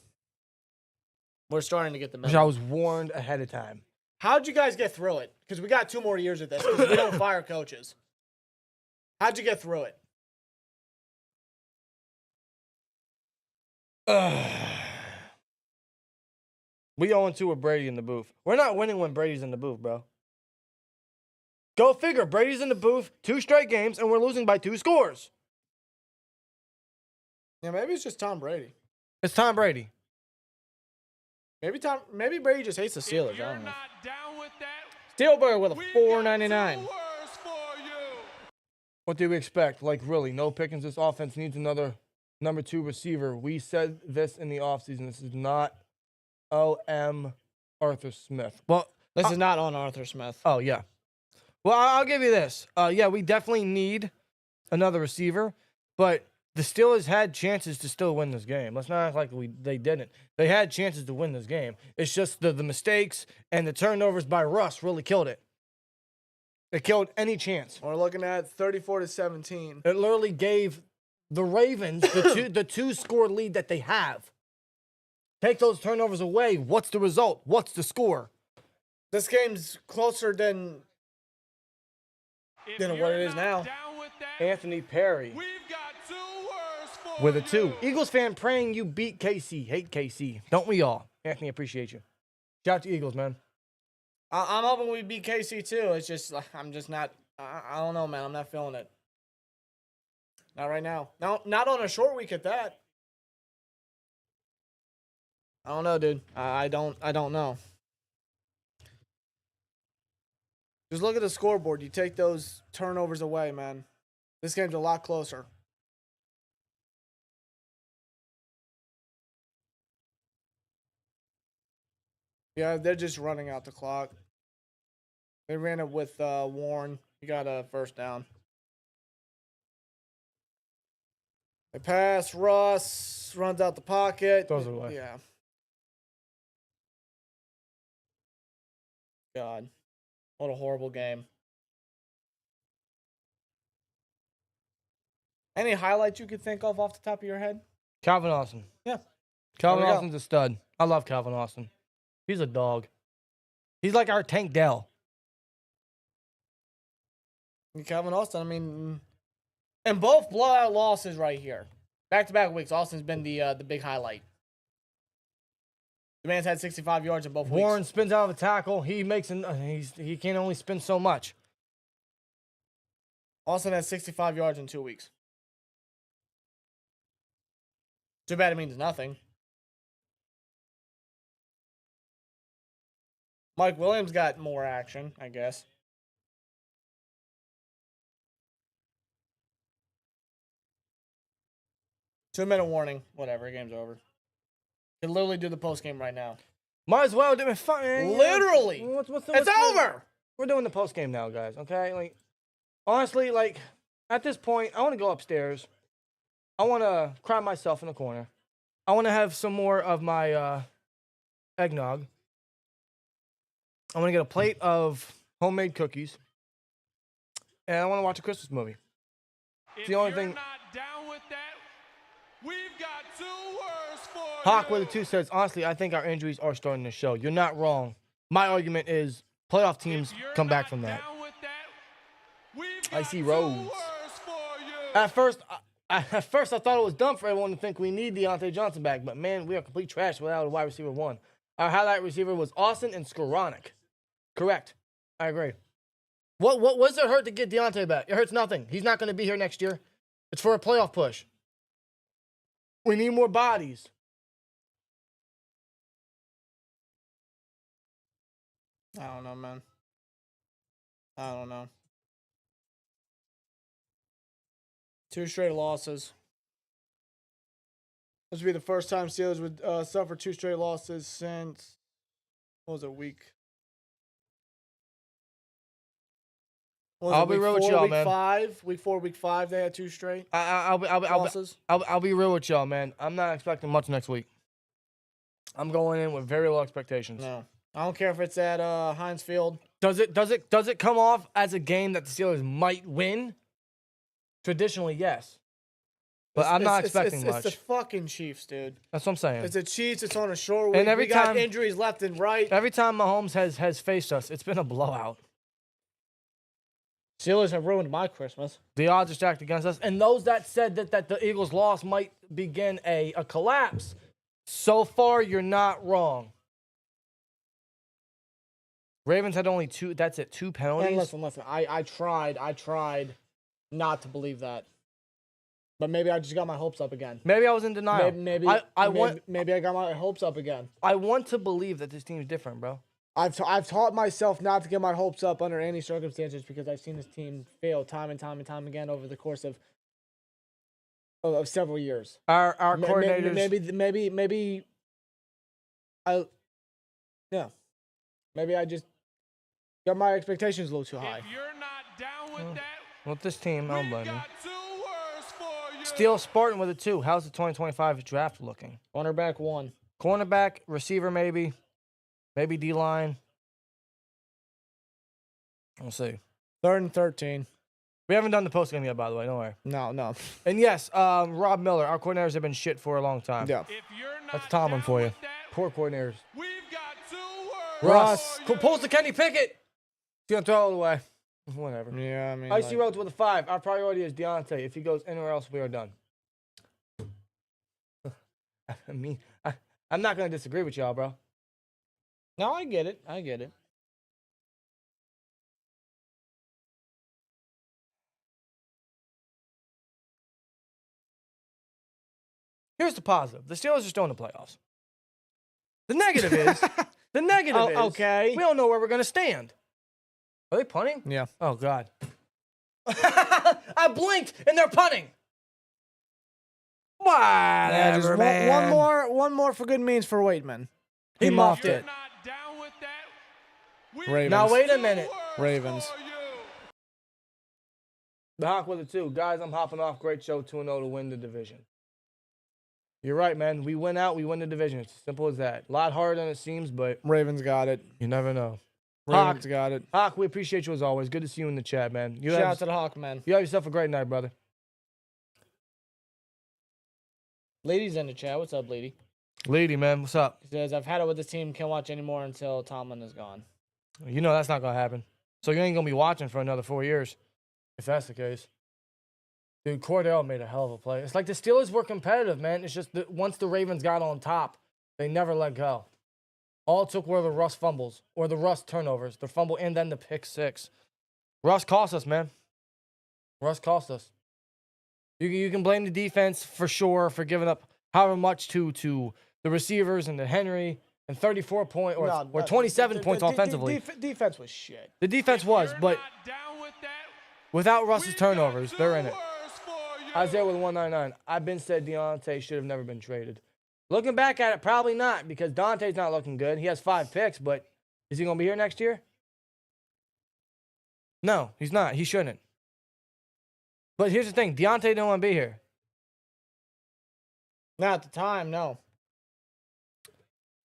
We're starting to get the Which memo. I was warned ahead of time. How'd you guys get through it? Because we got 2 more years of this. Because we don't fire coaches. How'd you get through it? We 0-2 with Brady in the booth. We're not winning when Brady's in the booth, bro. Go figure. Brady's in the booth 2 straight games, and we're losing by 2 scores. Yeah, maybe it's just Tom Brady. It's Tom Brady. Maybe Brady just hates the If Steelers. you're I don't know. not down with that, Steelberg with a we've got 2 $4.99. words for you. What do we expect? Like, really, no Pickens. This offense needs another number 2 receiver. We said this in the offseason. This is not O.M. Arthur Smith. Well, This is not on Arthur Smith. oh, yeah. Well, I'll give you this. Yeah, we definitely need another receiver, but the Steelers had chances to still win this game. Let's not act like they didn't. They had chances to win this game. It's just the mistakes and the turnovers by Russ really killed it. It killed any chance. We're looking at 34-17. It literally gave the Ravens the 2-score lead that they have. Take those turnovers away. What's the result? What's the score? This game's closer than If what you're it is not now. down with that, Anthony Perry we've got 2 words for with a you. 2. Eagles fan praying you beat KC. Hate KC. Don't we all? Anthony, appreciate you. Shout out to Eagles, man. I'm hoping we beat KC too. It's just I'm just not. I don't know, man. I'm not feeling it. Not right now. No, not on a short week at that. I don't know, dude. I don't know. Just look at the scoreboard. You take those turnovers away, man. This game's a lot closer. Yeah, they're just running out the clock. They ran it with Warren. He got a first down. They pass. Russ runs out the pocket. Throws it away. Yeah. God. What a horrible game. Any highlights you could think of off the top of your head? Calvin Austin. Yeah. Calvin There we go. Austin's a stud. I love Calvin Austin. He's a dog. He's like our Tank Dell. And Calvin Austin, I mean, and both blowout losses right here. Back-to-back weeks, Austin's been the big highlight. The man's had 65 yards in both weeks. Warren spins out of a tackle. He makes he can only spin so much. Austin has 65 yards in 2 weeks. Too bad it means nothing. Mike Williams got more action, I guess. Two-minute warning. Whatever, game's over. You can literally do the post game right now. Might as well do it. Fine. Literally. It's over. We're doing the post game now, guys. Okay, like honestly, like at this point, I want to go upstairs. I want to cry myself in the corner. I want to have some more of my eggnog. I want to get a plate of homemade cookies, and I want to watch a Christmas movie. If the only you're thing- not down with that, we've got 2 words for Hawk you. with a 2 says, honestly, I think our injuries are starting to show. You're not wrong. My argument is playoff teams If you're come back not from that. down with that, we've I got see 2 roads. words for you. At first, I thought it was dumb for everyone to think we need Deontay Johnson back, but man, we are complete trash without a wide receiver 1. Our highlight receiver was Austin and Skoranek. Correct. I agree. What does it hurt to get Deontay back? It hurts nothing. He's not going to be here next year. It's for a playoff push. We need more bodies. I don't know, man. I don't know. 2 straight losses. This would be the first time Steelers would suffer 2 straight losses since, what was it, week? I'll be real with y'all, man. Week 4, week 5, they had 2 straight losses. I'll be real with y'all, man. I'm not expecting much next week. I'm going in with very low expectations. No, I don't care if it's at Heinz Field. Does it come off as a game that the Steelers might win? Traditionally, yes. But I'm not expecting much. It's the fucking Chiefs, dude. That's what I'm saying. It's the Chiefs. It's on a short week. And every we got time injuries left and right. Every time Mahomes has faced us, it's been a blowout. Steelers have ruined my Christmas. The odds are stacked against us. And those that said that the Eagles' loss might begin a collapse, so far you're not wrong. Ravens had only 2. That's it. 2 penalties. And listen. I tried not to believe that. But maybe I just got my hopes up again. Maybe I was in denial. Maybe I got my hopes up again. I want to believe that this team is different, bro. I've taught myself not to get my hopes up under any circumstances because I've seen this team fail time and time again over the course of several years. Our coordinators. Maybe I just got my expectations a little too high. If you're not down with that, With this team, I don't we blame you. got 2 words for you. Steel Spartan with a 2. How's the 2025 draft looking? Cornerback 1. Cornerback, receiver maybe D-line. We'll see. 3rd and 13. We haven't done the post game yet, by the way. Don't worry. No. And yes, Rob Miller, our coordinators have been shit for a long time. Yeah. If you're not That's Tomlin down for you. with that, Poor coordinators. we've got 2 words Russ, for you. pulls to Kenny Pickett. He's gonna throw it away. Whatever. Yeah, I mean. Icy Roads with a 5. Our priority is Deontay. If he goes anywhere else, we are done. I mean, I'm not gonna disagree with y'all, bro. No, I get it. Here's the positive: the Steelers are still in the playoffs. The negative is, okay. we don't know where we're gonna stand. Are they punting? Yeah. Oh God. I blinked and they're punting. Yeah, just Whatever, man. one more for good means for Waitman. He If muffed If it. you're not down with that, we've Ravens. got Now, wait a 2 minute. words Ravens. for you. The Hawk with it too. Guys, I'm hopping off. Great show, 2-0 to win the division. You're right, man. We win out, we win the division. It's as simple as that. A lot harder than it seems, but Ravens got it. you never know. Ravens got it. Hawk, we appreciate you as always. Good to see you in the chat, man. Shout out to the Hawk, man. You have yourself a great night, brother. Lady's in the chat. What's up, lady? Lady, man, what's up? He says, I've had it with this team. Can't watch anymore until Tomlin is gone. You know that's not going to happen. So you ain't going to be watching for another 4 years, if that's the case. Dude, Cordell made a hell of a play. It's like the Steelers were competitive, man. It's just that once the Ravens got on top, they never let go. All it took were the Russ fumbles or the Russ turnovers, the fumble, and then the pick 6. Russ cost us, man. Russ cost us. You can blame the defense for sure for giving up however much to the receivers and to Henry and 34 points or 27 points offensively. Defense was shit. The defense was, You're but not down with that, without Russ's we've turnovers, got they're 2 in it. words for you. Isaiah with 199. I've been said Deontay should have never been traded. Looking back at it, probably not because Dante's not looking good. He has 5 picks, but is he going to be here next year? No, he's not. He shouldn't. But here's the thing. Deontay didn't want to be here. Not at the time, no.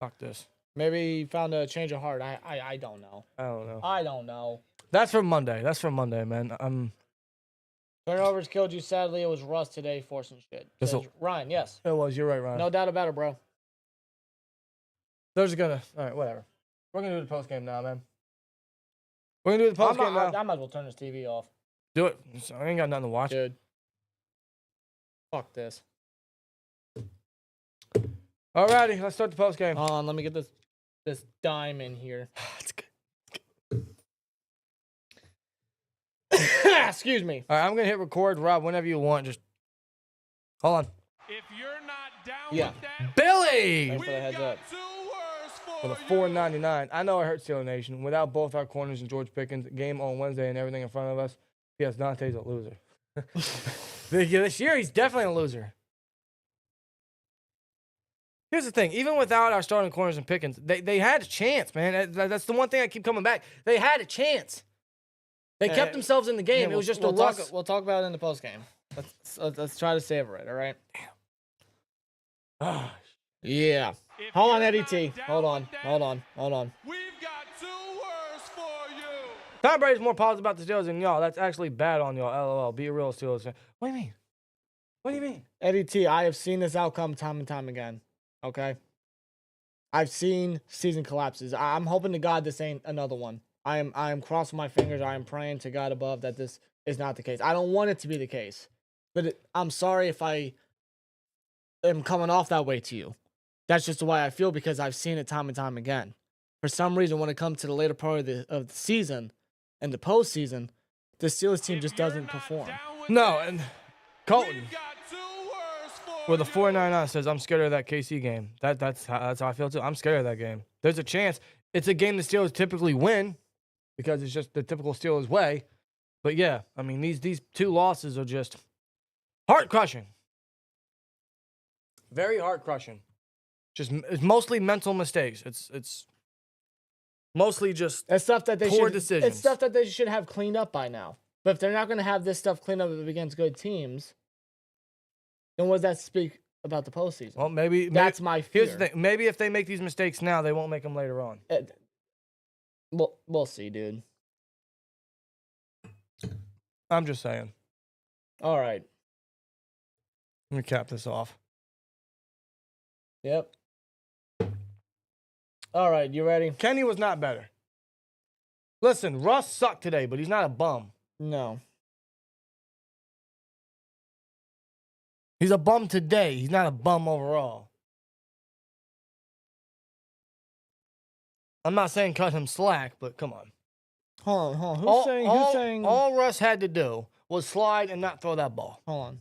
Fuck this. Maybe he found a change of heart. I don't know. I don't know. I don't know. That's for Monday. That's for Monday, man. Turnovers killed you. Sadly, it was Russ today forcing shit. This'll- Says Ryan, yes. It was. You're right, Ryan. No doubt about it, bro. There's gonna. All right, whatever. We're gonna do the post game now, man. We're gonna do the post game now. I might as well turn this TV off. Do it. I ain't got nothing to watch. Dude. Fuck this. Alrighty, let's start the post game. Hold on, let me get this dime in here. It's good. Excuse me. All right, I'm gonna hit record, Rob. Whenever you want, just hold on. If you're not down Yeah. with that, Billy. Thanks for the we've heads got up. 2 words for for the $4.99. I know it hurts Steelers Nation. Without both our corners and George Pickens, game on Wednesday and everything in front of us, yes, Dante's a loser. This year, he's definitely a loser. Here's the thing. Even without our starting corners and Pickens, they had a chance, man. That's the one thing I keep coming back. They had a chance. They kept themselves in the game. Yeah, it was just we'll a loss. We'll talk about it in the post game. Let's try to savor it. All right. Yeah. If Hold on, you're Eddie not T. down Hold with on. that, Hold on. Hold on. We've got 2 words for you. Tom Brady's more positive about the Steelers than y'all. That's actually bad on y'all. LOL. Be a real Steelers fan. What do you mean? What do you mean? Eddie T. I have seen this outcome time and time again. Okay. I've seen season collapses. I'm hoping to God this ain't another one. I am crossing my fingers. I am praying to God above that this is not the case. I don't want it to be the case, but I'm sorry if I am coming off that way to you. That's just the way I feel because I've seen it time and time again. For some reason, when it comes to the later part of the season and the postseason, the Steelers team just doesn't perform. No, and Colton, We've got 2 words for where the you. 4.99 says, I'm scared of that KC game. That's how I feel too. I'm scared of that game. There's a chance. It's a game the Steelers typically win because it's just the typical Steelers way. But yeah, I mean, these 2 losses are just heart-crushing. Very heart-crushing. It's mostly mental mistakes. It's mostly just It's stuff that they poor should, decisions. It's stuff that they should have cleaned up by now. But if they're not going to have this stuff cleaned up against good teams, then what does that speak about the postseason? Well, maybe That's my fear. Here's the thing. Maybe if they make these mistakes now, they won't make them later on. We'll see, dude. I'm just saying. All right. Let me cap this off. Yep. All right, you ready? Kenny was not better. Listen, Russ sucked today, but he's not a bum. No. He's a bum today. He's not a bum overall. I'm not saying cut him slack, but come on. Hold on. Who's saying? All Russ had to do was slide and not throw that ball. Hold on.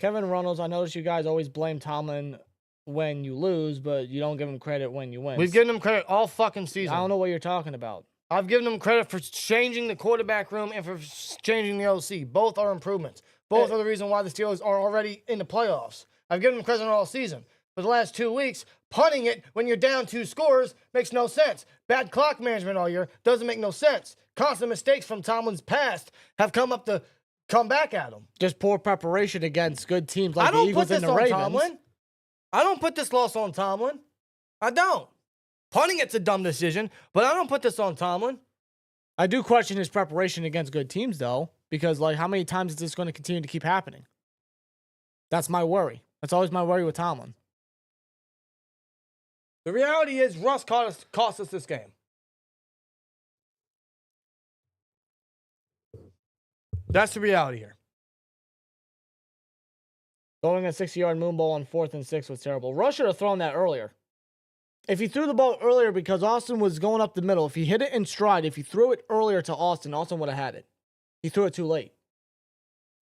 Kevin Reynolds, I notice you guys always blame Tomlin when you lose, but you don't give him credit when you win. We've given him credit all fucking season. I don't know what you're talking about. I've given him credit for changing the quarterback room and for changing the OC. Both are improvements. Both are the reason why the Steelers are already in the playoffs. I've given him credit all season. For the last 2 weeks, punting it when you're down 2 scores makes no sense. Bad clock management all year doesn't make no sense. Constant mistakes from Tomlin's past have come back at him. Just poor preparation against good teams like I the don't put Eagles this and the on Ravens. Tomlin. I don't put this loss on Tomlin. I don't. Punting it's a dumb decision, but I don't put this on Tomlin. I do question his preparation against good teams, though, because, like, how many times is this going to continue to keep happening? That's my worry. That's always my worry with Tomlin. The reality is Russ cost us this game. That's the reality here. Going a 60-yard moon ball on 4th and 6 was terrible. Russ should have thrown that earlier. If he threw the ball earlier because Austin was going up the middle, if he hit it in stride, if he threw it earlier to Austin, Austin would have had it. He threw it too late.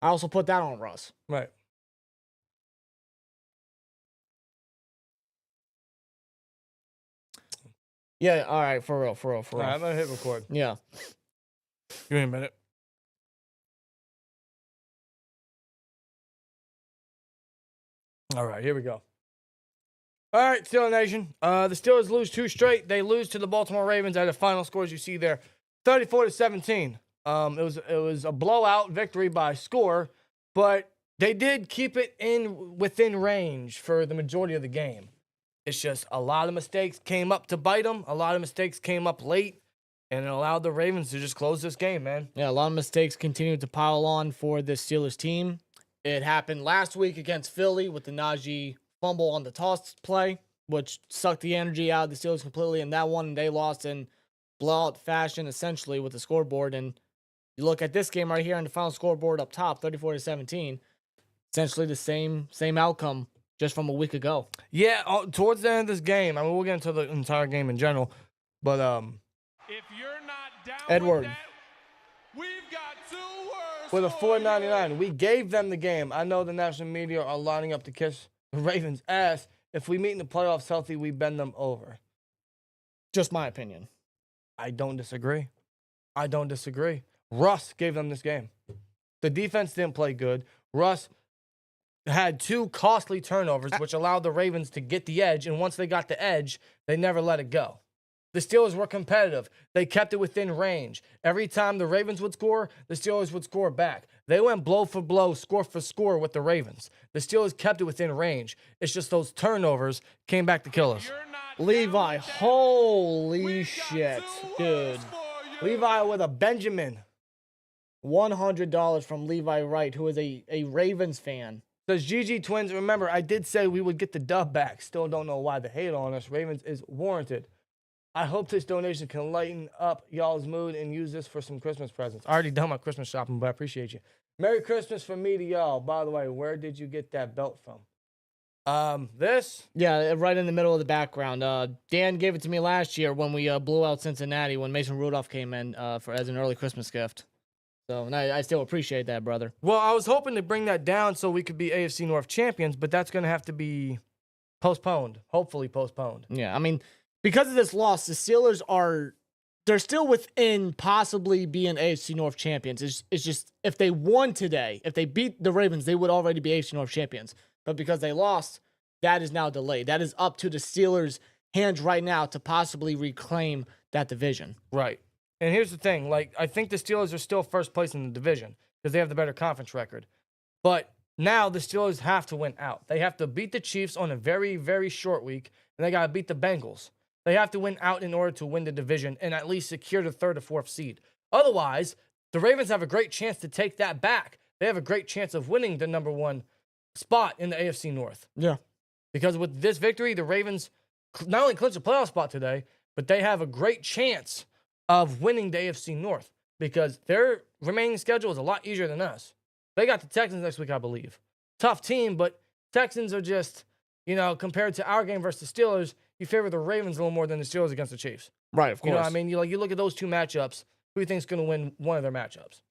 I also put that on Russ. Right. Yeah, all right, for real. All right, I'm going to hit record. Yeah. Give me a minute. All right, here we go. All right, Steelers Nation. The Steelers lose 2 straight. They lose to the Baltimore Ravens at the final scores you see there, 34-17. It was a blowout victory by score, but they did keep it within range for the majority of the game. It's just a lot of mistakes came up to bite them. A lot of mistakes came up late, and it allowed the Ravens to just close this game, man. Yeah, a lot of mistakes continued to pile on for the Steelers team. It happened last week against Philly with the Najee fumble on the toss play, which sucked the energy out of the Steelers completely. And that one, they lost in blowout fashion, essentially, with the scoreboard. And you look at this game right here on the final scoreboard up top, 34-17. Essentially the same outcome just from a week ago. Yeah, towards the end of this game, I mean, we'll get into the entire game in general, but If you're not down Edward. with that, we've got 2 words for the for you. $4.99, we gave them the game. I know the national media are lining up to kiss the Ravens' ass. If we meet in the playoffs healthy, we bend them over. Just my opinion. I don't disagree. Russ gave them this game. The defense didn't play good. Russ had 2 costly turnovers, which allowed the Ravens to get the edge. And once they got the edge, they never let it go. The Steelers were competitive. They kept it within range. Every time the Ravens would score, the Steelers would score back. They went blow for blow, score for score with the Ravens. The Steelers kept it within range. It's just those turnovers came back to kill us. Levi, holy shit, dude. Levi with a Benjamin. $100 from Levi Wright, who is a Ravens fan. Says GG Twins, remember, I did say we would get the dub back. Still don't know why the hate on us. Ravens is warranted. I hope this donation can lighten up y'all's mood and use this for some Christmas presents. I already done my Christmas shopping, but I appreciate you. Merry Christmas from me to y'all. By the way, where did you get that belt from? This? Yeah, right in the middle of the background. Dan gave it to me last year when we blew out Cincinnati when Mason Rudolph came in as an early Christmas gift. So and I still appreciate that, brother. Well, I was hoping to bring that down so we could be AFC North champions, but that's going to have to be postponed. Hopefully postponed. Yeah, I mean, because of this loss, the Steelers they're still within possibly being AFC North champions. It's just if they won today, if they beat the Ravens, they would already be AFC North champions. But because they lost, that is now delayed. That is up to the Steelers' hands right now to possibly reclaim that division. Right. And here's the thing. I think the Steelers are still first place in the division because they have the better conference record. But now the Steelers have to win out. They have to beat the Chiefs on a very, very short week, and they got to beat the Bengals. They have to win out in order to win the division and at least secure the 3rd or 4th seed. Otherwise, the Ravens have a great chance to take that back. They have a great chance of winning the number 1 spot in the AFC North. Yeah. Because with this victory, the Ravens not only clinched a playoff spot today, but they have a great chance of winning the AFC North because their remaining schedule is a lot easier than us. They got the Texans next week, I believe. Tough team, but Texans are just, compared to our game versus the Steelers, you favor the Ravens a little more than the Steelers against the Chiefs. Right, of course. You know what I mean? You look at those 2 matchups, who do you think's going to win one of their matchups?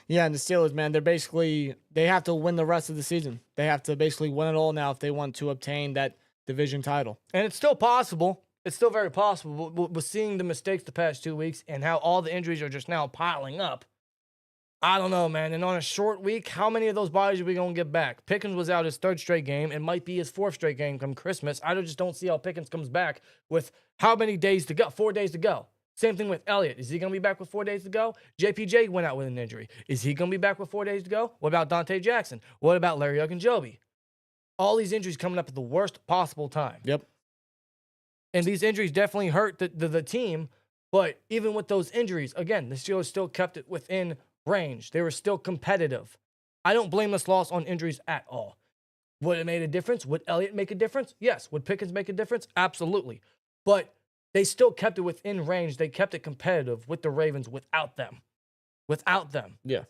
Yeah, and the Steelers, man, they have to win the rest of the season. They have to basically win it all now if they want to obtain that division title. And it's still possible. It's still very possible. With seeing the mistakes the past 2 weeks and how all the injuries are just now piling up, I don't know, man. And on a short week, how many of those bodies are we going to get back? Pickens was out his 3rd straight game. It might be his 4th straight game come Christmas. I just don't see how Pickens comes back with how many days to go? 4 days to go. Same thing with Elliott. Is he going to be back with 4 days to go? JPJ went out with an injury. Is he going to be back with 4 days to go? What about Dante Jackson? What about Larry Ogunjobi? All these injuries coming up at the worst possible time. Yep. And these injuries definitely hurt the team. But even with those injuries, again, the Steelers still kept it within range. They were still competitive. I don't blame this loss on injuries at all. Would it make a difference? Would Elliott make a difference? Yes. Would Pickens make a difference? Absolutely. But they still kept it within range. They kept it competitive with the Ravens without them. Yeah.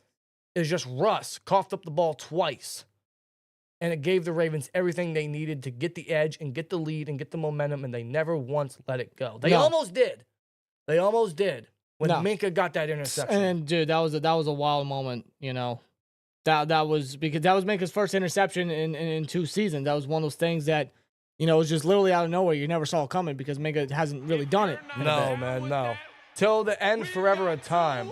It's just Russ coughed up the ball twice. And it gave the Ravens everything they needed to get the edge and get the lead and get the momentum, and they never once let it go. They almost did. When Minka got that interception. And dude, that was a wild moment, That was because that was Minka's first interception in 2 seasons. That was one of those things that, it was just literally out of nowhere. You never saw it coming because Minka hasn't really done it. No, man, no. Till the end, forever a time.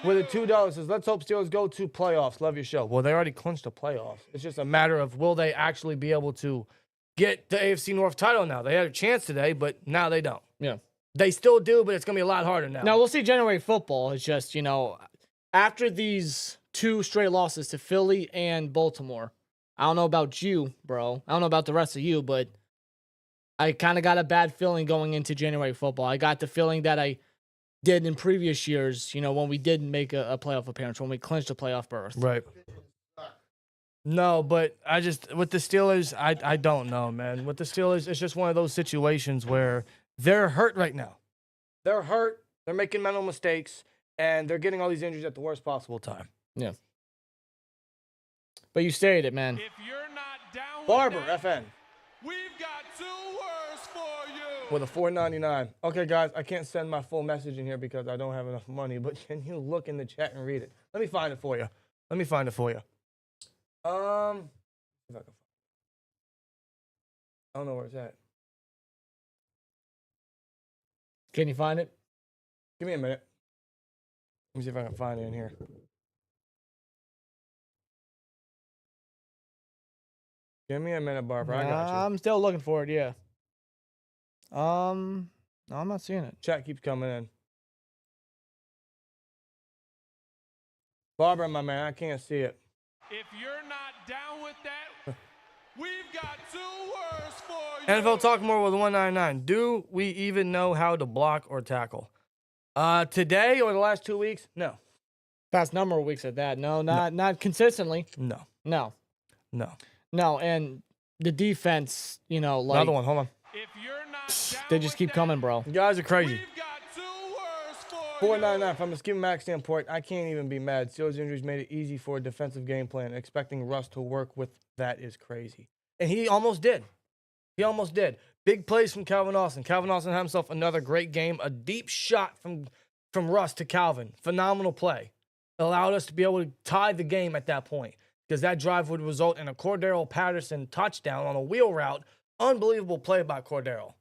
With a $2 says, let's hope Steelers go to playoffs. Love your show. Well, they already clinched the playoffs. It's just a matter of will they actually be able to get the AFC North title now. They had a chance today, but now they don't. Yeah. They still do, but it's going to be a lot harder now. Now, we'll see January football. It's just, after these 2 straight losses to Philly and Baltimore, I don't know about you, bro. I don't know about the rest of you, but I kind of got a bad feeling going into January football. I got the feeling that I did in previous years, when we did make a playoff appearance, when we clinched a playoff berth. Right. No, but with the Steelers, I don't know, man. With the Steelers, it's just one of those situations where they're hurt right now. They're hurt. They're making mental mistakes, and they're getting all these injuries at the worst possible time. Yeah. But you stated it, man. If you're not down Barber, with that, FN. we've got 2 words for you. With a $4.99. Okay, guys, I can't send my full message in here because I don't have enough money, but can you look in the chat and read it? Let me find it for you. If I can I don't know where it's at. Can you find it? Give me a minute. Let me see if I can find it in here. Give me a minute, Barbara. I got you. I'm still looking for it. Yeah. No, I'm not seeing it. Chat keeps coming in. Barbara, my man, I can't see it. If you're not down with that, we've got 2 words for you. NFL Talk More with 199. Do we even know how to block or tackle? Today or the last 2 weeks? No. Past number of weeks at that. No, not consistently. No. No. No. No, and the defense, you know, like Another one. Hold on. If you're not down they just with keep that, coming, bro. You guys are crazy. we've got 2 words for 499. From a schematic standpoint, I can't even be mad. Steelers injuries made it easy for a defensive game plan. Expecting Russ to work with that is crazy. And he almost did. He almost did. Big plays from Calvin Austin. Calvin Austin had himself another great game. A deep shot from Russ to Calvin. Phenomenal play. Allowed us to be able to tie the game at that point, because that drive would result in a Cordero Patterson touchdown on a wheel route. Unbelievable play by Cordero.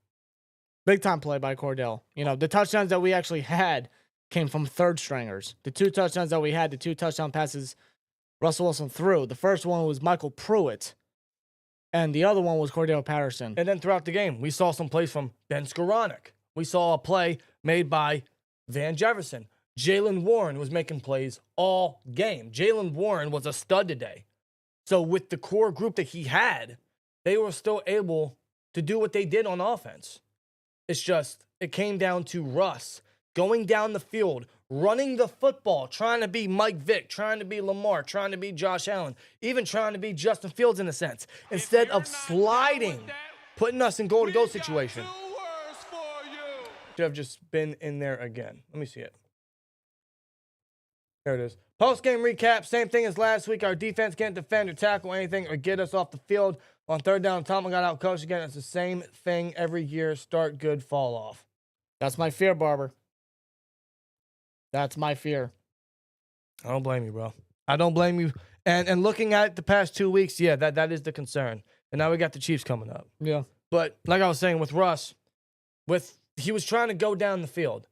Big time play by Cordell. You know, the touchdowns that we actually had came from third stringers. The 2 touchdowns that we had, the 2 touchdown passes Russell Wilson threw. The first one was Michael Pruitt, and the other one was Cordell Patterson. And then throughout the game, we saw some plays from Ben Skoranek. We saw a play made by Van Jefferson. Jalen Warren was making plays all game. Jalen Warren was a stud today. So with the core group that he had, they were still able to do what they did on offense. It's just, it came down to Russ going down the field, running the football, trying to be Mike Vick, trying to be Lamar, trying to be Josh Allen, even trying to be Justin Fields in a sense, instead of sliding, putting us in goal-to-goal situation. 2 words for you. Should have just been in there again. Let me see it. There it is. Post-game recap, same thing as last week. Our defense can't defend or tackle anything or get us off the field. On third down, Tomlin got out coached again. It's the same thing every year. Start good, fall off. That's my fear, Barber. That's my fear. I don't blame you, bro. I don't blame you. And looking at the past 2 weeks, yeah, that is the concern. And now we got the Chiefs coming up. Yeah. But like I was saying with Russ, he was trying to go down the field.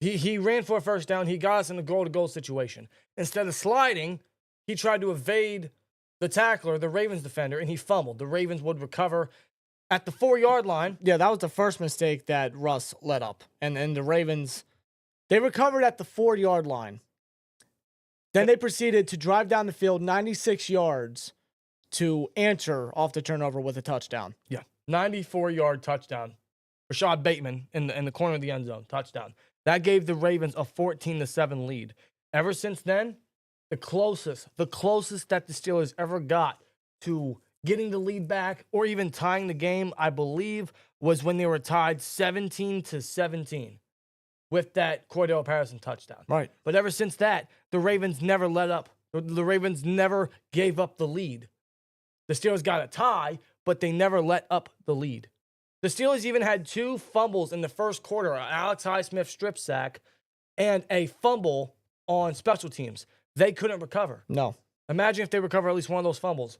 He ran for a first down. He got us in a goal-to-goal situation. Instead of sliding, he tried to evade the tackler, the Ravens defender, and he fumbled. The Ravens would recover at the 4-yard line. Yeah, that was the first mistake that Russ let up. And the Ravens, they recovered at the 4-yard line. Then they proceeded to drive down the field 96 yards to answer off the turnover with a touchdown. Yeah, 94-yard touchdown. Rashad Bateman in the corner of the end zone, touchdown. That gave the Ravens a 14-7 lead. Ever since then, the closest that the Steelers ever got to getting the lead back or even tying the game, I believe, was when they were tied 17-17 with that Cordell Patterson touchdown. Right. But ever since that, the Ravens never let up. The Ravens never gave up the lead. The Steelers got a tie, but they never let up the lead. The Steelers even had 2 fumbles in the first quarter, an Alex Highsmith strip sack and a fumble on special teams. They couldn't recover. No. Imagine if they recover at least one of those fumbles.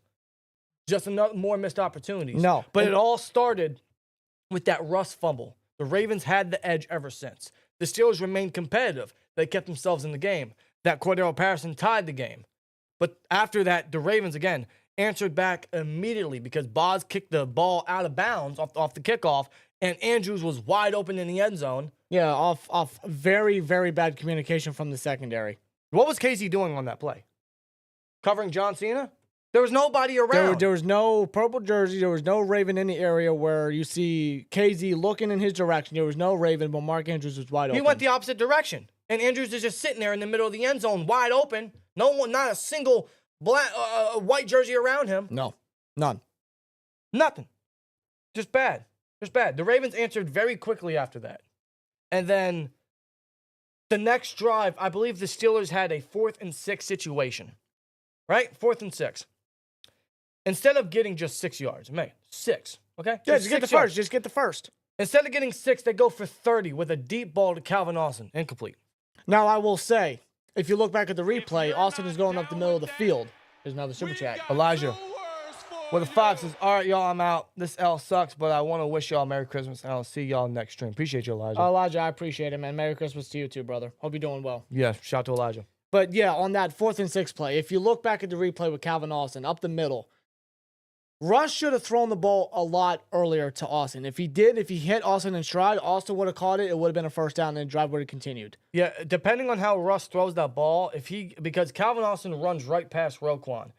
Just more missed opportunities. No. But it all started with that Russ fumble. The Ravens had the edge ever since. The Steelers remained competitive. They kept themselves in the game. That Cordell Patterson tied the game. But after that, the Ravens, again, answered back immediately because Boz kicked the ball out of bounds off the kickoff, and Andrews was wide open in the end zone. Yeah, off very, very bad communication from the secondary. What was Casey doing on that play? Covering John Cena? There was nobody around. There was no purple jersey. There was no Raven in the area where you see KZ looking in his direction. There was no Raven, but Mark Andrews was wide open. He went the opposite direction, and Andrews is just sitting there in the middle of the end zone, wide open. No one, not a single black white jersey around him. No, none. Nothing. Just bad. Just bad. The Ravens answered very quickly after that. And then the next drive, I believe the Steelers had a 4th and 6 situation. Right? 4th and 6. Instead of getting just 6 yards, 6, okay? Yeah, just get the first. Just get the first. Instead of getting 6, they go for 30 with a deep ball to Calvin Austin. Incomplete. Now, I will say, if you look back at the replay, Austin is going up the middle of the field. There's another super chat. Elijah. with a 5 says, all right, y'all, I'm out. This L sucks, but I want to wish y'all Merry Christmas, and I'll see y'all next stream. Appreciate you, Elijah. Elijah, I appreciate it, man. Merry Christmas to you too, brother. Hope you're doing well. Yeah, shout out to Elijah. But yeah, on that 4th and 6 play, if you look back at the replay with Calvin Austin up the middle, Russ should have thrown the ball a lot earlier to Austin. If he hit Austin in stride, Austin would have caught it. It would have been a first down, and the drive would have continued. Yeah, depending on how Russ throws that ball, because Calvin Austin runs right past Roquan.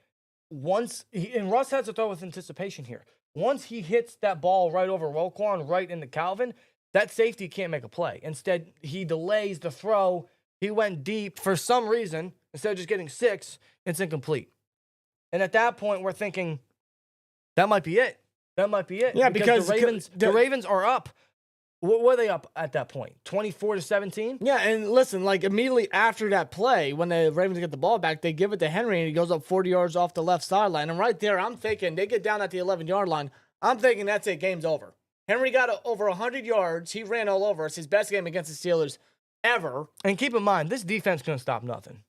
And Russ has to throw with anticipation here. Once he hits that ball right over Roquan, right into Calvin, that safety can't make a play. Instead, he delays the throw. He went deep for some reason. Instead of just getting 6, it's incomplete. And at that point, we're thinking, that might be it. That might be it. Yeah, because the Ravens are up. What were they up at that point? 24-17? Yeah, and listen, like immediately after that play, when the Ravens get the ball back, they give it to Henry, and he goes up 40 yards off the left sideline. And right there, I'm thinking, they get down at the 11-yard line. I'm thinking that's it, game's over. Henry got over 100 yards. He ran all over us. His best game against the Steelers ever. And keep in mind, this defense couldn't stop nothing.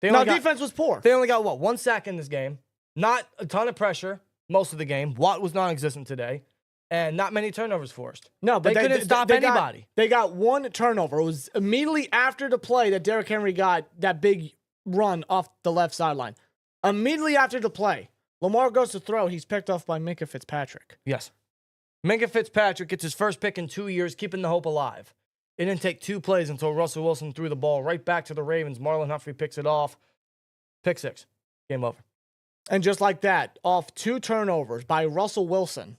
Defense was poor. They only got, 1 sack in this game. Not a ton of pressure most of the game. Watt was non-existent today. And not many turnovers forced. No, but they couldn't stop anybody. They got 1 turnover. It was immediately after the play that Derrick Henry got that big run off the left sideline. Immediately after the play, Lamar goes to throw. He's picked off by Minkah Fitzpatrick. Yes. Minkah Fitzpatrick gets his first pick in 2 years, keeping the hope alive. It didn't take 2 plays until Russell Wilson threw the ball right back to the Ravens. Marlon Humphrey picks it off. Pick 6. Game over. And just like that, off 2 turnovers by Russell Wilson.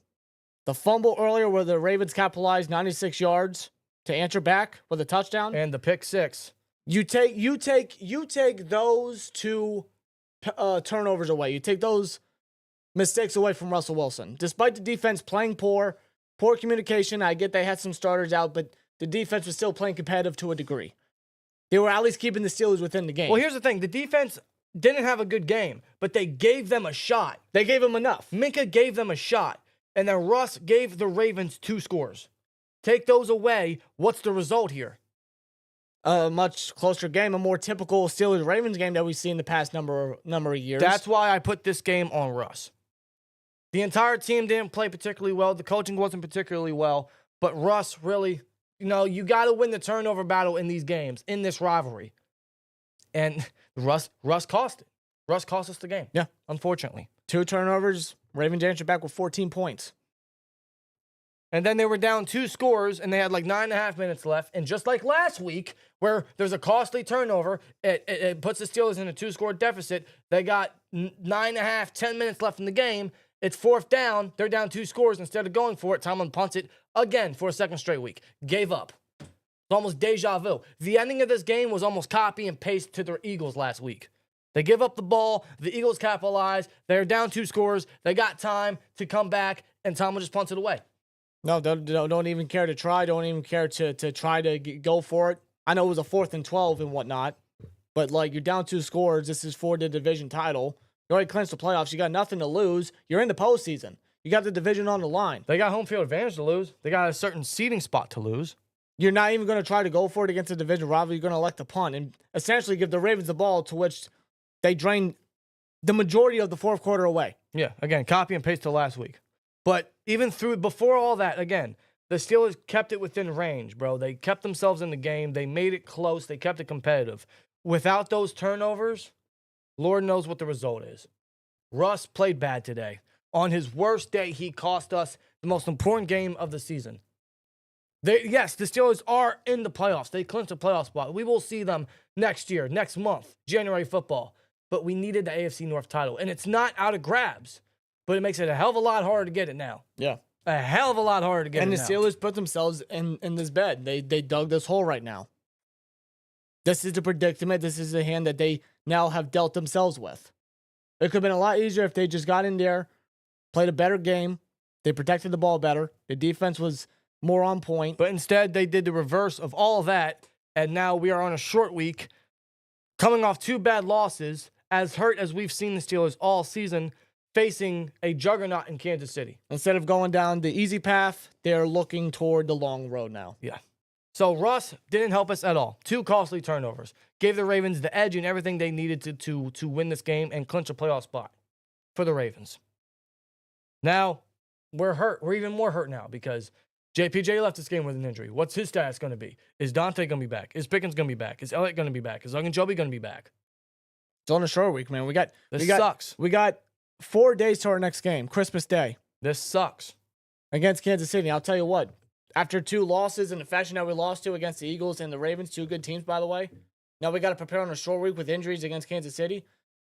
The fumble earlier where the Ravens capitalized 96 yards to answer back with a touchdown. And the pick 6. You take those 2 turnovers away. You take those mistakes away from Russell Wilson. Despite the defense playing poor communication, I get they had some starters out, but the defense was still playing competitive to a degree. They were at least keeping the Steelers within the game. Well, here's the thing. The defense didn't have a good game, but they gave them a shot. They gave them enough. Minkah gave them a shot. And then Russ gave the Ravens 2 scores. Take those away. What's the result here? A much closer game, a more typical Steelers-Ravens game that we've seen the past number of years. That's why I put this game on Russ. The entire team didn't play particularly well. The coaching wasn't particularly well. But Russ really, you got to win the turnover battle in these games, in this rivalry. And Russ cost it. Russ cost us the game. Yeah. Unfortunately. 2 turnovers. Ravens answered back with 14 points. And then they were down 2 scores, and they had like 9.5 minutes left. And just like last week, where there's a costly turnover, it puts the Steelers in a 2-score deficit. They got 9.5, 10 minutes left in the game. It's 4th down. They're down 2 scores. Instead of going for it, Tomlin punts it again for a 2nd straight week. Gave up. It's almost deja vu. The ending of this game was almost copy and paste to the Eagles last week. They give up the ball. The Eagles capitalize. They're down 2 scores. They got time to come back, and Tomlin just punts it away. No, don't even care to try. Don't even care to try to go for it. I know it was a 4th and 12 and whatnot, but like you're down 2 scores. This is for the division title. You already clinched the playoffs. You got nothing to lose. You're in the postseason. You got the division on the line. They got home field advantage to lose. They got a certain seating spot to lose. You're not even going to try to go for it against a division rival. You're going to elect to punt and essentially give the Ravens the ball, to which they drained the majority of the 4th quarter away. Yeah, again, copy and paste to last week. But even before all that, again, the Steelers kept it within range, bro. They kept themselves in the game. They made it close. They kept it competitive. Without those turnovers, Lord knows what the result is. Russ played bad today. On his worst day, he cost us the most important game of the season. Yes, the Steelers are in the playoffs. They clinched a playoff spot. We will see them next year, next month, January football. But we needed the AFC North title. And it's not out of grabs, but it makes it a hell of a lot harder to get it now. Yeah. A hell of a lot harder to get it now. And the Steelers put themselves in this bed. They dug this hole right now. This is the predicament. This is the hand that they now have dealt themselves with. It could have been a lot easier if they just got in there, played a better game. They protected the ball better. The defense was more on point. But instead, they did the reverse of all of that. And now we are on a short week, coming off 2 bad losses, as hurt as we've seen the Steelers all season, facing a juggernaut in Kansas City. Instead of going down the easy path, they're looking toward the long road now. Yeah. So Russ didn't help us at all. 2 costly turnovers. Gave the Ravens the edge and everything they needed to win this game and clinch a playoff spot for the Ravens. Now, we're hurt. We're even more hurt now because JPJ left this game with an injury. What's his status going to be? Is Dante going to be back? Is Pickens going to be back? Is Elliott going to be back? Is Ogunjobi going to be back? It's on a short week, man. This sucks. We got 4 days to our next game, Christmas Day, This sucks. against Kansas City. I'll tell you what, after 2 losses in the fashion that we lost to against the Eagles and the Ravens, 2 good teams, by the way. Now we got to prepare on a short week with injuries against Kansas City.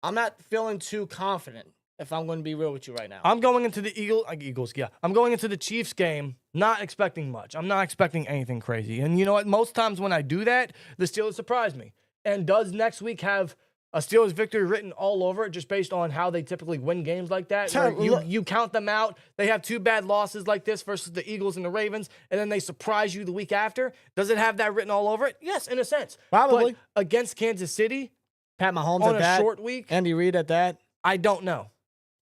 I'm not feeling too confident, if I'm going to be real with you right now. I'm going into the I'm going into the Chiefs game not expecting much. I'm not expecting anything crazy. And you know what? Most times when I do that, the Steelers surprise me. And does next week have a Steelers victory written all over it just based on how they typically win games like that? Where you count them out. They have 2 bad losses like this versus the Eagles and the Ravens, and then they surprise you the week after. Does it have that written all over it? Yes, in a sense. Probably. But against Kansas City Pat Mahomes on at a that, short week, Andy Reid at that. I don't know.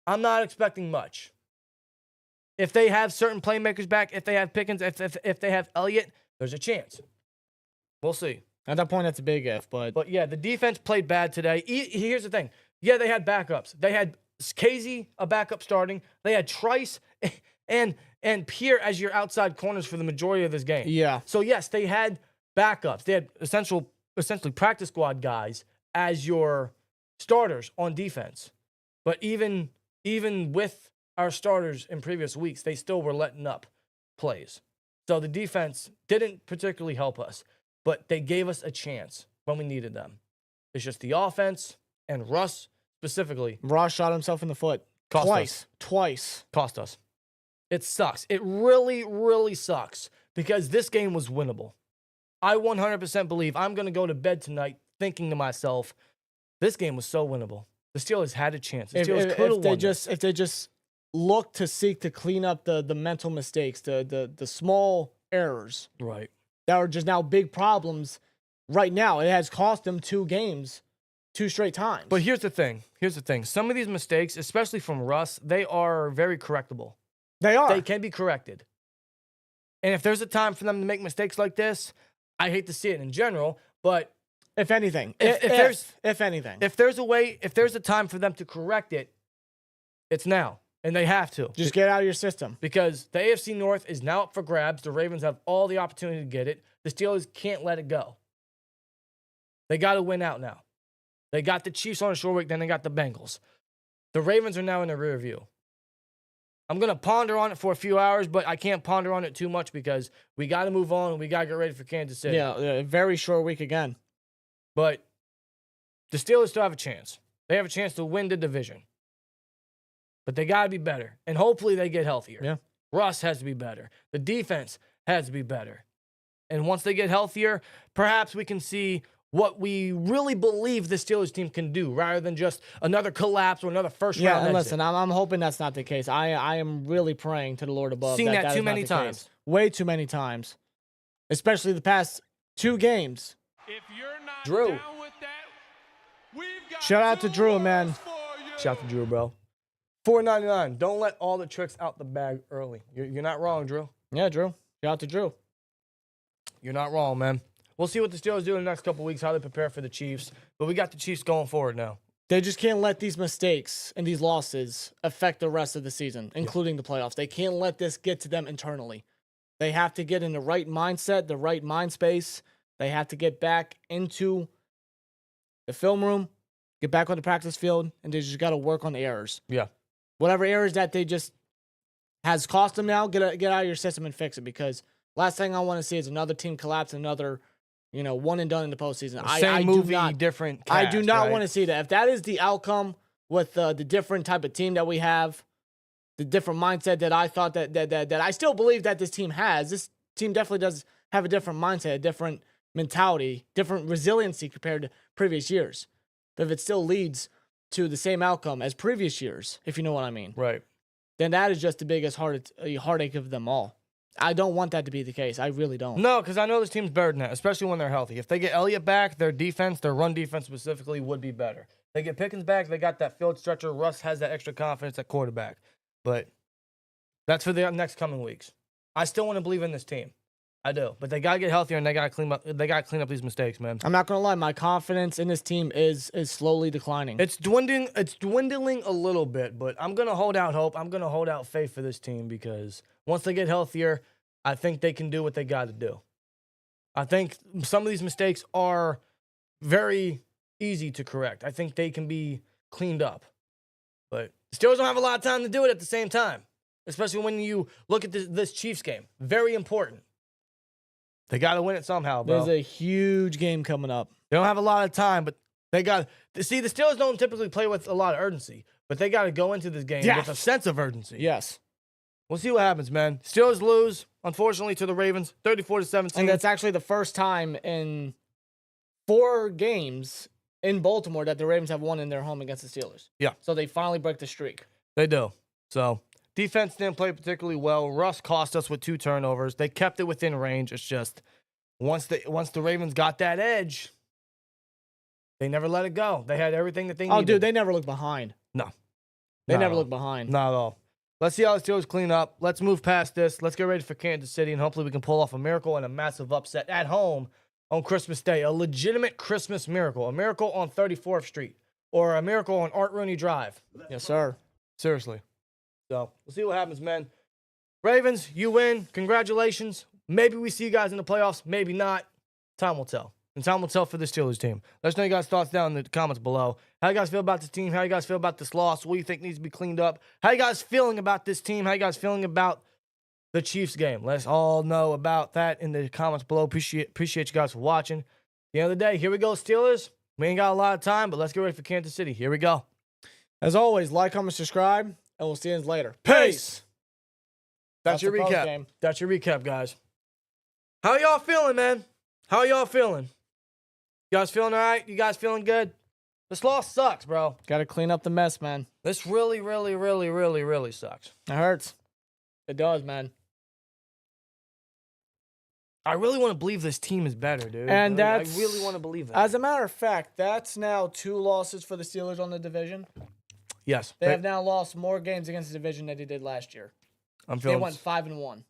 I'm not expecting much. If they have certain playmakers back, if they have Pickens, if they have Elliott, there's a chance. We'll see. At that point, that's a big if, but yeah, the defense played bad today. Here's the thing. Yeah, they had backups. They had Casey, a backup starting. They had Trice and Pierre as your outside corners for the majority of this game. yeah. So, yes, they had backups. They had essentially practice squad guys as your starters on defense. But even with our starters in previous weeks, they still were letting up plays. So the defense didn't particularly help us, but they gave us a chance when we needed them. It's just the offense and Russ specifically. Ross shot himself in the foot. Twice. Cost us. It sucks. It really, really sucks because this game was winnable. I 100% believe I'm going to go to bed tonight thinking to myself, this game was so winnable. The Steelers had a chance. The Steelers could have won this. If they just look to seek to clean up the mental mistakes, the small errors Right. that are just now big problems right now. It has cost them 2 games, 2 straight times. But here's the thing. Some of these mistakes, especially from Russ, they are very correctable. they are. They can be corrected. And if there's a time for them to make mistakes like this, I hate to see it in general, but if anything. If anything. if there's a time for them to correct it, it's now. And they have to. Just get it out of your system. Because the AFC North is now up for grabs. The Ravens have all the opportunity to get it. The Steelers can't let it go. They got to win out now. They got the Chiefs on a short week, then they got the Bengals. The Ravens are now in the rear view. I'm going to ponder on it for a few hours, but I can't ponder on it too much because we got to move on and we got to get ready for Kansas City. Yeah, a very short week again. But the Steelers still have a chance. They have a chance to win the division. But they got to be better. And hopefully they get healthier. Yeah. Russ has to be better. The defense has to be better. And once they get healthier, perhaps we can see what we really believe the Steelers team can do rather than just another collapse or another first round Yeah, and exit. listen, I'm hoping that's not the case. I am really praying to the Lord above. Seen that is too not many the times. case. Way too many times. Especially the past 2 games. If you're not Drew. down with that, we've got Shout out to 2 Drew, words man. for you. Shout out to Drew, bro. $4.99. Don't let all the tricks out the bag early. You're not wrong, Drew. Yeah, Drew. Shout out to Drew. You're not wrong, man. We'll see what the Steelers do in the next couple weeks, how they prepare for the Chiefs. But we got the Chiefs going forward now. They just can't let these mistakes and these losses affect the rest of the season, including the playoffs. They can't let this get to them internally. They have to get in the right mindset, the right mind space. They have to get back into the film room, get back on the practice field, and they just got to work on the errors. Yeah. Whatever errors that they just has cost them now, get out of your system and fix it, because last thing I want to see is another team collapse, another, one and done in the postseason. Same movie, different cast, I do not right? want to see that. If that is the outcome with the different type of team that we have, the different mindset that I thought that I still believe that this team has, this team definitely does have a different mindset, a different mentality, different resiliency compared to previous years. But if it still leads to the same outcome as previous years, if you know what I mean, Right. then that is just the biggest heartache of them all. I don't want that to be the case. I really don't. No, because I know this team's better than that, especially when they're healthy. If they get Elliott back, their defense, their run defense specifically, would be better. They get Pickens back, they got that field stretcher. Russ has that extra confidence at quarterback. But that's for the next coming weeks. I still want to believe in this team. I do. But they gotta get healthier and they gotta clean up. They gotta clean up these mistakes, man. I'm not gonna lie, my confidence in this team is slowly declining. It's dwindling. It's dwindling a little bit, but I'm gonna hold out hope. I'm gonna hold out faith for this team because once they get healthier, I think they can do what they got to do. I think some of these mistakes are very easy to correct. I think they can be cleaned up, but the Steelers don't have a lot of time to do it at the same time, especially when you look at this Chiefs game. Very important. They got to win it somehow, bro. There's a huge game coming up. They don't have a lot of time, but they got to see. The Steelers don't typically play with a lot of urgency, but they got to go into this game with a sense of urgency. Yes. We'll see what happens, man. Steelers lose, unfortunately, to the Ravens, 34-17. And that's actually the first time in 4 games in Baltimore that the Ravens have won in their home against the Steelers. Yeah. So they finally break the streak. They do. So defense didn't play particularly well. Russ cost us with 2 turnovers. They kept it within range. It's just once the Ravens got that edge, they never let it go. They had everything that they needed. Oh, dude, they never looked behind. No. They Not never at all. looked behind. Not at all. Let's see how the Steelers clean up. Let's move past this. Let's get ready for Kansas City, and hopefully we can pull off a miracle and a massive upset at home on Christmas Day. A legitimate Christmas miracle. A miracle on 34th Street. Or a miracle on Art Rooney Drive. Yes, sir. Seriously. So, we'll see what happens, man. Ravens, you win. Congratulations. Maybe we see you guys in the playoffs. Maybe not. Time will tell. And time will tell for the Steelers team. Let us know your guys' thoughts down in the comments below. How you guys feel about this team? How you guys feel about this loss? What do you think needs to be cleaned up? How you guys feeling about this team? How you guys feeling about the Chiefs game? Let us all know about that in the comments below. Appreciate you guys for watching. At the end of the day, here we go, Steelers. We ain't got a lot of time, but let's get ready for Kansas City. Here we go. As always, like, comment, subscribe, and we'll see you later. Peace. That's That's your the recap. postgame. That's your recap, guys. How y'all feeling, man? How y'all feeling? You guys feeling all right? You guys feeling good? This loss sucks, bro. Got to clean up the mess, man. This really, really, really, really, really sucks. It hurts. It does, man. I really want to believe this team is better, dude. And I that's really want to believe that. As a matter of fact, that's now 2 losses for the Steelers on the division. Yes. They have now lost more games against the division than they did last year. I'm They feeling went 5-1.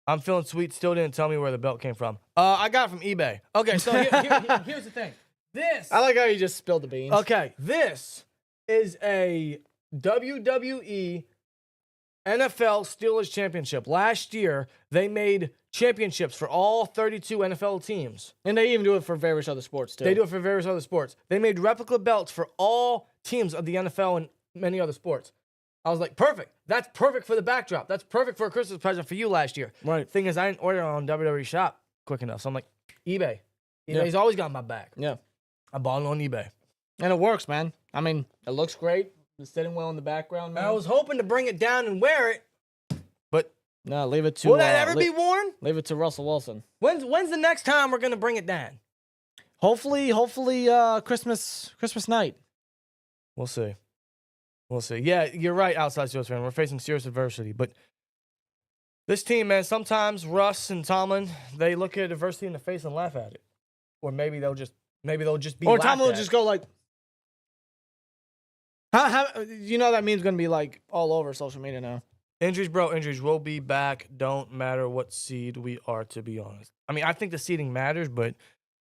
I'm feeling sweet. Still didn't tell me where the belt came from. I got it from eBay. Okay, so here's the thing. This. I like how you just spilled the beans. Okay, this is a WWE NFL Steelers championship. Last year, they made championships for all 32 NFL teams. And they even do it for various other sports, too. They do it for various other sports. They made replica belts for all teams of the NFL and many other sports. I was like, perfect. That's perfect for the backdrop. That's perfect for a Christmas present for you last year. Right. Thing is, I didn't order on WWE Shop quick enough. So I'm like, eBay. eBay's always got my back. Yeah. I bought it on eBay. And it works, man. I mean, it looks great. It's sitting well in the background, man. I was hoping to bring it down and wear it, but No, leave it to... will that ever be worn? Leave it to Russell Wilson. When's the next time we're going to bring it down? Hopefully, Christmas night. We'll see. We'll see. Yeah, you're right, outside Steelers fan. We're facing serious adversity. But this team, man, sometimes Russ and Tomlin, they look at adversity in the face and laugh at it. Or maybe they'll just be Or laughed Tomlin will at. just go like... you know that meme's going to be like all over social media now. Injuries, bro, injuries. We'll be back. Don't matter what seed we are, to be honest. I mean, I think the seeding matters, but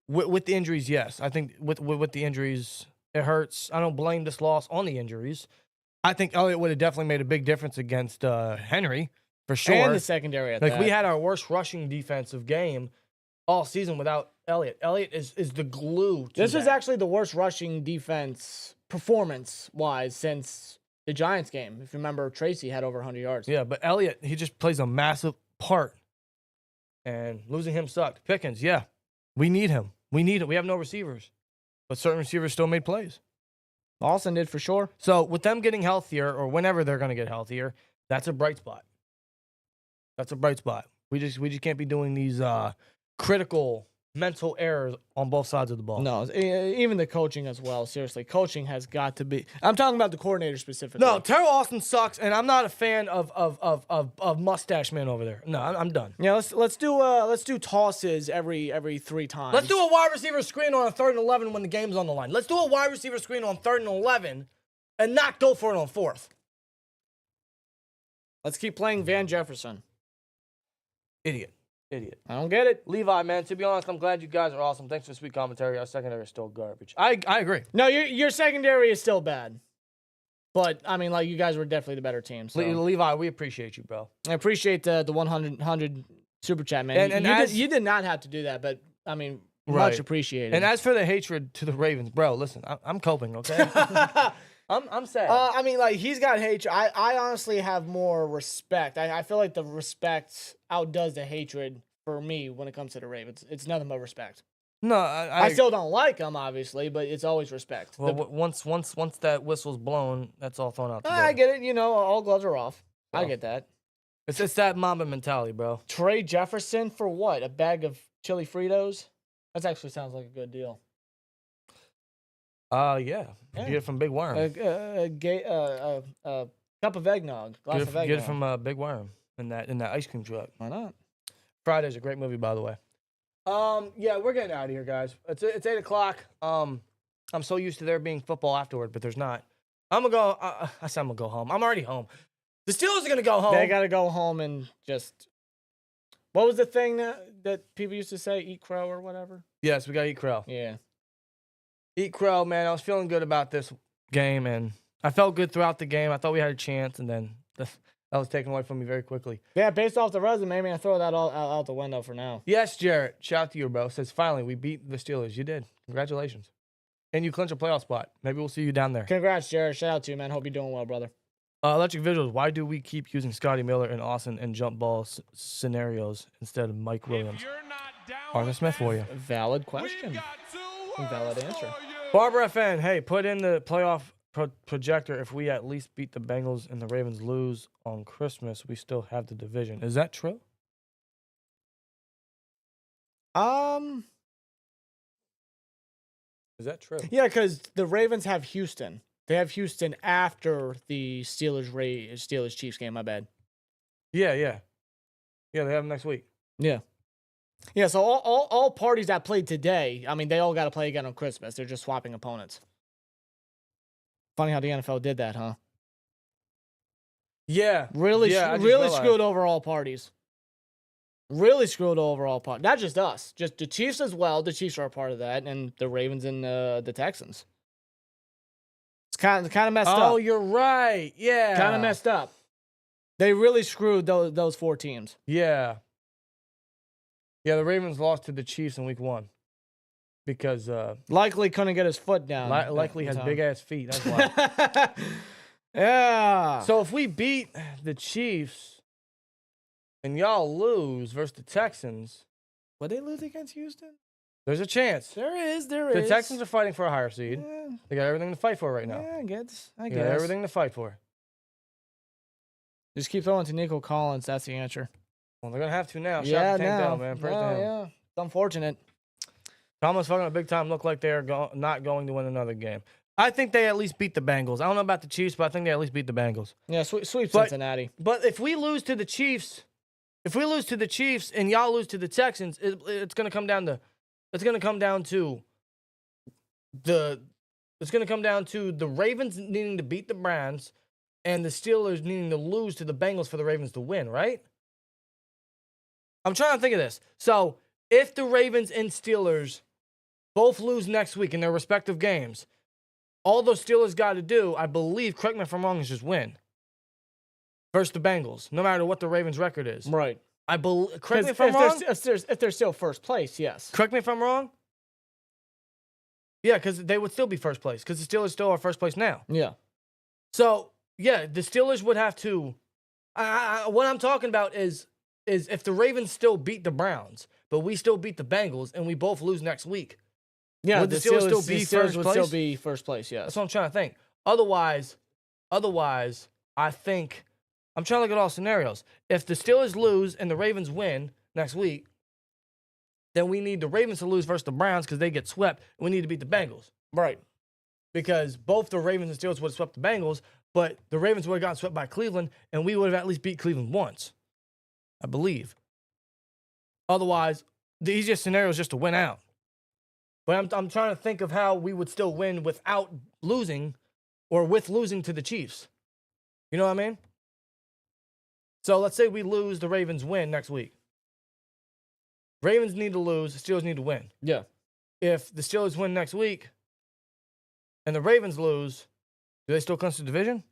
with the injuries, yes. I think with the injuries, it hurts. I don't blame this loss on the injuries. I think Elliott would have definitely made a big difference against Henry, for sure. And the secondary at Like, that. we had our worst rushing defensive game all season without Elliott. Elliott is the glue to This was that. actually the worst rushing defense performance-wise since the Giants game. If you remember, Tracy had over 100 yards. Yeah, but Elliott, he just plays a massive part. And losing him sucked. Pickens, yeah. We need him. We need it. We have no receivers. But certain receivers still made plays. Austin did for sure. So with them getting healthier, or whenever they're going to get healthier, that's a bright spot. That's a bright spot. We just can't be doing these critical mental errors on both sides of the ball. No, even the coaching as well. Seriously, coaching has got to be. I'm talking about the coordinator specifically. No, Terrell Austin sucks, and I'm not a fan of Mustache Man over there. No, I'm done. Yeah, let's do tosses every 3 times. Let's do a wide receiver screen on a 3rd and 11 when the game's on the line. Let's do a wide receiver screen on 3rd and 11 and not go for it on 4th. Let's keep playing Van Jefferson. Idiot. Idiot. I don't get it. Levi, man, to be honest, I'm glad you guys are awesome. Thanks for the sweet commentary. Our secondary is still garbage. I agree. No, your secondary is still bad. But, I mean, like, you guys were definitely the better team. So. Levi, we appreciate you, bro. I appreciate the 100 super chat, man. And you did not have to do that, but, I mean, much appreciated. And as for the hatred to the Ravens, bro, listen, I'm coping, okay? I'm sad. I mean, like, he's got hatred. I honestly have more respect. I feel like the respect outdoes the hatred for me when it comes to the Ravens. It's nothing but respect. No, I still don't like them, obviously, but it's always respect. Well, once that whistle's blown, that's all thrown out the door. I get it. You know, all gloves are off. I get that. It's just that Mamba mentality, bro. Trey Jefferson for what? A bag of chili Fritos? That actually sounds like a good deal. Yeah. Get it from Big Worm. A cup of eggnog. Glass of eggnog. Get it from Big Worm in that ice cream truck. Why not? Friday's a great movie, by the way. Yeah, we're getting out of here, guys. It's 8 o'clock. I'm so used to there being football afterward, but there's not. I'm gonna go. I said I'm gonna go home. I'm already home. The Steelers are gonna go home. They gotta go home and just. What was the thing that people used to say? Eat crow or whatever. Yes, we gotta eat crow. Yeah. Eat crow, man. I was feeling good about this game, and I felt good throughout the game. I thought we had a chance, and then that was taken away from me very quickly. Yeah, based off the resume, man, I throw that all out the window for now. Yes, Jarrett. Shout out to you, bro. Says, finally, we beat the Steelers. You did. Congratulations. And you clinch a playoff spot. Maybe we'll see you down there. Congrats, Jared. Shout out to you, man. Hope you're doing well, brother. Electric Visuals. Why do we keep using Scotty Miller and Austin in jump ball scenarios instead of Mike Williams? Arthur Smith for you. Valid question. Valid answer. Barbara FN. Hey, put in the playoff projector. If we at least beat the Bengals and the Ravens lose on Christmas, we still have the division. Is that true? Is that true? Yeah, because the Ravens have Houston. They have Houston after the Steelers Chiefs game. My bad. Yeah. Yeah, they have them next week. Yeah. Yeah, so all parties that played today, I mean, they all got to play again on Christmas. They're just swapping opponents. Funny how the NFL did that, huh? Yeah. Really screwed over all parties. Really screwed over all parties. Not just us. Just the Chiefs as well. The Chiefs are a part of that, and the Ravens and the Texans. It's kind of messed up. Oh, you're right. Yeah. Kind of messed up. They really screwed those four teams. Yeah. Yeah, the Ravens lost to the Chiefs in week 1 because Likely couldn't get his foot down. Likely has big ass feet. That's why. Yeah. So if we beat the Chiefs and y'all lose versus the Texans, would they lose against Houston? there's a chance. There is. The Texans are fighting for a higher seed. Yeah. They got everything to fight for right now. Yeah, I guess. They got everything to fight for. Just keep throwing to Nico Collins. That's the answer. Well, they're gonna have to now. Shout Yeah, out to Tank now. Dell, man. Praise to him. Yeah. It's unfortunate. Thomas fucking a big time look like they're not going to win another game. I think they at least beat the Bengals. I don't know about the Chiefs, but I think they at least beat the Bengals. Yeah, sweep Cincinnati. But if we lose to the Chiefs, and y'all lose to the Texans, it's gonna come down to the Ravens needing to beat the Browns and the Steelers needing to lose to the Bengals for the Ravens to win, right? I'm trying to think of this. So if the Ravens and Steelers both lose next week in their respective games, all those Steelers got to do, I believe, correct me if I'm wrong, is just win versus the Bengals, no matter what the Ravens' record is. Right. Correct me if I'm wrong. If they're still first place, yes. Correct me if I'm wrong. Yeah, because they would still be first place because the Steelers still are first place now. Yeah. So, yeah, the Steelers would have to what I'm talking about is if the Ravens still beat the Browns, but we still beat the Bengals, and we both lose next week, yeah, would the Steelers still be first place? Still be first place, yes. That's what I'm trying to think. Otherwise, I think I'm trying to look at all scenarios. If the Steelers lose and the Ravens win next week, then we need the Ravens to lose versus the Browns because they get swept, and we need to beat the Bengals. Right. Because both the Ravens and Steelers would have swept the Bengals, but the Ravens would have gotten swept by Cleveland, and we would have at least beat Cleveland once, I believe. Otherwise, the easiest scenario is just to win out. But I'm trying to think of how we would still win without losing or with losing to the Chiefs. You know what I mean? So let's say we lose, the Ravens win next week. Ravens need to lose. The Steelers need to win. Yeah. If the Steelers win next week and the Ravens lose, do they still clinch the division?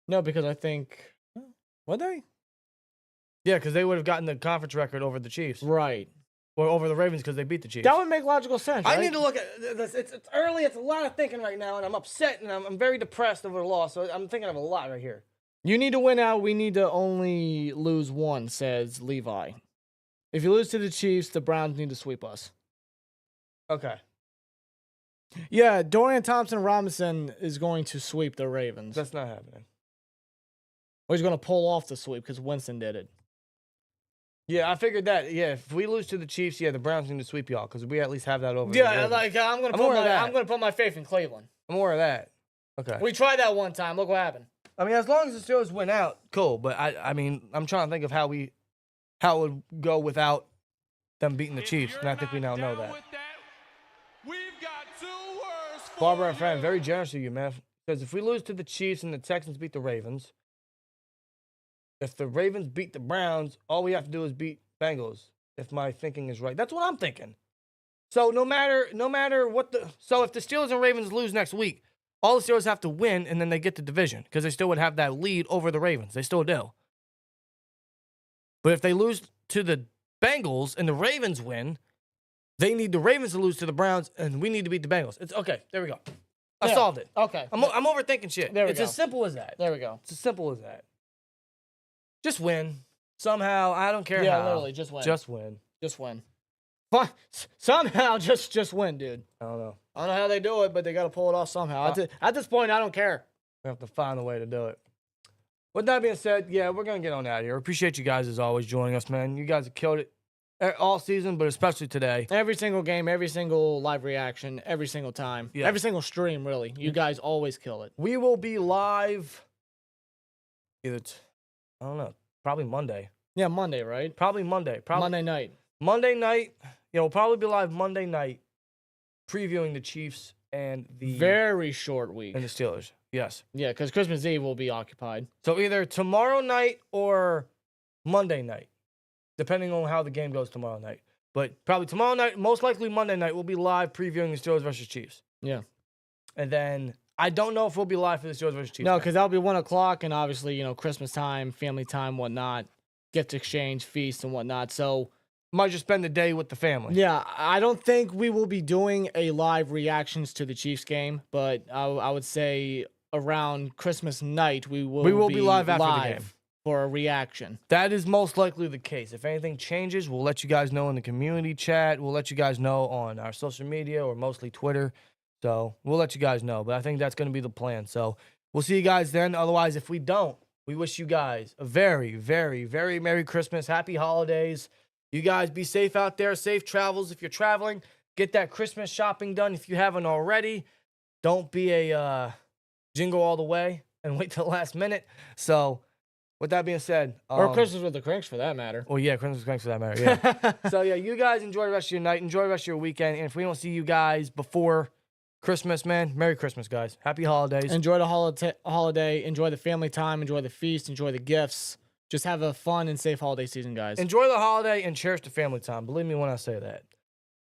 No, because I think would they? Yeah, because they would have gotten the conference record over the Chiefs. Right. Or over the Ravens because they beat the Chiefs. That would make logical sense. Right? I need to look at this. It's early. It's a lot of thinking right now, and I'm upset, and I'm very depressed over the loss. So I'm thinking of a lot right here. You need to win out. We need to only lose one, says Levi. If you lose to the Chiefs, the Browns need to sweep us. Okay. Yeah, Dorian Thompson-Robinson is going to sweep the Ravens. That's not happening. Or he's going to pull off the sweep because Winston did it. Yeah, I figured that. Yeah, if we lose to the Chiefs, the Browns need to sweep y'all because we at least have that over. Yeah, like I'm going to put my faith in Cleveland. I'm aware of that. Okay. We tried that one time. Look what happened. I mean, as long as the Steelers win out, cool. But I mean, I'm trying to think of how it would go without them beating the Chiefs, and I think we now know that. We've got 2 words for Barbara and Fran, very generous of you, man. Because if we lose to the Chiefs and the Texans beat the Ravens, if the Ravens beat the Browns, all we have to do is beat Bengals. If my thinking is right, that's what I'm thinking. So no matter what so if the Steelers and Ravens lose next week, all the Steelers have to win, and then they get the division because they still would have that lead over the Ravens. They still do. But if they lose to the Bengals and the Ravens win, they need the Ravens to lose to the Browns, and we need to beat the Bengals. It's okay. There we go. I solved it. Okay. I'm overthinking shit. There we it's go. as simple as that. There we go. It's as simple as that. Just win. Somehow. I don't care how. Yeah, literally, just win. Just win. Just win. Fine. Somehow, just win, dude. I don't know. I don't know how they do it, but they got to pull it off somehow. At this point, I don't care. We have to find a way to do it. With that being said, yeah, we're going to get on out of here. Appreciate you guys as always joining us, man. You guys have killed it all season, but especially today. Every single game, every single live reaction, every single time. Yeah. Every single stream, really. You guys always kill it. We will be live I don't know, probably Monday. Yeah, Monday, right? Probably Monday. Monday night. Monday night. We'll probably be live Monday night previewing the Chiefs and the Very short week. and the Steelers. Yes. Yeah, because Christmas Eve will be occupied. So either tomorrow night or Monday night, depending on how the game goes tomorrow night. But probably tomorrow night, most likely Monday night, we'll be live previewing the Steelers versus Chiefs. Yeah. And then I don't know if we'll be live for the Steelers versus Chiefs. No, because that'll be 1 o'clock, and obviously, Christmas time, family time, whatnot, gift exchange, feast, and whatnot. So, might just spend the day with the family. yeah, I don't think we will be doing a live reactions to the Chiefs game, but I would say around Christmas night, we will be live after the game for a reaction. That is most likely the case. If anything changes, we'll let you guys know in the community chat. We'll let you guys know on our social media or mostly Twitter. So we'll let you guys know. But I think that's going to be the plan. So we'll see you guys then. Otherwise, if we don't, we wish you guys a very, very, very Merry Christmas. Happy holidays. You guys be safe out there. Safe travels if you're traveling. Get that Christmas shopping done if you haven't already. Don't be a jingle all the way and wait till the last minute. So with that being said. Or Christmas with the Cranks for that matter. Well, yeah, Christmas Cranks for that matter, yeah. So, yeah, you guys enjoy the rest of your night. Enjoy the rest of your weekend. And if we don't see you guys before Christmas, man, Merry Christmas, guys. Happy holidays. Enjoy the holiday. Enjoy the family time. Enjoy the feast. Enjoy the gifts. Just have a fun and safe holiday season, guys. Enjoy the holiday and cherish the family time. Believe me when I say that.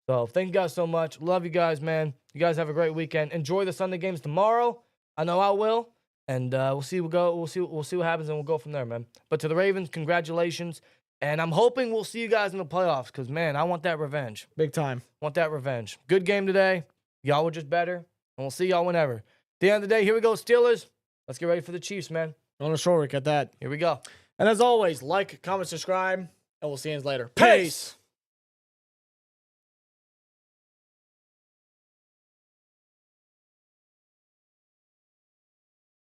So, thank you guys so much. Love you guys, man. You guys have a great weekend. Enjoy the Sunday games tomorrow. I know I will. And we'll see what happens, and we'll go from there, man. But to the Ravens, congratulations. And I'm hoping we'll see you guys in the playoffs because, man, I want that revenge. Big time. Want that revenge. Good game today. Y'all were just better. And we'll see y'all whenever. At the end of the day, here we go, Steelers. Let's get ready for the Chiefs, man. On a short week at that. Here we go. And as always, like, comment, subscribe, and we'll see you later. Peace.